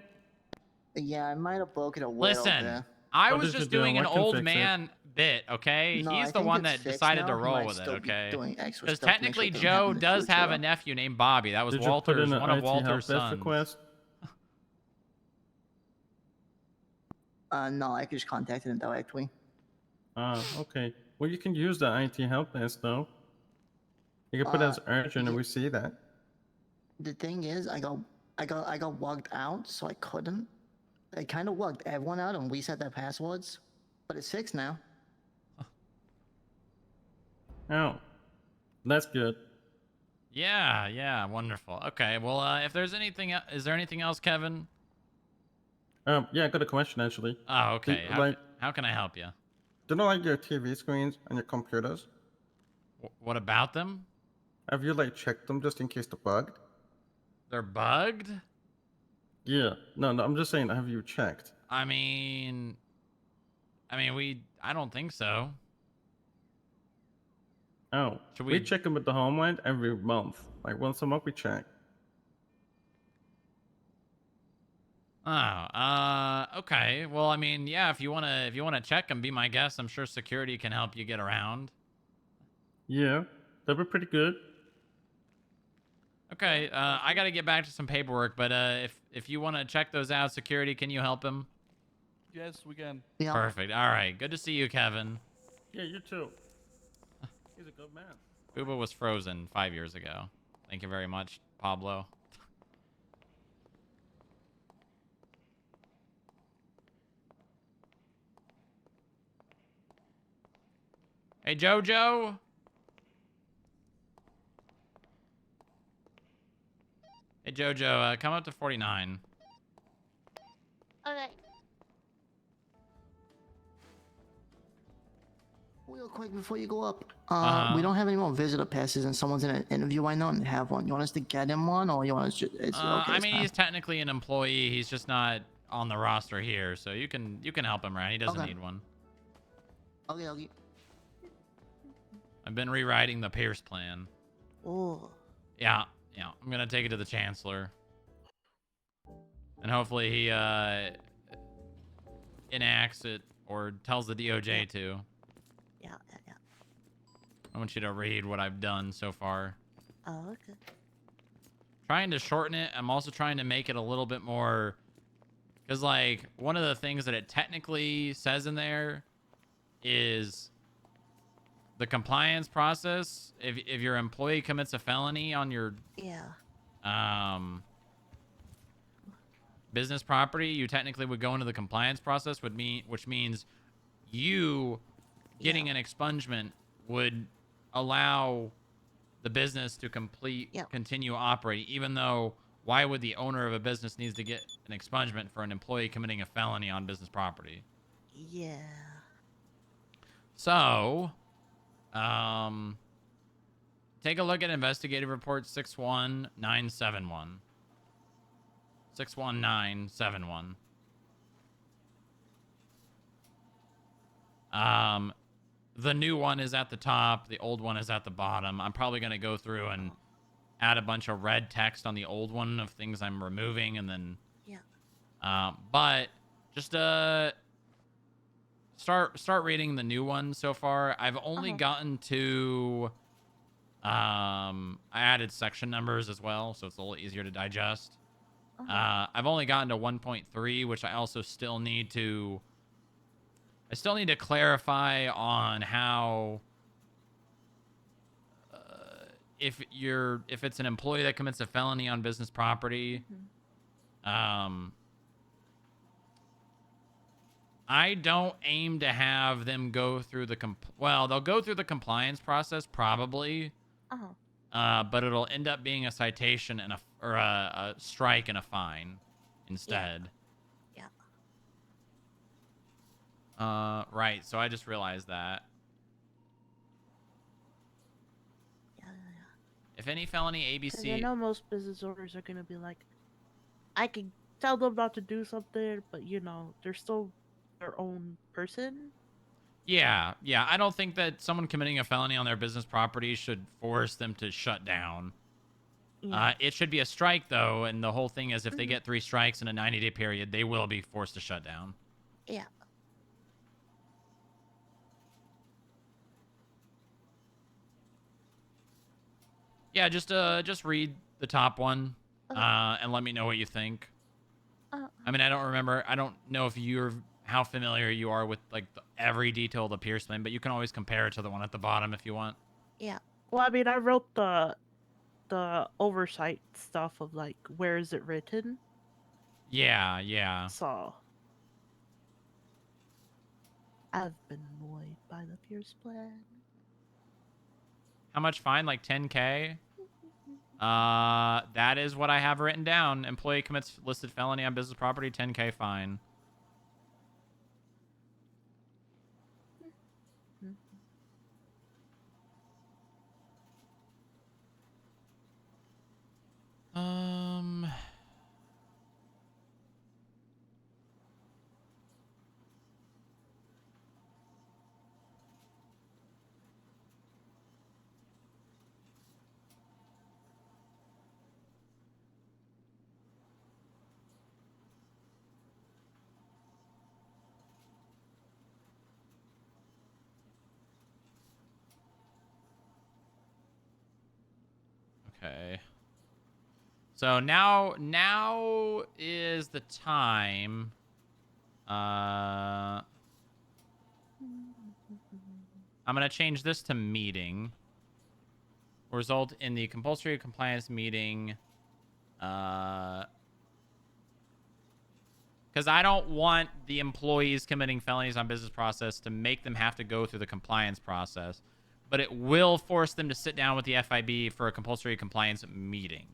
Speaker 3: Yeah, I might have broke it a little
Speaker 1: Listen,
Speaker 3: bit.
Speaker 1: I was just doing an old man bit, okay?
Speaker 3: No,
Speaker 1: He's
Speaker 3: I
Speaker 1: the
Speaker 3: think
Speaker 1: one
Speaker 3: it's
Speaker 1: that
Speaker 3: fixed
Speaker 1: decided
Speaker 3: now.
Speaker 1: to
Speaker 3: He
Speaker 1: roll
Speaker 3: might
Speaker 1: with it,
Speaker 3: still be
Speaker 1: okay?
Speaker 3: doing extra
Speaker 1: Because
Speaker 3: stuff to make
Speaker 1: technically
Speaker 3: sure it doesn't happen
Speaker 1: Joe
Speaker 3: in the
Speaker 1: does
Speaker 3: future,
Speaker 1: have
Speaker 3: though.
Speaker 1: a nephew named Bobby. That was
Speaker 4: Did you put in
Speaker 1: Walter's,
Speaker 4: an
Speaker 1: one of
Speaker 4: IT help
Speaker 1: Walter's
Speaker 4: desk
Speaker 1: sons.
Speaker 4: request?
Speaker 3: No, I just contacted him directly.
Speaker 4: Okay. Well, you can use the IT help desk though. You can put it as urgent, and we see that.
Speaker 3: The thing is, I got logged out, so I couldn't. I kind of logged everyone out and reset their passwords, but it's fixed now.
Speaker 4: Oh, that's good.
Speaker 1: Yeah, wonderful. Okay, well, if there's anything, is there anything else, Kevin?
Speaker 4: Yeah, I got a question actually.
Speaker 1: Oh, okay.
Speaker 4: Do,
Speaker 1: How can I help you?
Speaker 4: Do you know like your TV screens on your computers?
Speaker 1: What about them?
Speaker 4: Have you like checked them just in case they're bugged?
Speaker 1: They're bugged?
Speaker 4: Yeah. No, I'm just saying, have you checked?
Speaker 1: I mean, I don't think so.
Speaker 4: Oh,
Speaker 1: Should
Speaker 4: we
Speaker 1: we
Speaker 4: check them at the Homeland every month. Like once a month we check.
Speaker 1: Okay. Well, I mean, yeah, if you wanna check and be my guest, I'm sure security can help you get around.
Speaker 4: Yeah, that'd be pretty good.
Speaker 1: Okay, I gotta get back to some paperwork, but if you wanna check those out, security, can you help him?
Speaker 2: Yes, we can.
Speaker 3: Yeah.
Speaker 1: Perfect. All right. Good to see you, Kevin.
Speaker 4: Yeah, you too. He's a good man.
Speaker 1: Booba was frozen 5 years ago. Thank you very much, Pablo. Hey, Jojo. Hey, Jojo, come up to 49.
Speaker 21: Okay.
Speaker 3: Real quick before you go up,
Speaker 1: Uh-huh.
Speaker 3: we don't have any more visitor passes, and someone's in an interview right now and have one. You want us to get him one, or you want us to? It's okay.
Speaker 1: I
Speaker 3: it's
Speaker 1: mean,
Speaker 3: fine.
Speaker 1: he's technically an employee. He's just not on the roster here, so you can help him, right? He doesn't
Speaker 3: Okay.
Speaker 1: need one.
Speaker 3: Okay.
Speaker 1: I've been rewriting the Pierce plan.
Speaker 3: Oh.
Speaker 1: Yeah. I'm gonna take it to the Chancellor, and hopefully he enacts it or tells the DOJ to.
Speaker 3: Yeah.
Speaker 1: I want you to read what I've done so far.
Speaker 3: Oh, okay.
Speaker 1: Trying to shorten it. I'm also trying to make it a little bit more, because like one of the things that it technically says in there is the compliance process. If your employee commits a felony on your business property, you technically would go into the compliance process, which means you getting an expungement would allow the business to continue operating, even though why would the owner of a business needs to get an expungement for an employee committing a felony on business property?
Speaker 3: Yeah.
Speaker 1: So, take a look at investigative report 61971. 61971. The new one is at the top. The old one is at the bottom. I'm probably going to go through and add a bunch of red text on the old one of things I'm removing, and then but just start reading the new one so far. I've only gotten to I added section numbers as well, so it's a little easier to digest. I've only gotten to 1.3, which I also still need to clarify on how if it's an employee that commits a felony on business property, I don't aim to have them go through they'll go through the compliance process probably, but it'll end up being a citation and a strike and a fine instead. Right. So I just realized that. If any felony
Speaker 5: 'Cause
Speaker 1: ABC.
Speaker 5: I know most business owners are gonna be like, I can tell them not to do something, but they're still their own person.
Speaker 1: Yeah. I don't think that someone committing a felony on their business property should force them to shut down. It should be a strike, though, and the whole thing is if they get 3 strikes in a 90-day period, they will be forced to shut down.
Speaker 5: Yeah.
Speaker 1: Yeah, just read the top one, and let me know what you think. I mean, I don't know if how familiar you are with like every detail of the Pierce plan, but you can always compare it to the one at the bottom if you want.
Speaker 5: Yeah. Well, I mean, I wrote the oversight stuff of like where is it written.
Speaker 1: Yeah.
Speaker 5: So I've been annoyed by the Pierce plan.
Speaker 1: How much fine? Like 10K? That is what I have written down. Employee commits listed felony on business property, 10K fine. Okay. So now is the time. I'm gonna change this to meeting. Result in the compulsory compliance meeting. Because I don't want the employees committing felonies on business process to make them have to go through the compliance process, but it will force them to sit down with the FIB for a compulsory compliance meeting.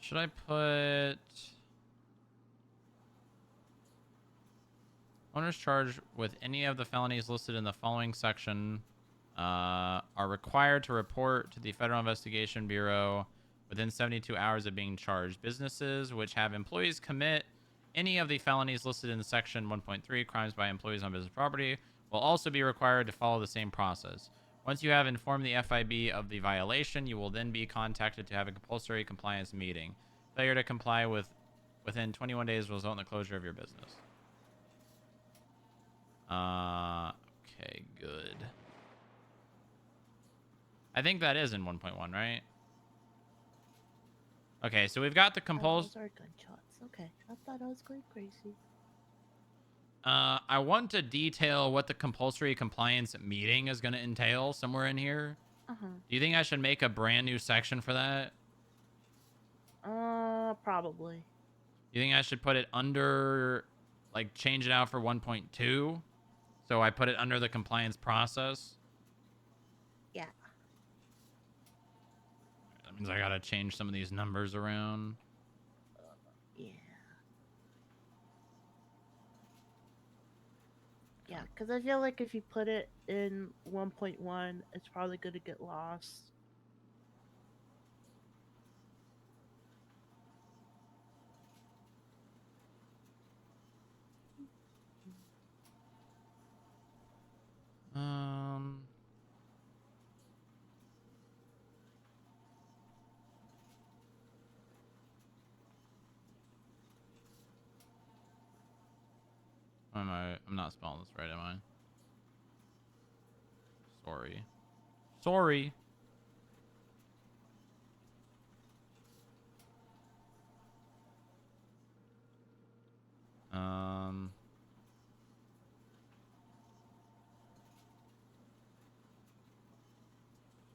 Speaker 1: Should I put owners charged with any of the felonies listed in the following section are required to report to the Federal Investigation Bureau within 72 hours of being charged. Businesses which have employees commit any of the felonies listed in section 1.3, crimes by employees on business property, will also be required to follow the same process. Once you have informed the FIB of the violation, you will then be contacted to have a compulsory compliance meeting. Failure to comply within 21 days will result in the closure of your business. Okay, good. I think that is in 1.1, right? Okay, so we've got the
Speaker 5: Those are gunshots. Okay, I thought I was going crazy.
Speaker 1: I want to detail what the compulsory compliance meeting is going to entail somewhere in here.
Speaker 5: Uh-huh.
Speaker 1: Do you think I should make a brand new section for that?
Speaker 5: Probably.
Speaker 1: You think I should put it under, like, change it out for 1.2? So I put it under the compliance process?
Speaker 5: Yeah.
Speaker 1: That means I gotta change some of these numbers around.
Speaker 5: Yeah. Yeah, because I feel like if you put it in 1.1, it's probably going to get lost.
Speaker 1: I'm not spelling this right, am I? Sorry. Sorry.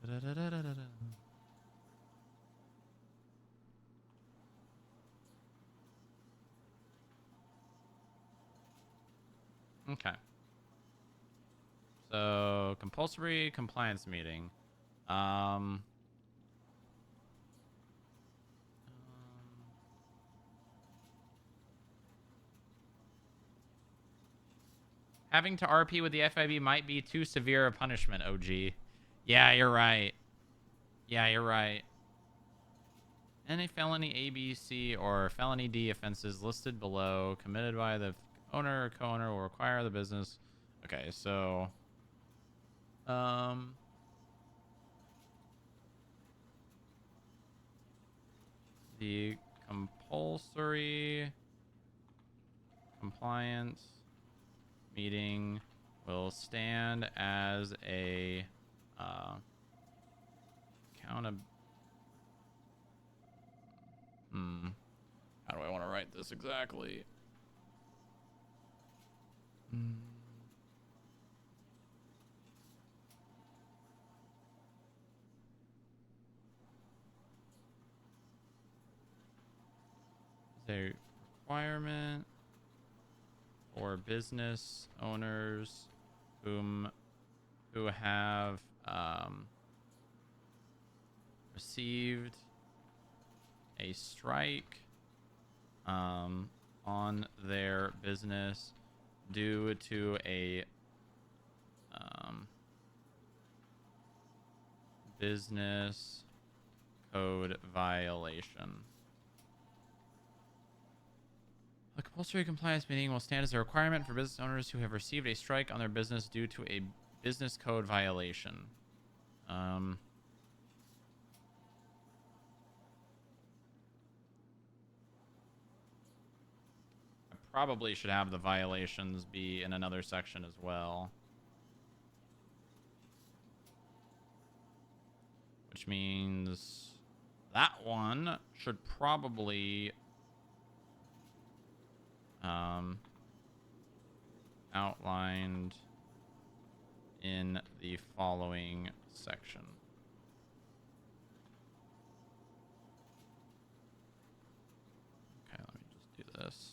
Speaker 1: Da-da-da-da-da-da. Okay. So, compulsory compliance meeting. Having to RP with the FIB might be too severe a punishment, OG. Yeah, you're right. Yeah, you're right. Any felony A, B, C, or felony D offenses listed below committed by the owner or co-owner will require the business. Okay, so the compulsory compliance meeting will stand as a how do I want to write this exactly? Is a requirement for business owners who have received a strike on their business due to a business code violation A compulsory compliance meeting will stand as a requirement for business owners who have received a strike on their business due to a business code violation. I probably should have the violations be in another section as well. Which means that one should probably outlined in the following section. Okay, let me just do this.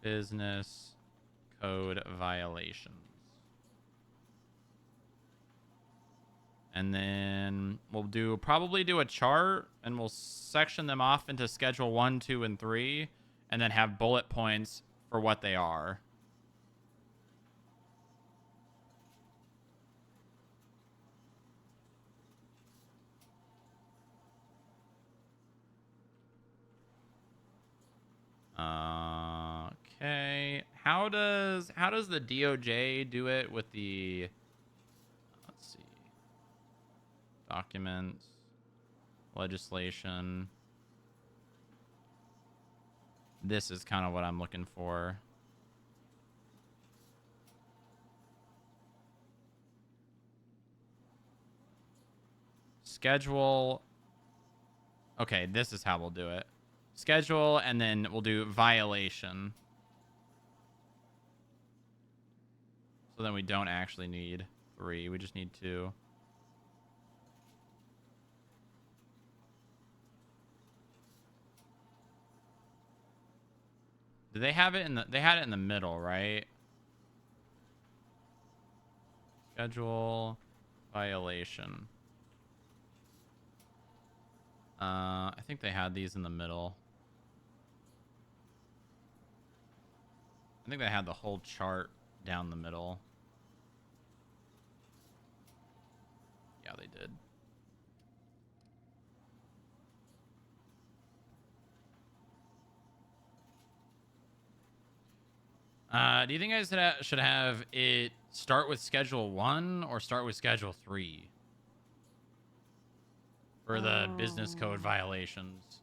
Speaker 1: Business code violations. And then we'll probably do a chart, and we'll section them off into schedule 1, 2, and 3, and then have bullet points for what they are. Okay. How does the DOJ do it with the, let's see, documents, legislation? This is kind of what I'm looking for. Schedule. Okay, this is how we'll do it. Schedule, and then we'll do violation. So then we don't actually need 3. We just need 2. Did they have it in the... They had it in the middle, right? Schedule, violation. I think they had these in the middle. I think they had the whole chart down the middle. Yeah, they did. Do you think I should have it start with schedule 1 or start with schedule 3 for the business code violations?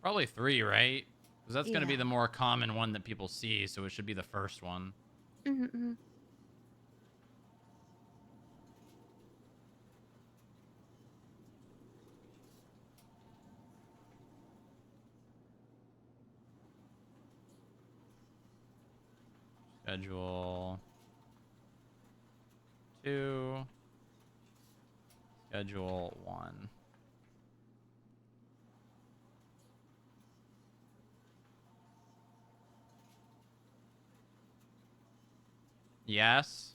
Speaker 1: Probably 3, right? Because that's going to be the more common one that people see, so it should be the first one.
Speaker 5: Mm-hmm.
Speaker 1: Schedule 2. Schedule 1. Yes.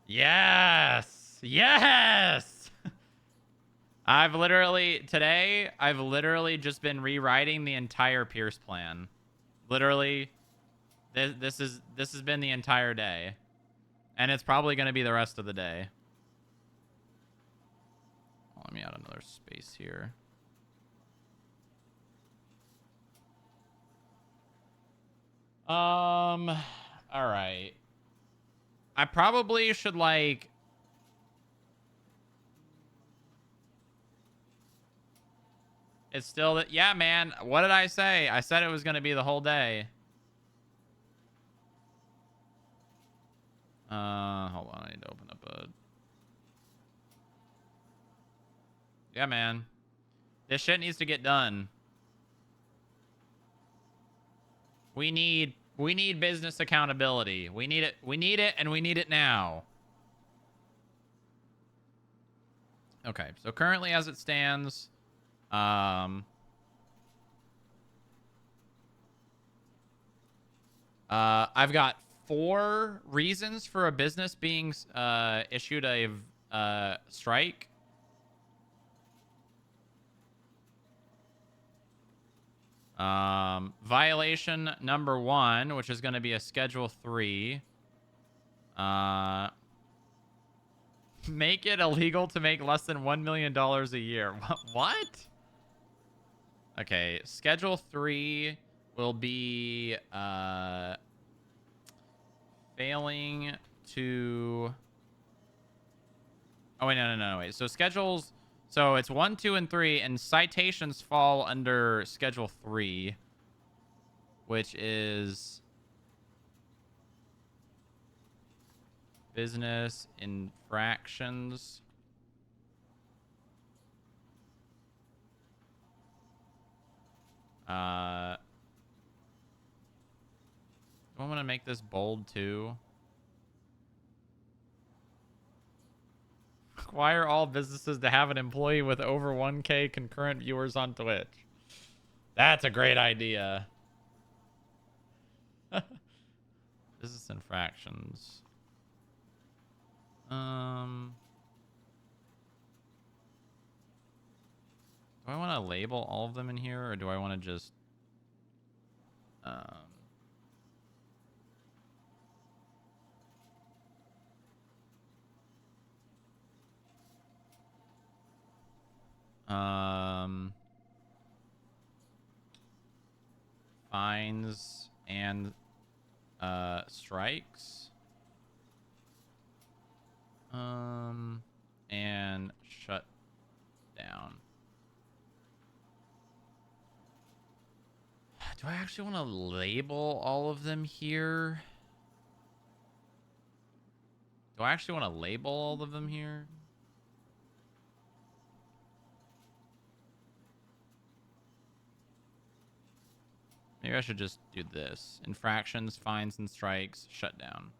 Speaker 1: Yes. Yes. I've literally just been rewriting the entire Pierce plan. Literally, this has been the entire day, and it's probably going to be the rest of the day. Let me add another space here. All right. I probably should, like... It's still that... Yeah, man. What did I say? I said it was going to be the whole day. Hold on. I need to open up a... Yeah, man. This shit needs to get done. We need business accountability. We need it, and we need it now. Okay, so currently as it stands, I've got 4 reasons for a business being issued a strike. Violation number 1, which is going to be a Schedule 3. Make it illegal to make less than $1 million a year. What? Okay, Schedule 3 will be failing to... Oh, wait, no, wait. So schedules... So it's 1, 2, and 3, and citations fall under Schedule 3, which is business infractions. I want to make this bold too. Require all businesses to have an employee with over 1K concurrent viewers on Twitch. That's a great idea. Business infractions. Do I want to label all of them in here, or do I want to just fines and strikes, and shut down. Do I actually want to label all of them here? Do I actually want to label all of them here? Maybe I should just do this. Infractions, fines, and strikes, shut down.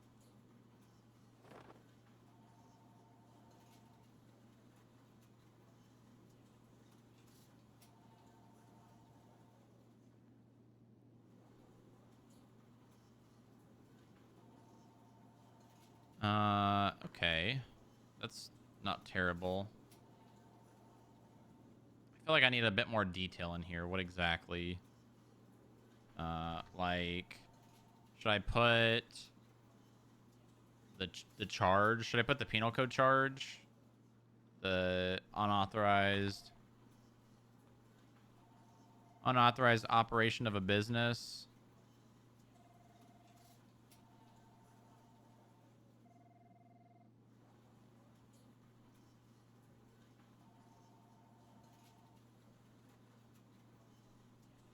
Speaker 1: Okay. That's not terrible. I feel like I need a bit more detail in here. What exactly? Like, should I put the charge? Should I put the penal code charge? The unauthorized operation of a business.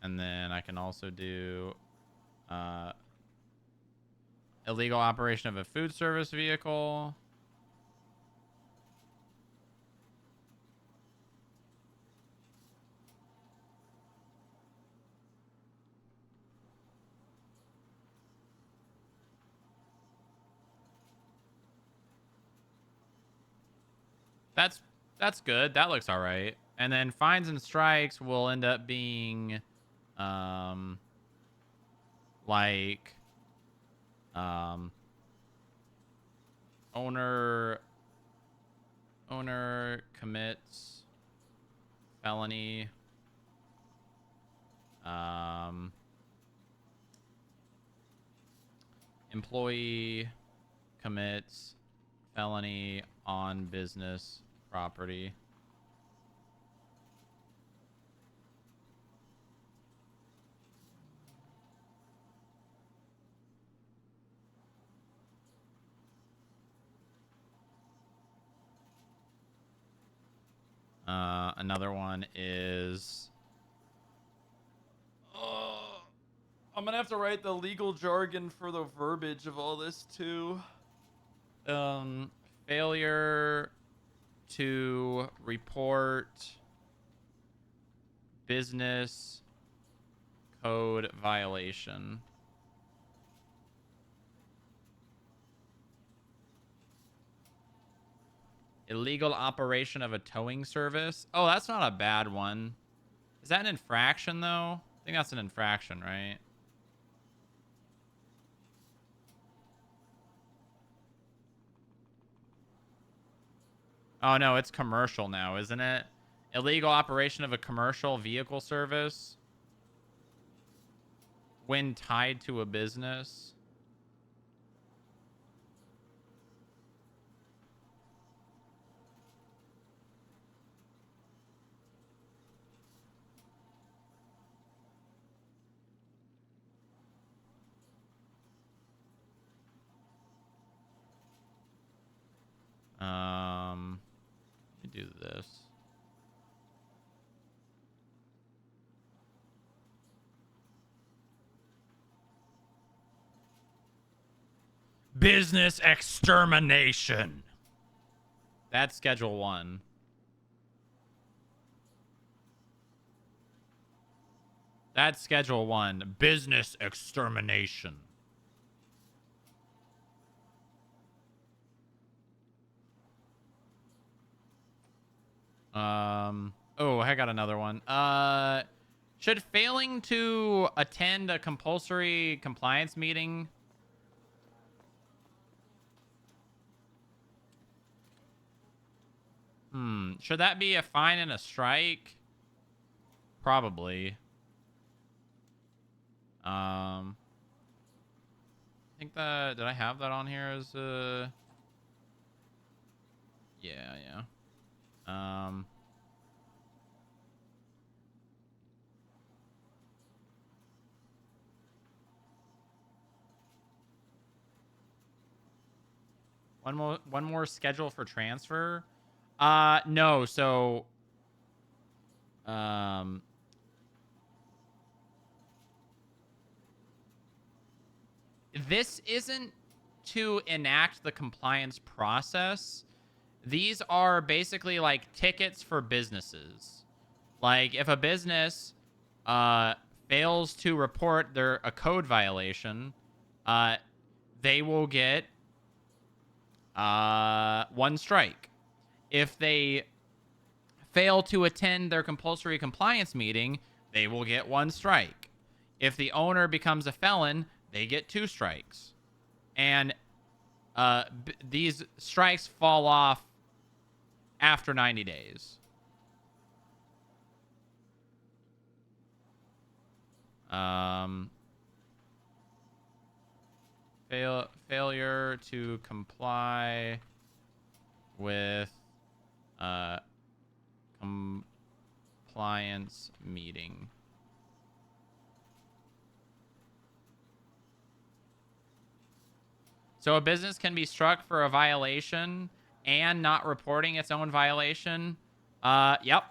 Speaker 1: And then I can also do illegal operation of a food service vehicle. That's good. That looks all right. And then fines and strikes will end up being like owner commits felony, employee commits felony on business property. Another one is... I'm gonna have to write the legal jargon for the verbiage of all this too. Failure to report business code violation. Illegal operation of a towing service. Oh, that's not a bad one. Is that an infraction, though? I think that's an infraction, right? Oh, no, it's commercial now, isn't it? Illegal operation of a commercial vehicle service. when tied to a business. Let me do this. Business extermination. That's Schedule 1. That's Schedule 1. Business extermination. Oh, I got another one. Should failing to attend a compulsory compliance meeting should that be a fine and a strike? Probably. I think that, did I have that on here as a... Yeah. One more schedule for transfer. No, so this isn't to enact the compliance process. These are basically like tickets for businesses. Like if a business fails to report a code violation, they will get 1 strike. If they fail to attend their compulsory compliance meeting, they will get 1 strike. If the owner becomes a felon, they get 2 strikes. And these strikes fall off after 90 days. Failure to comply with compliance meeting. So a business can be struck for a violation and not reporting its own violation. Yep.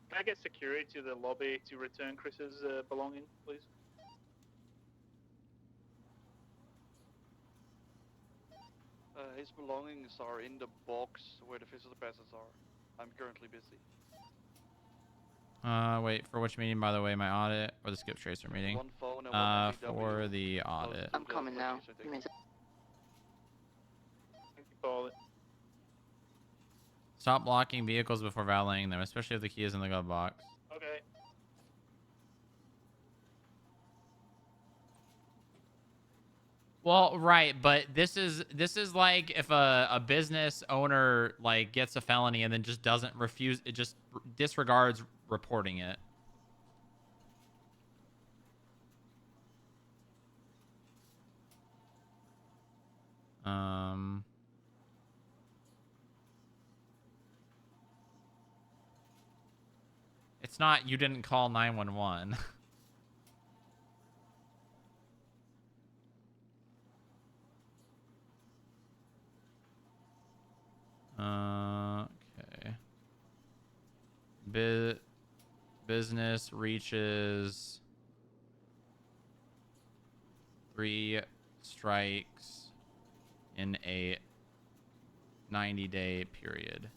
Speaker 20: Can I get security to the lobby to return Chris's belongings, please?
Speaker 7: His belongings are in the box where the visitor passes are. I'm currently busy.
Speaker 1: Wait, for which meeting, by the way? My audit or the Skip Tracer meeting?
Speaker 7: One phone and one
Speaker 1: For the audit.
Speaker 3: I'm coming now.
Speaker 20: Thank you, Paul.
Speaker 1: Stop blocking vehicles before valeting them, especially if the key is in the glove box.
Speaker 20: Okay.
Speaker 1: Well, right, but this is like if a business owner like gets a felony and then just doesn't refuse, it just disregards reporting it. It's not, you didn't call 911. Okay. Business reaches 3 strikes in a 90-day period.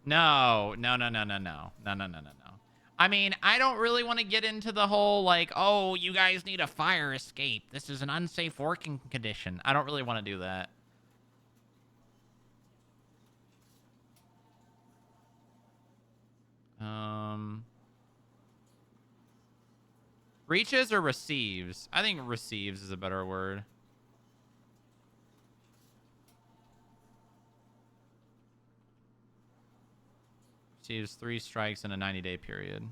Speaker 1: No. I mean, I don't really want to get into the whole, like, oh, you guys need a fire escape. This is an unsafe working condition. I don't really want to do that. Reaches or receives? I think receives is a better word. Receives 3 strikes in a 90-day period.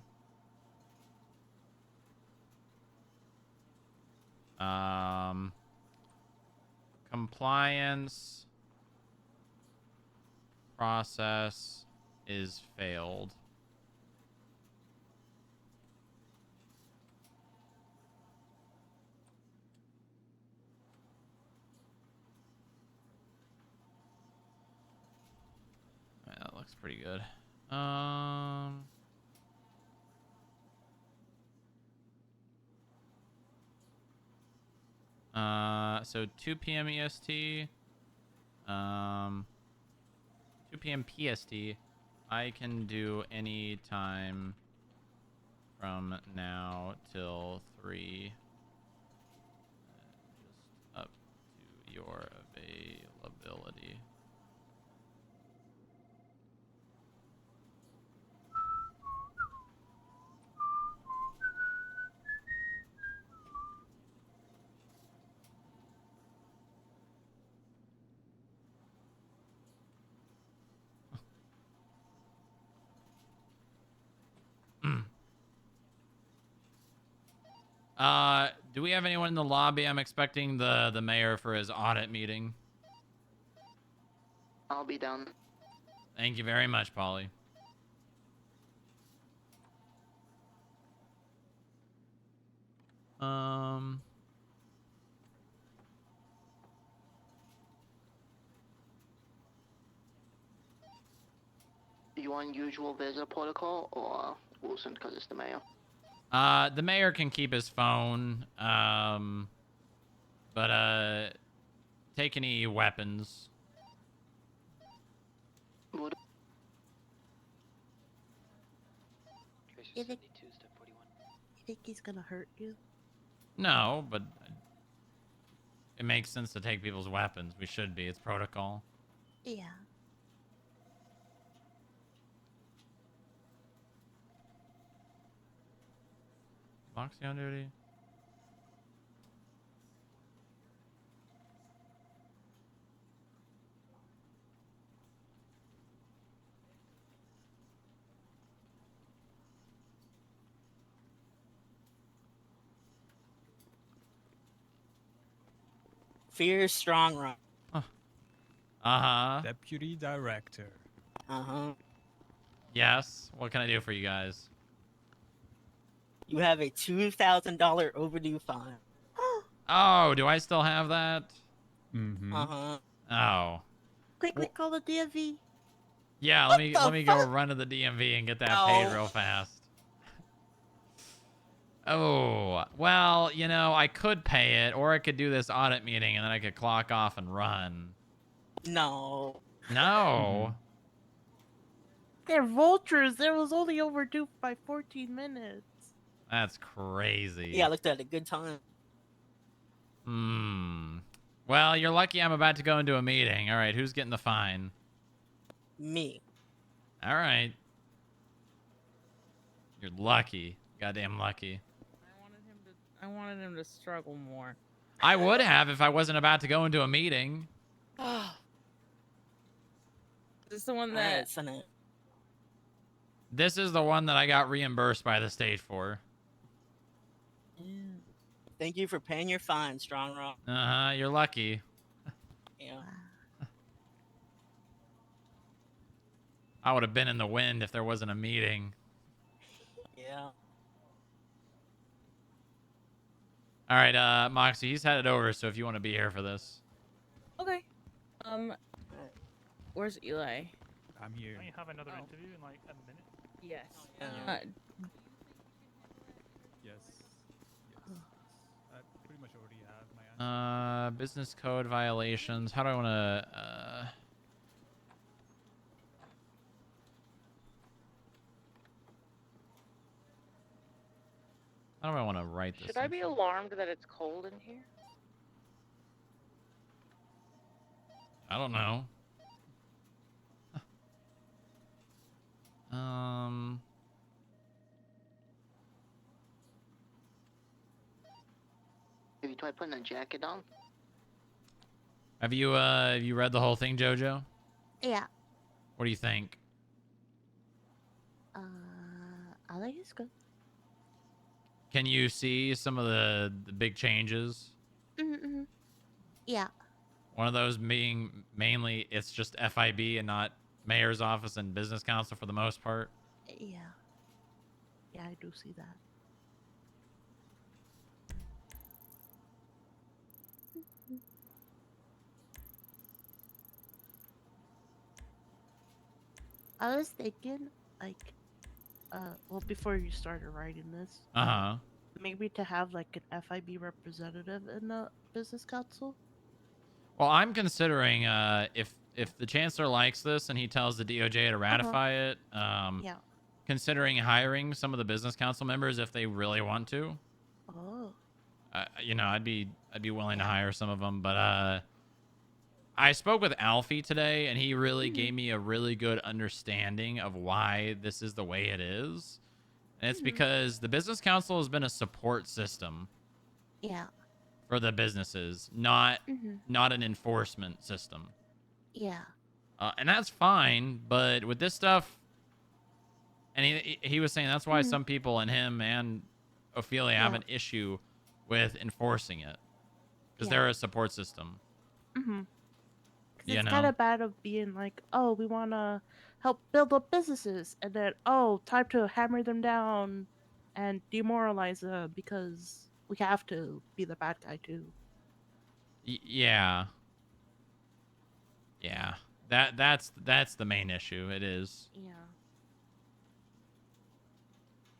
Speaker 1: Compliance process is failed. Yeah, that looks pretty good. So 2 p.m. EST, 2 p.m. PST, I can do any time from now till 3. Just up to your availability. Do we have anyone in the lobby? I'm expecting the mayor for his audit meeting.
Speaker 3: I'll be down.
Speaker 1: Thank you very much, Polly.
Speaker 3: Do you want usual visitor protocol or Wilson because it's the mayor?
Speaker 1: The mayor can keep his phone, but take any weapons.
Speaker 5: You think he's gonna hurt you?
Speaker 1: No, but it makes sense to take people's weapons. We should be. It's protocol.
Speaker 5: Yeah.
Speaker 1: Moxie on duty.
Speaker 9: Fear Strong Rock.
Speaker 1: Uh-huh.
Speaker 22: Deputy Director.
Speaker 9: Uh-huh.
Speaker 1: Yes. What can I do for you guys?
Speaker 9: You have a $2,000 overdue fine.
Speaker 1: Oh, do I still have that?
Speaker 22: Mm-hmm.
Speaker 9: Uh-huh.
Speaker 1: Oh.
Speaker 5: Quickly call the DMV.
Speaker 1: Yeah, let me go run to the DMV and get that paid real fast. Oh, well, you know, I could pay it, or I could do this audit meeting, and then I could clock off and run.
Speaker 9: No.
Speaker 1: No.
Speaker 5: They're vultures. It was only overdue by 14 minutes.
Speaker 1: That's crazy.
Speaker 9: Yeah, I looked at a good time.
Speaker 1: Well, you're lucky I'm about to go into a meeting. All right, who's getting the fine?
Speaker 9: Me.
Speaker 1: All right. You're lucky. Goddamn lucky.
Speaker 19: I wanted him to struggle more.
Speaker 1: I would have if I wasn't about to go into a meeting.
Speaker 19: This is the one
Speaker 9: Alright,
Speaker 19: that
Speaker 9: send it.
Speaker 1: This is the one that I got reimbursed by the state for.
Speaker 9: Thank you for paying your fine, Strong Rock.
Speaker 1: Uh-huh, you're lucky.
Speaker 9: Yeah.
Speaker 1: I would have been in the wind if there wasn't a meeting.
Speaker 9: Yeah.
Speaker 1: All right, Moxie, he's headed over, so if you want to be here for this.
Speaker 19: Okay. Where's Eli?
Speaker 22: I'm here.
Speaker 23: Don't you have another interview in like a minute?
Speaker 19: Yes.
Speaker 22: Yes. I pretty much already have my answer.
Speaker 1: Business code violations. How do I want to, how do I want to write this?
Speaker 21: Should I be alarmed that it's cold in here?
Speaker 1: I don't know.
Speaker 3: do I put a jacket on?
Speaker 1: Have you read the whole thing, Jojo?
Speaker 5: Yeah.
Speaker 1: What do you think?
Speaker 5: I think it's good.
Speaker 1: Can you see some of the big changes?
Speaker 5: Mm-hmm. Yeah.
Speaker 1: One of those being mainly it's just FIB and not mayor's office and business council for the most part.
Speaker 5: Yeah. Yeah, I do see that. I was thinking, like, well, before you started writing this,
Speaker 1: Uh-huh.
Speaker 5: maybe to have like an FIB representative in the business council.
Speaker 1: Well, I'm considering if the chancellor likes this and he tells the DOJ to ratify it,
Speaker 5: Yeah.
Speaker 1: considering hiring some of the business council members if they really want to.
Speaker 5: Oh.
Speaker 1: You know, I'd be willing to hire some of them, but I spoke with Alfie today, and he really gave me a really good understanding of why this is the way it is, and it's because the business council has been a support system.
Speaker 5: Yeah.
Speaker 1: For the businesses, not an enforcement system.
Speaker 5: Yeah.
Speaker 1: And that's fine, but with this stuff, and he was saying that's why some people and him and Ophelia have an issue with enforcing it because they're a support system.
Speaker 5: Mm-hmm.
Speaker 1: You
Speaker 5: It's
Speaker 1: know?
Speaker 5: kind of bad of being like, oh, we want to help build up businesses, and then, oh, time to hammer them down and demoralize them because we have to be the bad guy too.
Speaker 1: Yeah. Yeah. That's the main issue. It is.
Speaker 5: Yeah.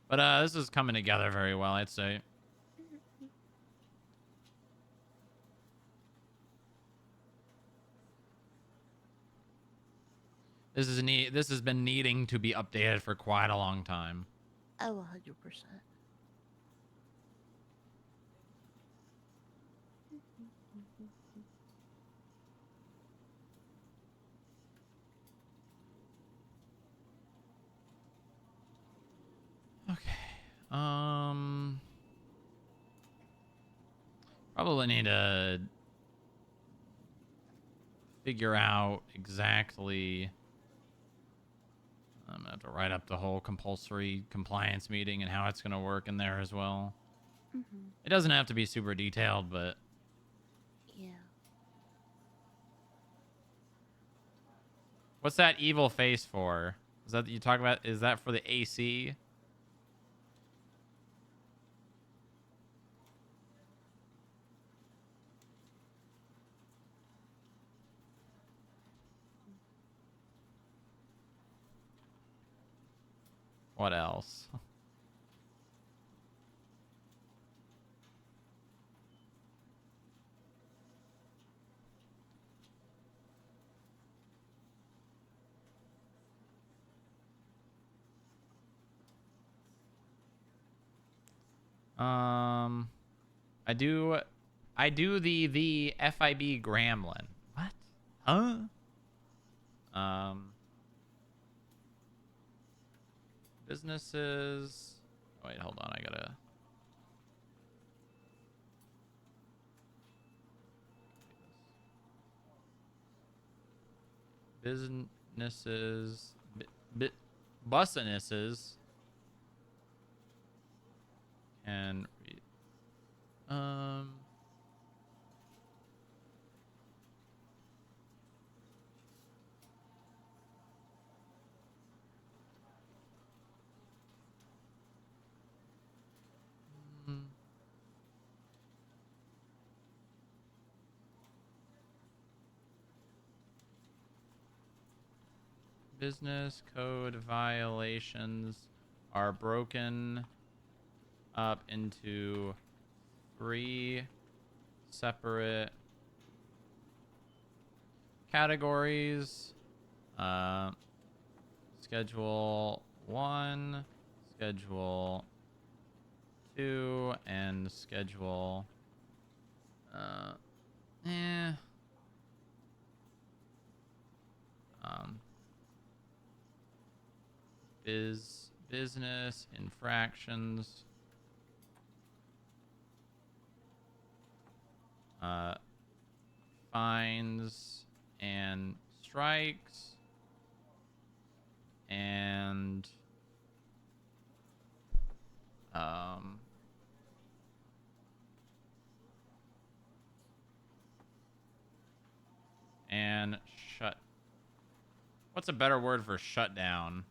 Speaker 1: But this is coming together very well, I'd say. This has been needing to be updated for quite a long time.
Speaker 5: Oh, 100%.
Speaker 1: Probably need to figure out exactly. I'm gonna have to write up the whole compulsory compliance meeting and how it's gonna work in there as well. It doesn't have to be super detailed, but
Speaker 5: Yeah.
Speaker 1: what's that evil face for? Is that you talk about? Is that for the AC? What else? I do the FIB Gremlin. What? Huh? Businesses. Wait, hold on. I gotta. Businesses. Businesses. And business code violations are broken up into 3 separate categories. Schedule 1, Schedule 2, and Schedule business infractions. Fines and strikes. And and shut. What's a better word for shut down?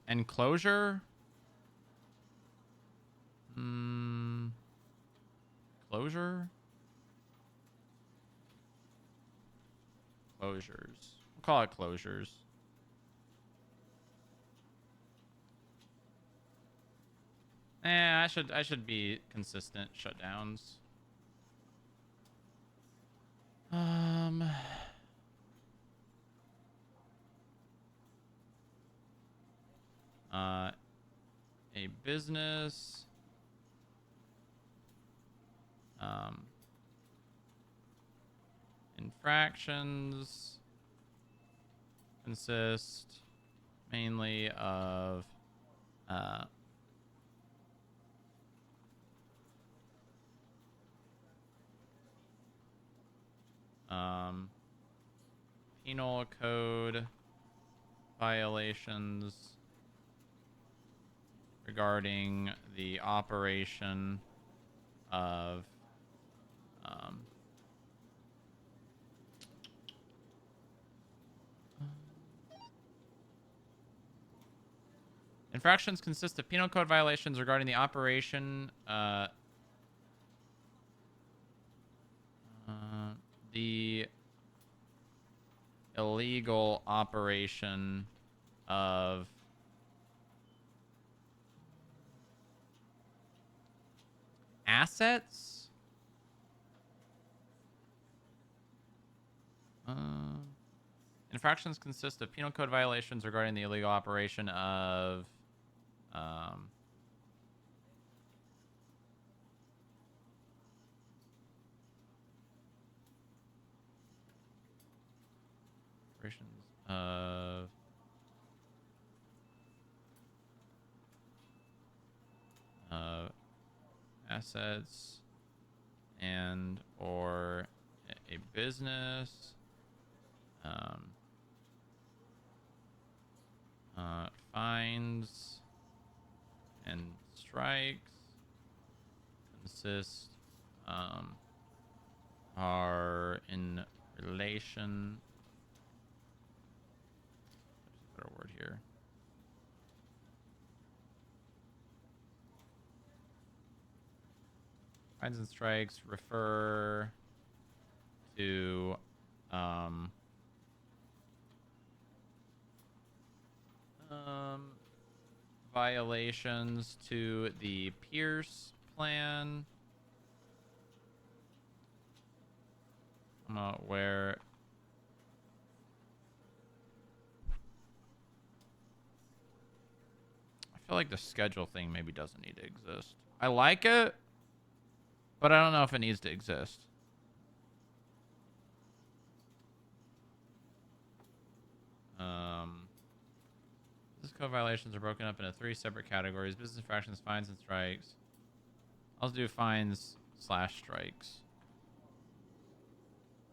Speaker 1: Enclosure? Closure? Closures. We'll call it closures. I should be consistent. Shutdowns. A business. Infractions consist mainly of penal code violations regarding the operation of infractions consist of penal code violations regarding the operation the illegal operation of assets. Infractions consist of penal code violations regarding the illegal operation of operations of assets and or a business. Fines and strikes consist are in relation. There's a better word here. Fines and strikes refer to violations to the Pierce plan, where I feel like the schedule thing maybe doesn't need to exist. I like it, but I don't know if it needs to exist. Business code violations are broken up into 3 separate categories: business infractions, fines, and strikes. I'll do fines/strikes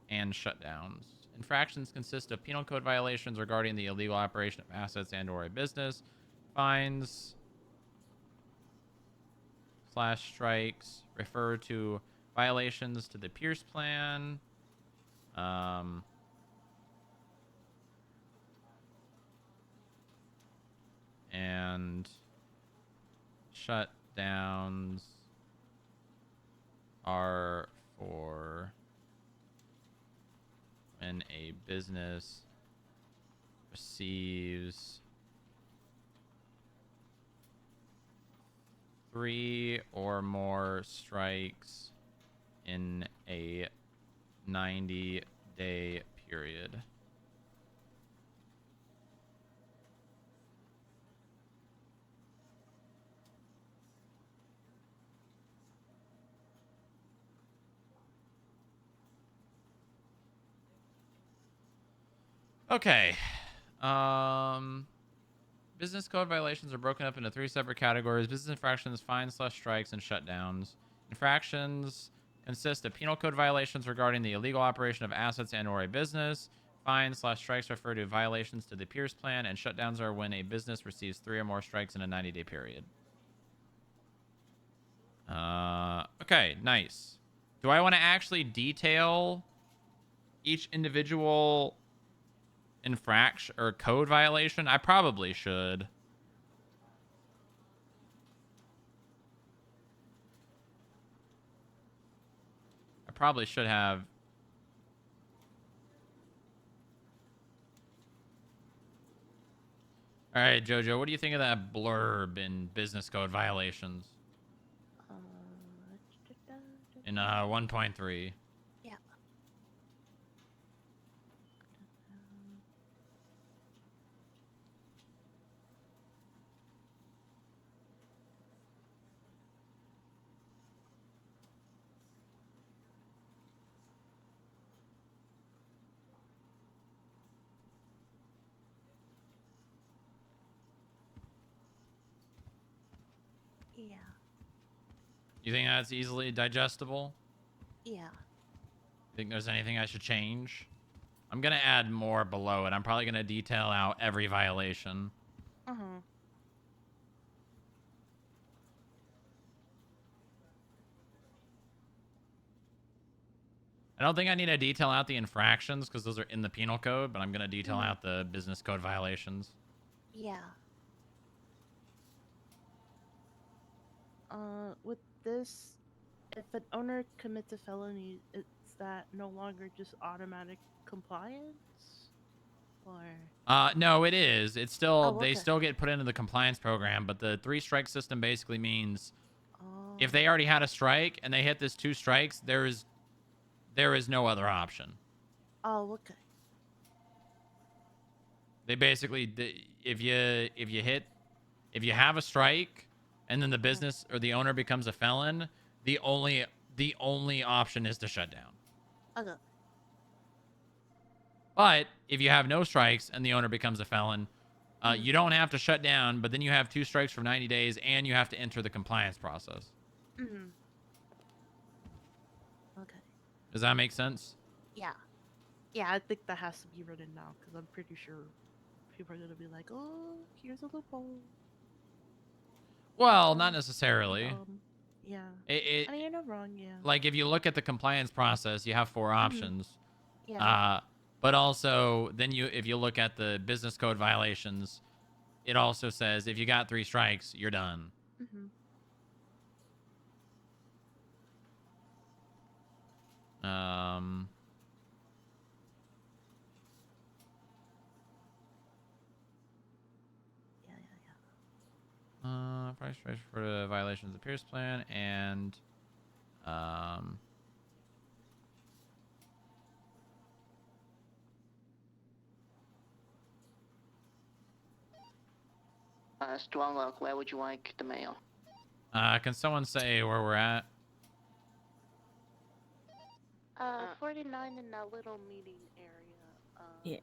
Speaker 1: and shutdowns. Infractions consist of penal code violations regarding the illegal operation of assets and/or a business. Fines/strikes refer to violations to the Pierce plan. And shutdowns are for when a business receives 3 or more strikes in a 90-day period. Okay. Business code violations are broken up into 3 separate categories: business infractions, fines/strikes, and shutdowns. Infractions consist of penal code violations regarding the illegal operation of assets and/or a business. Fines/strikes refer to violations to the Pierce Plan, and shutdowns are when a business receives 3 or more strikes in a 90-day period. Okay, nice. Do I want to actually detail each individual infraction or code violation? I probably should. I probably should have. All right, Jojo, what do you think of that blurb in business code violations? In 1.3.
Speaker 16: Yeah. Yeah.
Speaker 1: You think that's easily digestible?
Speaker 16: Yeah.
Speaker 1: Think there's anything I should change? I'm gonna add more below it. I'm probably gonna detail out every violation. I don't think I need to detail out the infractions because those are in the penal code, but I'm gonna detail out the business code violations.
Speaker 16: Yeah.
Speaker 5: With this, if an owner commits a felony, is that no longer just automatic compliance? Or
Speaker 1: No, it is. It's still
Speaker 5: Oh,
Speaker 1: they
Speaker 5: okay.
Speaker 1: still get put into the compliance program, but the 3 strike system basically means if they already had a strike and they hit this 2 strikes, there is no other option.
Speaker 5: Oh, okay.
Speaker 1: They basically if you have a strike and then the business or the owner becomes a felon, the only option is to shut down.
Speaker 5: Okay.
Speaker 1: But if you have no strikes and the owner becomes a felon, you don't have to shut down, but then you have 2 strikes for 90 days and you have to enter the compliance process.
Speaker 5: Mm-hmm. Okay.
Speaker 1: Does that make sense?
Speaker 5: Yeah. Yeah, I think that has to be written now because I'm pretty sure people are gonna be like, "Oh, here's a loophole."
Speaker 1: Well, not necessarily.
Speaker 5: Yeah.
Speaker 1: It-
Speaker 5: I mean, you're not wrong. Yeah.
Speaker 1: Like if you look at the compliance process, you have 4 options.
Speaker 5: Yeah.
Speaker 1: But also then if you look at the business code violations, it also says if you got 3 strikes, you're done.
Speaker 5: Mm-hmm.
Speaker 1: Price for the violations of the Pierce Plan and
Speaker 3: Strong Rock, where would you like the mail?
Speaker 1: can someone say where we're at?
Speaker 21: 49 in that little meeting area.
Speaker 19: Yeah.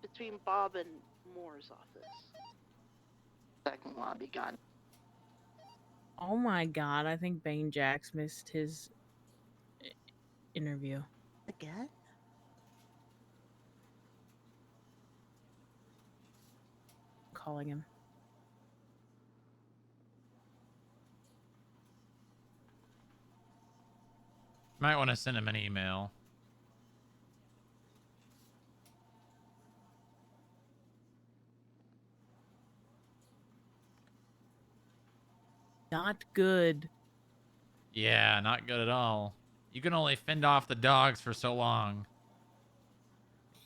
Speaker 21: Between Bob and Moore's office.
Speaker 3: Second lobby, got it.
Speaker 19: Oh my god, I think Bane Jax missed his interview.
Speaker 5: Again?
Speaker 19: Calling him.
Speaker 1: Might want to send him an email.
Speaker 19: Not good.
Speaker 1: Yeah, not good at all. You can only fend off the dogs for so long.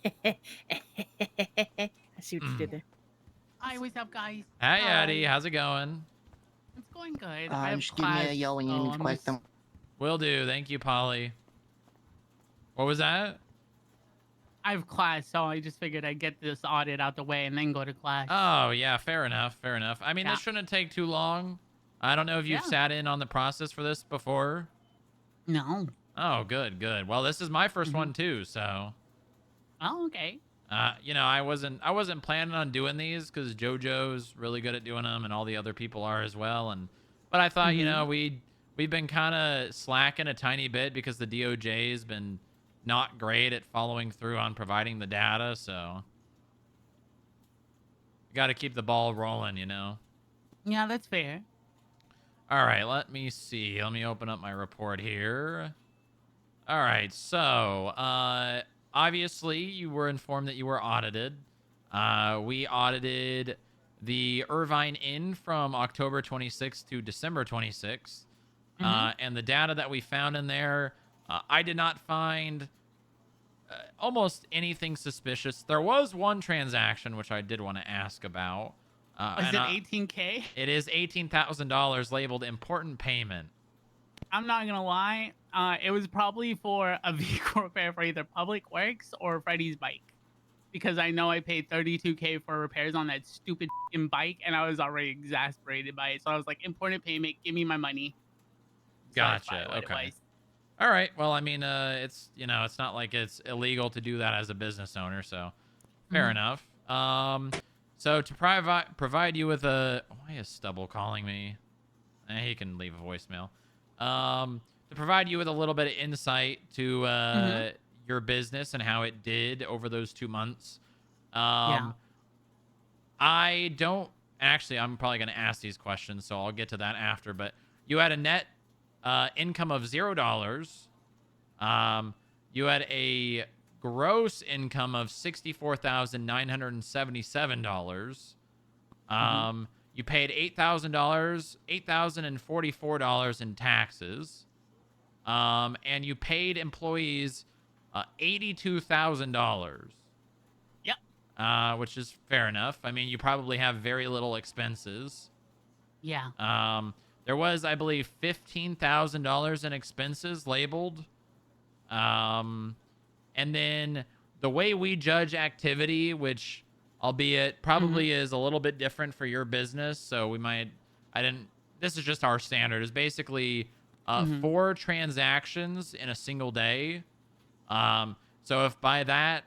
Speaker 19: I see what you did there.
Speaker 10: Hi, what's up, guys?
Speaker 1: Hey, Eddie, how's it going?
Speaker 10: It's going good. I have
Speaker 3: Just give me a
Speaker 10: class,
Speaker 3: yell when you
Speaker 10: so
Speaker 3: need to
Speaker 10: I'm
Speaker 3: collect
Speaker 10: just-
Speaker 3: them.
Speaker 1: Will do. Thank you, Polly. What was that?
Speaker 10: I have class, so I just figured I'd get this audit out the way and then go to class.
Speaker 1: Oh, yeah, fair enough. Fair enough. I mean,
Speaker 10: Yeah.
Speaker 1: this shouldn't take too long. I don't know if you've
Speaker 10: Yeah.
Speaker 1: sat in on the process for this before.
Speaker 10: No.
Speaker 1: Oh, good, good. Well, this is my 1st one too, so.
Speaker 10: Oh, okay.
Speaker 1: You know, I wasn't planning on doing these because JoJo's really good at doing them, and all the other people are as well. But I thought, you know, we've been kind of slacking a tiny bit because the DOJ has been not great at following through on providing the data, so got to keep the ball rolling, you know.
Speaker 10: Yeah, that's fair.
Speaker 1: All right, let me see. Let me open up my report here. All right, so obviously you were informed that you were audited. We audited the Irvine Inn from October 26th to December 26th. And the data that we found in there, I did not find almost anything suspicious. There was one transaction which I did want to ask about.
Speaker 10: Is it $18K?
Speaker 1: It is $18,000 labeled important payment.
Speaker 10: I'm not gonna lie. It was probably for a vehicle repair for either Public Works or Freddy's bike, because I know I paid $32K for repairs on that stupid bike, and I was already exasperated by it. So I was like, important payment, give me my money. So that's probably
Speaker 1: Gotcha.
Speaker 10: what it
Speaker 1: Okay.
Speaker 10: was.
Speaker 1: All right. Well, I mean, it's, you know, it's not like it's illegal to do that as a business owner, so fair enough. So to provide you with a, why is Stubble calling me? He can leave a voicemail. To provide you with a little bit of insight to your business and how it did over those 2 months. I don't actually. I'm probably going to ask these questions, so I'll get to that after. But you had a net income of $0. You had a gross income of $64,977. You paid $8,044 in taxes. And you paid employees $82,000.
Speaker 10: Yep.
Speaker 1: Which is fair enough. I mean, you probably have very little expenses.
Speaker 10: Yeah.
Speaker 1: There was, I believe, $15,000 in expenses labeled. And then the way we judge activity, which albeit probably is a little bit different for your business, so this is just our standard, is basically 4 transactions in a single day. So if by that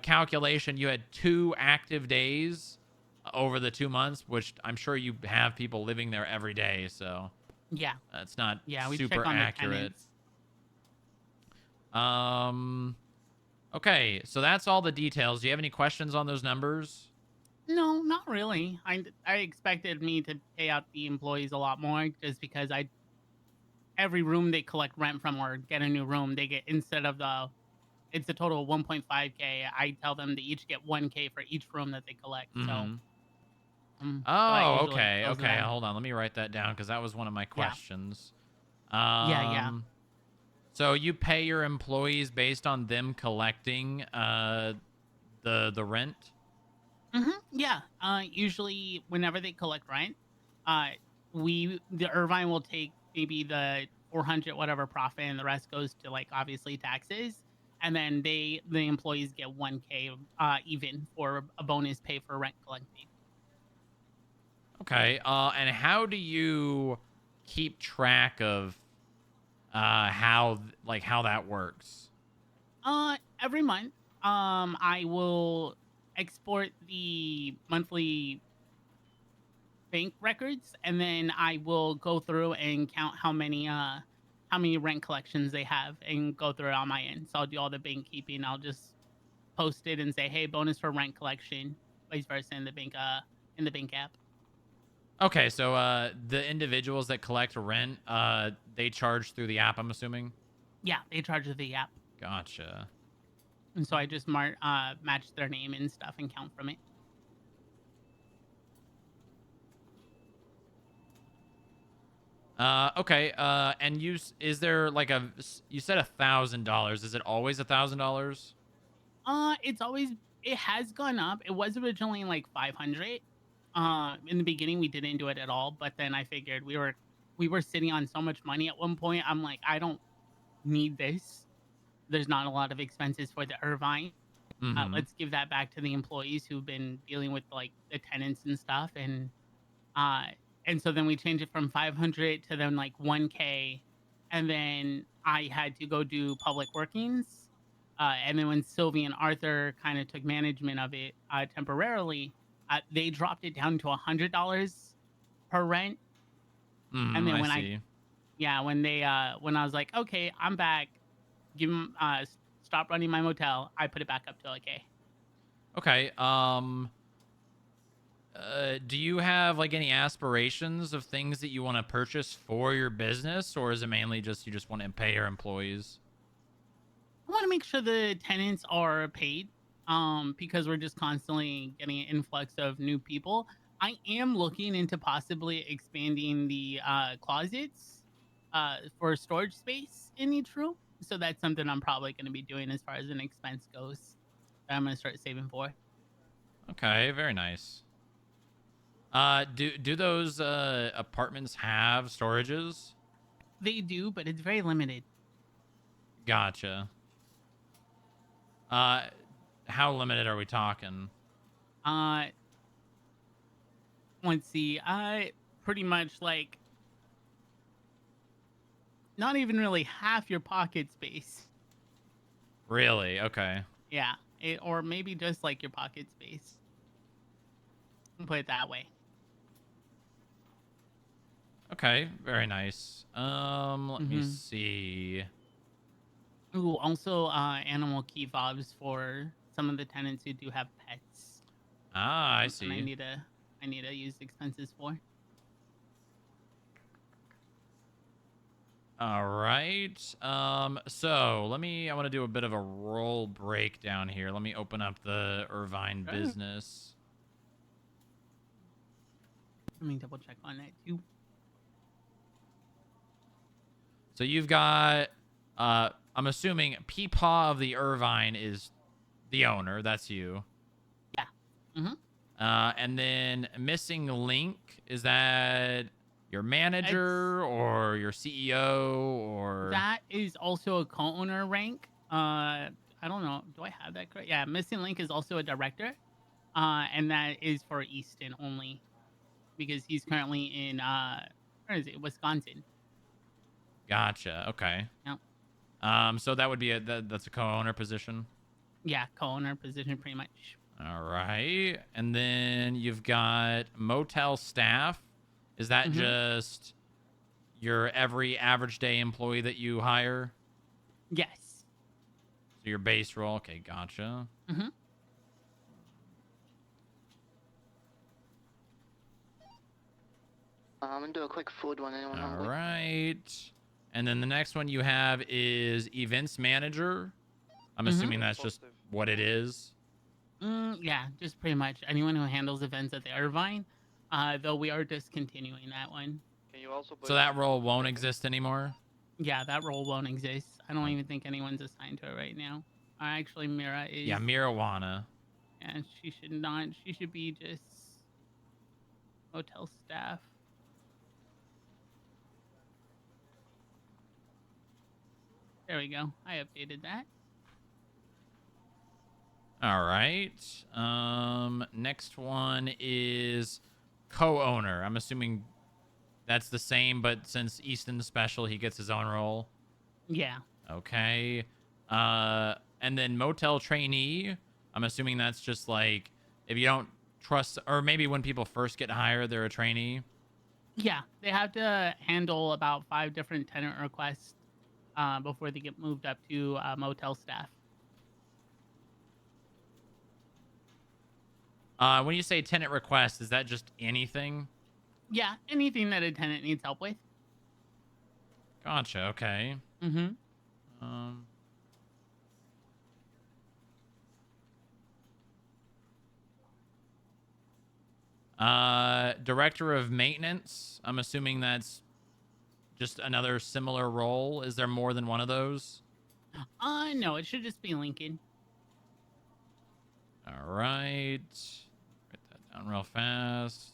Speaker 1: calculation you had 2 active days over the 2 months, which I'm sure you have people living there every day, so
Speaker 10: Yeah.
Speaker 1: that's not
Speaker 10: we
Speaker 1: super
Speaker 10: check on
Speaker 1: accurate.
Speaker 10: The tenants.
Speaker 1: Okay, so that's all the details. Do you have any questions on those numbers?
Speaker 10: No, not really. I expected me to pay out the employees a lot more, just because every room they collect rent from or get a new room, they get, instead of it's a total of 1.5K. I tell them they each get 1K for each room that they collect. So.
Speaker 1: Oh, okay. Hold on. Let me write that down because that was one of my questions.
Speaker 10: Yeah.
Speaker 1: So you pay your employees based on them collecting the rent?
Speaker 10: Yeah. Usually, whenever they collect rent, the Irvine will take maybe the 400 whatever profit, and the rest goes to, like, obviously taxes, and then the employees get 1K even for a bonus pay for rent collecting.
Speaker 1: Okay. And how do you keep track of how that works?
Speaker 10: Every month, I will export the monthly bank records, and then I will go through and count how many rent collections they have and go through it on my end. So I'll do all the bank keeping. I'll just post it and say, hey, bonus for rent collection, vice versa in the bank app.
Speaker 1: Okay, so the individuals that collect rent, they charge through the app, I'm assuming?
Speaker 10: Yeah, they charge with the app.
Speaker 1: Gotcha.
Speaker 10: And so I just match their name and stuff and count from it.
Speaker 1: Okay. And is there like you said $1,000? Is it always $1,000?
Speaker 10: It has gone up. It was originally like 500. In the beginning we didn't do it at all, but then I figured we were sitting on so much money at one point. I'm like, I don't need this. There's not a lot of expenses for the Irvine. Let's give that back to the employees who've been dealing with, like, the tenants and stuff. And so then we changed it from 500 to then like 1K, and then I had to go do public workings, And then when Sylvie and Arthur kind of took management of it temporarily, they dropped it down to $100 per rent. And then
Speaker 1: I
Speaker 10: when
Speaker 1: see.
Speaker 10: when I was like, okay, I'm back, give them stop running my motel, I put it back up to like a.
Speaker 1: Okay. Do you have like any aspirations of things that you want to purchase for your business, or is it mainly just you just want to pay your employees?
Speaker 10: I want to make sure the tenants are paid, because we're just constantly getting an influx of new people. I am looking into possibly expanding the closets for storage space in each room. So that's something I'm probably going to be doing as far as an expense goes. That I'm going to start saving for.
Speaker 1: Okay, very nice. Do those apartments have storages?
Speaker 10: They do, but it's very limited.
Speaker 1: Gotcha. How limited are we talking?
Speaker 10: Let's see. Pretty much like not even really half your pocket space.
Speaker 1: Really? Okay.
Speaker 10: Yeah, or maybe just like your pocket space. Put it that way.
Speaker 1: Okay, very nice. Let me see.
Speaker 10: Ooh, also animal key fobs for some of the tenants who do have pets.
Speaker 1: Ah, I
Speaker 10: And
Speaker 1: see.
Speaker 10: I need to use expenses for.
Speaker 1: All right. So I want to do a bit of a role breakdown here. Let me open up the Irvine
Speaker 10: Sure.
Speaker 1: business.
Speaker 10: Let me double check on that too.
Speaker 1: So you've got, I'm assuming Peepaw of the Irvine is the owner. That's you.
Speaker 10: Yeah. Mm-hmm.
Speaker 1: And then Missing Link, is that your manager or your CEO or?
Speaker 10: That is also a co-owner rank. I don't know. Do I have that correct? Yeah, Missing Link is also a director. And that is for Easton only. Because he's currently in where is it? Wisconsin.
Speaker 1: Gotcha. Okay.
Speaker 10: Yep.
Speaker 1: So that would be that's a co-owner position.
Speaker 10: Yeah, co-owner position pretty much.
Speaker 1: All right. And then you've got motel staff. Is that just your every average day employee that you hire?
Speaker 10: Yes.
Speaker 1: So your base role. Okay, gotcha.
Speaker 10: Mm-hmm.
Speaker 3: I'm gonna do a quick food one. Anyone
Speaker 1: All
Speaker 3: hungry?
Speaker 1: right. And then the next one you have is events manager. I'm assuming that's just what it is.
Speaker 10: Yeah, just pretty much anyone who handles events at the Irvine. Though we are discontinuing that one.
Speaker 7: Can you also
Speaker 1: So that role won't exist anymore?
Speaker 10: Yeah, that role won't exist. I don't even think anyone's assigned to it right now. Actually, Mira is.
Speaker 1: Yeah, marijuana.
Speaker 10: Yeah, she should not. She should be just hotel staff. There we go. I updated that.
Speaker 1: All right. Next one is co-owner. I'm assuming that's the same, but since Easton's special, he gets his own role.
Speaker 10: Yeah.
Speaker 1: Okay. And then motel trainee. I'm assuming that's just like if you don't trust, or maybe when people first get hired, they're a trainee.
Speaker 10: Yeah, they have to handle about 5 different tenant requests before they get moved up to motel staff.
Speaker 1: When you say tenant request, is that just anything?
Speaker 10: Yeah, anything that a tenant needs help with.
Speaker 1: Gotcha. Okay.
Speaker 10: Mm-hmm.
Speaker 1: Director of maintenance. I'm assuming that's just another similar role. Is there more than one of those?
Speaker 10: No, it should just be Lincoln.
Speaker 1: All right. Write that down real fast.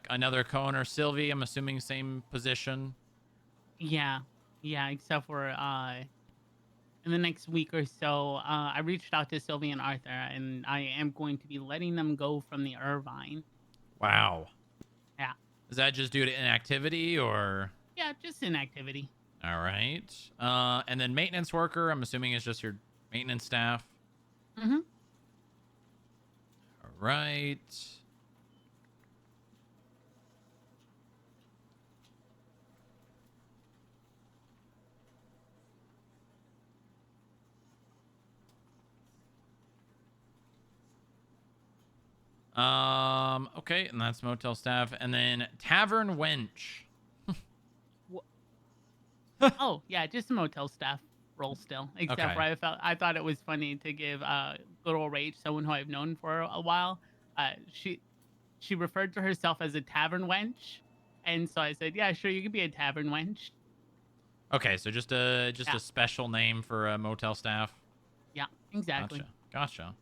Speaker 1: Another co-owner, Sylvie. I'm assuming same position.
Speaker 10: Yeah, except for in the next week or so, I reached out to Sylvie and Arthur, and I am going to be letting them go from the Irvine.
Speaker 1: Wow.
Speaker 10: Yeah.
Speaker 1: Is that just due to inactivity or?
Speaker 10: Yeah, just inactivity.
Speaker 1: All right. And then maintenance worker, I'm assuming is just your maintenance staff.
Speaker 10: Mm-hmm.
Speaker 1: All right. Okay, and that's motel staff. And then tavern wench.
Speaker 10: Oh, yeah, just a motel staff role still. Except
Speaker 1: Okay.
Speaker 10: for I thought it was funny to give good old Rach, someone who I've known for a while. She referred to herself as a tavern wench, and so I said, yeah, sure, you could be a tavern wench.
Speaker 1: Okay, so just a special name for motel staff.
Speaker 10: Yeah, exactly.
Speaker 1: Gotcha.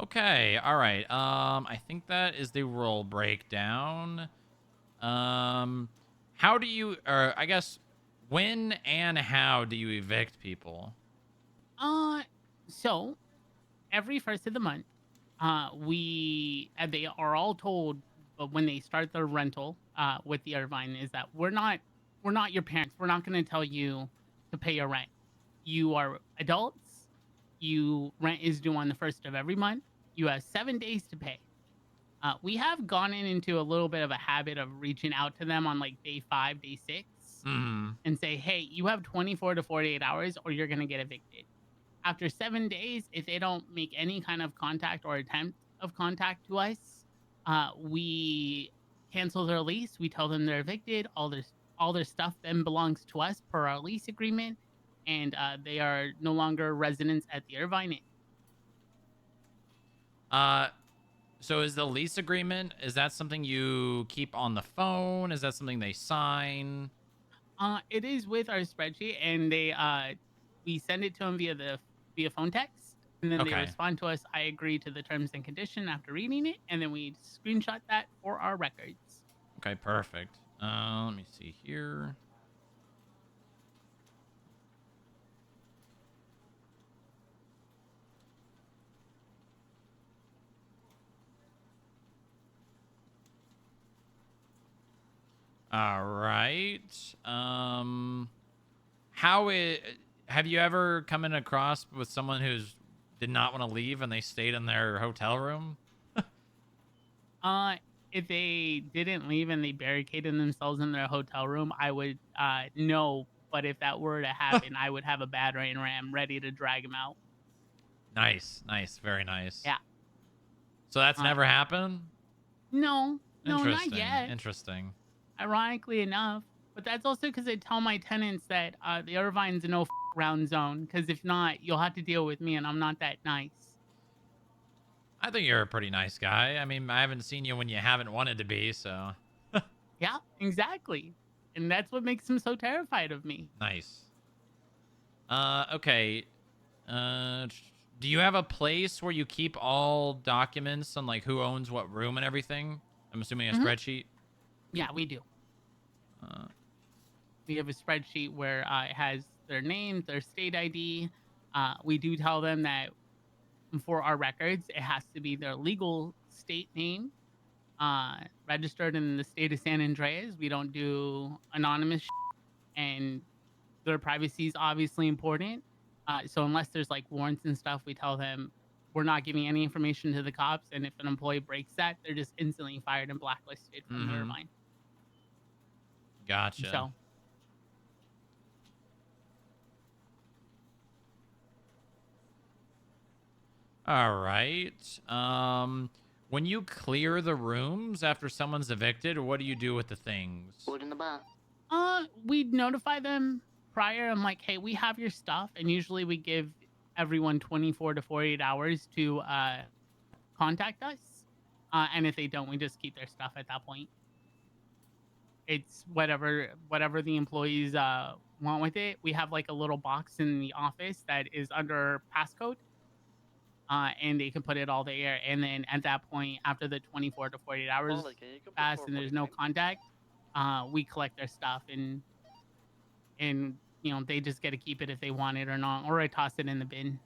Speaker 1: Okay, all right. I think that is the role breakdown. How do you, or I guess, when and how do you evict people?
Speaker 10: So every first of the month, they are all told, but when they start their rental, with the Irvine, is that we're not your parents. We're not going to tell you to pay your rent. You are adults. Rent is due on the first of every month. You have 7 days to pay. We have gone into a little bit of a habit of reaching out to them on like day 5, day 6, and say, hey, you have 24 to 48 hours or you're going to get evicted. After 7 days, if they don't make any kind of contact or attempt of contact to us, we cancel their lease. We tell them they're evicted. All their stuff then belongs to us per our lease agreement, and they are no longer residents at the Irvine Inn.
Speaker 1: So is the lease agreement, is that something you keep on the phone? Is that something they sign?
Speaker 10: It is with our spreadsheet, and we send it to them via phone text, and then they respond to us. I agree to the terms and condition after reading it, and then we screenshot that for our records.
Speaker 1: Okay, perfect. Let me see here. All right. Have you ever come in across with someone who's did not want to leave and they stayed in their hotel room?
Speaker 10: If they didn't leave and they barricaded themselves in their hotel room, I would know. But if that were to happen, I would have a battering ram ready to drag them out.
Speaker 1: Nice, very nice.
Speaker 10: Yeah.
Speaker 1: So that's never happened?
Speaker 10: No, not yet.
Speaker 1: Interesting.
Speaker 10: Ironically enough, but that's also because I tell my tenants that the Irvine's a no round zone. Because if not, you'll have to deal with me, and I'm not that nice.
Speaker 1: I think you're a pretty nice guy. I mean, I haven't seen you when you haven't wanted to be, so.
Speaker 10: Yeah, exactly. And that's what makes them so terrified of me.
Speaker 1: Nice. Okay. Do you have a place where you keep all documents on like who owns what room and everything? I'm assuming a spreadsheet.
Speaker 10: Yeah, we do. We have a spreadsheet where it has their names, their state ID. We do tell them that for our records, it has to be their legal state name, registered in the state of San Andreas. We don't do anonymous and their privacy is obviously important. So unless there's like warrants and stuff, we tell them we're not giving any information to the cops. And if an employee breaks that, they're just instantly fired and blacklisted from the Irvine.
Speaker 1: Gotcha.
Speaker 10: So.
Speaker 1: All right. When you clear the rooms after someone's evicted, what do you do with the things?
Speaker 3: Put in the back.
Speaker 10: We'd notify them prior. I'm like, hey, we have your stuff, and usually we give everyone 24 to 48 hours to contact us. And if they don't, we just keep their stuff at that point. It's whatever the employees want with it. We have like a little box in the office that is under passcode. and they can put it all there. And then at that point, after the 24 to 48 hours pass and there's no contact, we collect their stuff and you know, they just get to keep it if they want it or not, or I toss it in the bin.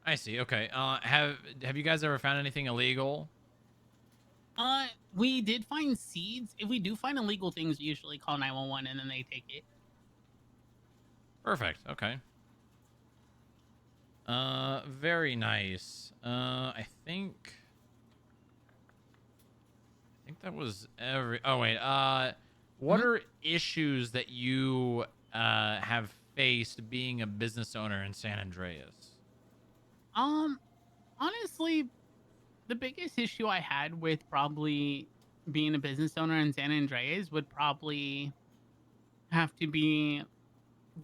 Speaker 1: I see. Okay. Have you guys ever found anything illegal?
Speaker 10: We did find seeds. If we do find illegal things, we usually call 911 and then they take it.
Speaker 1: Perfect. Okay. Very nice. I think that was every. Oh wait. What are issues that you have faced being a business owner in San Andreas?
Speaker 10: Honestly, the biggest issue I had with probably being a business owner in San Andreas would probably have to be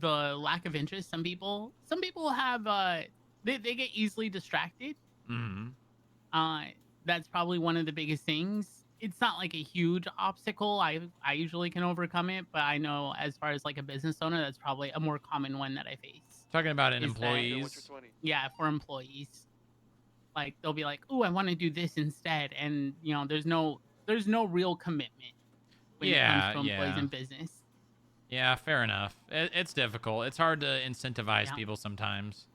Speaker 10: the lack of interest. Some people have they get easily distracted. That's probably one of the biggest things. It's not like a huge obstacle. I usually can overcome it, but I know as far as like a business owner, that's probably a more common one that I face.
Speaker 1: Talking about in
Speaker 10: Is that-
Speaker 1: employees.
Speaker 10: Yeah, for employees. Like they'll be like, "Oh, I want to do this instead," and you know, there's no real commitment when it comes to employees in business.
Speaker 1: Yeah, fair enough. It's difficult. It's hard to incentivize people sometimes.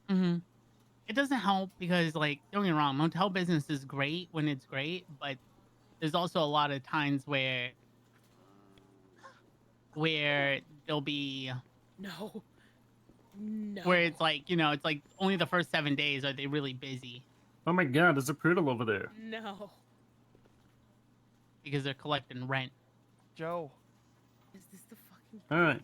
Speaker 10: It doesn't help because, like, don't get me wrong, motel business is great when it's great, but there's also a lot of times where there'll be
Speaker 19: No.
Speaker 10: where it's like, you know, it's like only the first 7 days are they really busy
Speaker 4: Oh my god, there's a poodle over there.
Speaker 19: No.
Speaker 10: because they're collecting rent.
Speaker 11: Joe,
Speaker 19: Is this the fucking
Speaker 4: Alright.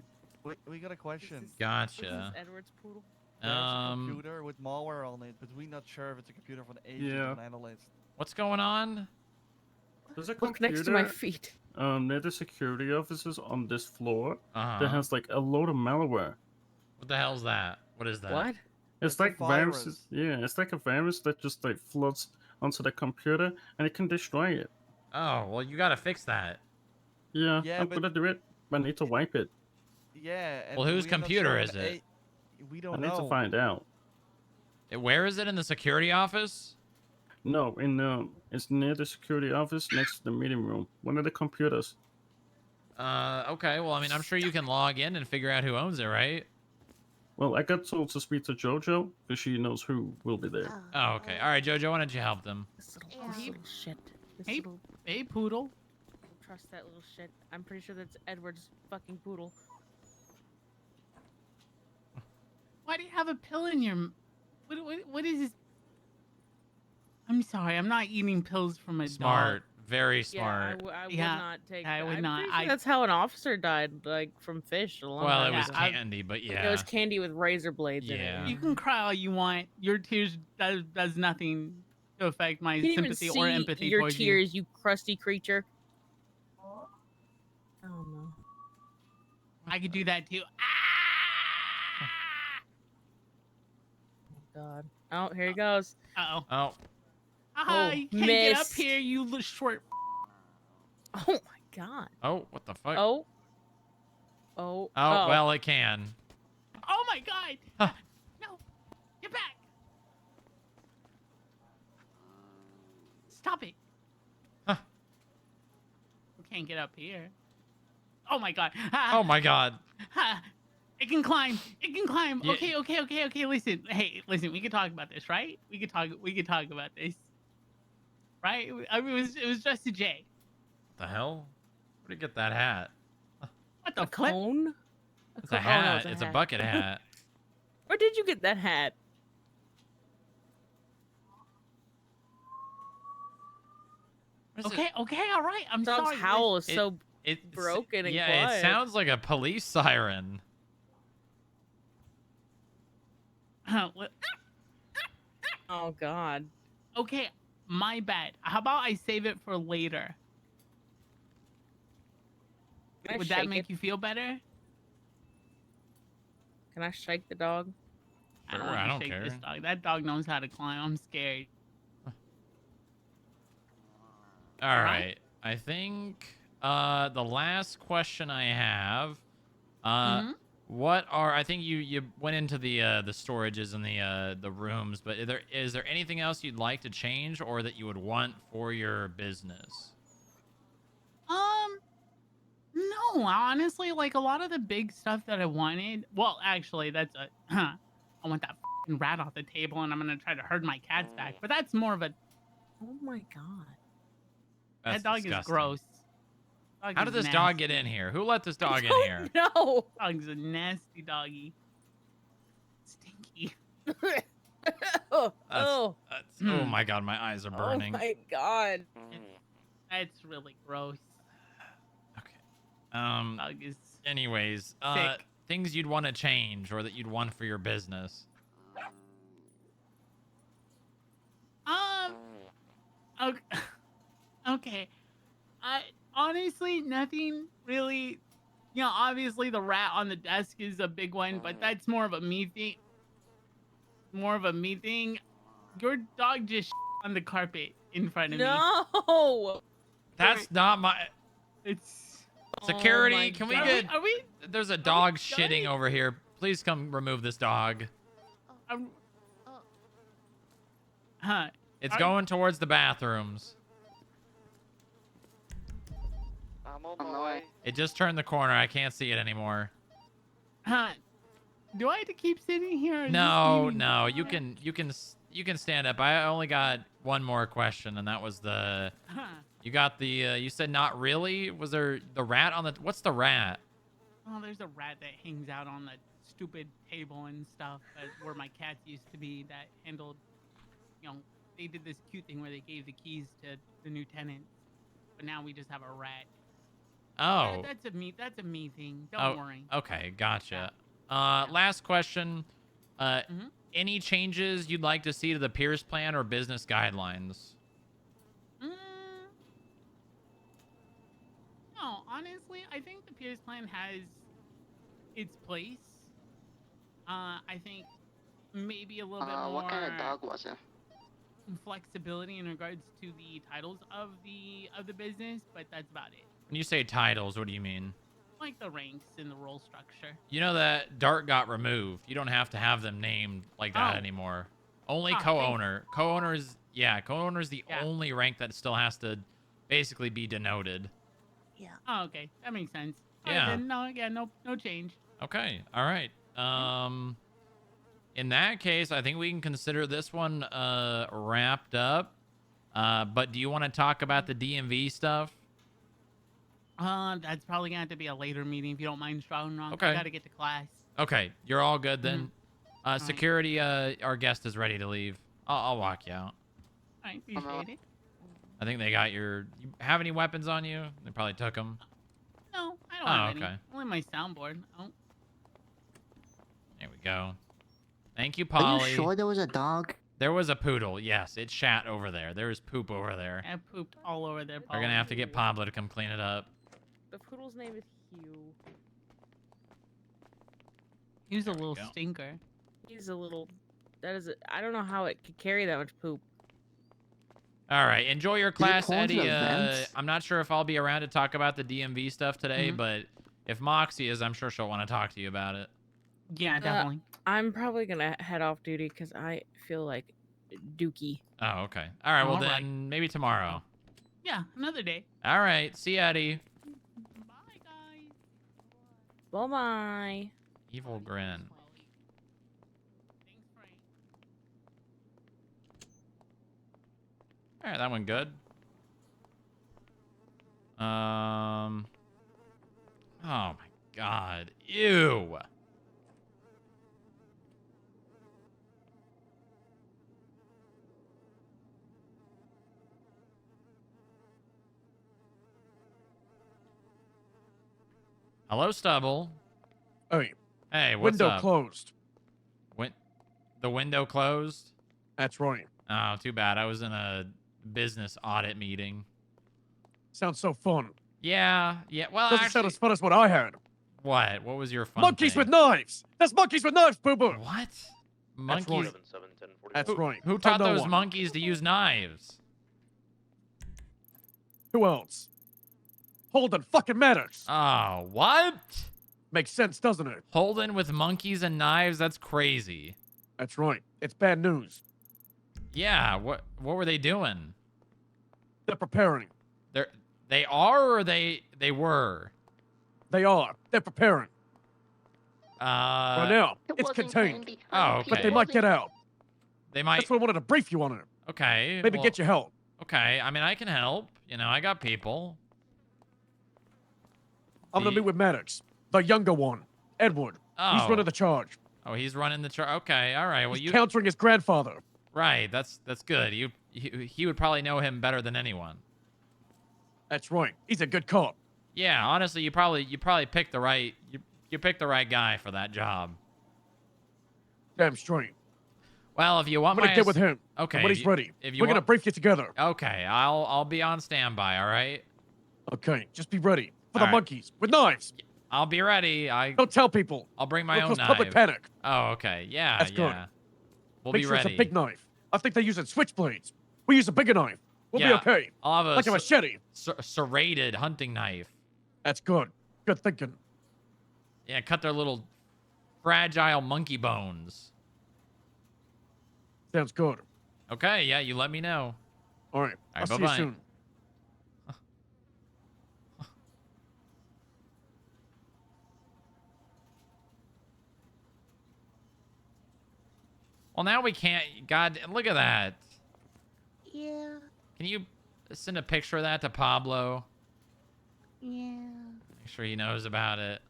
Speaker 11: we got a question.
Speaker 1: Gotcha.
Speaker 19: Edward's poodle?
Speaker 11: There's a computer with malware on it, but we're not sure if it's a computer from an agent
Speaker 4: Yeah.
Speaker 11: or an analyst.
Speaker 1: What's going on?
Speaker 4: There's a
Speaker 19: Look
Speaker 4: computer
Speaker 19: next to my feet.
Speaker 4: near the security offices on this floor
Speaker 1: Uh-huh.
Speaker 4: that has like a load of malware.
Speaker 1: What the hell's that? What is that?
Speaker 19: What?
Speaker 4: It's like viruses. Yeah, it's like a virus that just like floods onto the computer and it can destroy it.
Speaker 1: Oh, well, you gotta fix that.
Speaker 4: Yeah,
Speaker 11: Yeah,
Speaker 4: I'm
Speaker 11: but-
Speaker 4: gonna do it. But I need to wipe it.
Speaker 11: Yeah. And
Speaker 1: Well, whose
Speaker 11: we're not
Speaker 1: computer
Speaker 11: sure
Speaker 1: is
Speaker 11: if
Speaker 1: it?
Speaker 11: we
Speaker 4: I
Speaker 11: don't
Speaker 4: need
Speaker 11: know.
Speaker 4: to find out.
Speaker 1: Where is it in the security office?
Speaker 4: No, it's near the security office next to the meeting room. One of the computers.
Speaker 1: Okay. Well, I mean, I'm sure you can log in and figure out who owns it, right?
Speaker 4: Well, I got told to speak to JoJo because she knows who will be there.
Speaker 1: Oh, okay. All right, Jojo, why don't you help them?
Speaker 19: This little shit. This
Speaker 10: Hey,
Speaker 19: little...
Speaker 10: hey, poodle.
Speaker 19: Don't trust that little shit. I'm pretty sure that's Edward's fucking poodle.
Speaker 10: Why do you have a pill in your? What is this? I'm sorry, I'm not eating pills from a
Speaker 1: Smart.
Speaker 10: dog.
Speaker 1: Very smart.
Speaker 19: Yeah, I would
Speaker 10: Yeah,
Speaker 19: not take
Speaker 10: I
Speaker 19: that.
Speaker 10: would
Speaker 19: I'm
Speaker 10: not.
Speaker 19: pretty sure that's how an officer died, like from fish. A long
Speaker 1: Well,
Speaker 19: time
Speaker 1: it was
Speaker 19: ago.
Speaker 1: candy, but yeah.
Speaker 19: It was candy with razor blades in
Speaker 1: Yeah.
Speaker 19: it.
Speaker 10: You can cry all you want. Your tears does nothing to affect my
Speaker 19: You didn't even
Speaker 10: sympathy or
Speaker 19: see
Speaker 10: empathy
Speaker 19: your
Speaker 10: towards
Speaker 19: tears, you crusty creature. Oh no.
Speaker 10: I could do that too.
Speaker 19: God. Oh, here he goes.
Speaker 10: Uh-oh.
Speaker 1: Oh.
Speaker 10: Aha, you can't get up
Speaker 19: missed.
Speaker 10: here, you little short.
Speaker 19: Oh my god.
Speaker 1: Oh, what the fuck?
Speaker 19: Oh. Oh.
Speaker 1: Oh, well, it can.
Speaker 10: Oh my god. No. Get back. Stop it.
Speaker 1: Huh.
Speaker 10: We can't get up here. Oh my god.
Speaker 1: Oh my god.
Speaker 10: It can climb. It can climb.
Speaker 1: Yeah.
Speaker 10: Okay. Listen. Hey, listen. We can talk about this, right? We could talk about this, right? I mean, it was just a J.
Speaker 1: What the hell? Where'd you get that hat?
Speaker 10: What the
Speaker 19: flip? Cone?
Speaker 1: It's a
Speaker 19: Oh, no,
Speaker 1: hat. It's a bucket hat.
Speaker 19: Where did you get that hat?
Speaker 10: Okay, all right. I'm
Speaker 19: Dog's
Speaker 10: sorry.
Speaker 19: howl is so
Speaker 1: It
Speaker 19: broken and
Speaker 1: yeah,
Speaker 19: quiet.
Speaker 1: it sounds like a police siren.
Speaker 19: Oh god.
Speaker 10: Okay, my bad. How about I save it for later?
Speaker 19: Can I
Speaker 10: Would that
Speaker 19: shake
Speaker 10: make
Speaker 19: it?
Speaker 10: you feel better?
Speaker 19: Can I shake the dog?
Speaker 10: I don't
Speaker 1: Sure, I
Speaker 10: want
Speaker 1: don't
Speaker 10: to shake
Speaker 1: care.
Speaker 10: this dog. That dog knows how to climb. I'm scared.
Speaker 1: All right. I think the last question I have, What are I think you went into the storages and the rooms, but is there anything else you'd like to change or that you would want for your business?
Speaker 10: No, honestly, like a lot of the big stuff that I wanted. Well, actually, that's a. I want that f***ing rat off the table, and I'm gonna try to herd my cats back. But that's more of a.
Speaker 19: Oh my god.
Speaker 1: That's
Speaker 10: that dog
Speaker 1: disgusting.
Speaker 10: is gross.
Speaker 1: How did this dog get in here? Who let this dog in here?
Speaker 19: No.
Speaker 10: Dog's a nasty doggy. Stinky.
Speaker 19: Oh.
Speaker 1: Oh my god, my eyes are burning.
Speaker 19: Oh my god.
Speaker 10: That's really gross. Dog is
Speaker 1: Anyways,
Speaker 10: sick.
Speaker 1: things you'd want to change or that you'd want for your business.
Speaker 10: Okay. Okay. Honestly, nothing really. You know, obviously the rat on the desk is a big one, but that's more of a me thing. Your dog just on the carpet in front of me.
Speaker 19: No.
Speaker 1: That's not my.
Speaker 10: It's.
Speaker 1: Security,
Speaker 10: Oh my
Speaker 1: can we
Speaker 10: God.
Speaker 1: get?
Speaker 10: Are we?
Speaker 1: There's a dog shitting over here. Please come remove this dog.
Speaker 10: Huh?
Speaker 1: It's going towards the bathrooms.
Speaker 7: I'm on my way.
Speaker 1: It just turned the corner. I can't see it anymore.
Speaker 10: Huh? Do I have to keep sitting here? or is
Speaker 1: No,
Speaker 10: this meeting
Speaker 1: no,
Speaker 10: going?
Speaker 1: you can stand up. I only got one more question, and that was the.
Speaker 10: Huh.
Speaker 1: You got the. You said not really. Was there the rat on the? What's the rat?
Speaker 10: Oh, there's a rat that hangs out on the stupid table and stuff where my cats used to be that handled, you know, they did this cute thing where they gave the keys to the new tenants, but now we just have a rat.
Speaker 1: Oh.
Speaker 10: That's a me thing. Don't worry.
Speaker 1: Okay, gotcha. Last question. Any changes you'd like to see to the Pierce plan or business guidelines?
Speaker 10: No, honestly, I think the Pierce plan has its place. I think maybe a little bit more.
Speaker 3: What kind of dog was it?
Speaker 10: Flexibility in regards to the titles of the business, but that's about it.
Speaker 1: When you say titles, what do you mean?
Speaker 10: Like the ranks and the role structure.
Speaker 1: You know that Dart got removed. You don't have to have them named like that anymore. Only co-owner. Co-owner's co-owner's the only rank that still has to basically be denoted.
Speaker 10: Yeah. Oh, okay. That makes sense.
Speaker 1: Yeah.
Speaker 10: Alright, then, no change.
Speaker 1: Okay. All right. In that case, I think we can consider this one wrapped up. But do you want to talk about the DMV stuff?
Speaker 10: That's probably gonna have to be a later meeting if you don't mind, Strong Wrong.
Speaker 1: Okay.
Speaker 10: I gotta get to class.
Speaker 1: Okay, you're all good then. Security, our guest is ready to leave. I'll walk you out.
Speaker 10: I appreciate it.
Speaker 1: I think they got your. You have any weapons on you? They probably took them.
Speaker 10: No, I don't have any.
Speaker 1: Okay.
Speaker 10: Only my soundboard. Oh.
Speaker 1: There we go. Thank you,
Speaker 3: Are
Speaker 1: Polly.
Speaker 3: you sure there was a dog?
Speaker 1: There was a poodle. Yes, it shat over there. There was poop over there.
Speaker 10: I pooped all over there.
Speaker 1: We're gonna have to get Pablo to come clean it up.
Speaker 19: The poodle's name is Hugh.
Speaker 10: He's a little stinker.
Speaker 19: He's a little. I don't know how it could carry that much poop.
Speaker 1: All right, enjoy your class,
Speaker 3: call into
Speaker 1: Eddie.
Speaker 3: events?
Speaker 1: I'm not sure if I'll be around to talk about the DMV stuff today, but if Moxie is, I'm sure she'll want to talk to you about it.
Speaker 10: Yeah, definitely.
Speaker 19: I'm probably gonna head off duty because I feel like dookie.
Speaker 1: Oh, okay. All right, well
Speaker 10: All
Speaker 1: then
Speaker 10: right.
Speaker 1: maybe tomorrow.
Speaker 10: Yeah, another day.
Speaker 1: All right, see you, Eddie.
Speaker 19: Bye bye.
Speaker 1: Evil grin. All right, that went good. Oh my God. Ew. Hello, Stubble.
Speaker 13: Hey.
Speaker 1: Hey, what's
Speaker 13: Window
Speaker 1: up?
Speaker 13: closed.
Speaker 1: The window closed?
Speaker 13: That's right.
Speaker 1: Oh, too bad. I was in a business audit meeting.
Speaker 13: Sounds so fun.
Speaker 1: Yeah. Well,
Speaker 13: Doesn't sound as fun as what I heard.
Speaker 1: What? What was your fun
Speaker 13: Monkeys
Speaker 1: thing?
Speaker 13: with knives. That's monkeys with knives, boo boo.
Speaker 1: What?
Speaker 13: That's
Speaker 1: Monkeys?
Speaker 13: right. That's right.
Speaker 1: Who
Speaker 13: Oh,
Speaker 1: taught
Speaker 13: no
Speaker 1: those
Speaker 13: one.
Speaker 1: monkeys to use knives?
Speaker 13: Who else? Holden fucking matters.
Speaker 1: Oh, what?
Speaker 13: Makes sense, doesn't it?
Speaker 1: Holden with monkeys and knives? That's crazy.
Speaker 13: That's right. It's bad news.
Speaker 1: Yeah, what were they doing?
Speaker 13: They're preparing.
Speaker 1: They are or they were?
Speaker 13: They are. They're preparing. Right now,
Speaker 21: It
Speaker 13: it's
Speaker 21: wasn't
Speaker 13: contained.
Speaker 21: candy.
Speaker 1: Oh,
Speaker 21: Honey,
Speaker 1: okay.
Speaker 13: But they
Speaker 21: it
Speaker 13: might get
Speaker 21: wasn't.
Speaker 13: out.
Speaker 1: They might.
Speaker 13: That's what I wanted to brief you on it.
Speaker 1: Okay.
Speaker 13: Maybe
Speaker 1: well,
Speaker 13: get you help.
Speaker 1: Okay, I mean, I can help. You know, I got people.
Speaker 13: I'm gonna meet with Maddox, the younger one, Edward. He's
Speaker 1: Oh.
Speaker 13: running the charge.
Speaker 1: Oh, he's running the Okay, all right. Well,
Speaker 13: He's
Speaker 1: you
Speaker 13: countering his grandfather.
Speaker 1: right. That's good. He would probably know him better than anyone.
Speaker 13: That's right. He's a good cop.
Speaker 1: Yeah, honestly, you probably picked the right you picked the right guy for that job.
Speaker 13: Damn straight.
Speaker 1: Well, if you want
Speaker 13: I'm gonna
Speaker 1: my
Speaker 13: get with him.
Speaker 1: Okay,
Speaker 13: And when
Speaker 1: if
Speaker 13: he's
Speaker 1: you-
Speaker 13: ready,
Speaker 1: if you
Speaker 13: we're gonna
Speaker 1: want-
Speaker 13: brief you together.
Speaker 1: Okay, I'll be on standby. All right.
Speaker 13: Okay, just be ready for
Speaker 1: All
Speaker 13: the
Speaker 1: right.
Speaker 13: monkeys with knives.
Speaker 1: I'll be ready.
Speaker 13: Don't tell people.
Speaker 1: I'll bring my
Speaker 13: It'll
Speaker 1: own
Speaker 13: cause public
Speaker 1: knife.
Speaker 13: panic.
Speaker 1: Oh, okay. Yeah,
Speaker 13: That's good.
Speaker 1: yeah. We'll
Speaker 13: Make
Speaker 1: be
Speaker 13: sure
Speaker 1: ready.
Speaker 13: it's a big knife. I think they use it switchblades. We use a bigger knife. We'll
Speaker 1: Yeah,
Speaker 13: be okay.
Speaker 1: I'll have a
Speaker 13: Like a machete.
Speaker 1: serrated hunting knife.
Speaker 13: That's good. Good thinking.
Speaker 1: Yeah, cut their little fragile monkey bones.
Speaker 13: Sounds good.
Speaker 1: Okay, yeah, you let me know.
Speaker 13: All right.
Speaker 1: All
Speaker 13: I'll
Speaker 1: right,
Speaker 13: see you
Speaker 1: bye-bye.
Speaker 13: soon.
Speaker 1: Well, now we can't. God, look at that.
Speaker 5: Yeah.
Speaker 1: Can you send a picture of that to Pablo?
Speaker 5: Yeah.
Speaker 1: Make sure he knows about it.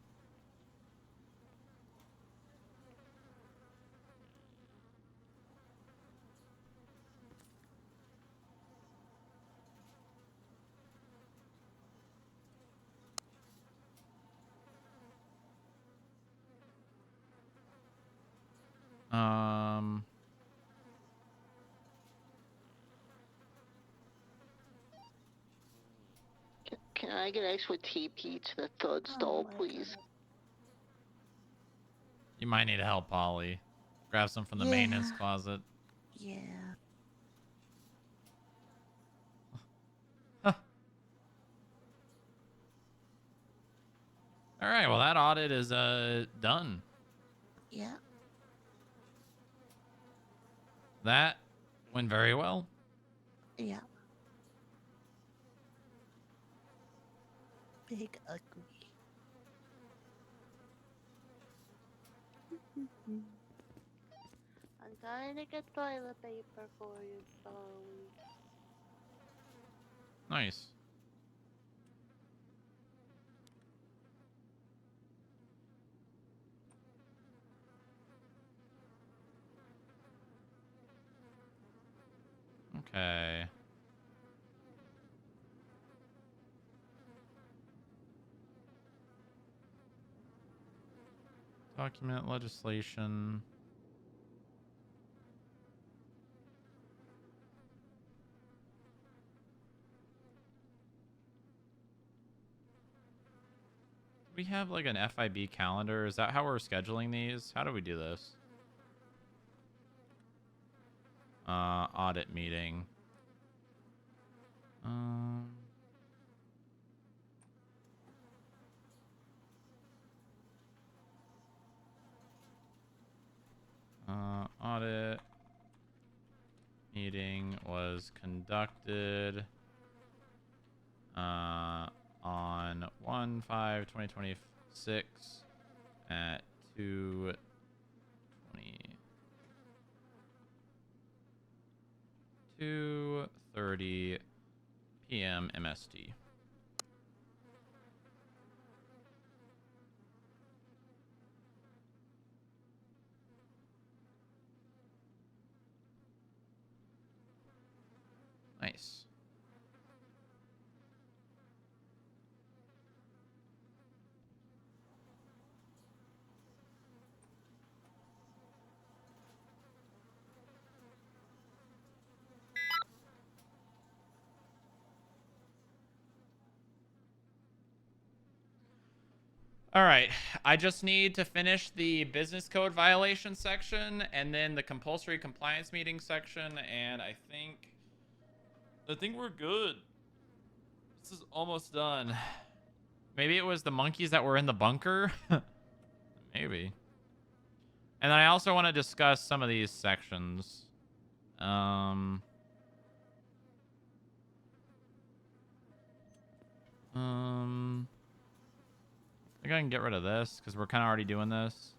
Speaker 1: Um.
Speaker 3: Can I get extra TP to the third stall, please?
Speaker 1: You might need help, Polly. Grab some from the maintenance
Speaker 5: Yeah.
Speaker 1: closet.
Speaker 5: Yeah.
Speaker 1: All right, well, that audit is done.
Speaker 5: Yeah.
Speaker 1: That went very well.
Speaker 5: Yeah. Big ugly.
Speaker 21: I'm trying to get toilet paper for you, darling.
Speaker 1: Nice. Okay. Document legislation. We have like an FIB calendar. Is that how we're scheduling these? How do we do this? Audit meeting. Audit meeting was conducted on 1/5/2026 at 2:30 p.m. MST. Nice. All right, I just need to finish the business code violation section and then the compulsory compliance meeting section, and I think we're good. This is almost done. Maybe it was the monkeys that were in the bunker. Maybe. And then I also want to discuss some of these sections. I think I can get rid of this because we're kind of already doing this.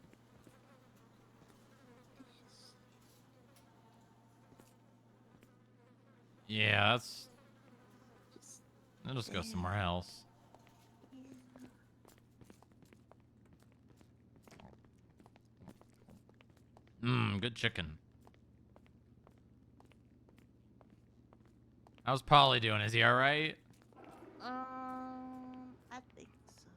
Speaker 1: Yeah, that's... I'll just go somewhere else. Good chicken. How's Polly doing? Is he alright?
Speaker 5: I think so.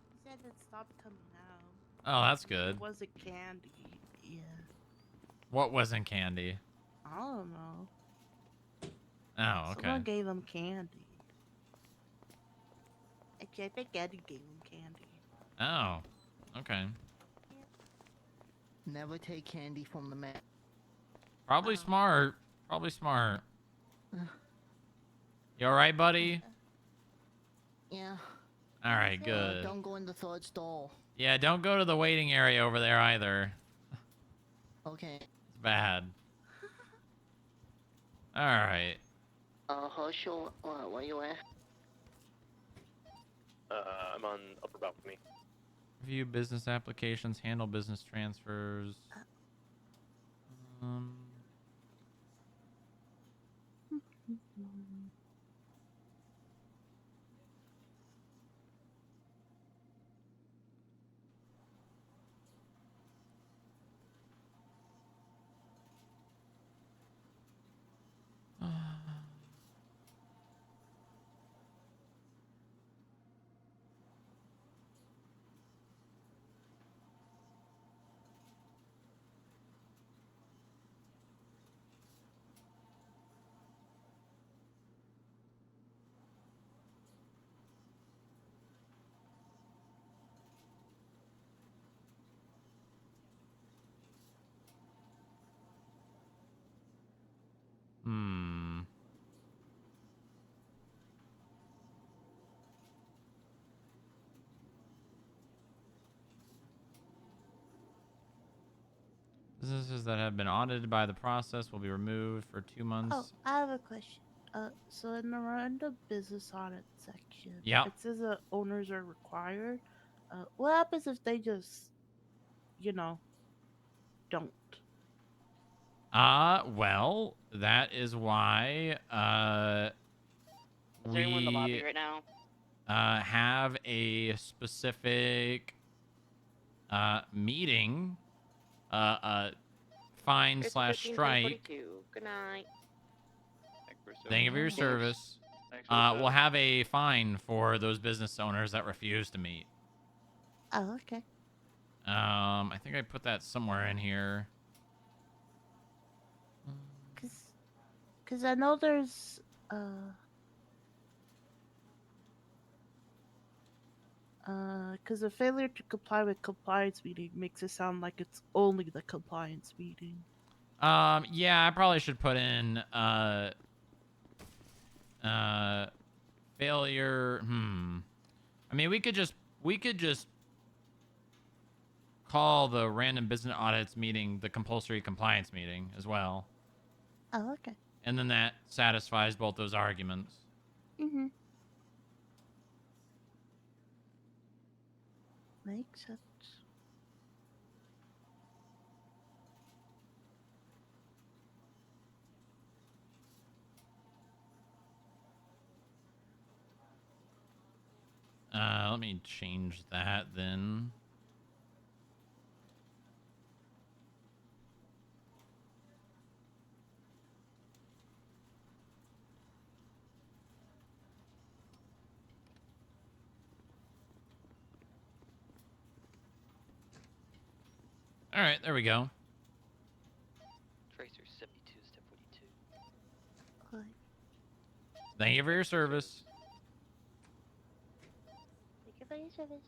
Speaker 5: He said it stopped coming out.
Speaker 1: Oh, that's good.
Speaker 5: It wasn't candy. Yeah.
Speaker 1: What wasn't candy?
Speaker 5: I don't know.
Speaker 1: Oh, okay.
Speaker 5: Someone gave him candy. Actually, I think Eddie gave him candy.
Speaker 1: Oh, okay.
Speaker 3: Never take candy from the man.
Speaker 1: Probably smart. Probably smart. You alright, buddy?
Speaker 3: Yeah.
Speaker 1: Alright, good.
Speaker 3: Don't go in the third stall.
Speaker 1: Yeah, don't go to the waiting area over there either.
Speaker 3: Okay.
Speaker 1: It's bad. Alright.
Speaker 3: Herschel, where you at?
Speaker 15: I'm on upper balcony.
Speaker 1: Review business applications, handle business transfers. Businesses that have been audited by the process will be removed for 2 months.
Speaker 5: Oh, I have a question. So in the random business audit section,
Speaker 1: Yeah.
Speaker 5: it says that owners are required. What happens if they just, don't?
Speaker 1: Well, that is why
Speaker 20: Is anyone in the lobby
Speaker 1: we
Speaker 20: right now?
Speaker 1: have a specific meeting, fine / strike.
Speaker 20: Good night.
Speaker 1: Thank you for your service. We'll have a fine for those business owners that refuse to meet.
Speaker 5: Oh, okay.
Speaker 1: I think I put that somewhere in here.
Speaker 5: Cause I know there's cause a failure to comply with compliance meeting makes it sound like it's only the compliance meeting.
Speaker 1: Yeah, I probably should put in failure. I mean, we could just call the random business audits meeting the compulsory compliance meeting as well.
Speaker 5: Oh, okay.
Speaker 1: And then that satisfies both those arguments.
Speaker 5: Mm-hmm. Makes sense.
Speaker 1: Let me change that then. All right, there we go.
Speaker 20: Tracer 72, step 42.
Speaker 1: Thank you for your service.
Speaker 21: Thank you for your service.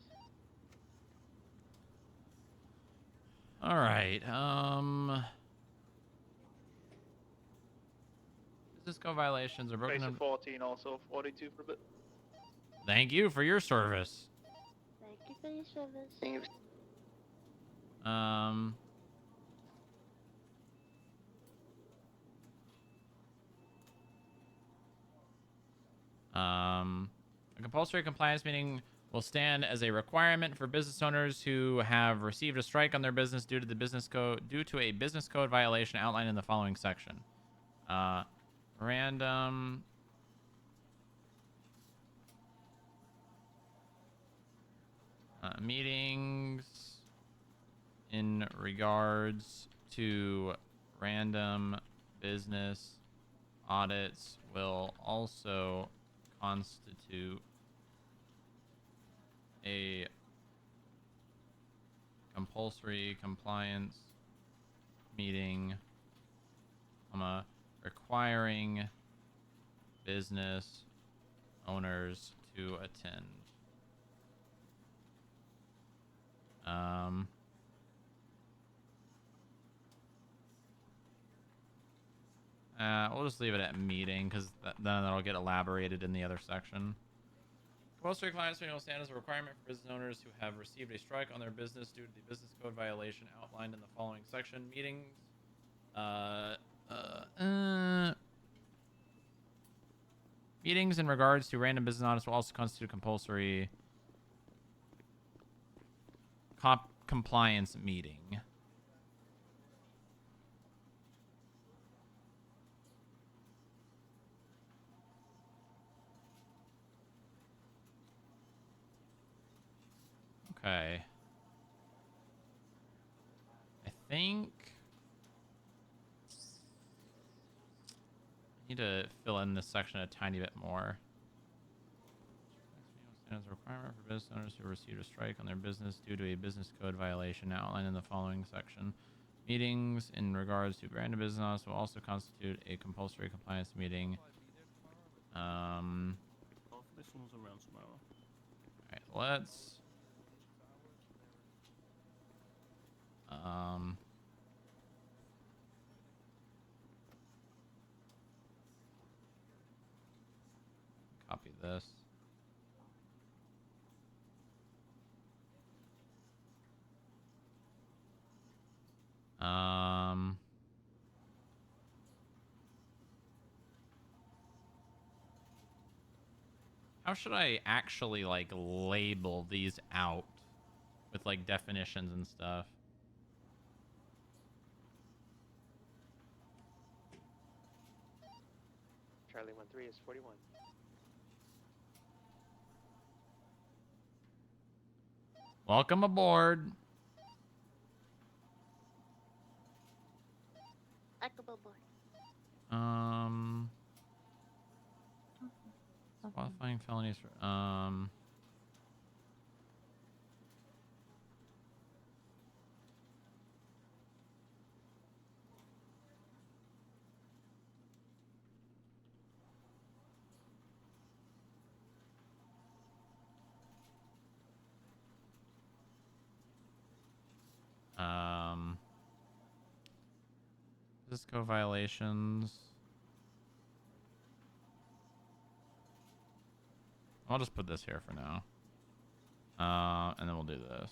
Speaker 1: All right. Business code violations are broken.
Speaker 7: Tracer 14 also, 42 for a bit.
Speaker 1: Thank you for your service.
Speaker 21: Thank for your service.
Speaker 1: A compulsory compliance meeting will stand as a requirement for business owners who have received a strike on their business due to a business code violation outlined in the following section. Random meetings in regards to random business audits will also constitute a compulsory compliance meeting, requiring business owners to attend. We'll just leave it at meeting because then that'll get elaborated in the other section. Compulsory compliance meeting will stand as a requirement for business owners who have received a strike on their business due to the business code violation outlined in the following section. Meetings. Meetings in regards to random business audits will also constitute a compulsory compliance meeting. Okay. I think I need to fill in this section a tiny bit more. As a requirement for business owners who received a strike on their business due to a business code violation outlined in the following section. Meetings in regards to random business audits will also constitute a compulsory compliance meeting.
Speaker 4: This one's around tomorrow.
Speaker 1: Alright, let's copy this. How should I actually like label these out with like definitions and stuff?
Speaker 15: Charlie 13 is 41.
Speaker 1: Welcome aboard. Qualifying felonies for Cisco violations. I'll just put this here for now. And then we'll do this.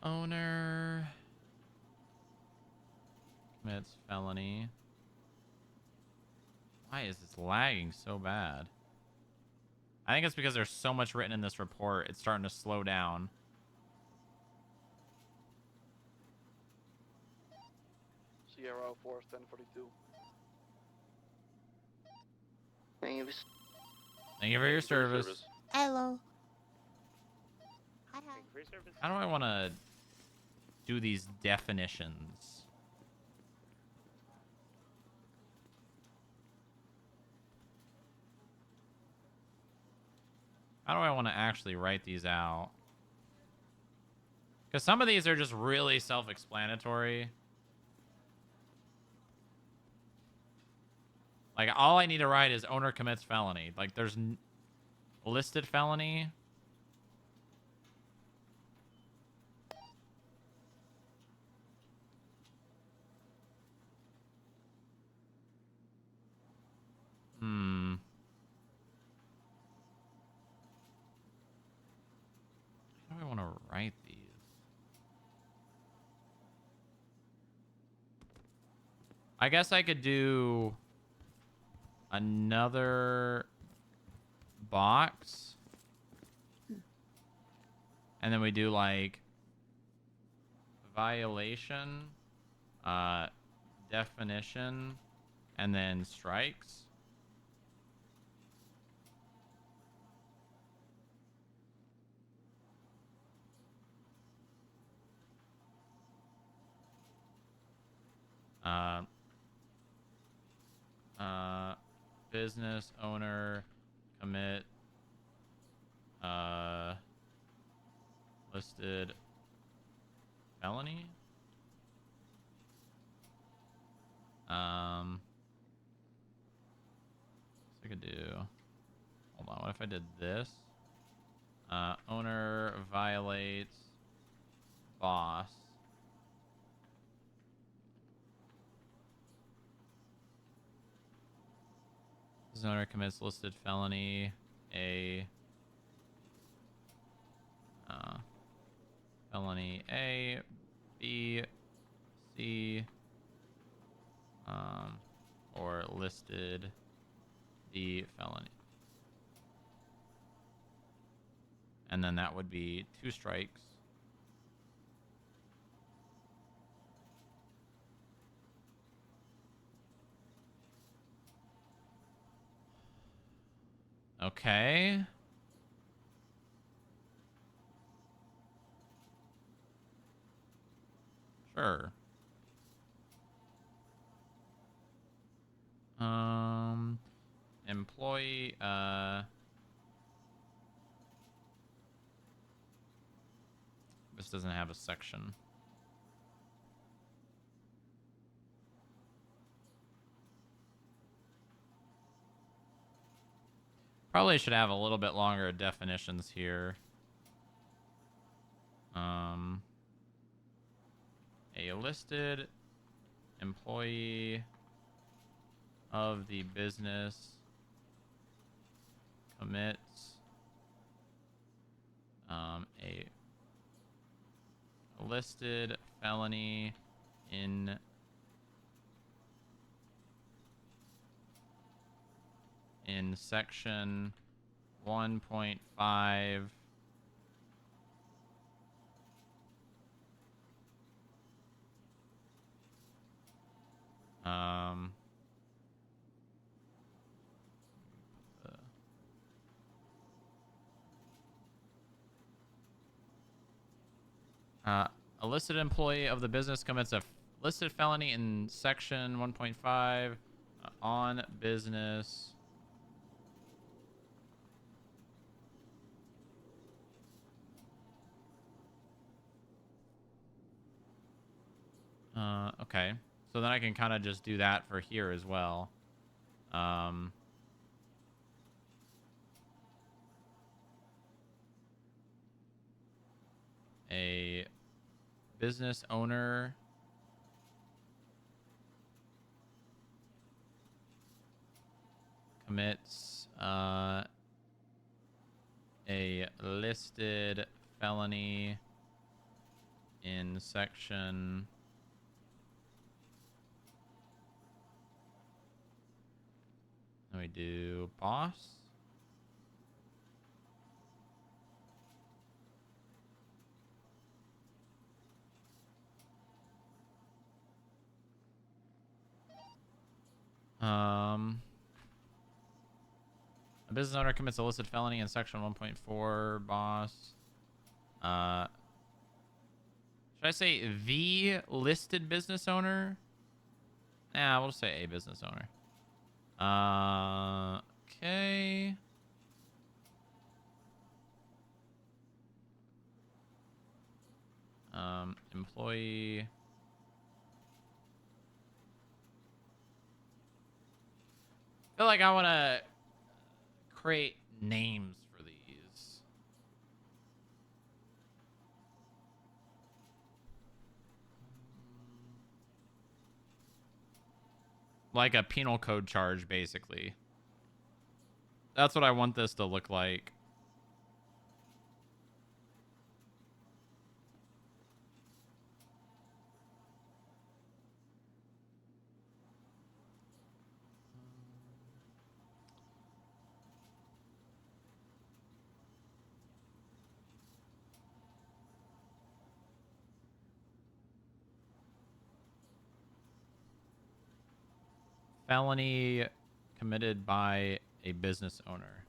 Speaker 1: Owner commits felony. Why is this lagging so bad? I think it's because there's so much written in this report, it's starting to slow down.
Speaker 7: Sierra 4 1042.
Speaker 1: Thanks. Thank you for your service.
Speaker 5: Hello.
Speaker 1: How do I want to do these definitions? How do I want to actually write these out? Because some of these are just really self-explanatory. Like, all I need to write is owner commits felony. Like, there's listed felony. How do I want to write these? I guess I could do another box. And then we do like violation, definition, and then strikes. Business owner commit listed felony. I could do, hold on, what if I did this? Owner violates boss. Business owner commits listed felony. Felony A, B, C, or listed D felony. And then that would be 2 strikes. Okay. Sure. Employee, this doesn't have a section. Probably should have a little bit longer definitions here. A listed employee of the business commits a listed felony in section 1.5 a listed employee of the business commits a listed felony in section 1.5 on business okay, so then I can kind of just do that for here as well. A business owner commits a listed felony in section then we do boss. A business owner commits a listed felony in section 1.4 boss. Should I say the listed business owner? Nah, we'll just say a business owner. Okay. Employee. I feel like I want to create names for these. Like a penal code charge, basically. That's what I want this to look like. Felony committed by a business owner.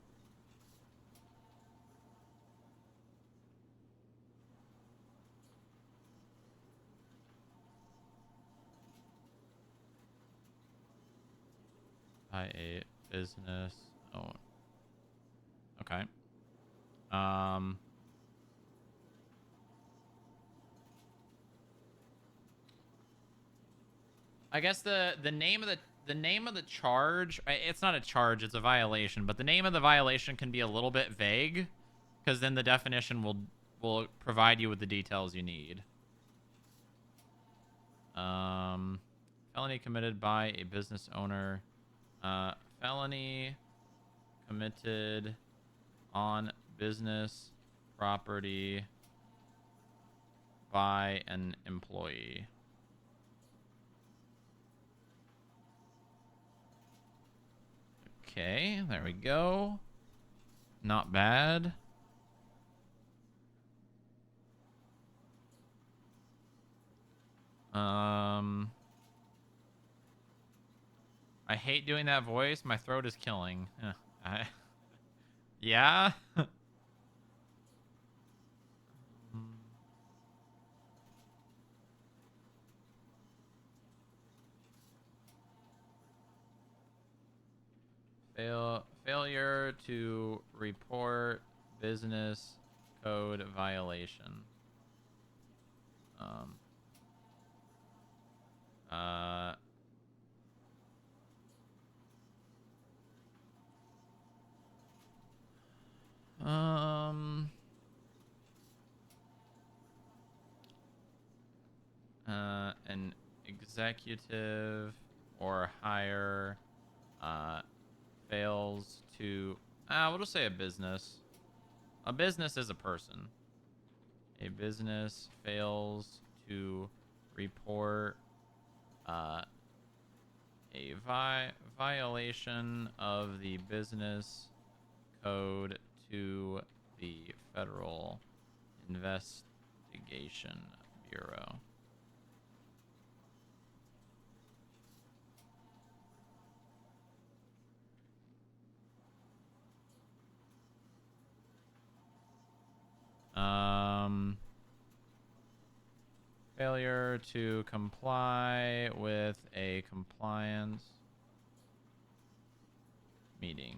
Speaker 1: By a business owner. Okay. I guess the name of the charge, it's not a charge, it's a violation, but the name of the violation can be a little bit vague, because then the definition will provide you with the details you need. Felony committed by a business owner. Felony committed on business property by an employee. Okay, there we go. Not bad. I hate doing that voice. My throat is killing. Yeah. Failure to report business code violation. An executive or higher fails to we'll just say a business. A business is a person. A business fails to report a violation of the business code to the Federal Investigation Bureau. Failure to comply with a compliance meeting.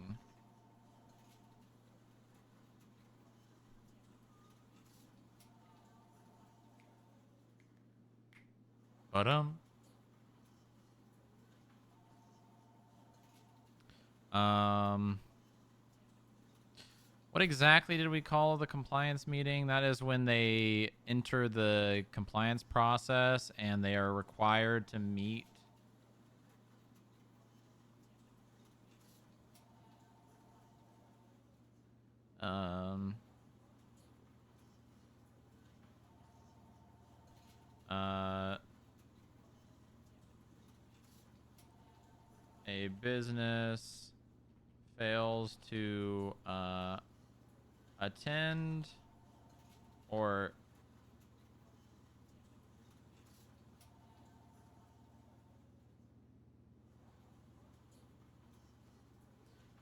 Speaker 1: What exactly did we call the compliance meeting? That is when they enter the compliance process and they are required to meet a business fails to attend or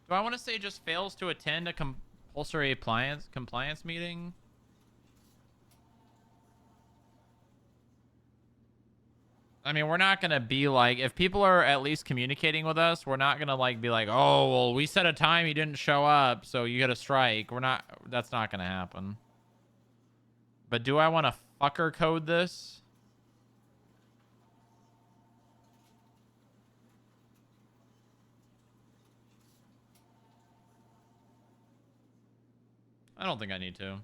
Speaker 1: do I want to say just fails to attend a compulsory compliance meeting? I mean, we're not going to be like, if people are at least communicating with us, we're not going to like be like, oh, well, we set a time, you didn't show up, so you get a strike. That's not going to happen. But do I want to fucker code this? I don't think I need to.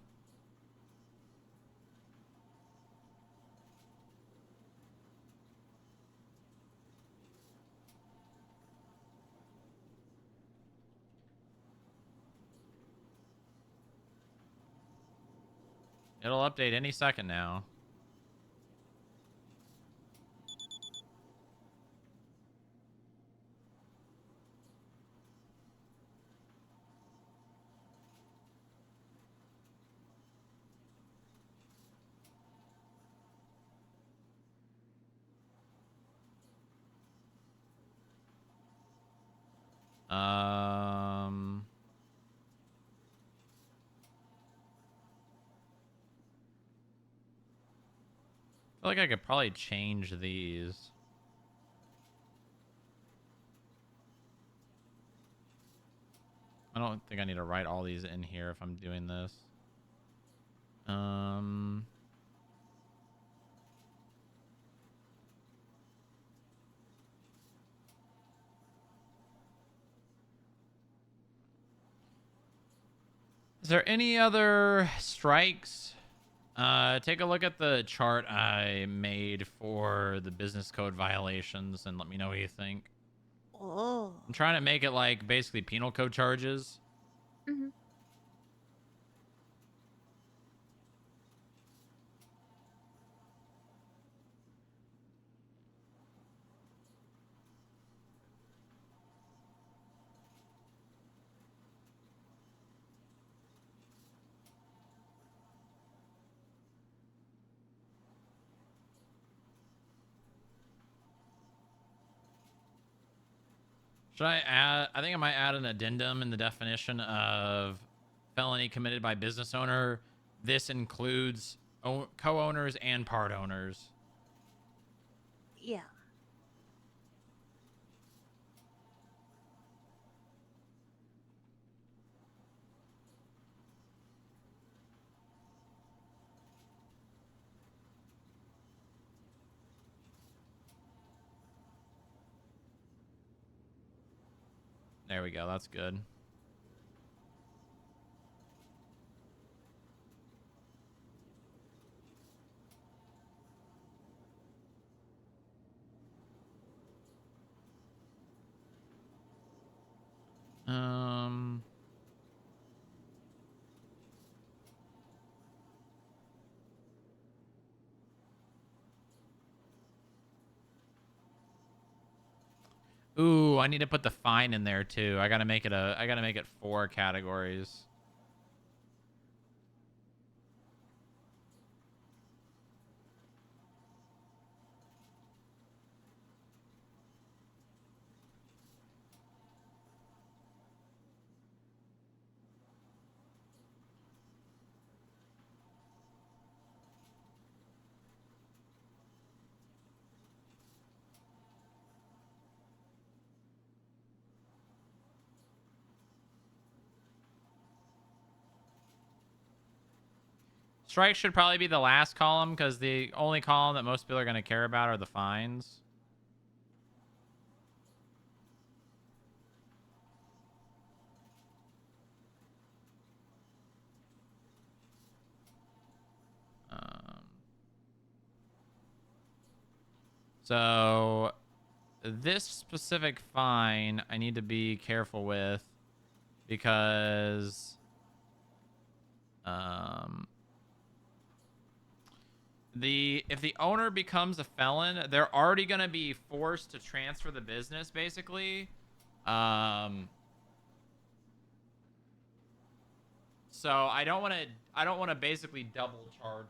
Speaker 1: It'll update any second now. I feel like I could probably change these. I don't think I need to write all these in here if I'm doing this. Is there any other strikes? Take a look at the chart I made for the business code violations and let me know what you think.
Speaker 5: Oh.
Speaker 1: I'm trying to make it like basically penal code charges.
Speaker 5: Mm-hmm.
Speaker 1: Should I add? I think I might add an addendum in the definition of felony committed by business owner. This includes co-owners and part owners.
Speaker 5: Yeah.
Speaker 1: There we go. That's good. Ooh, I need to put the fine in there too. I gotta make it 4 categories. Strike should probably be the last column because the only column that most people are going to care about are the fines. So this specific fine I need to be careful with because if the owner becomes a felon, they're already going to be forced to transfer the business basically. So I don't want to basically double charge them.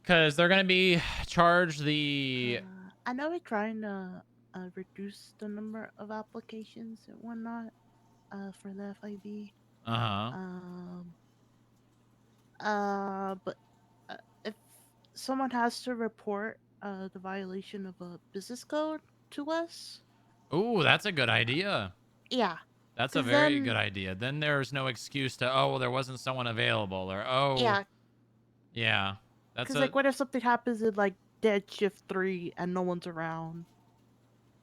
Speaker 1: Because they're going to be charged the...
Speaker 5: I know we're trying to reduce the number of applications and whatnot for the FIB. But if someone has to report the violation of a business code to us...
Speaker 1: Ooh, that's a good idea.
Speaker 5: Yeah.
Speaker 1: That's a very good idea. Then there's no excuse to, oh, well, there wasn't someone available, or, oh...
Speaker 5: Yeah.
Speaker 1: Yeah.
Speaker 5: Because, like, what if something happens in, like, dead shift 3 and no one's around?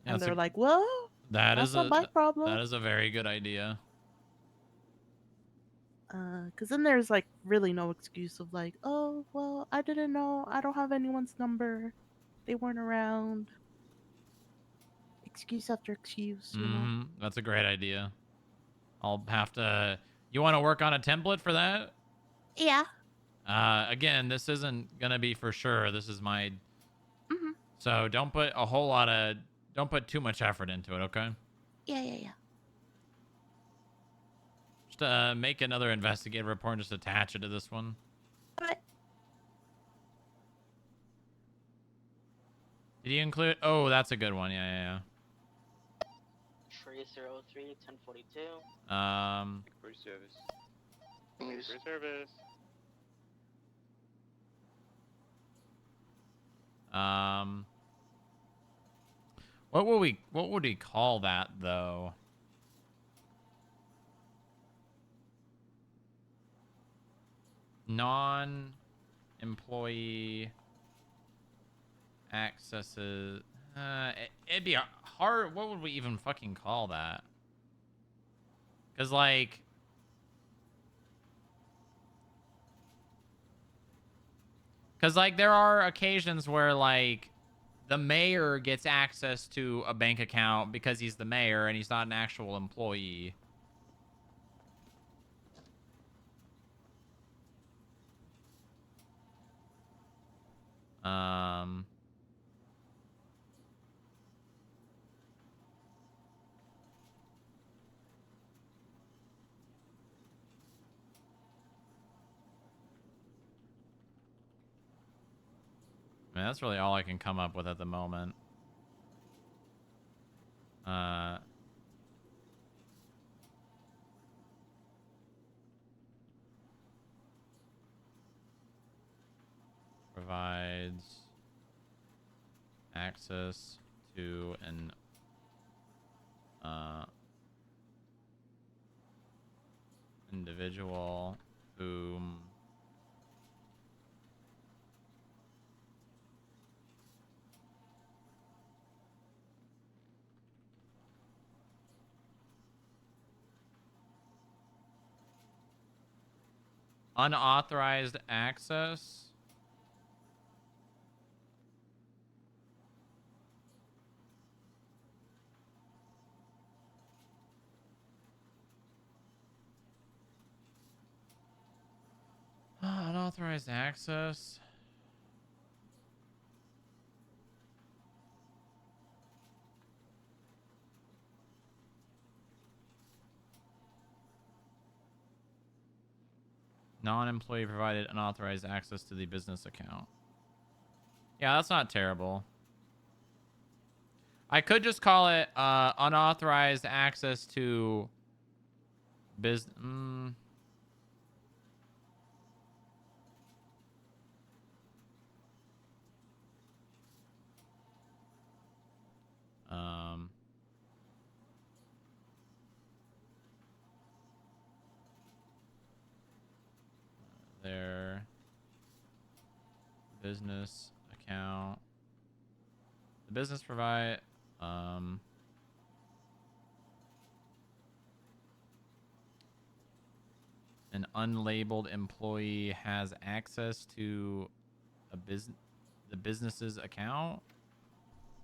Speaker 1: Yeah,
Speaker 5: and they're like, well, that's not my problem.
Speaker 1: That is a very good idea.
Speaker 5: Because then there's like really no excuse of like, oh, well, I didn't know. I don't have anyone's number. They weren't around. Excuse after excuse, you know?
Speaker 1: That's a great idea. I'll have to. You want to work on a template for that?
Speaker 5: Yeah.
Speaker 1: Again, this isn't gonna be for sure. This is my.
Speaker 5: Mhm.
Speaker 1: So don't put don't put too much effort into it, okay?
Speaker 5: Yeah.
Speaker 1: Just make another investigative report and just attach it to this one.
Speaker 5: Okay.
Speaker 1: Did you include? Oh, that's a good one. Yeah.
Speaker 9: Tracer 03 1042.
Speaker 7: Free service.
Speaker 9: News.
Speaker 7: Free service.
Speaker 1: What would we call that though? Non-employee accesses. It'd be hard. What would we even fucking call that? Because like. Because, like, there are occasions where, like, the mayor gets access to a bank account because he's the mayor and he's not an actual employee. I mean, that's really all I can come up with at the moment. Provides access to an individual whom unauthorized access. Unauthorized access. Non-employee provided unauthorized access to the business account. Yeah, that's not terrible. I could just call it unauthorized access to business. Their business account. The business provide an unlabeled employee has access to the business's account.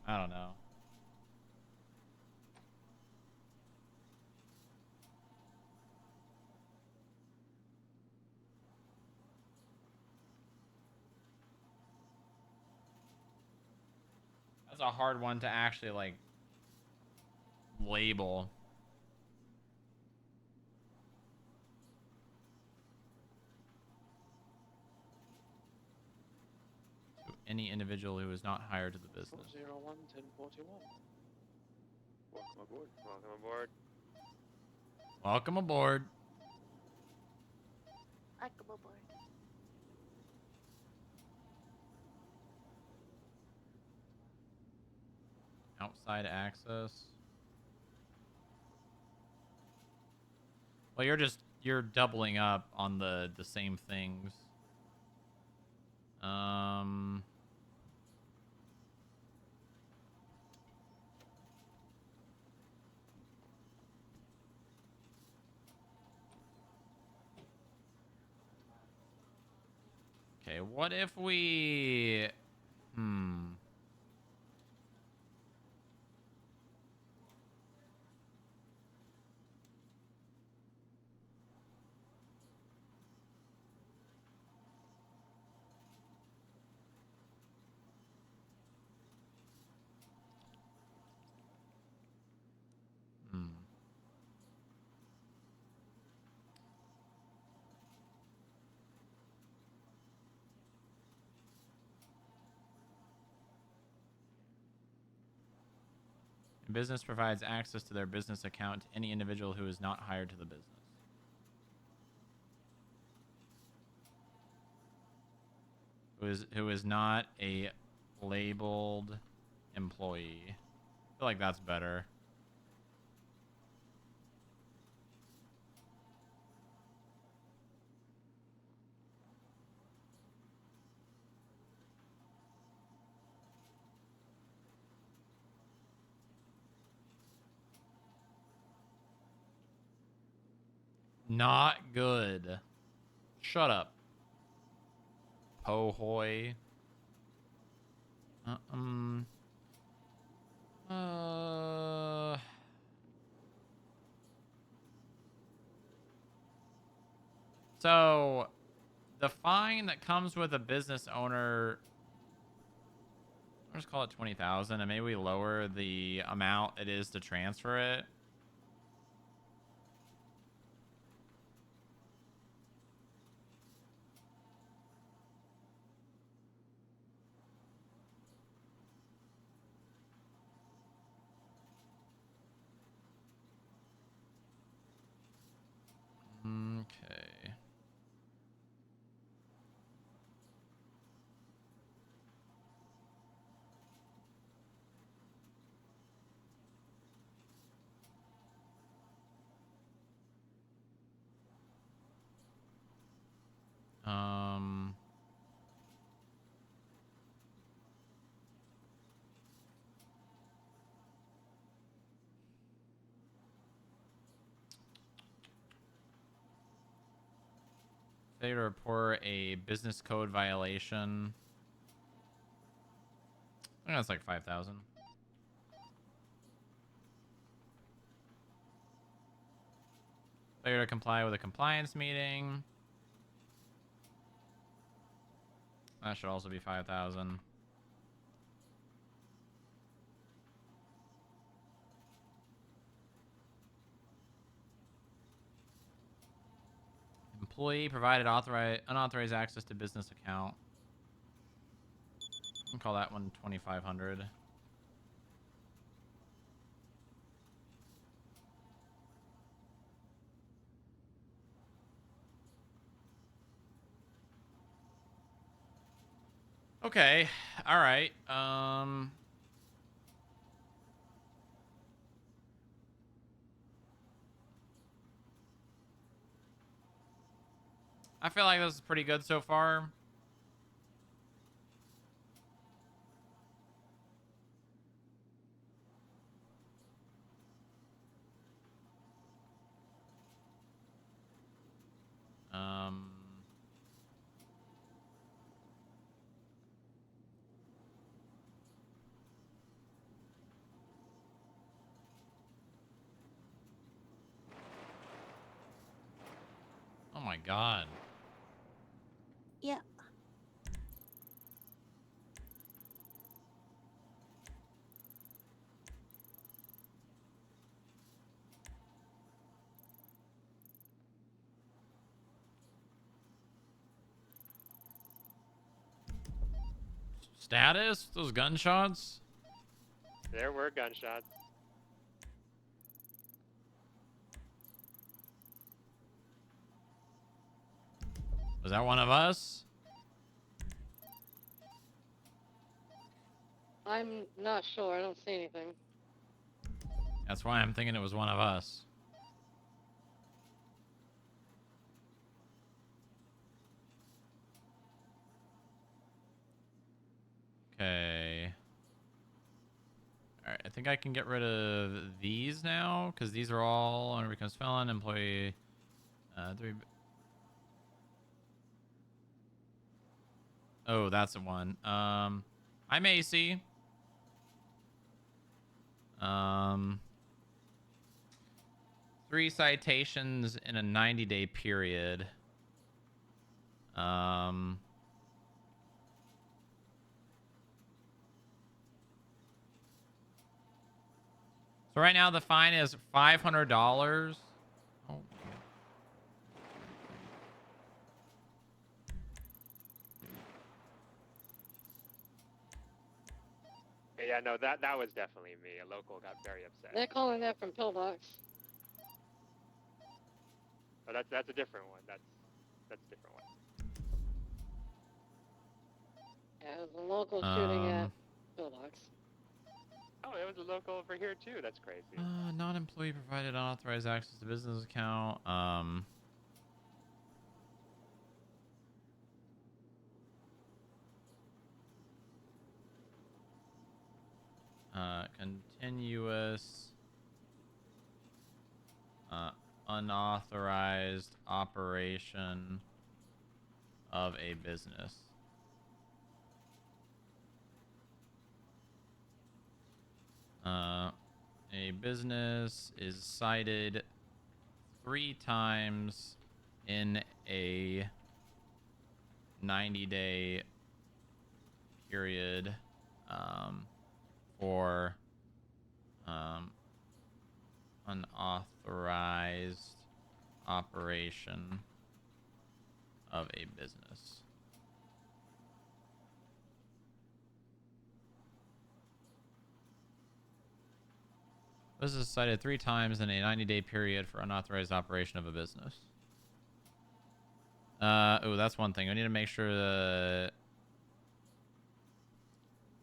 Speaker 1: I don't know. That's a hard one to actually like label. To any individual who is not hired to the business.
Speaker 7: 01 1041. Welcome aboard. Welcome aboard.
Speaker 1: Welcome aboard.
Speaker 21: I come aboard.
Speaker 1: Outside access. Well, you're doubling up on the same things. Okay, what if we... A business provides access to their business account to any individual who is not hired to the business. Who is not a labeled employee. I feel like that's better. Not good. Shut up. Pohoy. So the fine that comes with a business owner, I'll just call it 20,000, and maybe we lower the amount it is to transfer it. Okay. Failure to report a business code violation. I think that's like 5,000. Failure to comply with a compliance meeting. That should also be 5,000. Employee provided unauthorized access to business account. I'll call that one 2,500. Okay. All right. I feel like this is pretty good so far. Oh my God.
Speaker 5: Yeah.
Speaker 1: Status? Those gunshots?
Speaker 15: There were gunshots.
Speaker 1: Was that one of us?
Speaker 12: I'm not sure. I don't see anything.
Speaker 1: That's why I'm thinking it was one of us. Okay. Alright, I think I can get rid of these now, because these are all owner becomes felon, employee, 3... Oh, that's the one. I'm Macy. 3 citations in a 90-day period. So right now the fine is $500. Oh.
Speaker 15: Yeah, no, that was definitely me. A local got very upset.
Speaker 12: They're calling that from Pillbox.
Speaker 15: Oh, that's a different one. That's a different one.
Speaker 12: Yeah, it was a local shooting at Pillbox.
Speaker 15: Oh, it was a local over here too. That's crazy.
Speaker 1: Non-employee provided unauthorized access to business account. Continuous unauthorized operation of a business. A business is cited 3 times in a 90-day period for unauthorized operation of a business. This is cited 3 times in a 90-day period for unauthorized operation of a business. Oh, that's one thing. I need to make sure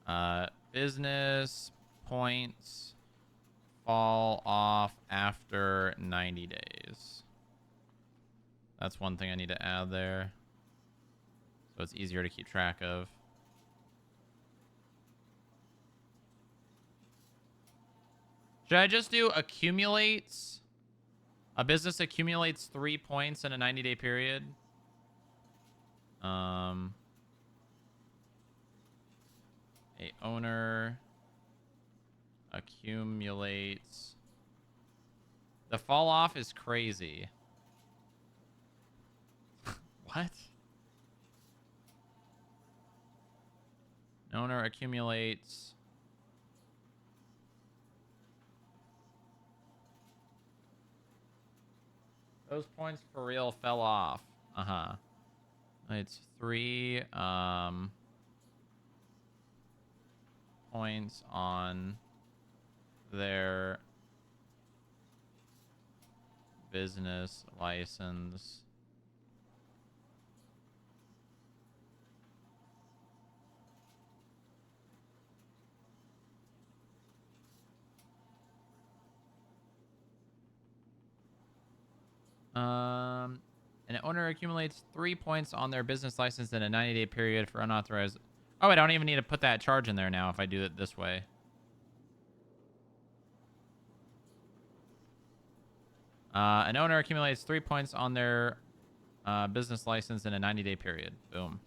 Speaker 1: that business points fall off after 90 days. That's one thing I need to add there, so it's easier to keep track of. Should I just do accumulates? A business accumulates 3 points in a 90-day period. A owner accumulates. The fall off is crazy. What? An owner accumulates. Those points for real fell off. Uh-huh. It's 3 points on their business license. An owner accumulates 3 points on their business license in a 90-day period for unauthorized. Oh, I don't even need to put that charge in there now if I do it this way. An owner accumulates 3 points on their business license in a 90-day period. Boom.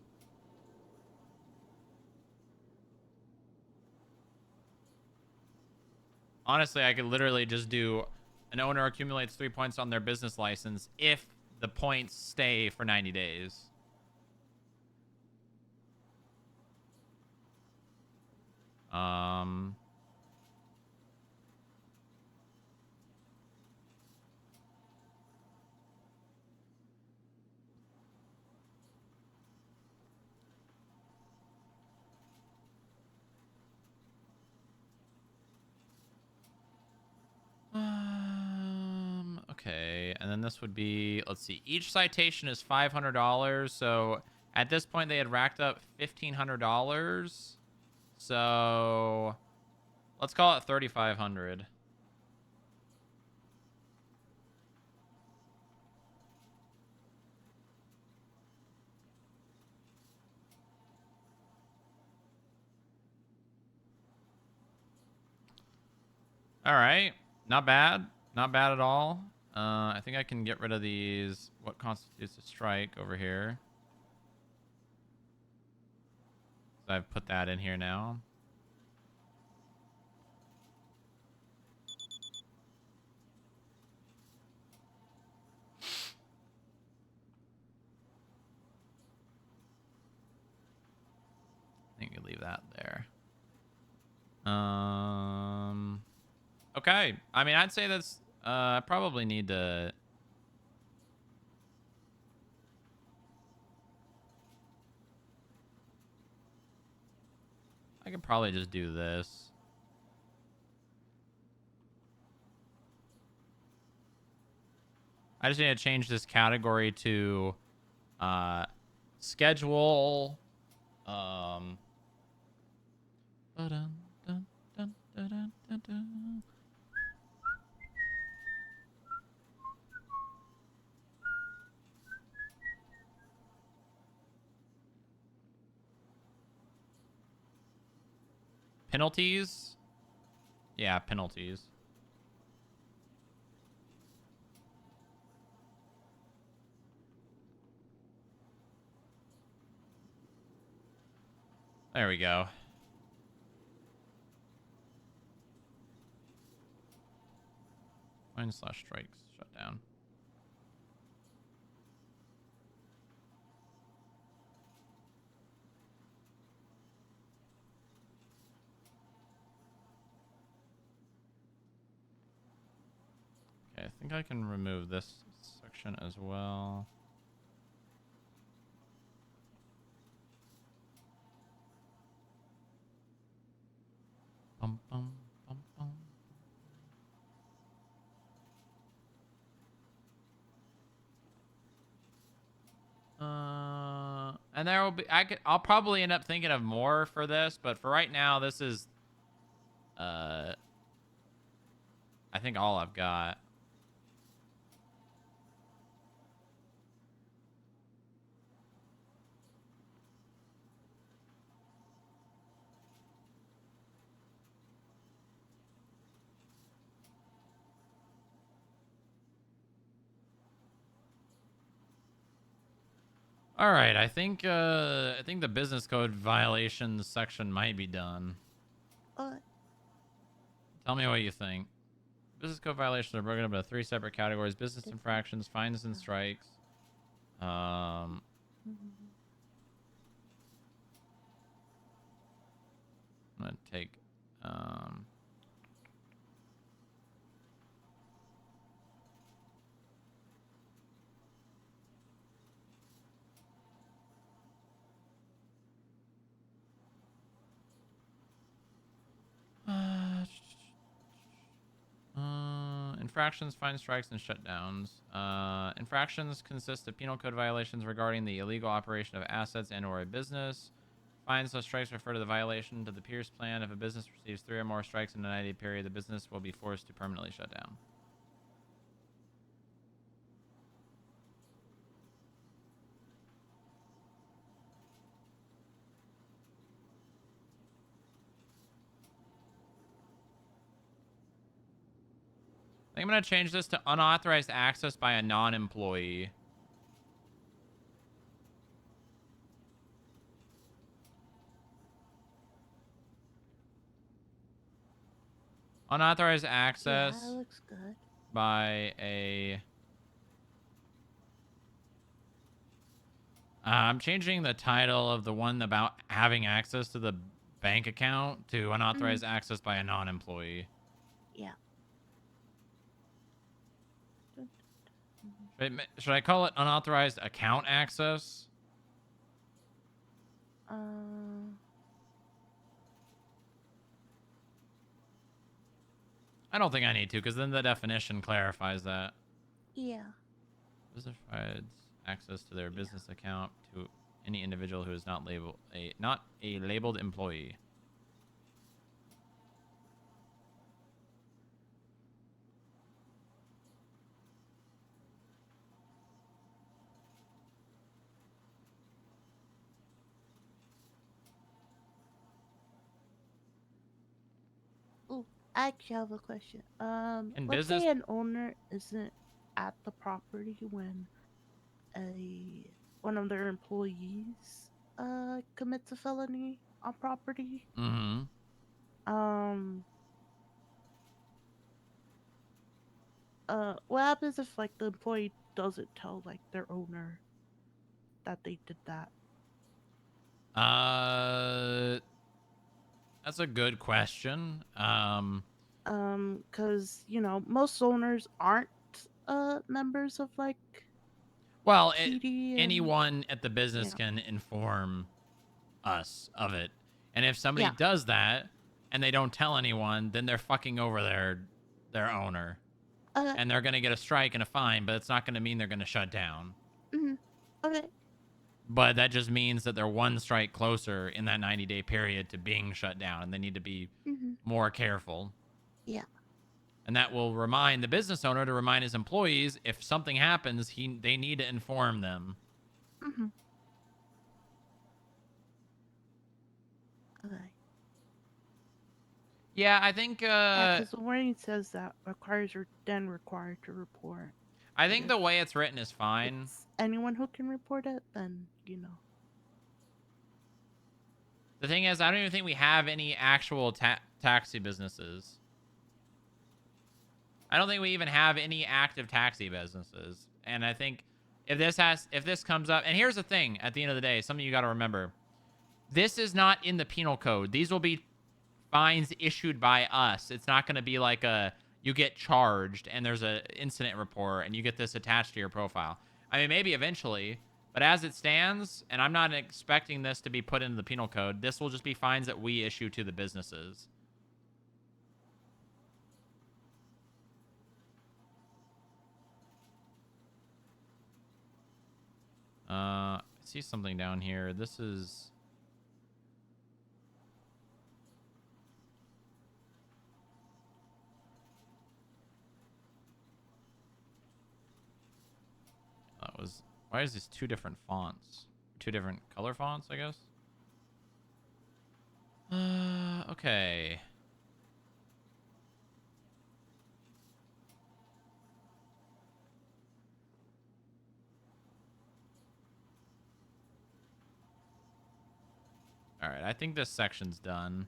Speaker 1: Honestly, I could literally just do an owner accumulates 3 points on their business license if the points stay for 90 days. Okay, and then this would be, let's see, each citation is $500, so at this point they had racked up $1,500, so let's call it $3,500. All right, not bad, not bad at all. I think I can get rid of these. What constitutes a strike over here? I've put that in here now. I think you leave that there. Okay. I mean, I'd say that's I probably need to I could probably just do this. I just need to change this category to schedule dun, dun, dun, dun, dun, dun, dun. Penalties? Yeah, penalties. There we go. Fine/strikes shut down. Okay, I think I can remove this section as well. Bum, bum, bum, bum. And there will be I'll probably end up thinking of more for this, but for right now this is I think all I've got. All right, I think the business code violations section might be done. Tell me what you think. Business code violations are broken up into 3 separate categories: business infractions, fines, and strikes. I'm gonna take infractions, fine, strikes, and shutdowns. Infractions consist of penal code violations regarding the illegal operation of assets and/or a business. Fines or strikes refer to the violation to the Pierce plan. If a business receives 3 or more strikes in a 90-day period, the business will be forced to permanently shut down. I think I'm going to change this to unauthorized access by a non-employee. Unauthorized access
Speaker 5: Yeah, that looks good.
Speaker 1: by a... I'm changing the title of the one about having access to the bank account to unauthorized access by a non-employee.
Speaker 5: Yeah.
Speaker 1: Should I call it unauthorized account access?
Speaker 5: Uh,
Speaker 1: I don't think I need to, because then the definition clarifies that.
Speaker 5: yeah.
Speaker 1: Business provides access to their business account to any individual who is not a labeled employee.
Speaker 5: Oh, I actually have a question.
Speaker 1: In
Speaker 5: Let's
Speaker 1: business-
Speaker 5: say an owner isn't at the property when one of their employees commits a felony. on property.
Speaker 1: Mm-hmm.
Speaker 5: What happens if like the employee doesn't tell like their owner that they did that?
Speaker 1: That's a good question.
Speaker 5: Because you know most owners aren't members of like.
Speaker 1: Well,
Speaker 5: PD and-
Speaker 1: anyone at the business
Speaker 5: yeah.
Speaker 1: can inform us of it. And if somebody
Speaker 5: Yeah.
Speaker 1: does that and they don't tell anyone, then they're fucking over their owner. And they're going to get a strike and a fine, but it's not going to mean they're going to shut down.
Speaker 5: Okay.
Speaker 1: But that just means that they're one strike closer in that 90-day period to being shut down, and they need to be more careful.
Speaker 5: Yeah.
Speaker 1: And that will remind the business owner to remind his employees if something happens, they need to inform them.
Speaker 5: Okay.
Speaker 1: Yeah, I think
Speaker 5: Because the warning says that requires are then required to report.
Speaker 1: I think the way it's written is fine.
Speaker 5: Anyone who can report it, then you know.
Speaker 1: The thing is, I don't even think we have any actual taxi businesses. I don't think we even have any active taxi businesses. And I think if this comes up, and here's the thing, at the end of the day, something you got to remember. This is not in the penal code. These will be fines issued by us. It's not going to be like you get charged and there's an incident report and you get this attached to your profile. I mean, maybe eventually, but as it stands, and I'm not expecting this to be put into the penal code, this will just be fines that we issue to the businesses. I see something down here. This is... Why is this two different fonts? Two different color fonts, I guess? Okay. Alright, I think this section's done.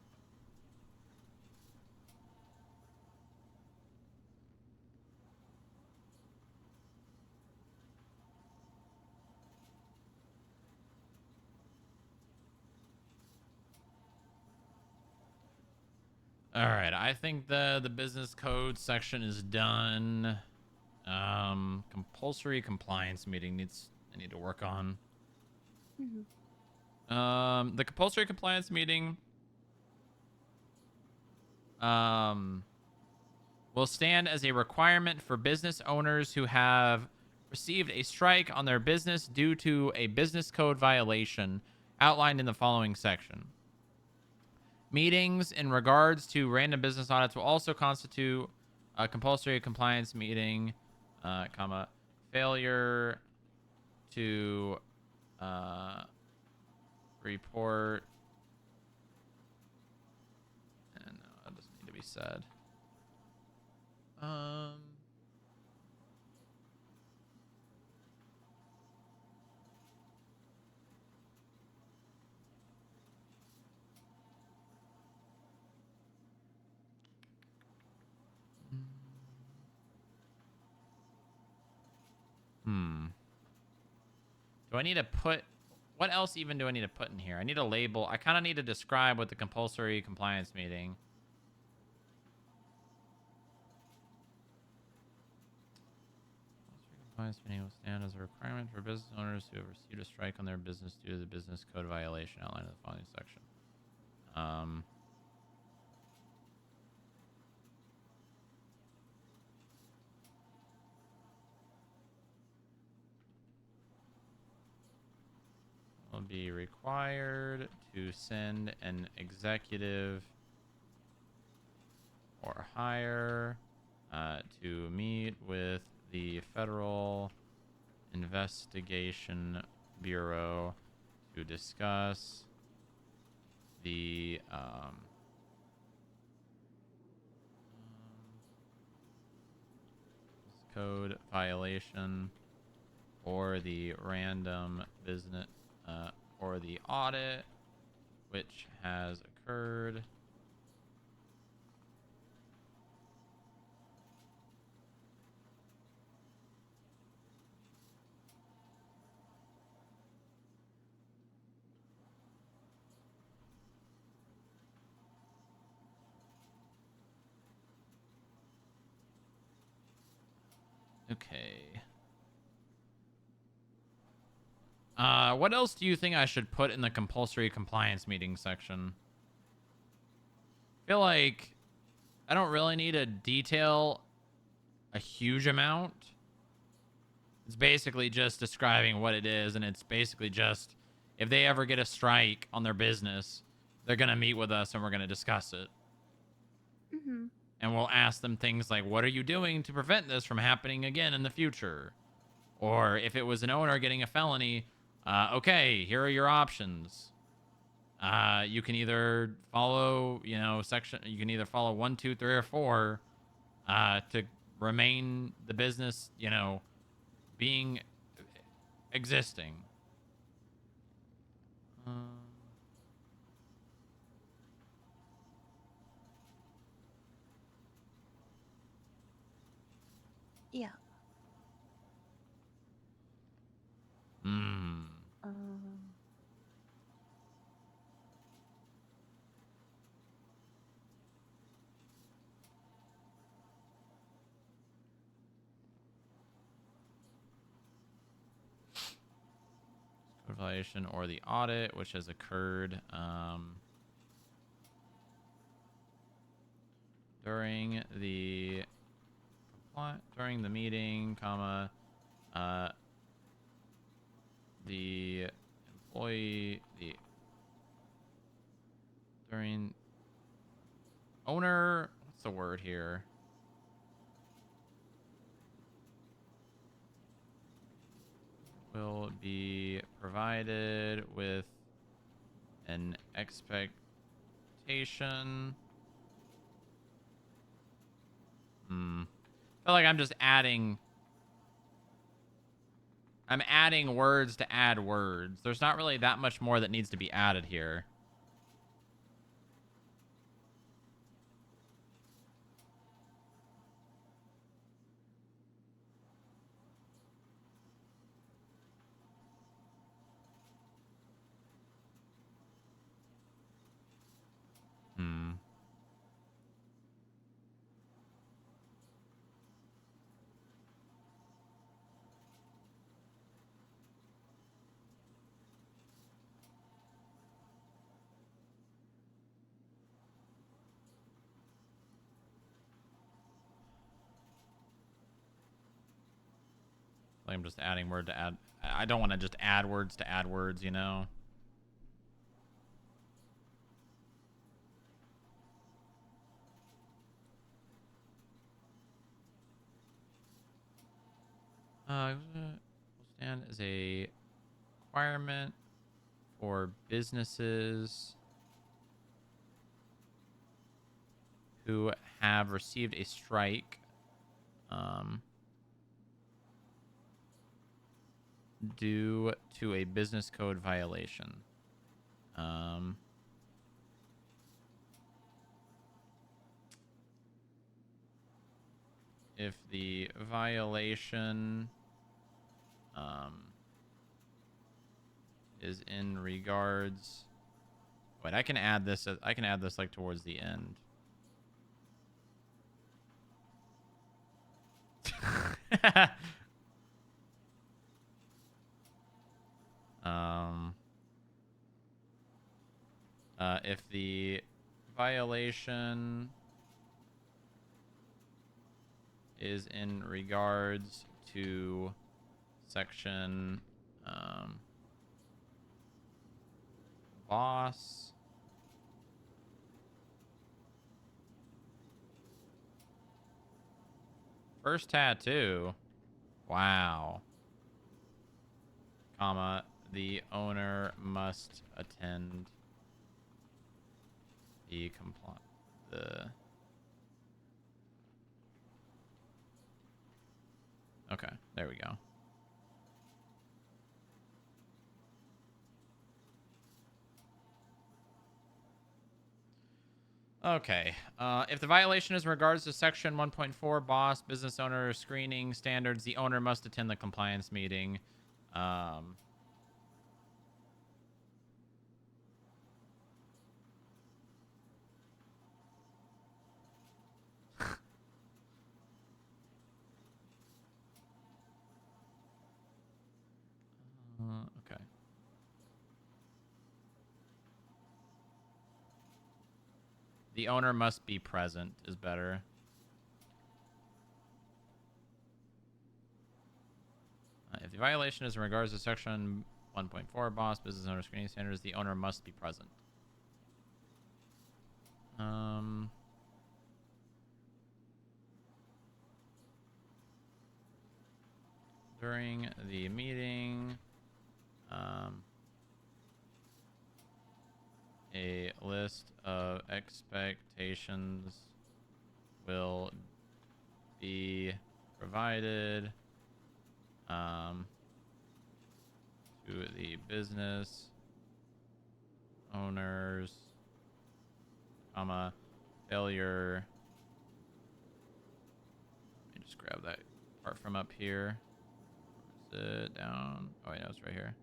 Speaker 1: All right, I think the business code section is done. Compulsory compliance meeting I need to work on. The compulsory compliance meeting will stand as a requirement for business owners who have received a strike on their business due to a business code violation outlined in the following section. Meetings in regards to random business audits will also constitute a compulsory compliance meeting, failure to report. And no, that doesn't need to be said. Do I need to put... What else even do I need to put in here? I need a label. I kind of need to describe what the compulsory compliance meeting... Compliance meeting will stand as a requirement for business owners who have received a strike on their business due to the business code violation outlined in the following section. Will be required to send an executive or higher to meet with the Federal Investigation Bureau to discuss the code violation or the random business or the audit which has occurred. Okay. What else do you think I should put in the compulsory compliance meeting section? I feel like I don't really need to detail a huge amount. It's basically just describing what it is, and it's basically just if they ever get a strike on their business, they're going to meet with us and we're going to discuss it.
Speaker 5: Mm-hmm.
Speaker 1: And we'll ask them things like, what are you doing to prevent this from happening again in the future? Or if it was an owner getting a felony, okay, here are your options. You can either follow, you can either follow 1, 2, 3, or 4 to remain the business, being existing.
Speaker 5: Yeah.
Speaker 1: Hmm. Code violation or the audit, which has occurred during the meeting, comma, the employee, during owner, what's the word here? Will be provided with an expectation. I feel like I'm just adding. I'm adding words to add words. There's not really that much more that needs to be added here. I'm just adding word to add. I don't want to just add words to add words, Will stand as a requirement for businesses who have received a strike due to a business code violation. If the violation is in regards, wait, I can add this. I can add this like towards the end. If the violation is in regards to section boss first tattoo, wow, comma, the owner must attend the okay, there we go. Okay. If the violation is in regards to section 1.4 boss business owner screening standards, the owner must attend the compliance meeting. Okay. The owner must be present is better. If the violation is in regards to section 1.4 boss business owner screening standards, the owner must be present. During the meeting, a list of expectations will be provided to the business owners, failure. Let me just grab that part from up here. Sit down. Oh, I know it's right here.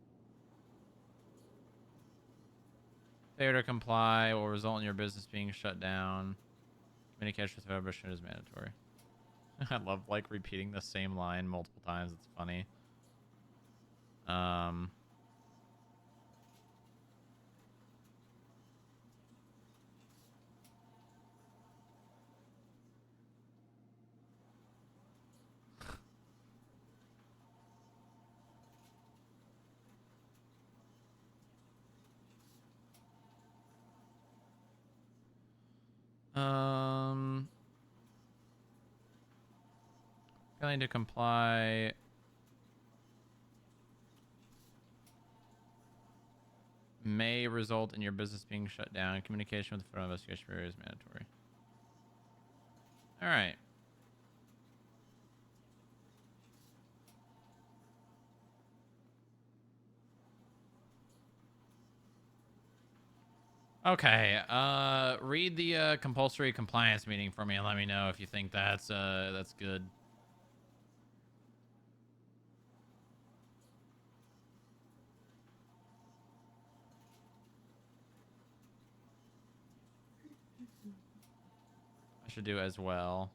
Speaker 1: Failure to comply will result in your business being shut down. Communication with vibration is mandatory. I love like repeating the same line multiple times. It's funny. Failing to comply may result in your business being shut down. Communication with the Federal Investigation Bureau is mandatory. All right. Okay. Read the compulsory compliance meeting for me and let me know if you think that's good. I should do as well.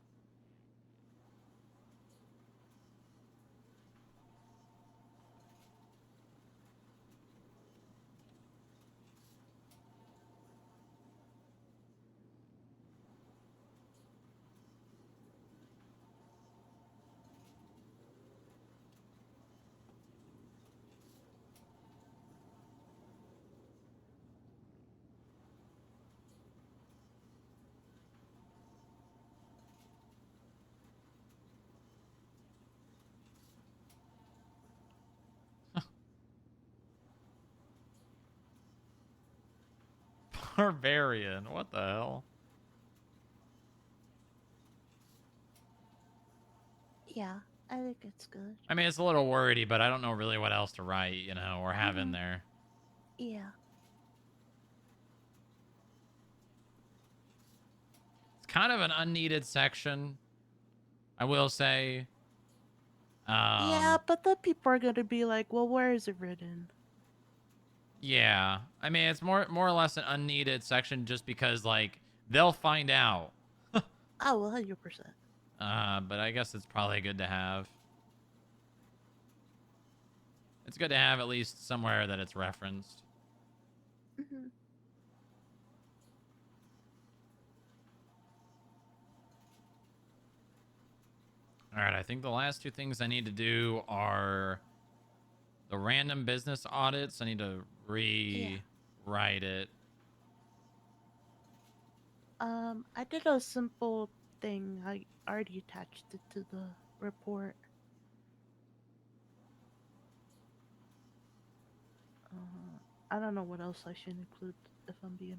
Speaker 1: Barbarian. What the hell?
Speaker 5: Yeah, I think it's good.
Speaker 1: I mean, it's a little wordy, but I don't know really what else to write, you know, or have in there.
Speaker 5: Yeah.
Speaker 1: It's kind of an unneeded section, I will say.
Speaker 5: Yeah, but the people are gonna be like, well, where is it written?
Speaker 1: Yeah. I mean, it's more or less an unneeded section just because, like, they'll find out.
Speaker 5: Oh, 100%.
Speaker 1: But I guess it's probably good to have. It's good to have at least somewhere that it's referenced.
Speaker 5: Mm-hmm.
Speaker 1: All right, I think the last two things I need to do are the random business audits. I need to rewrite it.
Speaker 5: I did a simple thing. I already attached it to the report. I don't know what else I should include if I'm being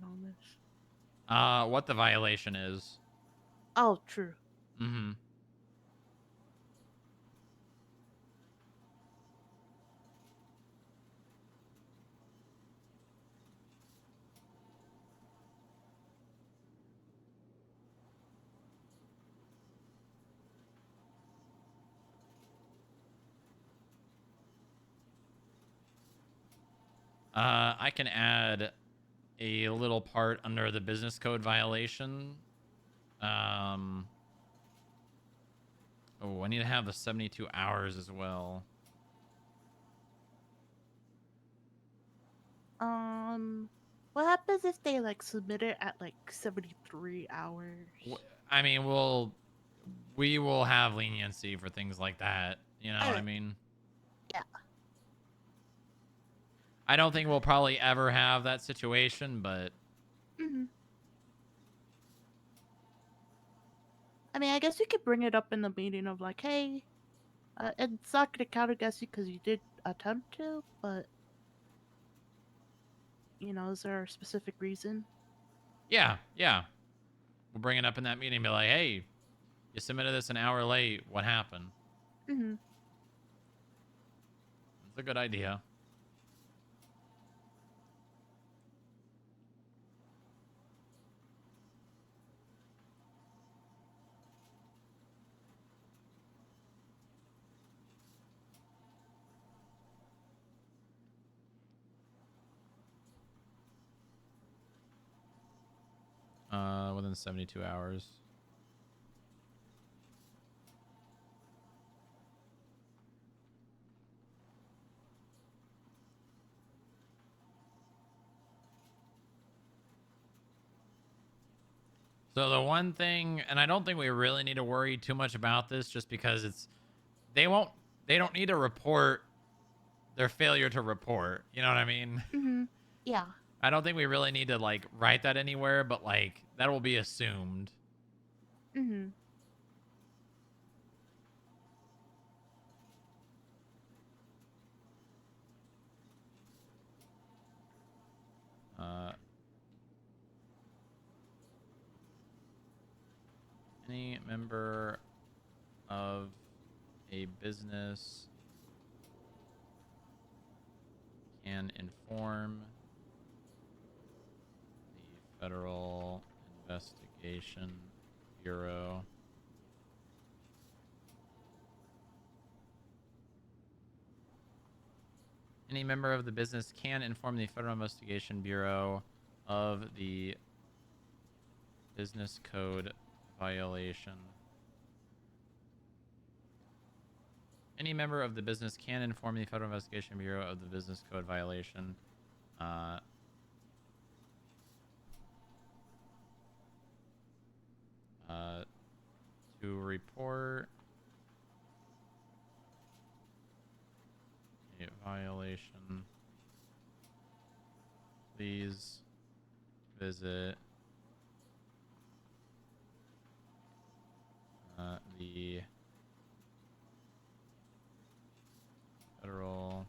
Speaker 5: honest.
Speaker 1: What the violation is.
Speaker 5: Oh, true.
Speaker 1: Mm-hmm. I can add a little part under the business code violation. Oh, I need to have the 72 hours as well.
Speaker 5: What happens if they like submit it at like 73 hours?
Speaker 1: I mean, we will have leniency for things like that. You know what I mean?
Speaker 5: Yeah.
Speaker 1: I don't think we'll probably ever have that situation, but
Speaker 5: Hmm. I mean, I guess you could bring it up in the meeting of like, hey, it's not gonna count against you because you did attempt to, but you know, is there a specific reason?
Speaker 1: yeah. We'll bring it up in that meeting and be like, hey, you submitted this an hour late. What happened?
Speaker 5: Mm-hmm.
Speaker 1: It's a good idea. Within 72 hours. So the one thing, and I don't think we really need to worry too much about this just because they don't need to report their failure to report. You know what I mean?
Speaker 5: Mm-hmm. Yeah.
Speaker 1: I don't think we really need to like write that anywhere, but like that will be assumed.
Speaker 5: Mm-hmm.
Speaker 1: Any member of a business can inform the Federal Investigation Bureau Any member of the business can inform the Federal Investigation Bureau of the business code violation. Any member of the business can inform the Federal Investigation Bureau of the business code violation. To report a violation, please visit the Federal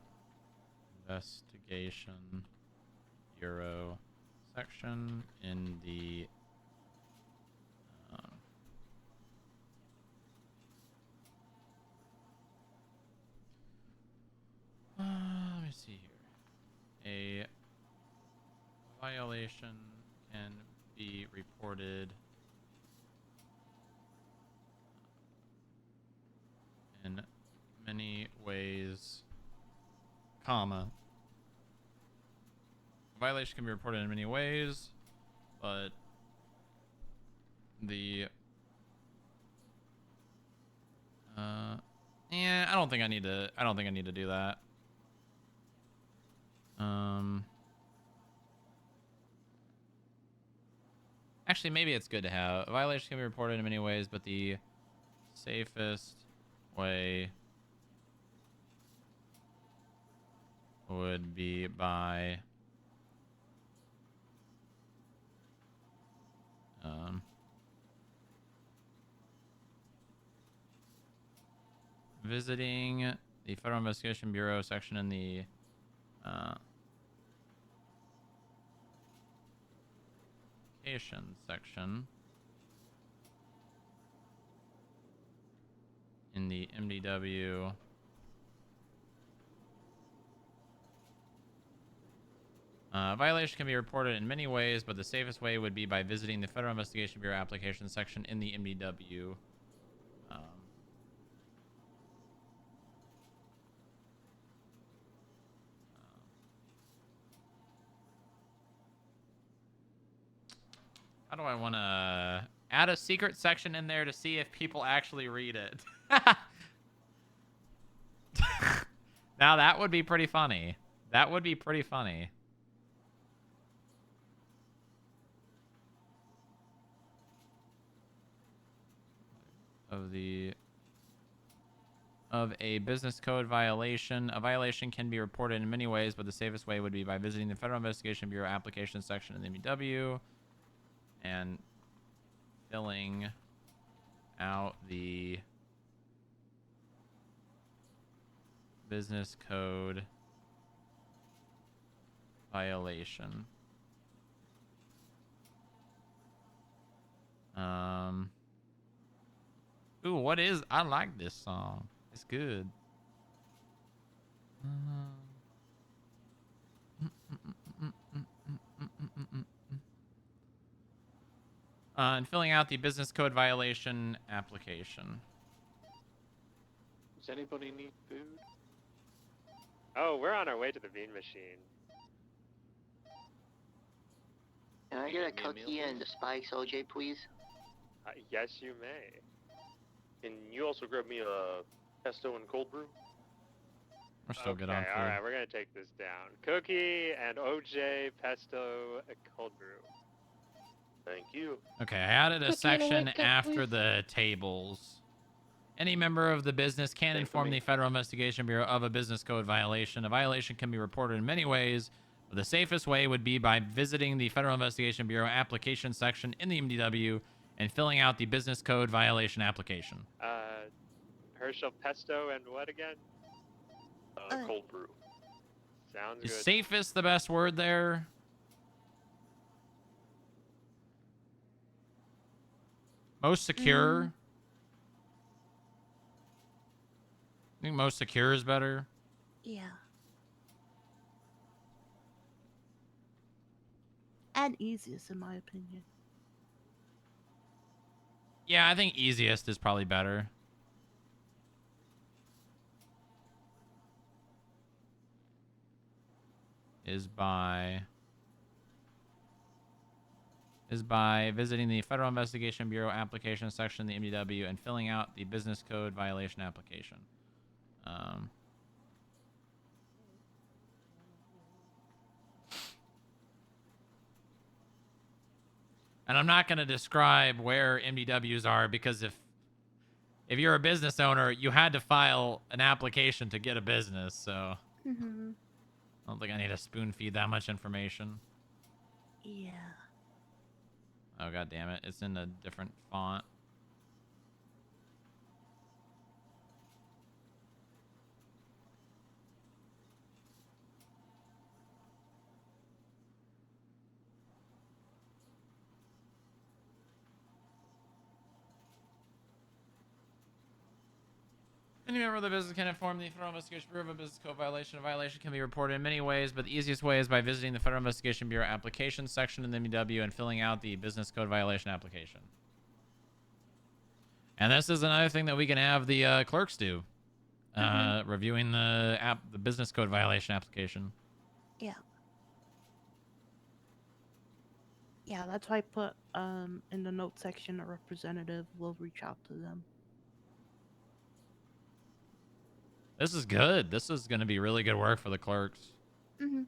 Speaker 1: Investigation Bureau section in the let me see here. A violation can be reported in many ways, comma. Violation can be reported in many ways, but the yeah, I don't think I need to do that. Actually, maybe it's good to have. A violation can be reported in many ways, but the safest way would be by visiting the Federal Investigation Bureau section in the section in the MDW violation can be reported in many ways, but the safest way would be by visiting the Federal Investigation Bureau application section in the MDW. How do I want to add a secret section in there to see if people actually read it? Now that would be pretty funny. That would be pretty funny. Of a business code violation. A violation can be reported in many ways, but the safest way would be by visiting the Federal Investigation Bureau application section in the MW and filling out the business code violation. Ooh, what is... I like this song. It's good. And filling out the business code violation application.
Speaker 7: Does anybody need food?
Speaker 15: Oh, we're on our way to the bean machine.
Speaker 9: Can I get a cookie and the spikes, OJ, please?
Speaker 15: Yes, you may.
Speaker 7: Can you also grab me a pesto and cold brew?
Speaker 1: We're still good on food.
Speaker 15: All right, we're gonna take this down. Cookie and OJ, pesto, cold brew.
Speaker 7: Thank you.
Speaker 1: Okay, I added a
Speaker 12: Cookie and a
Speaker 1: section
Speaker 12: white cup,
Speaker 1: after
Speaker 12: please.
Speaker 1: the tables. Any member of the business can inform the Federal Investigation Bureau of a business code violation. A violation can be reported in many ways, but the safest way would be by visiting the Federal Investigation Bureau application section in the MDW and filling out the business code violation application.
Speaker 15: Herschel, pesto, and what again?
Speaker 7: Cold brew.
Speaker 15: Sounds
Speaker 1: Is
Speaker 15: good.
Speaker 1: safest the best word there? Most secure? I think most secure is better.
Speaker 5: Yeah. And easiest, in my opinion.
Speaker 1: Yeah, I think easiest is probably better. Is by visiting the Federal Investigation Bureau application section in the MDW and filling out the business code violation application. And I'm not going to describe where MDWs are because if you're a business owner, you had to file an application to get a business, so
Speaker 5: Mm-hmm.
Speaker 1: I don't think I need to spoon feed that much information.
Speaker 5: Yeah.
Speaker 1: Oh, god damn it. It's in a different font. Any member of the business can inform the Federal Investigation Bureau of a business code violation. A violation can be reported in many ways, but the easiest way is by visiting the Federal Investigation Bureau application section in the MW and filling out the business code violation application. And this is another thing that we can have the clerks do. Reviewing the business code violation application.
Speaker 5: Yeah. Yeah, that's why I put in the note section a representative will reach out to them.
Speaker 1: This is good. This is going to be really good work for the clerks.
Speaker 5: Mm-hmm.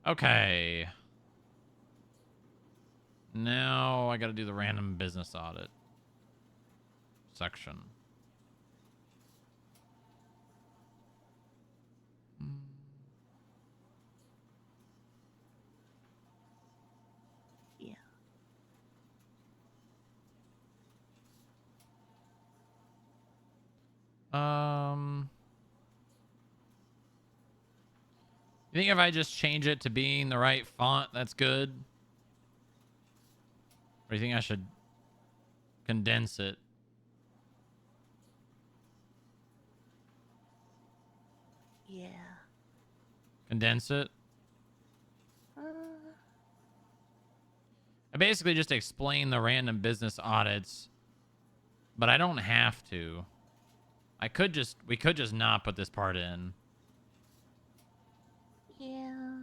Speaker 1: Okay. Now I got to do the random business audit section.
Speaker 5: Yeah.
Speaker 1: You think if I just change it to being the right font, that's good? Or do you think I should condense it?
Speaker 5: Yeah.
Speaker 1: Condense it? I basically just explain the random business audits, but I don't have to. We could just not put this part in.
Speaker 5: Yeah.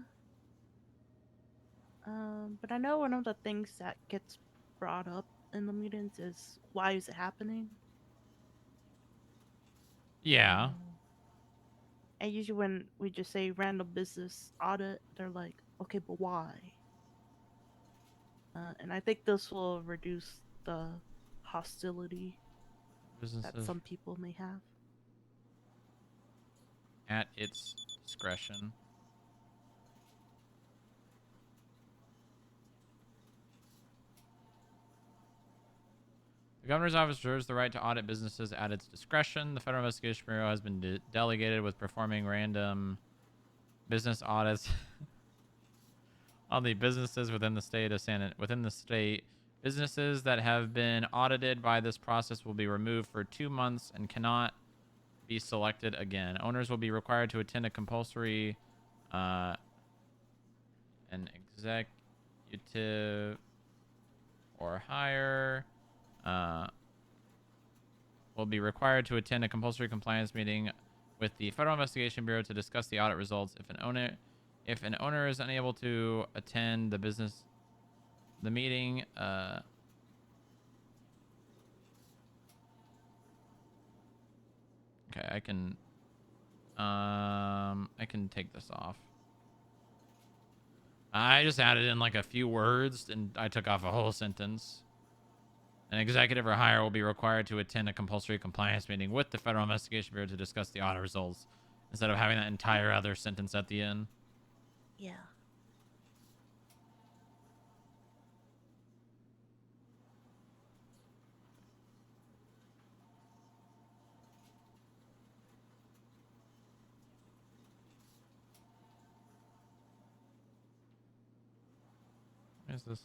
Speaker 5: But I know one of the things that gets brought up in the meetings is why is it happening?
Speaker 1: Yeah.
Speaker 5: And usually when we just say random business audit, they're like, okay, but why? And I think this will reduce the hostility that
Speaker 1: Businesses
Speaker 5: some people may have.
Speaker 1: at its discretion. The governor's office reserves the right to audit businesses at its discretion. The Federal Investigation Bureau has been delegated with performing random business audits on the businesses within the state of within the state. Businesses that have been audited by this process will be removed for 2 months and cannot be selected again. Owners will be required to attend a compulsory an executive or higher will be required to attend a compulsory compliance meeting with the Federal Investigation Bureau to discuss the audit results. If an owner is unable to attend the meeting, okay, I can take this off. I just added in like a few words and I took off a whole sentence. An executive or higher will be required to attend a compulsory compliance meeting with the Federal Investigation Bureau to discuss the audit results, instead of having that entire other sentence at the end.
Speaker 5: Yeah.
Speaker 1: What is this?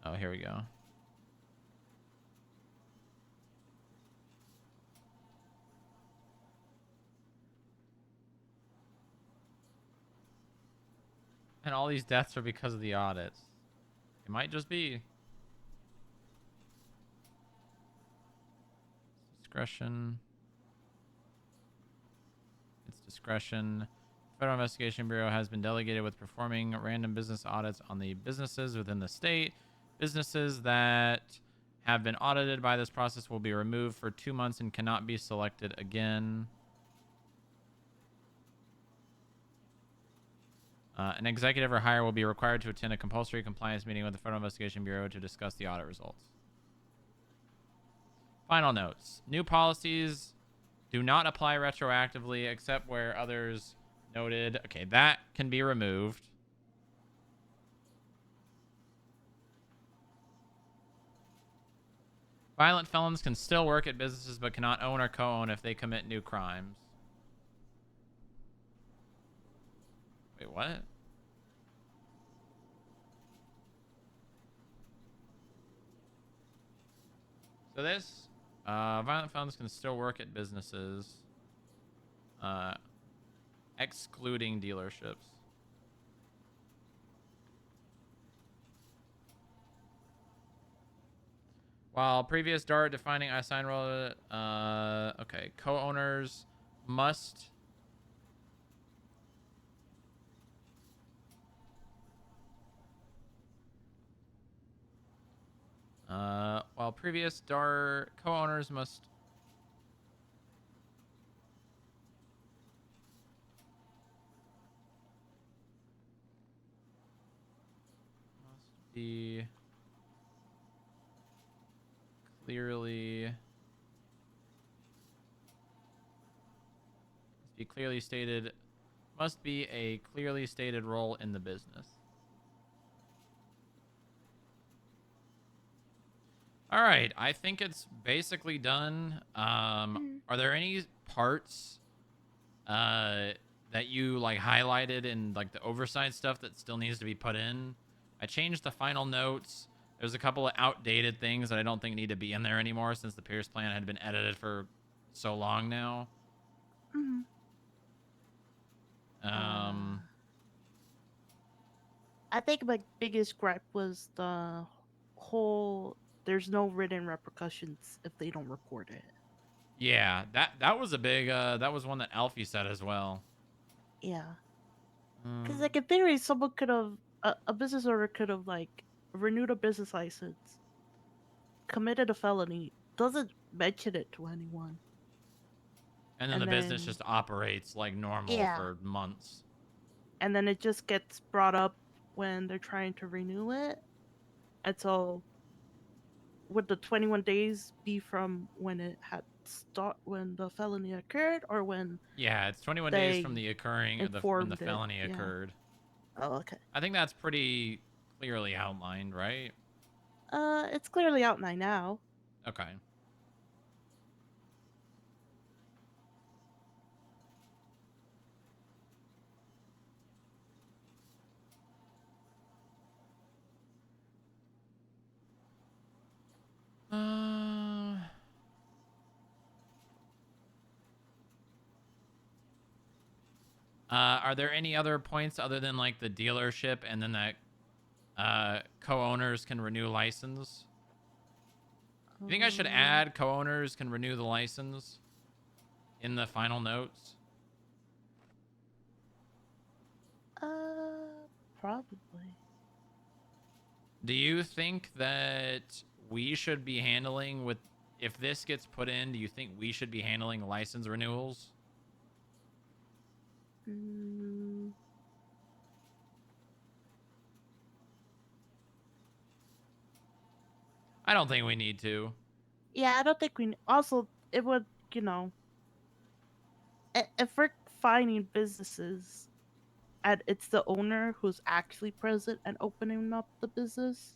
Speaker 1: Oh, here we go. And all these deaths are because of the audits. It might just be. Discretion. Its discretion. Federal Investigation Bureau has been delegated with performing random business audits on the businesses within the state. Businesses that have been audited by this process will be removed for 2 months and cannot be selected again. An executive or higher will be required to attend a compulsory compliance meeting with the Federal Investigation Bureau to discuss the audit results. Final notes. New policies do not apply retroactively except where others noted. Okay, that can be removed. Violent felons can still work at businesses but cannot own or co-own if they commit new crimes. Wait, what? So this, violent felons can still work at businesses, excluding dealerships. While previous DART defining assigned role, okay, co-owners must while previous DART co-owners must be must be a clearly stated role in the business. All right, I think it's basically done. Are there any parts that you like highlighted in like the oversight stuff that still needs to be put in? I changed the final notes. There's a couple of outdated things that I don't think need to be in there anymore since the Pierce plan had been edited for so long now.
Speaker 5: Mhm. I think my biggest gripe was the whole there's no written repercussions if they don't report it.
Speaker 1: Yeah, that was a big that was one that Alfie said as well.
Speaker 5: Yeah. Because like in theory, someone could have a business owner could have like renewed a business license, committed a felony, doesn't mention it to anyone.
Speaker 1: And then the business just operates like normal
Speaker 5: Yeah.
Speaker 1: for months.
Speaker 5: And then it just gets brought up when they're trying to renew it. And so would the 21 days be from when it had when the felony occurred, or when
Speaker 1: Yeah, it's 21 days from the occurring of when the
Speaker 5: informed it?
Speaker 1: felony
Speaker 5: Yeah.
Speaker 1: occurred.
Speaker 5: Oh, okay.
Speaker 1: I think that's pretty clearly outlined, right?
Speaker 5: It's clearly outlined now.
Speaker 1: Okay. Are there any other points other than like the dealership and then that co-owners can renew license? You think I should add co-owners can renew the license in the final notes?
Speaker 5: Probably.
Speaker 1: Do you think that we should be handling with, if this gets put in, do you think we should be handling license renewals? I don't think we need to.
Speaker 5: Yeah, I don't think we. Also, it would, if we're finding businesses, and it's the owner who's actually present and opening up the business,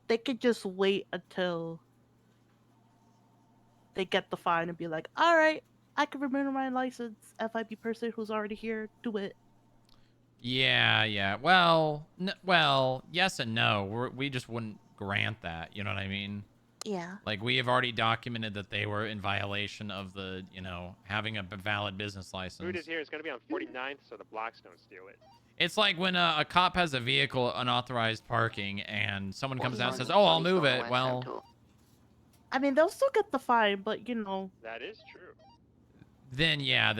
Speaker 5: they could just wait until they get the fine and be like, "All right, I can remove my license. FIB person who's already here, do it."
Speaker 1: Yeah. Well, yes and no. We just wouldn't grant that. You know what I mean?
Speaker 5: Yeah.
Speaker 1: Like, we have already documented that they were in violation of the, having a valid business license.
Speaker 15: Food is here. It's going to be on 49th, so the blocks don't steal it.
Speaker 1: It's like when a cop has a vehicle unauthorized parking and someone comes out and says, "Oh, I'll move it." Well,
Speaker 5: I mean, they'll still get the fine, but
Speaker 15: That is true.
Speaker 1: then yeah,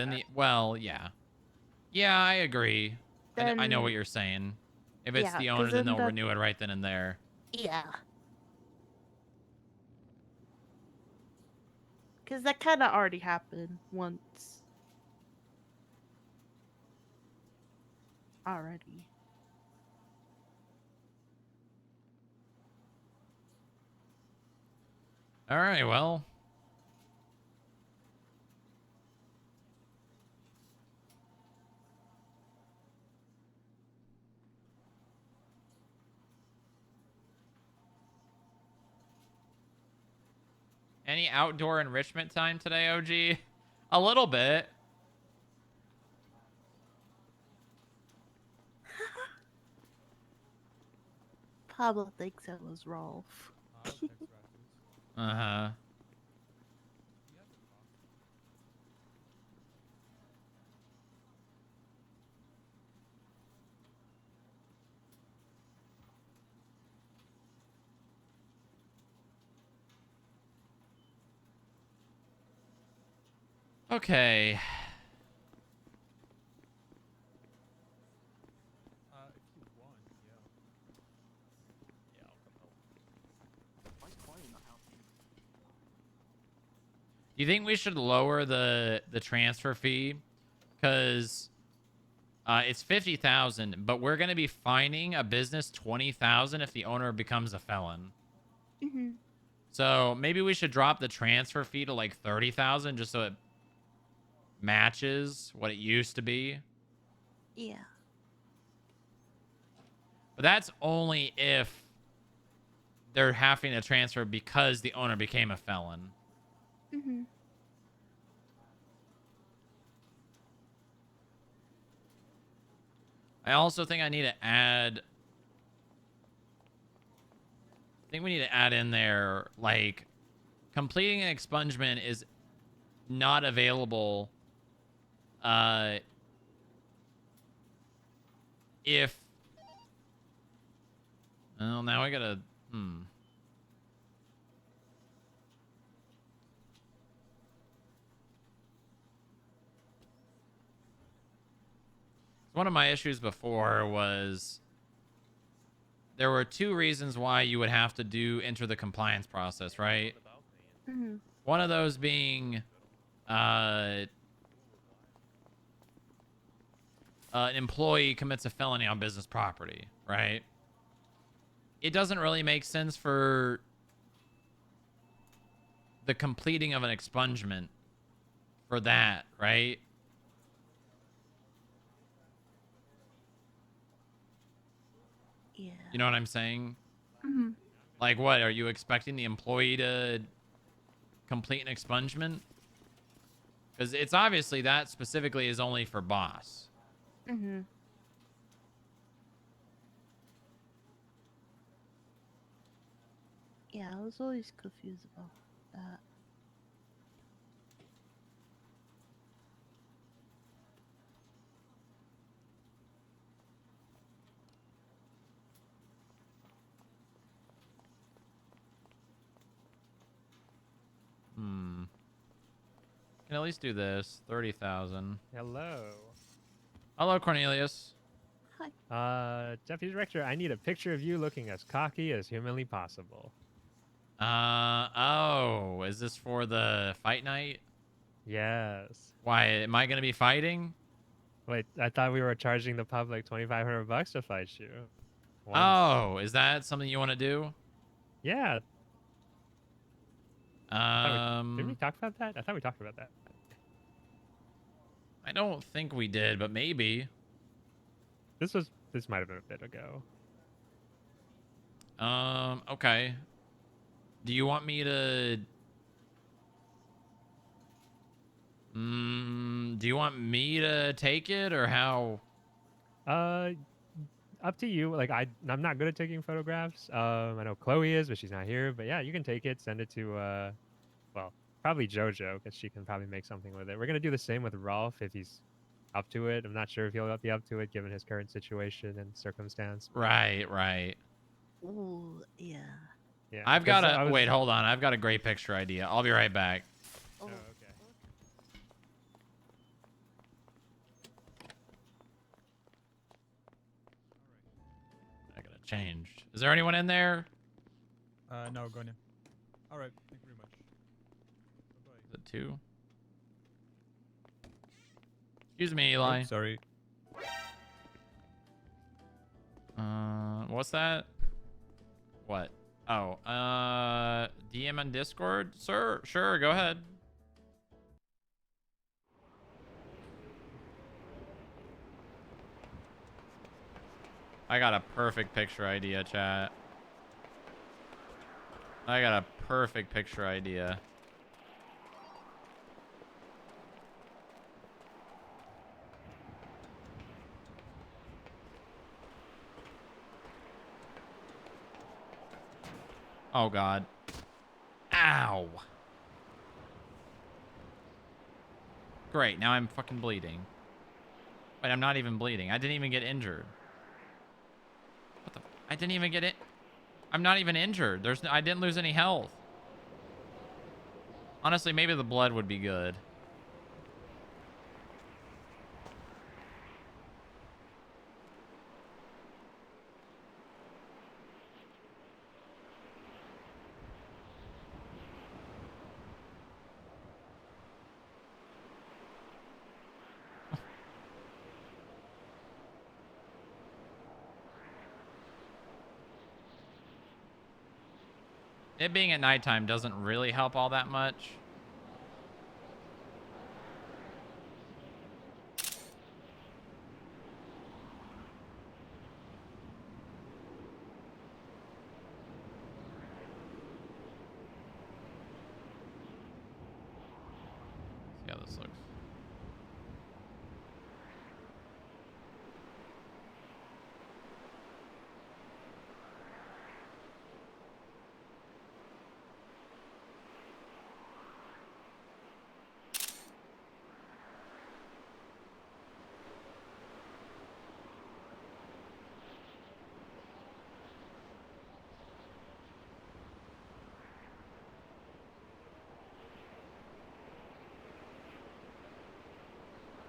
Speaker 1: yeah, I agree. I know what you're saying. If it's
Speaker 5: Yeah,
Speaker 1: the owner,
Speaker 5: 'cause
Speaker 1: then
Speaker 5: then
Speaker 1: they'll
Speaker 5: the-
Speaker 1: renew it right then and there.
Speaker 5: Yeah. Because that kind of already happened once. Already.
Speaker 1: All right, well. Any outdoor enrichment time today, OG? A little bit.
Speaker 5: Pablo thinks it was Rolf.
Speaker 1: Uh-huh. Okay. Do you think we should lower the transfer fee? Because it's 50,000, but we're gonna be fining a business 20,000 if the owner becomes a felon. So maybe we should drop the transfer fee to like 30,000 just so it matches what it used to be.
Speaker 5: Yeah.
Speaker 1: But that's only if they're having to transfer because the owner became a felon. I also think I need to add... I think we need to add in there, like, completing an expungement is not available if... Well, now I gotta... One of my issues before was there were 2 reasons why you would have to enter the compliance process, right?
Speaker 5: Mm-hmm.
Speaker 1: One of those being an employee commits a felony on business property, right? It doesn't really make sense for the completing of an expungement for that, right?
Speaker 5: Yeah.
Speaker 1: You know what I'm saying?
Speaker 5: Mm-hmm.
Speaker 1: Like, what? Are you expecting the employee to complete an expungement? Because it's obviously that specifically is only for boss.
Speaker 5: Mm-hmm. Yeah, I was always confused about that.
Speaker 1: Can at least do this. 30,000.
Speaker 15: Hello.
Speaker 1: Hello, Cornelius.
Speaker 15: Deputy Director, I need a picture of you looking as cocky as humanly possible.
Speaker 1: Oh, is this for the fight night?
Speaker 15: Yes.
Speaker 1: Why, am I going to be fighting?
Speaker 15: Wait, I thought we were charging the public $2,500 to fight you. Once.
Speaker 1: Oh, is that something you want to do?
Speaker 15: Yeah. Did we
Speaker 1: Um,
Speaker 15: talk about that? I thought we talked about that.
Speaker 1: I don't think we did, but maybe.
Speaker 15: This might have been a bit ago.
Speaker 1: Okay. Do you want me to... do you want me to take it, or how?
Speaker 15: Up to you. Like, I'm not good at taking photographs. I know Chloe is, but she's not here. But yeah, you can take it, send it to, well, probably JoJo, because she can probably make something with it. We're gonna do the same with Rolf if he's up to it. I'm not sure if he'll be up to it given his current situation and circumstance.
Speaker 1: Right, right.
Speaker 5: Ooh, yeah.
Speaker 15: Yeah.
Speaker 1: I've got
Speaker 15: 'cause
Speaker 1: a... Wait, hold on. I've got a great picture idea. I'll be right back.
Speaker 5: Oh,
Speaker 15: okay.
Speaker 1: I gotta change. Is there anyone in there?
Speaker 22: No, go in. All right, thank you very much.
Speaker 1: Is it 2? Excuse me, Eli.
Speaker 22: Oops, sorry.
Speaker 1: What's that? What? Oh, DM on Discord? Sir, sure, go ahead. I got a perfect picture idea, chat. I got a perfect picture idea. Oh, God. Ow. Great, now I'm fucking bleeding. Wait, I'm not even bleeding. I didn't even get injured. What the... I didn't even get it. I'm not even injured. I didn't lose any health. Honestly, maybe the blood would be good. It being at nighttime doesn't really help all that much. See how this looks.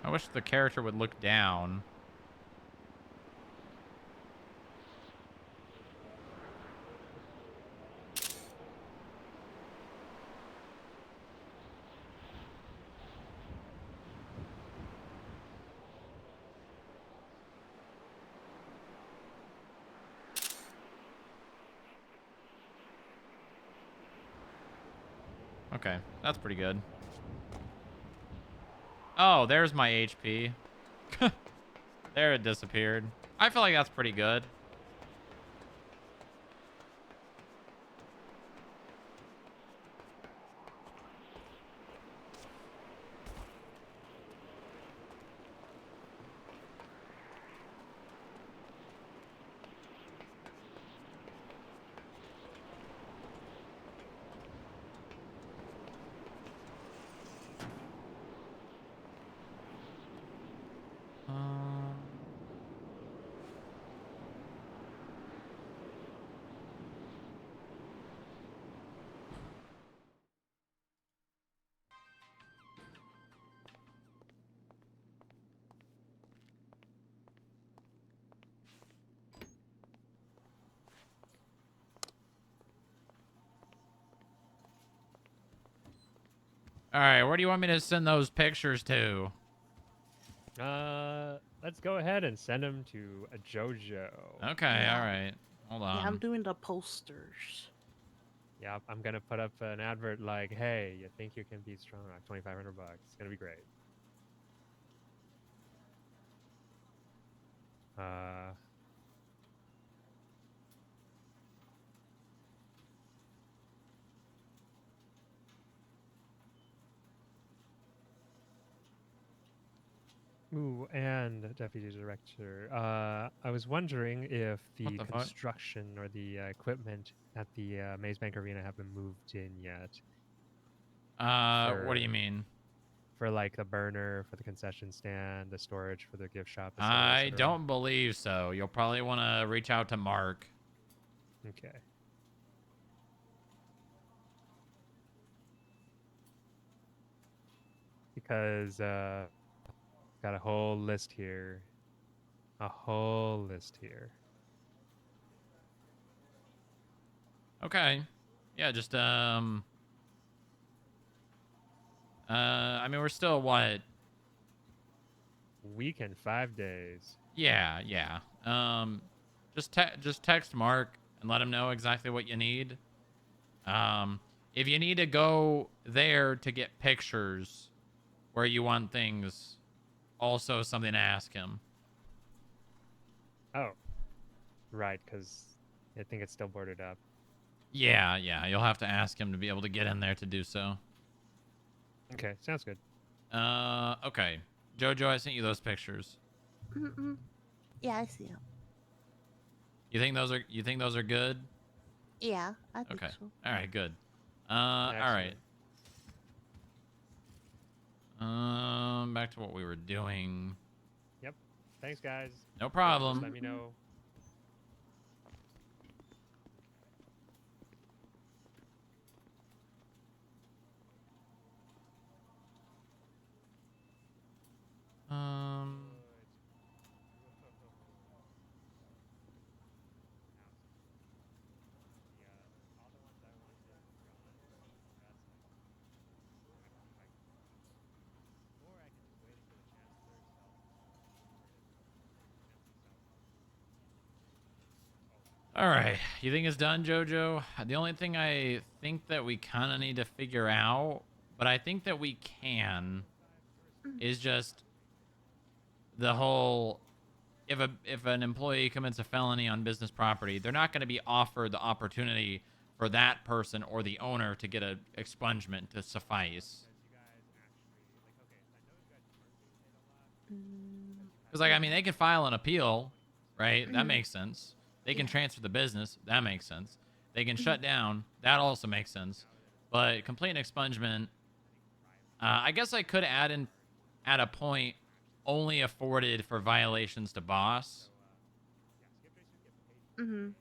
Speaker 1: I wish the character would look down. Okay, that's pretty good. Oh, there's my HP. There it disappeared. I feel like that's pretty good. All right, where do you want me to send those pictures to?
Speaker 15: Let's go ahead and send them to a JoJo.
Speaker 1: Okay, all right. Hold on.
Speaker 5: Yeah, I'm doing the posters.
Speaker 15: Yeah, I'm gonna put up an advert like, "Hey, you think you can beat Strong Rock? $2,500 bucks. It's gonna be great." Ooh, and Deputy Director, I was wondering if the
Speaker 1: What the fuck?
Speaker 15: construction or the equipment at the Maze Bank Arena have been moved in yet.
Speaker 1: What do you mean?
Speaker 15: For like the burner, for the concession stand, the storage for the gift shop. et cetera, et
Speaker 1: I
Speaker 15: cetera?
Speaker 1: don't believe so. You'll probably want to reach out to Mark.
Speaker 15: Okay. Because got a whole list here. A whole list here.
Speaker 1: Okay. Yeah, just I mean, we're still what?
Speaker 15: Week and 5 days.
Speaker 1: Yeah, yeah. Just text Mark and let him know exactly what you need. If you need to go there to get pictures where you want things, also something to ask him.
Speaker 15: Oh. Right, because I think it's still boarded up.
Speaker 1: Yeah, yeah. You'll have to ask him to be able to get in there to do so.
Speaker 15: Okay, sounds good.
Speaker 1: Okay. Jojo, I sent you those pictures.
Speaker 5: Mm-mm. Yeah, I see them.
Speaker 1: You think those are good?
Speaker 5: Yeah, I think
Speaker 1: Okay.
Speaker 5: so.
Speaker 1: All right, good. All right. Back to what we were doing.
Speaker 15: Yep. Thanks, guys.
Speaker 1: No problem.
Speaker 15: Just let me know.
Speaker 1: All right. You think it's done, Jojo? The only thing I think that we kind of need to figure out, but I think that we can, is just the whole, if an employee commits a felony on business property, they're not going to be offered the opportunity for that person or the owner to get an expungement to suffice. Because, like, I mean, they can file an appeal, right? That makes sense. They can transfer the business. That makes sense. They can shut down. That also makes sense. But complete expungement, I guess I could add in at a point only afforded for violations to boss.
Speaker 5: Mm-hmm.
Speaker 1: You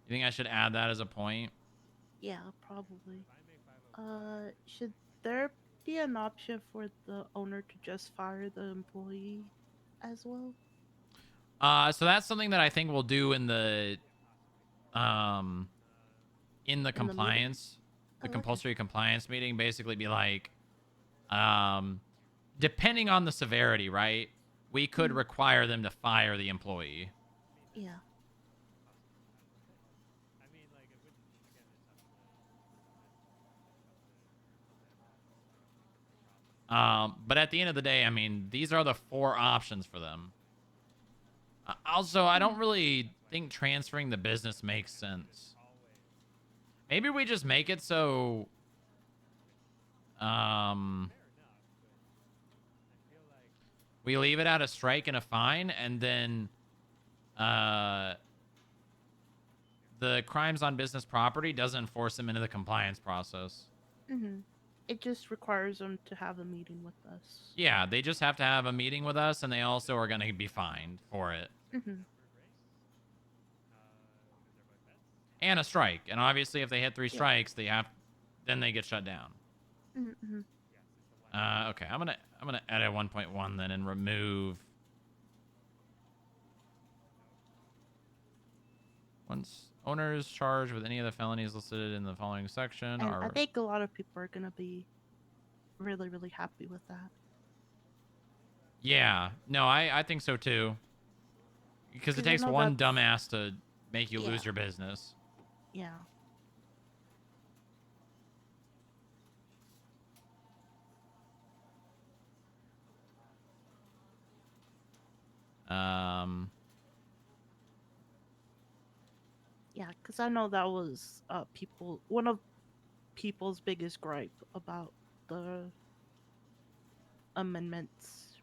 Speaker 1: think I should add that as a point?
Speaker 5: Yeah, probably. Should there be an option for the owner to just fire the employee as well?
Speaker 1: So that's something that I think we'll do in the compliance, the compulsory compliance meeting. Basically, be like, depending on the severity, right? We could require them to fire the employee.
Speaker 5: Yeah.
Speaker 1: But at the end of the day, I mean, these are the 4 options for them. Also, I don't really think transferring the business makes sense. Maybe we just make it so we leave it at a strike and a fine, and then the crimes on business property doesn't force them into the compliance process.
Speaker 5: It just requires them to have a meeting with us.
Speaker 1: Yeah, they just have to have a meeting with us, and they also are going to be fined for it. And a strike. And obviously, if they hit 3 strikes, then they get shut down. Okay, I'm gonna edit 1.1 then and remove. Once owners charged with any of the felonies listed in the following section
Speaker 5: And
Speaker 1: are.
Speaker 5: I think a lot of people are gonna be really, really happy with that.
Speaker 1: Yeah, no, I think so too. Because it
Speaker 5: 'Cause I
Speaker 1: takes
Speaker 5: know
Speaker 1: one
Speaker 5: that's-
Speaker 1: dumbass to make you lose
Speaker 5: Yeah.
Speaker 1: your business.
Speaker 5: Yeah. Yeah, because I know that was one of people's biggest gripe about the amendments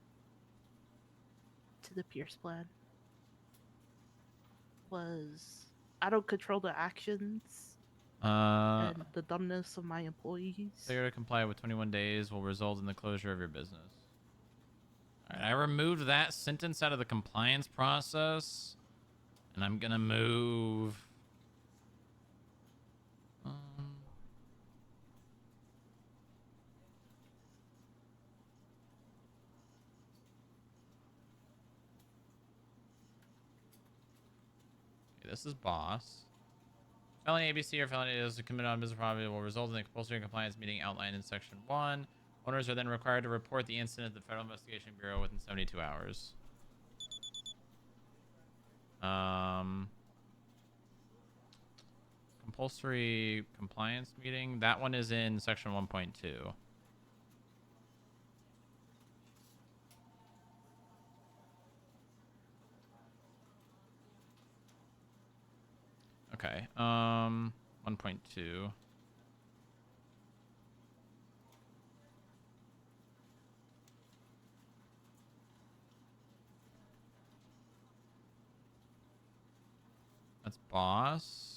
Speaker 5: to the Pierce plan was I don't control the actions and the dumbness of my employees.
Speaker 1: Failure to comply with 21 days will result in the closure of your business. All right, I removed that sentence out of the compliance process, and I'm gonna move. Okay, this is boss. Felony ABC or felony is committed on business property will result in a compulsory compliance meeting outlined in Section 1. Owners are then required to report the incident to the Federal Investigation Bureau within 72 hours. Compulsory compliance meeting. That one is in Section 1.2. Okay. 1.2. That's boss.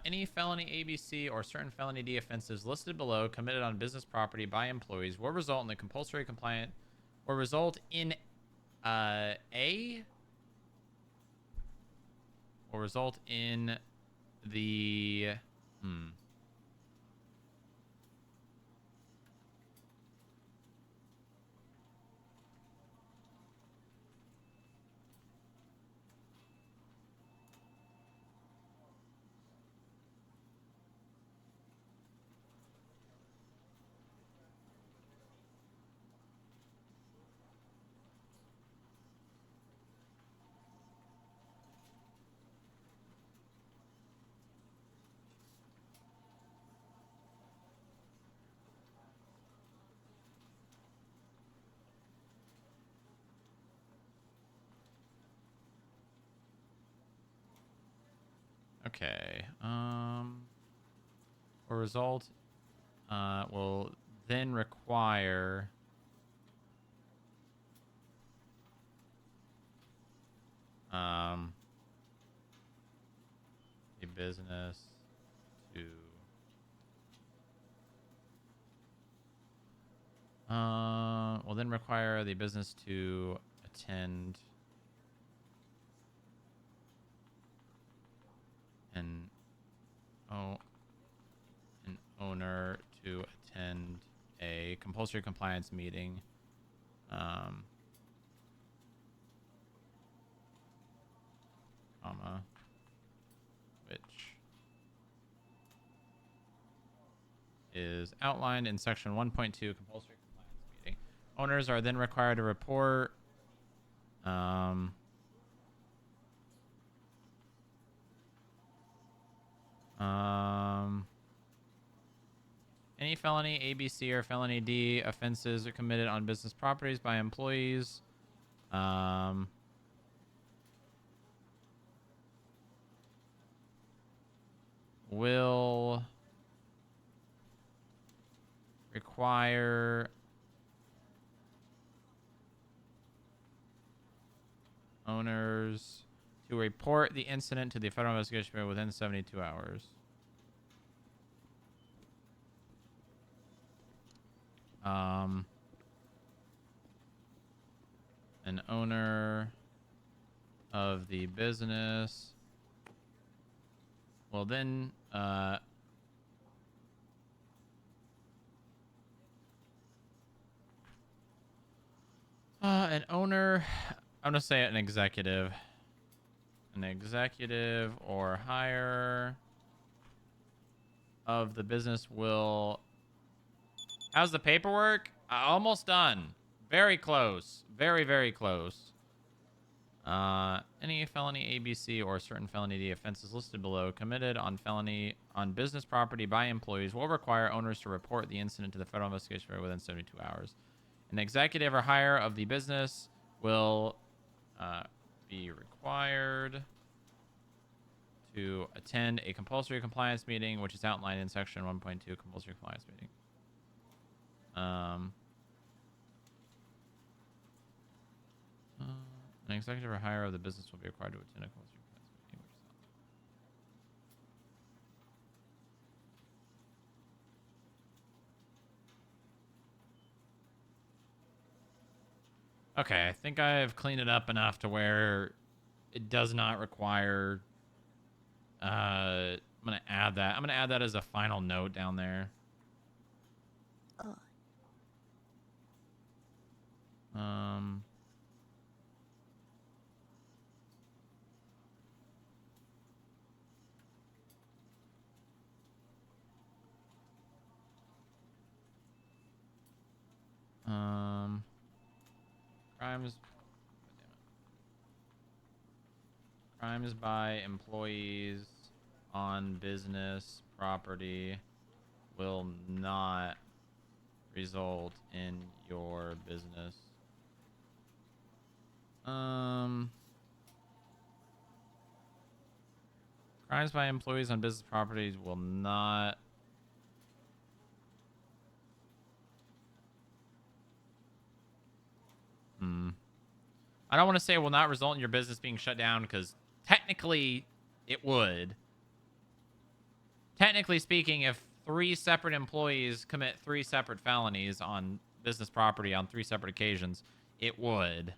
Speaker 1: Any felony ABC or certain felony D offenses listed below committed on business property by employees will result in the compulsory compliant or result in the Okay. Or result will then require a business to will then require the business to attend an owner to attend a compulsory compliance meeting which is outlined in section 1.2 compulsory compliance meeting. Owners are then required to report Any felony ABC or felony D offenses are committed on business properties by employees. Will require owners to report the incident to the Federal Investigation Bureau within 72 hours. An owner of the business will then an owner, I'm gonna say an executive or higher of the business will. How's the paperwork? Almost done. Very close. Very, very close. Any felony ABC or certain felony D offenses listed below committed on business property by employees will require owners to report the incident to the Federal Investigation Bureau within 72 hours. An executive or higher of the business will be required to attend a compulsory compliance meeting, which is outlined in section 1.2 compulsory compliance meeting. An executive or higher of the business will be required to attend a compulsory compliance meeting, which is okay, I think I've cleaned it up enough to where it does not require. I'm gonna add that. I'm gonna add that as a final note down there. Crimes by employees on business property will not result in your business. Crimes by employees on business properties will not I don't want to say it will not result in your business being shut down because technically it would. Technically speaking, if 3 separate employees commit 3 separate felonies on business property on 3 separate occasions, it would.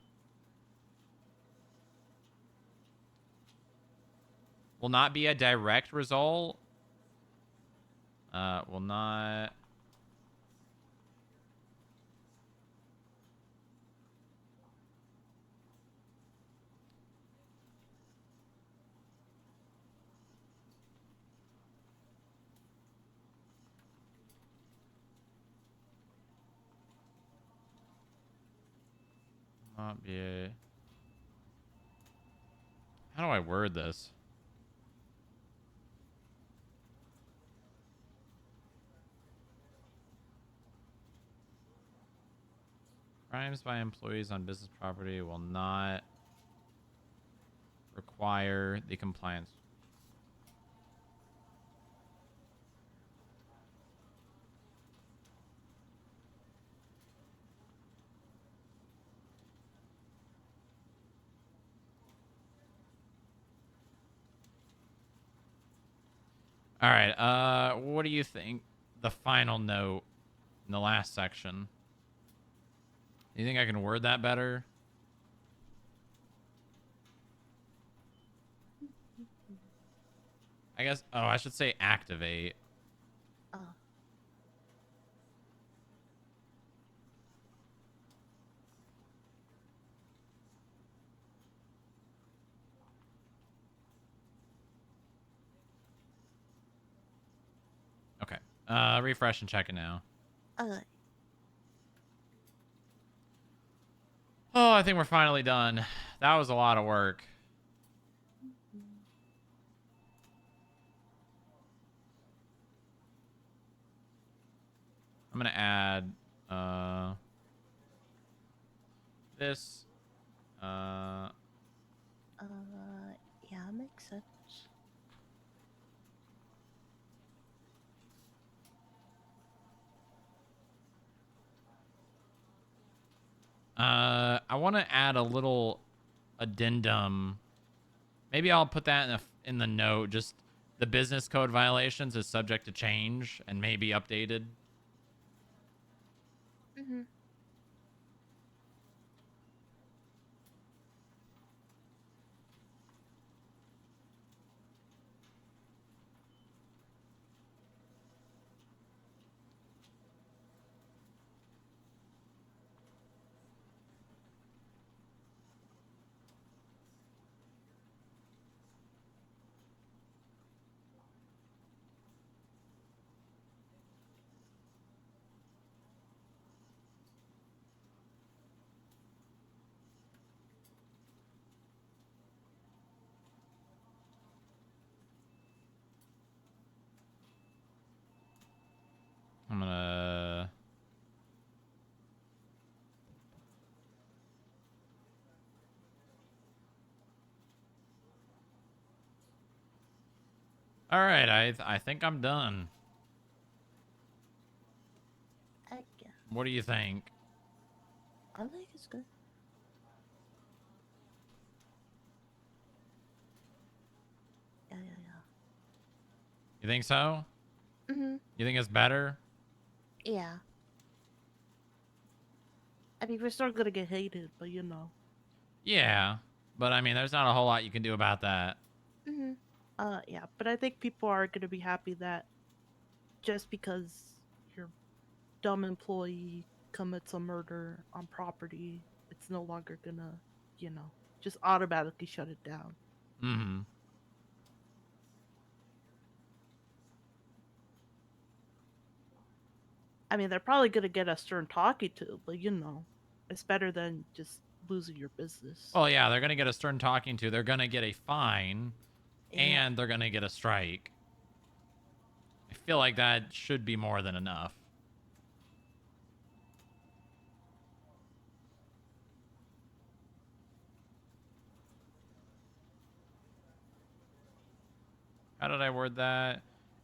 Speaker 1: Will not be a direct result. Will not. Not be a. How do I word this? Crimes by employees on business property will not require the compliance. All right. What do you think? The final note in the last section. Do you think I can word that better? I guess. Oh, I should say activate.
Speaker 5: Oh.
Speaker 1: Okay. Refresh and check it now. Oh, I think we're finally done. That was a lot of work. I'm gonna add this.
Speaker 5: Yeah, makes sense.
Speaker 1: I want to add a little addendum. Maybe I'll put that in the note. Just the business code violations is subject to change and may be updated.
Speaker 5: Mm-hmm.
Speaker 1: I'm gonna. All right, I think I'm done.
Speaker 5: Yeah.
Speaker 1: What do you think?
Speaker 5: I think it's good. Yeah.
Speaker 1: You think so?
Speaker 5: Mm-hmm.
Speaker 1: You think it's better?
Speaker 5: Yeah. I mean, we're still gonna get hated, but you know.
Speaker 1: Yeah, but I mean, there's not a whole lot you can do about that.
Speaker 5: Mm-hmm. Yeah, but I think people are gonna be happy that just because your dumb employee commits a murder on property, it's no longer gonna, just automatically shut it down.
Speaker 1: Mm-hmm.
Speaker 5: I mean, they're probably gonna get a stern talking to, but it's better than just losing your business.
Speaker 1: Well, yeah, they're gonna get a stern talking to. They're gonna get a fine,
Speaker 5: Yeah.
Speaker 1: and they're gonna get a strike. I feel like that should be more than enough. How did I word that?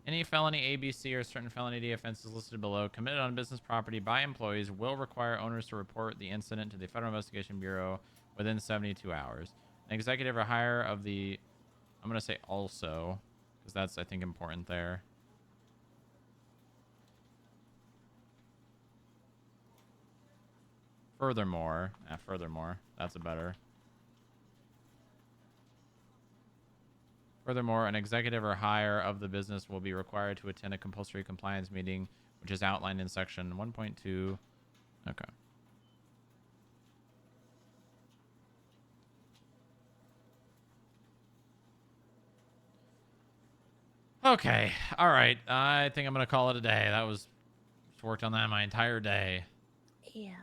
Speaker 1: Any felony ABC or certain felony D offenses listed below committed on business property by employees will require owners to report the incident to the Federal Investigation Bureau within 72 hours. An executive or higher of the... I'm going to say also, because that's, I think, important there. Furthermore, that's a better. Furthermore, an executive or higher of the business will be required to attend a compulsory compliance meeting, which is outlined in section 1.2. Okay. Okay. All right. I think I'm going to call it a day. That was... Just worked on that my entire day.
Speaker 5: Yeah.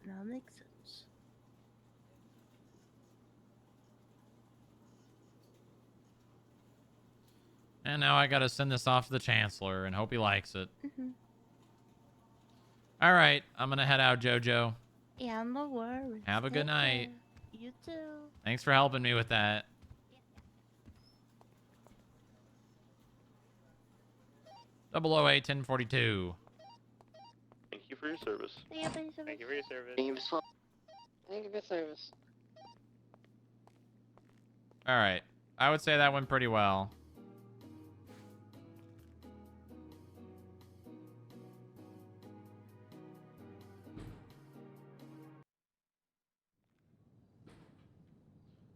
Speaker 5: No, it makes sense.
Speaker 1: And now I got to send this off to the Chancellor and hope he likes it.
Speaker 5: Mm-hmm.
Speaker 1: All right. I'm going to head out, Jojo.
Speaker 5: Yeah, no worries.
Speaker 1: Have a good
Speaker 5: Take
Speaker 1: night.
Speaker 5: care. You too.
Speaker 1: Thanks for helping me with that. Double OA 1042.
Speaker 8: Thank you for your service.
Speaker 21: Thank you for your service.
Speaker 8: Thank you for your service.
Speaker 21: Thank you for service.
Speaker 1: All right. I would say that went pretty well.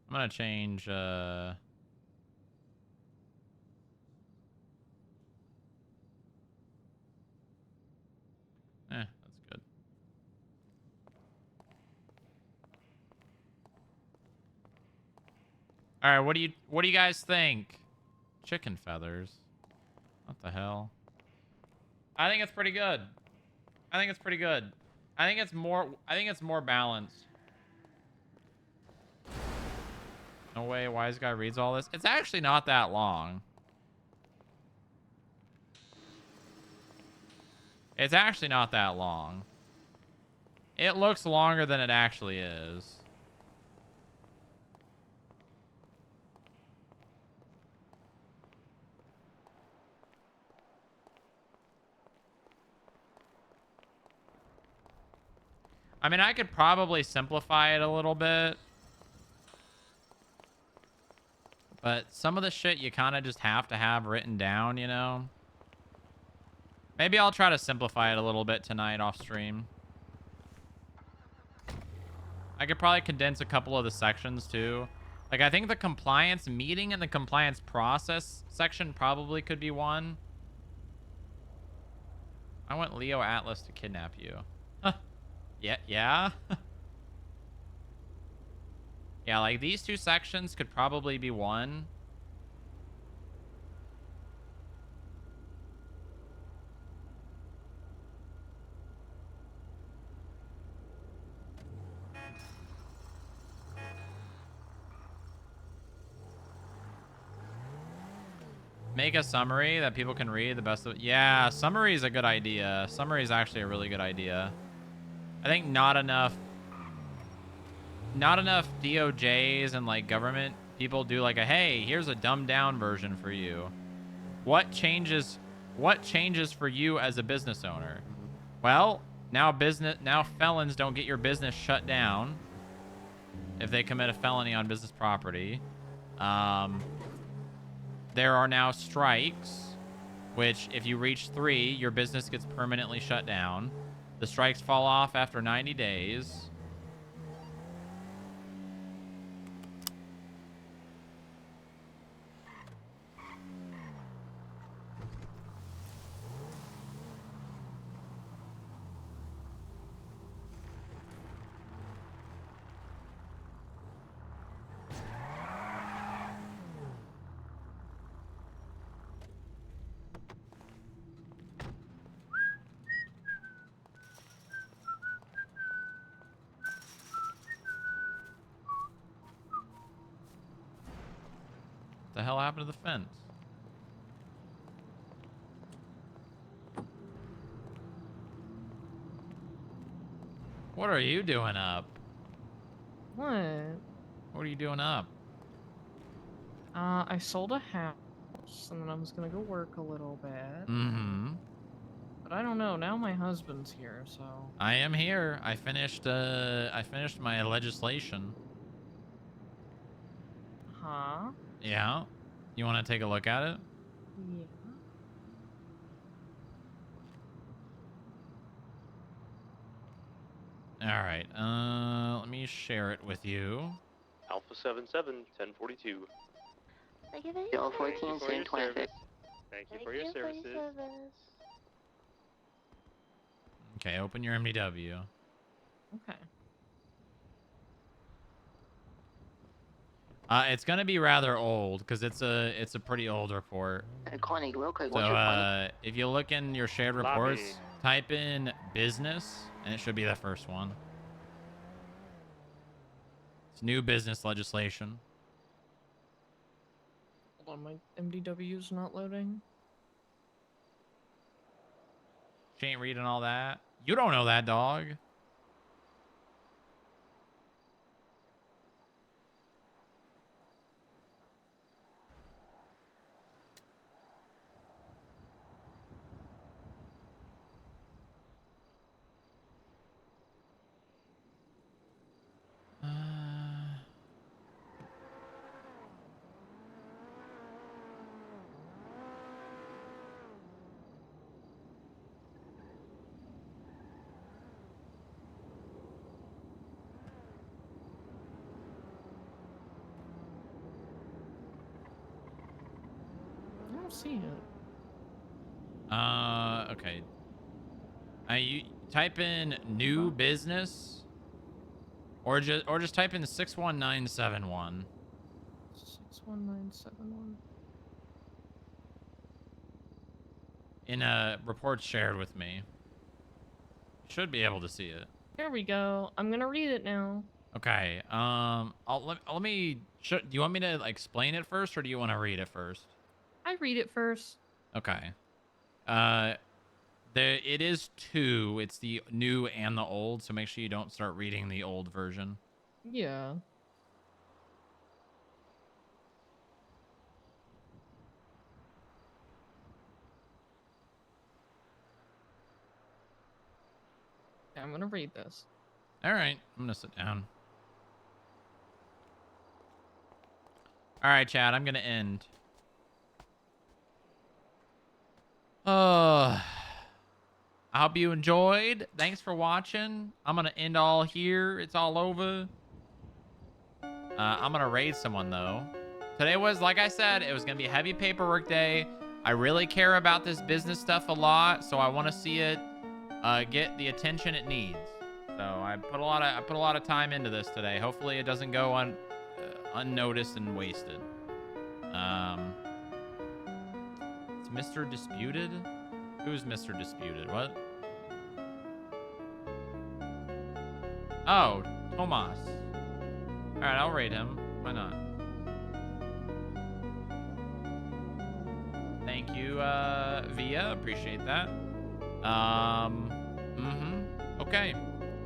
Speaker 1: I'm going to change... that's good. All right, what do you guys think? Chicken feathers. What the hell? I think it's pretty good. I think it's more balanced. No way, wise guy reads all this. It's actually not that long. It's actually not that long. It looks longer than it actually is. I mean, I could probably simplify it a little bit. But some of the shit you kind of just have to have written down, you know? Maybe I'll try to simplify it a little bit tonight off stream. I could probably condense a couple of the sections too. Like, I think the compliance meeting and the compliance process section probably could be one. I want Leo Atlas to kidnap you. Huh. Yeah? Yeah, like these two sections could probably be one. Make a summary that people can read the best of. Yeah, summary is a good idea. Summary is actually a really good idea. I think not enough DOJs and like government people do like a, hey, here's a dumbed down version for you. What changes for you as a business owner? Well, now felons don't get your business shut down if they commit a felony on business property. There are now strikes, which if you reach 3, your business gets permanently shut down. The strikes fall off after 90 days. The hell happened to the fence? What are you doing up?
Speaker 6: What?
Speaker 1: What are you doing up?
Speaker 6: I sold a house, and then I was gonna go work a little bit.
Speaker 1: Mm-hmm.
Speaker 6: But I don't know. Now my husband's here, so.
Speaker 1: I am here. I finished my legislation.
Speaker 6: Huh?
Speaker 1: Yeah. You want to take a look at it?
Speaker 6: Yeah.
Speaker 1: All right. Let me share it with you.
Speaker 8: Alpha 77, 1042.
Speaker 9: Thank you for your 14,
Speaker 8: service.
Speaker 9: 26.
Speaker 8: Thank you for your services.
Speaker 1: Okay, open your MDW.
Speaker 6: Okay.
Speaker 1: It's gonna be rather old because it's a pretty old report.
Speaker 9: Connie, real quick,
Speaker 1: So
Speaker 9: what's your Connie?
Speaker 1: if you look in your shared reports, type in business and it should be the first one. It's new business legislation.
Speaker 6: Hold on, my MDW's not loading.
Speaker 1: She ain't reading all that. You don't know that, dog.
Speaker 6: I don't see it.
Speaker 1: Okay. You type in new business, or just type in 61971.
Speaker 6: 61971.
Speaker 1: In a report shared with me. Should be able to see it.
Speaker 6: Here we go. I'm gonna read it now.
Speaker 1: Okay. Let me. Do you want me to like, explain it first, or do you want to read it first?
Speaker 6: I read it first.
Speaker 1: Okay. It is 2. It's the new and the old, so make sure you don't start reading the old version.
Speaker 6: Yeah. I'm gonna read this.
Speaker 1: All right, I'm gonna sit down. All right, Chad, I'm gonna end. I hope you enjoyed. Thanks for watching. I'm gonna end all here. It's all over. I'm gonna raid someone though. Today was, like I said, it was gonna be a heavy paperwork day. I really care about this business stuff a lot, so I want to see it get the attention it needs. So I put a lot of time into this today. Hopefully it doesn't go unnoticed and wasted. It's Mr. Disputed. Who's Mr. Disputed? What? Oh, Tomas. All right, I'll raid him. Why not? Thank you, Via. Appreciate that. Okay.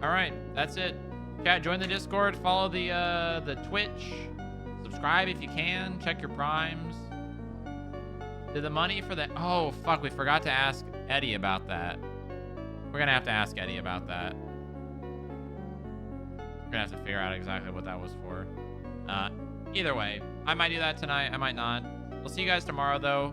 Speaker 1: All right, that's it. Chat, join the Discord. Follow the Twitch. Subscribe if you can. Check your primes. Did the money for that? Oh, fuck. We forgot to ask Eddie about that. We're going to have to ask Eddie about that. We're going to have to figure out exactly what that was for. Either way, I might do that tonight. I might not. We'll see you guys tomorrow, though.